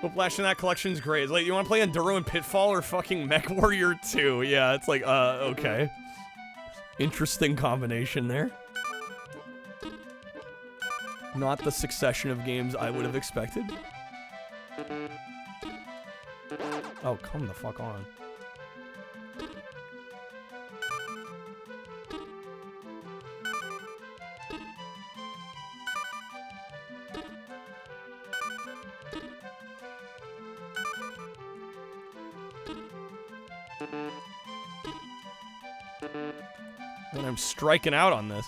Whiplash in that collection's great. It's like, you want to play Enduro and Pitfall or fucking Mech Warrior 2? Yeah, it's like, okay. Interesting combination there. Not the succession of games I would have expected. Oh, come the fuck on. And I'm striking out on this.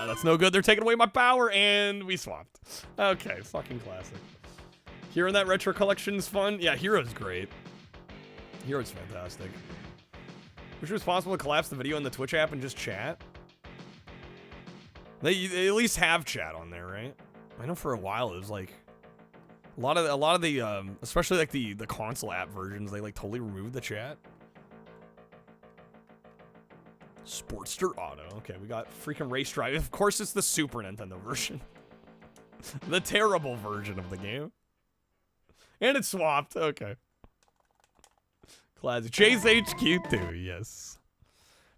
That's no good. They're taking away my power, and we swapped. Okay, fucking classic. Hero in that retro collection's fun. Yeah, Hero's great. Hero's fantastic. Wish it was possible to collapse the video in the Twitch app and just chat. They at least have chat on there, right? I know for a while it was like a lot of the especially like the console app versions, they like totally removed the chat. Sportster Auto. Okay, we got freaking Race Drive. Of course, it's the Super Nintendo version. The terrible version of the game. And it's swapped. Okay. Classic. Chase HQ2, yes.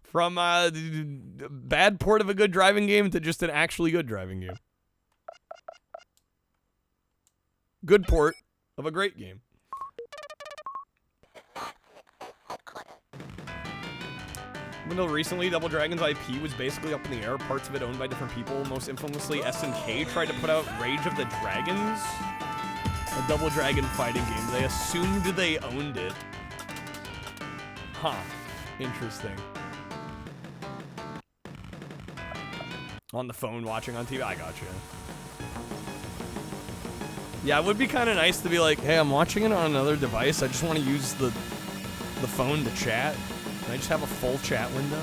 From bad port of a good driving game to just an actually good driving game. Good port of a great game. Until recently, Double Dragon's IP was basically up in the air, parts of it owned by different people. Most infamously, SNK tried to put out Rage of the Dragons, a Double Dragon fighting game. They assumed they owned it. Huh. Interesting. On the phone, watching on TV. I gotcha. Yeah, it would be kind of nice to be like, hey, I'm watching it on another device. I just want to use the phone to chat. Can I just have a full chat window?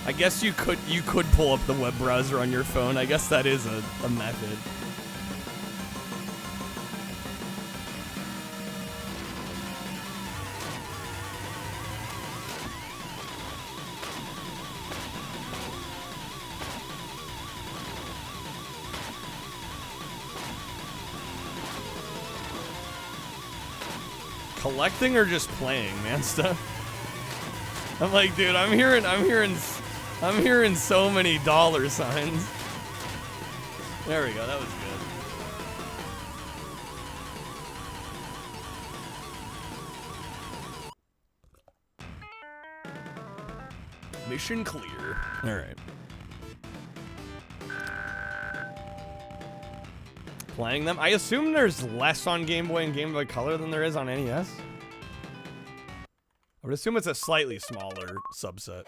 I guess you could pull up the web browser on your phone. I guess that is a method. Collecting or just playing, man, stuff? I'm like, dude, I'm hearing so many dollar signs. There we go, that was good. Mission clear. All right. playing them. I assume there's less on Game Boy and Game Boy Color than there is on NES. I would assume it's a slightly smaller subset.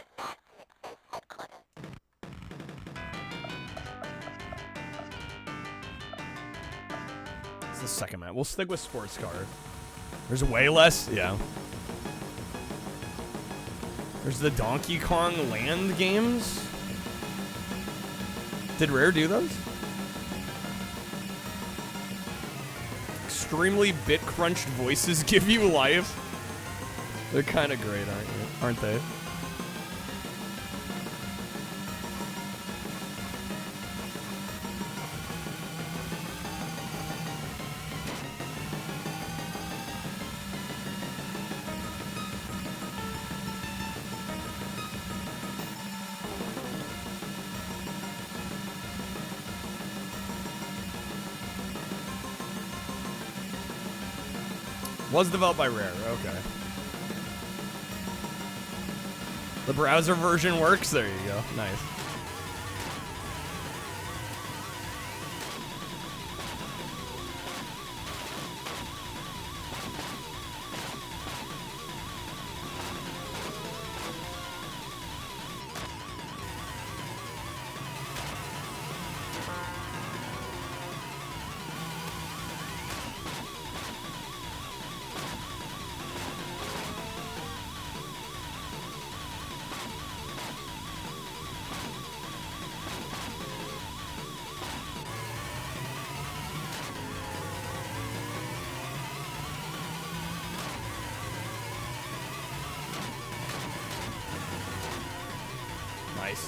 It's the second map. We'll stick with sports car. There's way less, yeah. There's the Donkey Kong Land games. Did Rare do those? Extremely bit-crunched voices give you life. They're kind of great, aren't they? Was developed by Rare, okay. The browser version works? There you go. Nice.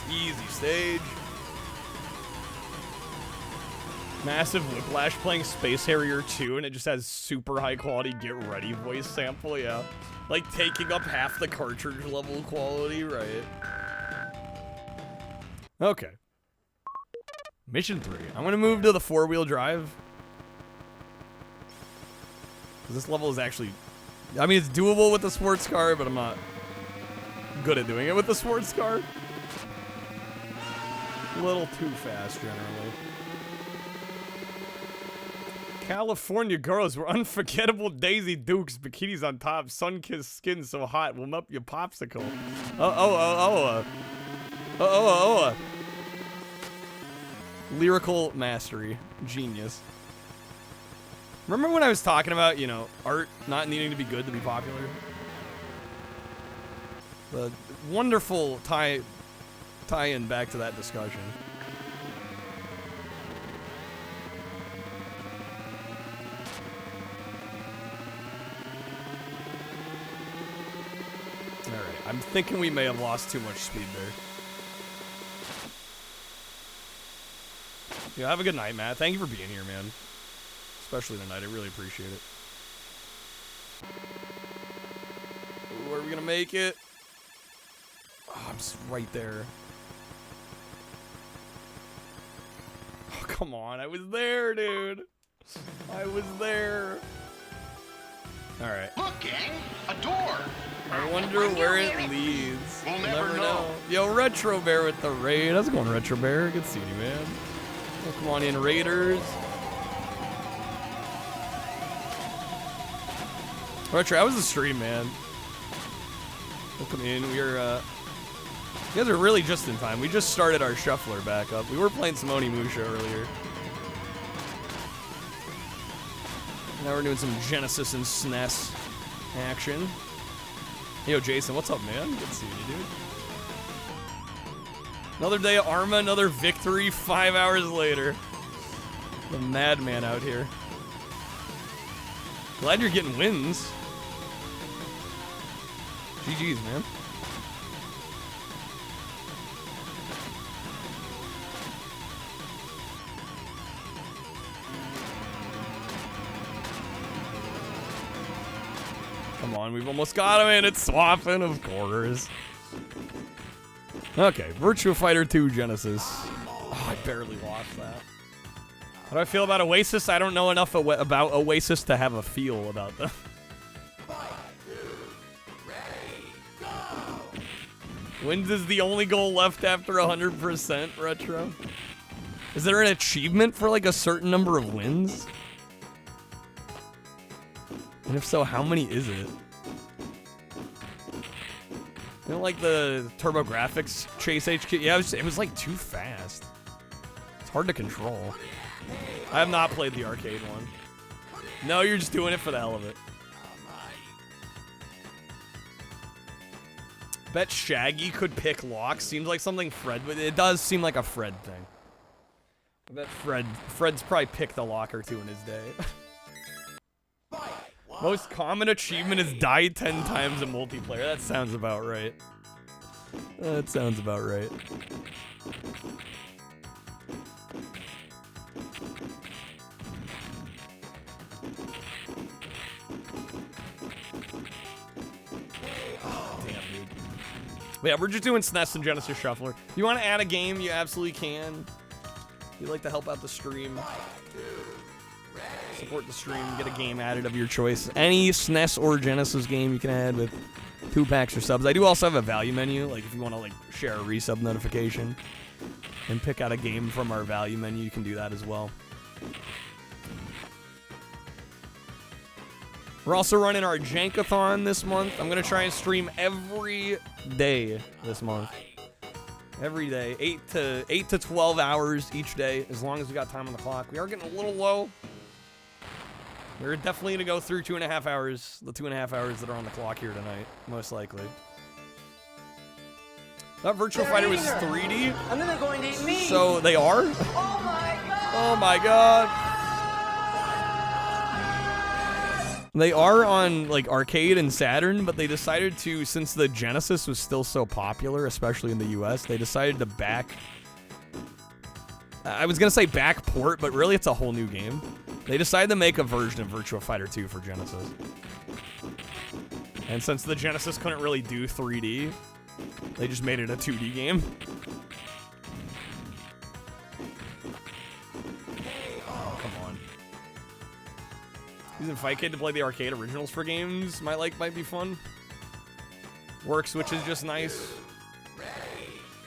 Easy stage. Massive whiplash playing Space Harrier 2 and it just has super high quality get ready voice sample, yeah. Like taking up half the cartridge level quality, right? Okay. Mission 3. I'm gonna move to the 4-wheel drive. This level is actually, I mean, it's doable with the sports car, but I'm not good at doing it with the sports car. A little too fast, generally. California girls were unforgettable Daisy Dukes, bikinis on top, sun-kissed skin so hot, will melt your popsicle. Lyrical mastery. Genius. Remember when I was talking about, you know, art not needing to be good to be popular? The wonderful tie-in back to that discussion. Alright, I'm thinking we may have lost too much speed there. Yeah, have a good night, Matt. Thank you for being here, man. Especially tonight, I really appreciate it. Ooh, are we gonna make it? Oh, I'm just right there. Oh, come on. I was there, dude. I was there. All right. Look, gang, a door. I wonder where it leads. We'll never know. Yo, Retro Bear with the raid. How's it going, Retro Bear? Good seeing you, man. Oh, come on in, Raiders. Retro, how was the stream, man? Welcome in. We're, you guys are really just in time. We just started our shuffler back up. We were playing some Onimusha earlier. Now we're doing some Genesis and SNES action. Yo, Jason, what's up, man? Good seeing you, dude. Another day of Arma, another victory 5 hours later. The madman out here. Glad you're getting wins. GG's, man. Come on, we've almost got him, and it's swapping, of course. Okay, Virtua Fighter 2 Genesis. Oh, I barely lost that. How do I feel about Oasis? I don't know enough about Oasis to have a feel about them. Wins is the only goal left after 100%, Retro. Is there an achievement for like a certain number of wins? And if so, how many is it? You know, like the TurboGrafx Chase HQ? Yeah, it was like too fast. It's hard to control. I have not played the arcade one. No, you're just doing it for the hell of it. Bet Shaggy could pick locks. Seems like something Fred would. It does seem like a Fred thing. I bet Fred's probably picked a lock or two in his day. Most common achievement is die 10 times in multiplayer. That sounds about right. That sounds about right. But yeah, we're just doing SNES and Genesis Shuffler. You want to add a game, you absolutely can. If you'd like to help out the stream, support the stream, get a game added of your choice. Any SNES or Genesis game you can add with 2 packs or subs. I do also have a value menu, like if you want to like share a resub notification and pick out a game from our value menu, you can do that as well. We're also running our JANK-A-THON this month. I'm going to try and stream every day this month. Every day. 8 to 12 hours each day, as long as we got time on the clock. We are getting a little low. We're definitely going to go through 2.5 hours, the 2.5 hours that are on the clock here tonight, most likely. That Virtua Fighter was 3D. And then they're going to eat me. So they are? Oh my god. Oh my god. They are on like arcade and Saturn, but they decided to, since the Genesis was still so popular, especially in the US, they decided to back, I was gonna say back port, but really it's a whole new game. They decided to make a version of Virtua Fighter 2 for Genesis. And since the Genesis couldn't really do 3D, they just made it a 2D game. Using Fightcade to play the arcade originals for games might be fun. Works, which is just nice.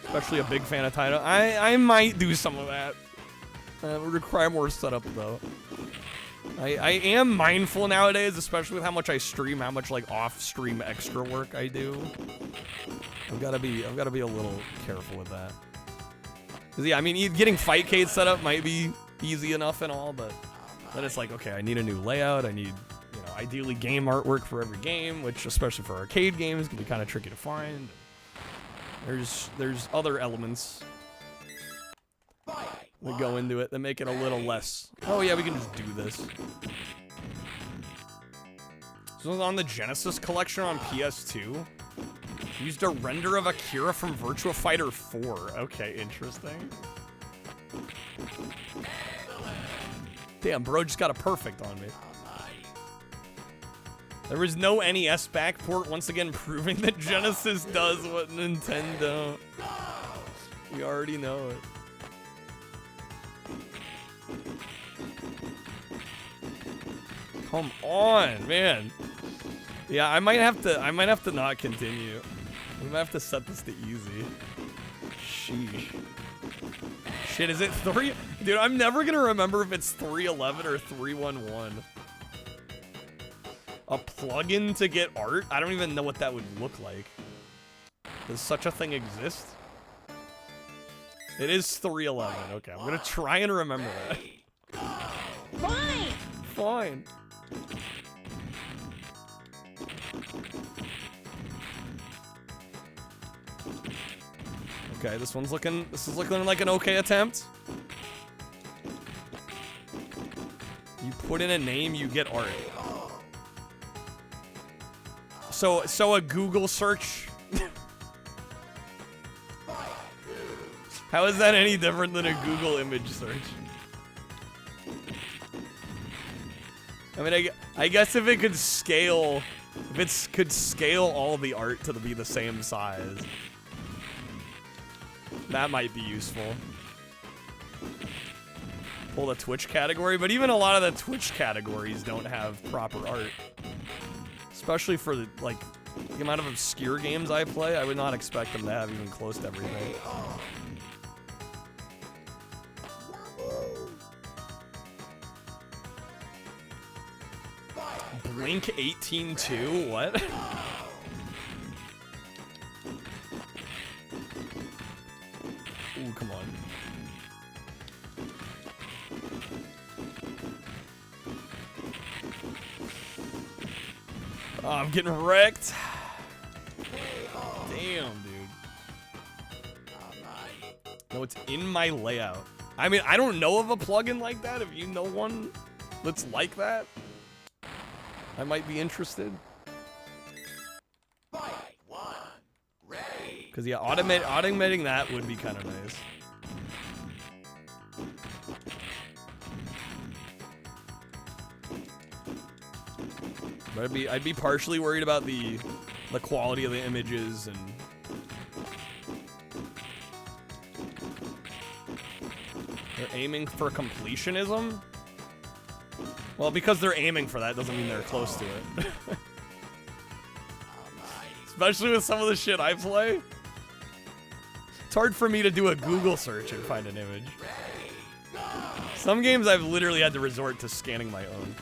Especially a big fan of Taito. I might do some of that. It would require more setup though. I am mindful nowadays, especially with how much I stream, how much like off-stream extra work I do. I've gotta be a little careful with that. 'Cause yeah, I mean, getting Fightcade set up might be easy enough and all, but then it's like, okay, I need a new layout. I need, you know, ideally game artwork for every game, which especially for arcade games can be kind of tricky to find. There's other elements that go into it that make it a little less. Oh yeah, we can just do this. So on the Genesis collection on PS2, used a render of Akira from Virtua Fighter 4. Okay, interesting. Damn, bro just got a perfect on me. There was no NES backport, once again proving that Genesis does what Nintendo. We already know it. Come on, man. Yeah, I might have to not continue. We might have to set this to easy. Sheesh. Shit, is it 3? Dude, I'm never gonna remember if it's 311 or 311. A plugin to get art? I don't even know what that would look like. Does such a thing exist? It is 311. Okay, I'm gonna try and remember that. Fine. Fine. Okay, this is looking like an okay attempt. You put in a name, you get art. So a Google search. How is that any different than a Google image search? I mean, I guess if it could scale, all the art to be the same size, that might be useful. Pull the Twitch category, but even a lot of the Twitch categories don't have proper art. Especially for the amount of obscure games I play, I would not expect them to have even close to everything. Blink 18-2? What? Ooh, come on. Oh, I'm getting wrecked. Damn, dude. No, it's in my layout. I mean, I don't know of a plugin like that. If you know one that's like that, I might be interested. Because, yeah, automating that would be kind of nice. But I'd be partially worried about the quality of the images and they're aiming for completionism. Well, because they're aiming for that doesn't mean they're close to it. Especially with some of the shit I play. It's hard for me to do a Google search and find an image. Some games I've literally had to resort to scanning my own.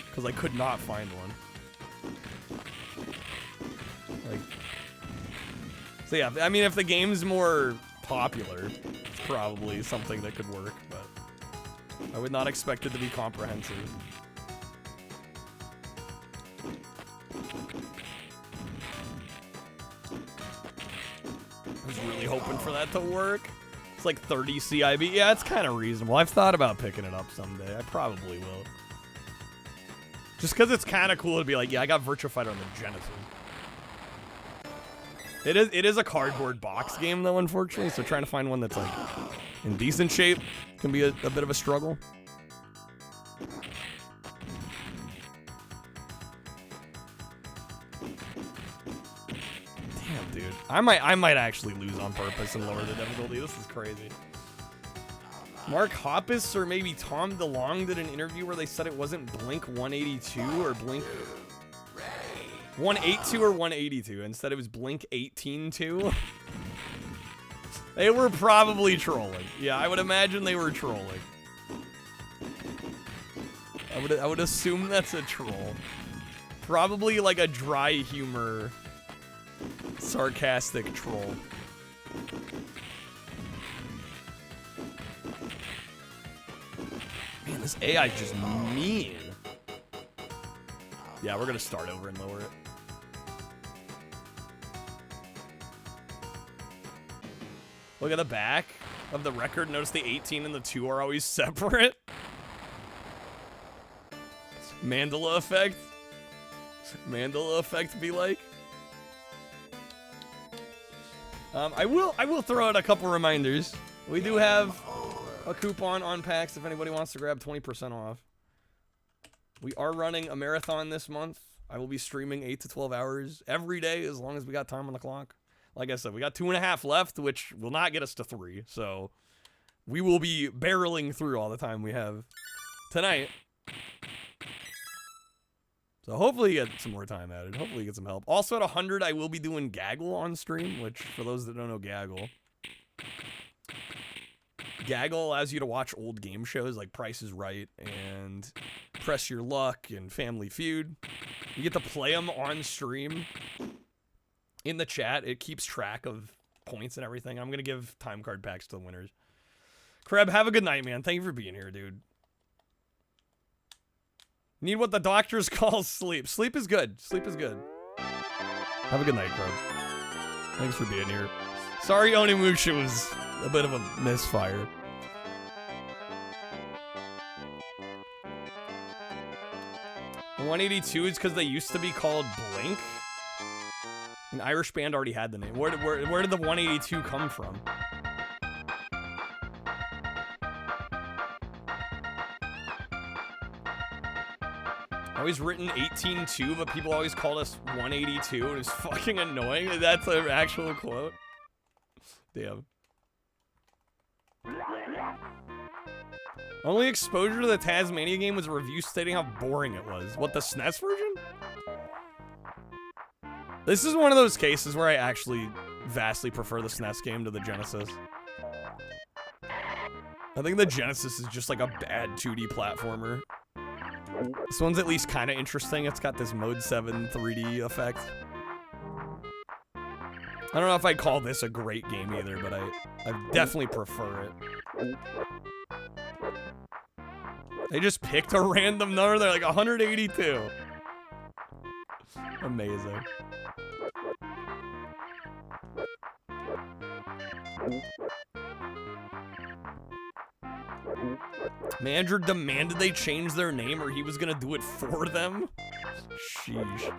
Because I could not find one. Like, so yeah, I mean, if the game's more popular, it's probably something that could work, but I would not expect it to be comprehensive. I was really hoping for that to work. It's like 30 CIB. Yeah, it's kind of reasonable. I've thought about picking it up someday. I probably will. Just because it's kind of cool to be like, yeah, I got Virtua Fighter on the Genesis. It is a cardboard box game, though, unfortunately, so trying to find one that's, like, in decent shape can be a bit of a struggle. Damn, dude. I might actually lose on purpose and lower the difficulty. This is crazy. Mark Hoppus or maybe Tom DeLonge did an interview where they said it wasn't Blink 182 or Blink 182 or 182. Instead, it was Blink 18-2. They were probably trolling. Yeah, I would imagine they were trolling. I would assume that's a troll. Probably like a dry humor, sarcastic troll. Man, this AI is just mean. Yeah, we're gonna start over and lower it. Look at the back of the record. Notice the 18 and the 2 are always separate. Mandela effect. Mandela effect be like. I will throw out a couple reminders. We do have a coupon on PAX if anybody wants to grab 20% off. We are running a marathon this month. I will be streaming 8 to 12 hours every day as long as we got time on the clock. Like I said, we got 2.5 left, which will not get us to 3. So we will be barreling through all the time we have tonight. So hopefully you get some more time added. Hopefully you get some help. Also at 100, I will be doing Gaggle on stream, which for those that don't know Gaggle. Gaggle allows you to watch old game shows like Price is Right and Press Your Luck and Family Feud. You get to play them on stream. In the chat, it keeps track of points and everything. I'm going to give time card packs to the winners. Kreb, have a good night, man. Thank you for being here, dude. Need what the doctors call sleep. Sleep is good. Sleep is good. Have a good night, Kreb. Thanks for being here. Sorry Onimusha was a bit of a misfire. The 182 is because they used to be called Blink. An Irish band already had the name. Where did the 182 come from? Always written 18-2, but people always called us 182, and it's fucking annoying. That's an actual quote. Damn. Only exposure to the Tasmania game was a review stating how boring it was. What, the SNES version? This is one of those cases where I actually vastly prefer the SNES game to the Genesis. I think the Genesis is just like a bad 2D platformer. This one's at least kind of interesting. It's got this Mode 7 3D effect. I don't know if I'd call this a great game either, but I definitely prefer it. They just picked a random number. They're like 182. Amazing. Manager demanded they change their name or he was gonna do it for them? Sheesh.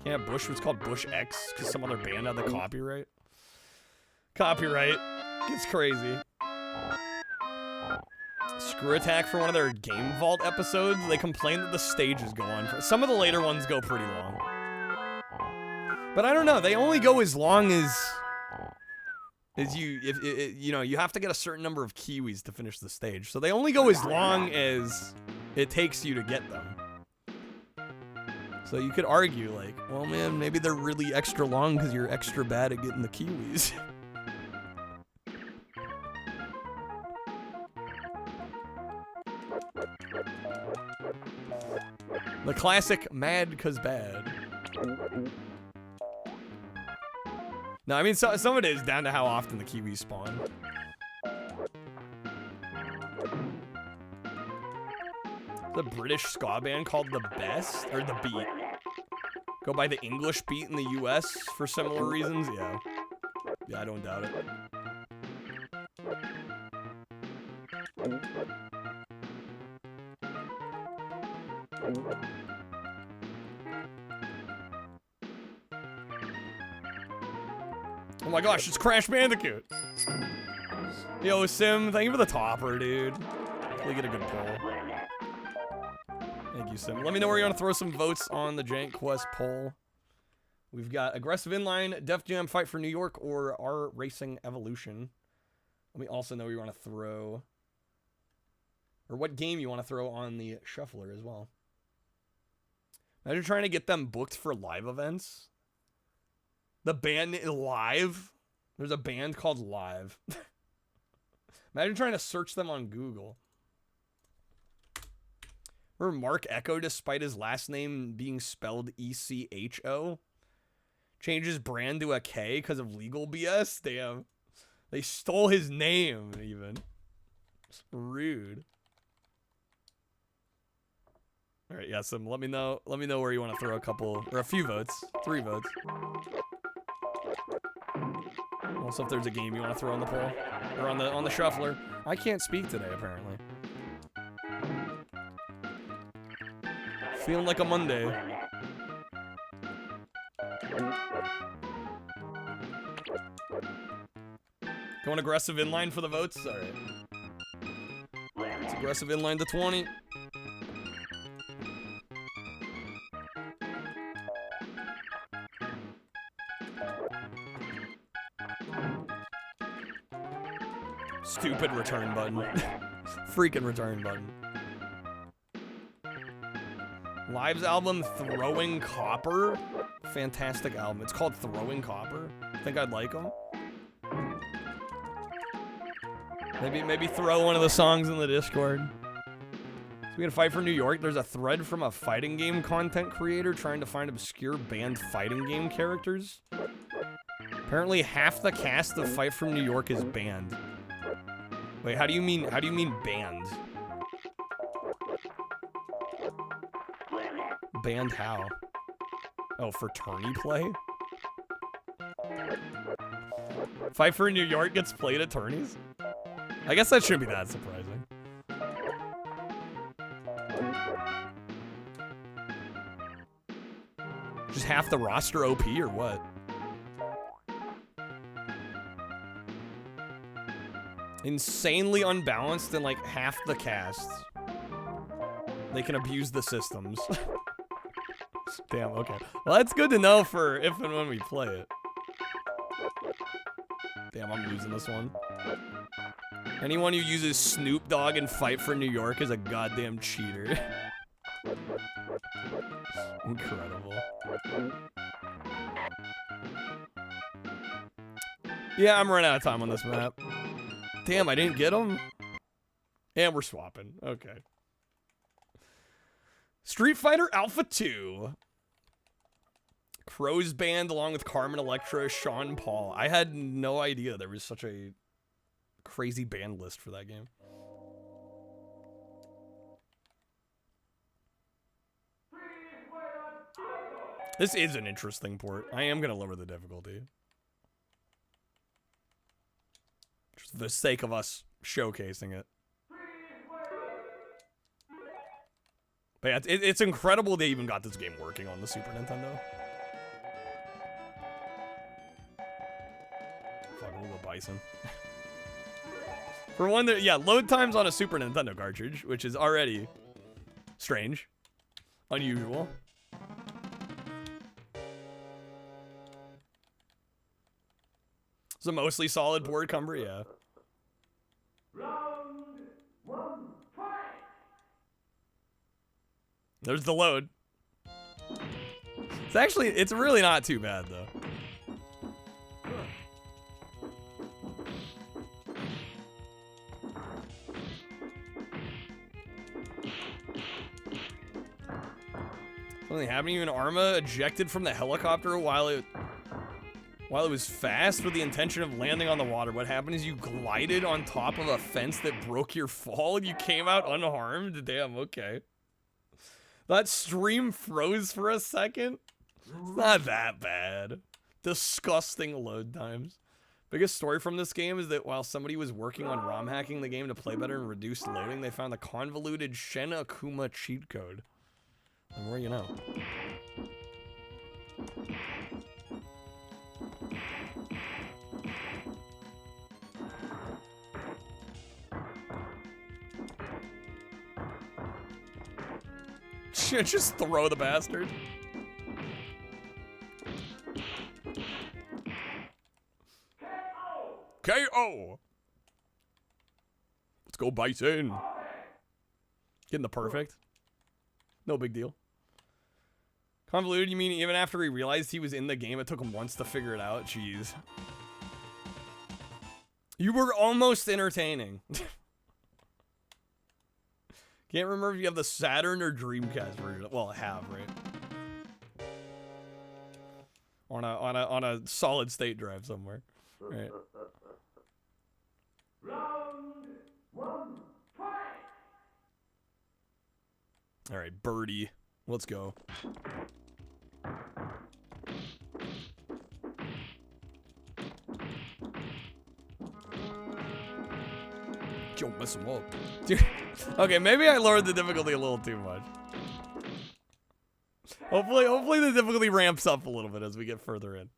Yeah, Bush was called Bush X because some other band had the copyright. Copyright. It's crazy. Screw Attack for one of their Game Vault episodes. They complained that the stages go on for some of the later ones go pretty long. But I don't know, they only go as long as you know, you have to get a certain number of Kiwis to finish the stage. So they only go as long as it takes you to get them. So you could argue like, well man, maybe they're really extra long because you're extra bad at getting the Kiwis. The classic mad 'cause bad. No, I mean, some of it is down to how often the Kiwis spawn. The British ska band called The Best, or The Beat. Go by the English Beat in the US for similar reasons, yeah. Yeah, I don't doubt it. Oh my gosh, it's Crash Bandicoot! Yo, Sim, thank you for the topper, dude. Hopefully get a good poll. Thank you, Sim. Let me know where you want to throw some votes on the JankQuest poll. We've got Aggressive Inline, Def Jam Fight for New York, or R Racing Evolution. Let me also know where you want to throw, or what game you want to throw on the shuffler as well. Imagine trying to get them booked for live events. The band Live? There's a band called Live. Imagine trying to search them on Google. Remember Mark Echo, despite his last name being spelled E-C-H-O? Changed his brand to a K because of legal BS? Damn. They stole his name, even. It's rude. Alright, yeah, so let me know where you want to throw a couple, or a few votes. 3 votes. Also, if there's a game you want to throw on the poll, or on the shuffler. I can't speak today, apparently. Feeling like a Monday. Going aggressive inline for the votes? Alright. It's aggressive inline to 20. Stupid return button. Freaking return button. Live's album, Throwing Copper. Fantastic album. It's called Throwing Copper. Think I'd like them. Maybe throw one of the songs in the Discord. So we had a Fight for New York. There's a thread from a fighting game content creator trying to find obscure banned fighting game characters. Apparently half the cast of Fight from New York is banned. Wait, how do you mean banned? Banned how? Oh, for tourney play? Fight for New York gets played at tourneys? I guess that shouldn't be that surprising. Just half the roster OP or what? Insanely unbalanced and like half the cast. They can abuse the systems. Damn, okay. Well, that's good to know for if and when we play it. Damn, I'm losing this one. Anyone who uses Snoop Dogg and Fight for New York is a goddamn cheater. Incredible. Yeah, I'm running out of time on this map. Damn, I didn't get him? And we're swapping. Okay. Street Fighter Alpha 2. Crow's Band along with Carmen Electra, Sean Paul. I had no idea there was such a crazy band list for that game. This is an interesting port. I am going to lower the difficulty. Just for the sake of us showcasing it. But yeah, it's incredible they even got this game working on the Super Nintendo. Fuck, we'll go Bison. For one, yeah, load times on a Super Nintendo cartridge, which is already strange, unusual. It's a mostly solid board cumber, yeah. There's the load. It's really not too bad though. Something happening to an Arma ejected from the helicopter while it was fast with the intention of landing on the water. What happened is you glided on top of a fence that broke your fall and you came out unharmed? Damn, okay. That stream froze for a second? It's not that bad. Disgusting load times. Biggest story from this game is that while somebody was working on ROM hacking the game to play better and reduce loading, they found a convoluted Shen Akuma cheat code. The more you know. Just throw the bastard. KO! Let's go Bison. Getting the perfect. No big deal. Convoluted, you mean even after he realized he was in the game, it took him once to figure it out? Jeez. You were almost entertaining. Can't remember if you have the Saturn or Dreamcast version. Well, I have, right? On a solid state drive somewhere. Right. Round one, fight! All right, Birdie. Let's go. Don't mess him up. Dude. Okay, maybe I lowered the difficulty a little too much. Hopefully the difficulty ramps up a little bit as we get further in.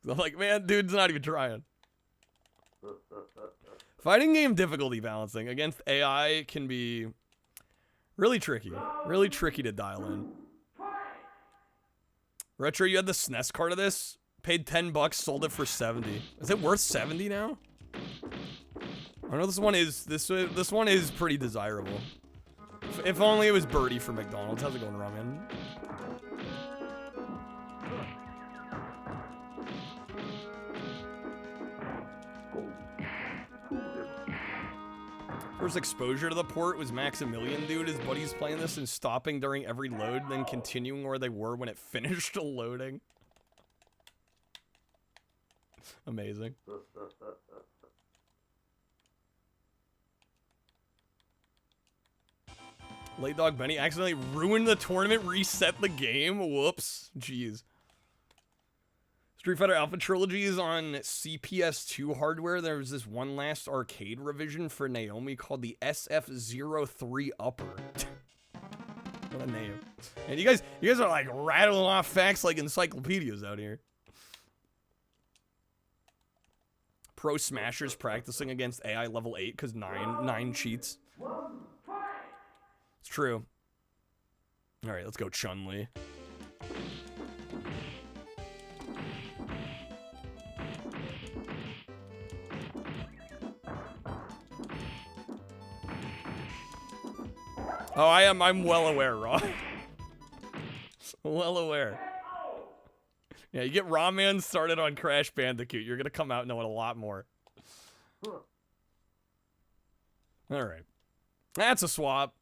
I'm like, man, dude's not even trying. Fighting game difficulty balancing against AI can be really tricky. Really tricky to dial in. Retro, you had the SNES card of this? Paid $10, sold it for 70. Is it worth 70 now? I know this one is pretty desirable. If only it was Birdie for McDonald's. How's it going, Ramen? First exposure to the port was Maximilian, dude. His buddy's playing this and stopping during every load, then continuing where they were when it finished loading. Amazing. Late Dog Benny accidentally ruined the tournament, reset the game. Whoops. Jeez. Street Fighter Alpha Trilogy is on CPS2 hardware. There was this one last arcade revision for Naomi called the SF03 Upper. What a name. And you guys are like rattling off facts like encyclopedias out here. Pro Smashers practicing against AI level 8 because 9 cheats. It's true. All right, let's go Chun-Li. Oh, I'm well aware, Raw. Well aware. Yeah, you get Ramen started on Crash Bandicoot, you're gonna come out knowing a lot more. All right. That's a swap.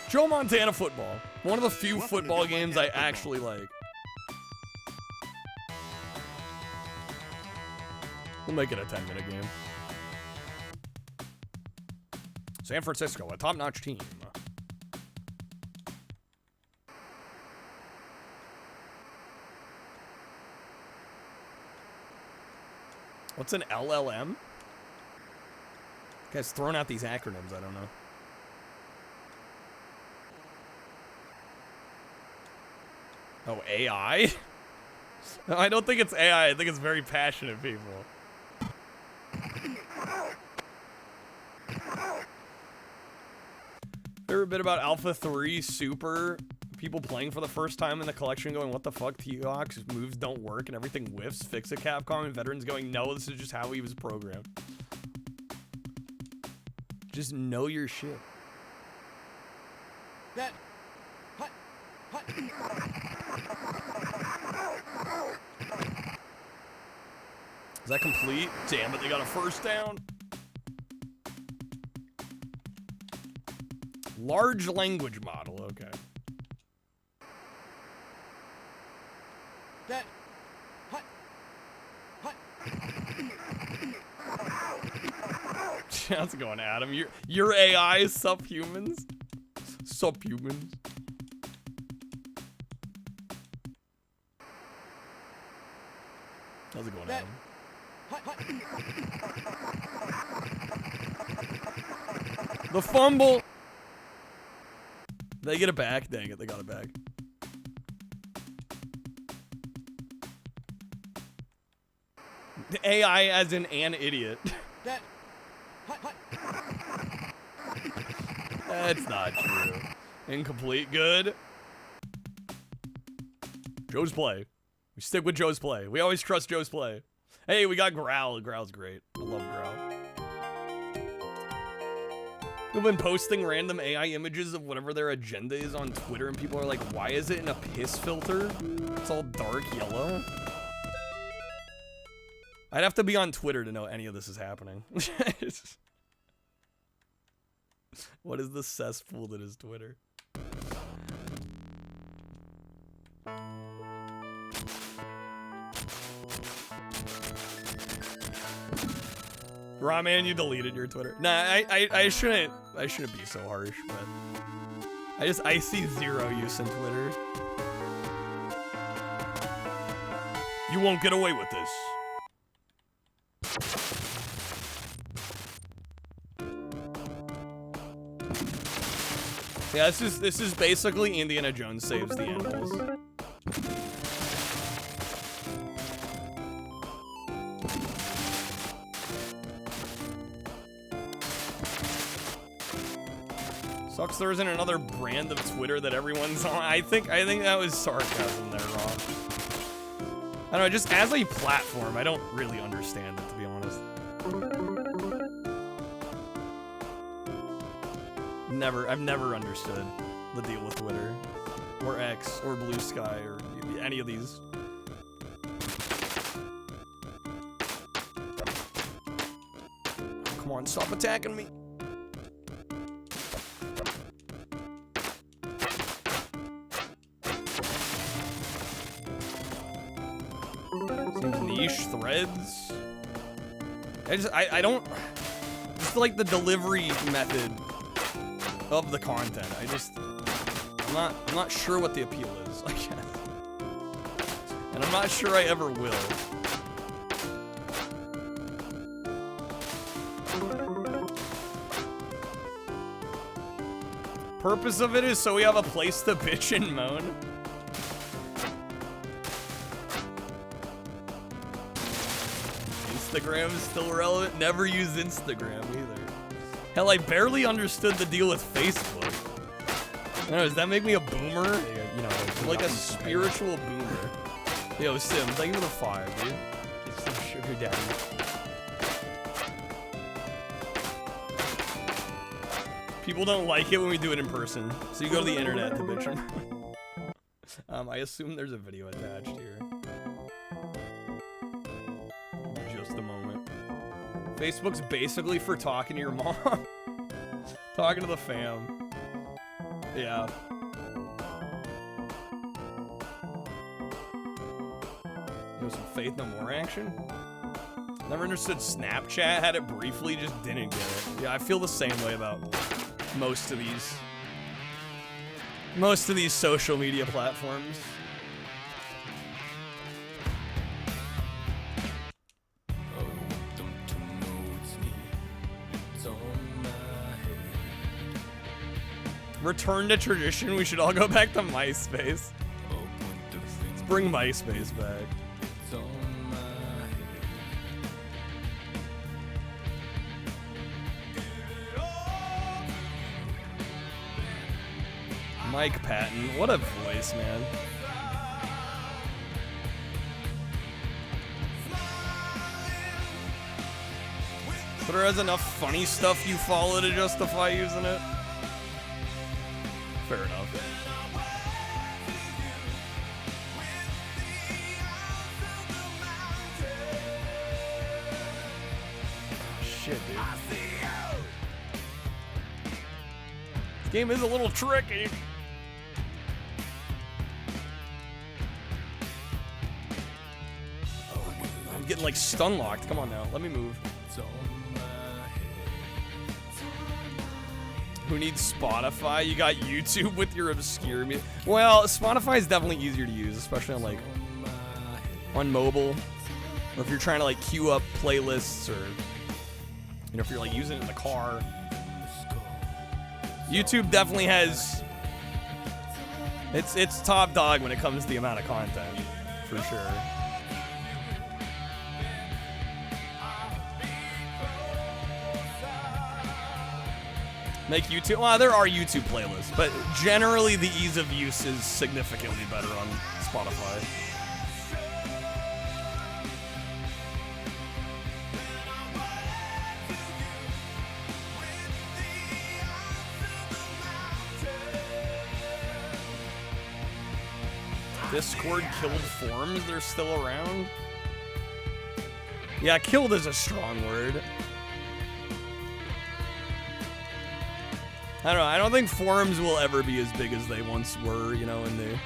Joe Montana football. One of the few football games I actually like. We'll make it a 10-minute game. San Francisco, a top-notch team. What's an LLM? Guys throwing out these acronyms, I don't know. Oh, AI? No, I don't think it's AI. I think it's very passionate people. There a bit about Alpha 3 Super, people playing for the first time in the collection going, what the fuck, T-Hawk's moves don't work and everything whiffs, fix it Capcom, and veterans going, no, this is just how he was programmed. Just know your shit. That. Is that complete? Damn it, they got a first down. Large language model, okay. That. How's it going, Adam? Your AI is subhumans? Subhumans. How's it going, Adam? The fumble! They get it back? Dang it, they got it back. The AI as in an idiot. That's not true. Incomplete, good. Joe's play. We stick with Joe's play. We always trust Joe's play. Hey, we got Growl. Growl's great. I love Growl. We've been posting random AI images of whatever their agenda is on Twitter, and people are like, why is it in a piss filter? It's all dark yellow. I'd have to be on Twitter to know any of this is happening. What is the cesspool that is Twitter? Ramen, you deleted your Twitter. Nah, I shouldn't be so harsh, but I see zero use in Twitter. You won't get away with this. Yeah, this is basically Indiana Jones saves the animals. Sucks there isn't another brand of Twitter that everyone's on. I think that was sarcasm there, Rob. I don't know, just as a platform, I don't really understand it, to be honest. I've never understood the deal with Twitter, or X, or Blue Sky, or any of these. Come on, stop attacking me. Some niche threads. I don't. Just like the delivery method of the content. I'm not sure what the appeal is, I guess. And I'm not sure I ever will. Purpose of it is so we have a place to bitch and moan. Instagram is still relevant. Never use Instagram either. Hell, I barely understood the deal with Facebook. I don't know, does that make me a boomer? You know, like a spiritual boomer. Yo, Sim, thank you for the 5, dude. Get some sugar daddy. People don't like it when we do it in person, so you go to the internet to bitch them. I assume there's a video attached here. Just a moment. Facebook's basically for talking to your mom. Talking to the fam. Yeah. You know, some Faith No More action? Never understood Snapchat, had it briefly, just didn't get it. Yeah, I feel the same way about most of these social media platforms. Return to tradition, we should all go back to MySpace. Let's bring MySpace back. Mike Patton, what a voice, man. Twitter has enough funny stuff you follow to justify using it. Fair enough. Shit, dude. This game is a little tricky. I'm getting like stun locked. Come on now, let me move. Who needs Spotify? You got YouTube with your obscure music. Well, Spotify is definitely easier to use, especially on like on mobile, or if you're trying to like queue up playlists, or you know, if you're like using it in the car. YouTube definitely has it's top dog when it comes to the amount of content, for sure. Make YouTube, well, there are YouTube playlists, but generally the ease of use is significantly better on Spotify. Discord killed forums, they're still around? Yeah, killed is a strong word. I don't know, I don't think forums will ever be as big as they once were, you know, in the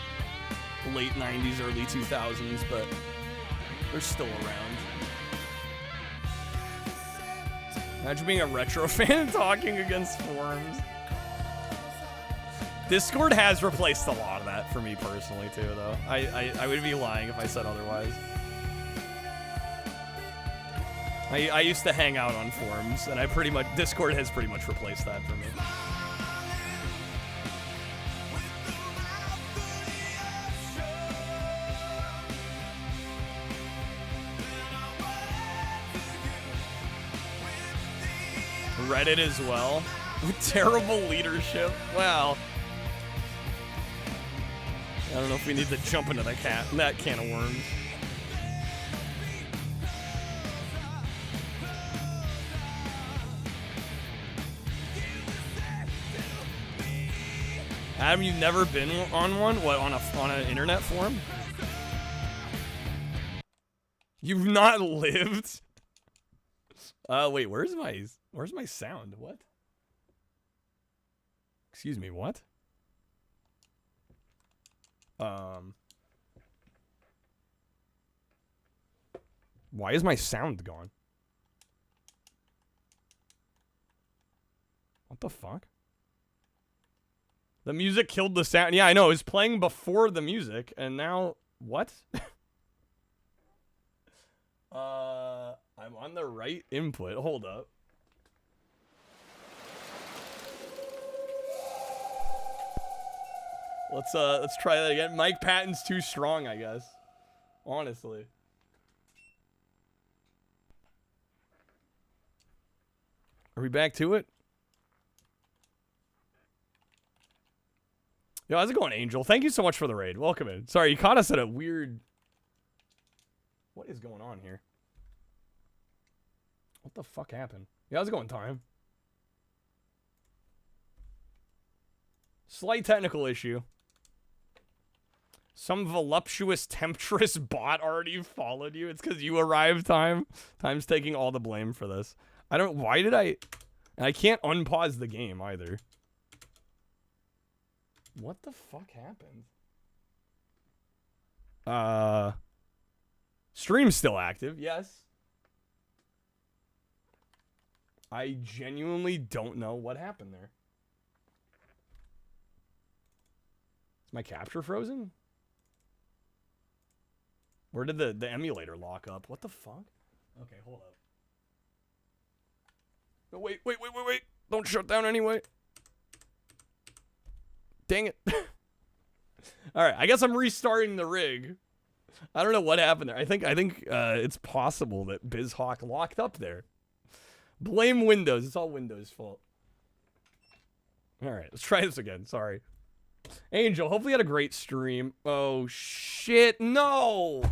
late 90s, early 2000s, but they're still around. Imagine being a retro fan talking against forums. Discord has replaced a lot of that for me personally, too, though. I would be lying if I said otherwise. I used to hang out on forums, and Discord has pretty much replaced that for me. Reddit as well. With terrible leadership. Wow. I don't know if we need to jump into that can of worms. Adam, you've never been on one? What, on an internet forum? You've not lived? Wait, where's my sound? What? Excuse me, what? Why is my sound gone? What the fuck? The music killed the sound. Yeah, I know. It was playing before the music, and now... What? I'm on the right input. Hold up. Let's try that again. Mike Patton's too strong, I guess. Honestly. Are we back to it? Yo, how's it going, Angel? Thank you so much for the raid. Welcome in. Sorry, you caught us at a weird... What is going on here? What the fuck happened? Yeah, how's it going, Time? Slight technical issue. Some voluptuous temptress bot already followed you. It's because you arrived, Time. Time's taking all the blame for this. I don't... Why did I... And I can't unpause the game, either. What the fuck happened? Stream's still active, yes. I genuinely don't know what happened there. Is my capture frozen? Where did the emulator lock up? What the fuck? Okay, hold up. No, wait. Don't shut down anyway. Dang it. Alright, I guess I'm restarting the rig. I don't know what happened there. I think it's possible that BizHawk locked up there. Blame Windows. It's all Windows' fault. Alright, let's try this again. Sorry. Angel, hopefully you had a great stream. Oh, shit. No!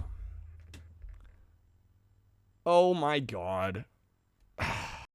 Oh my god.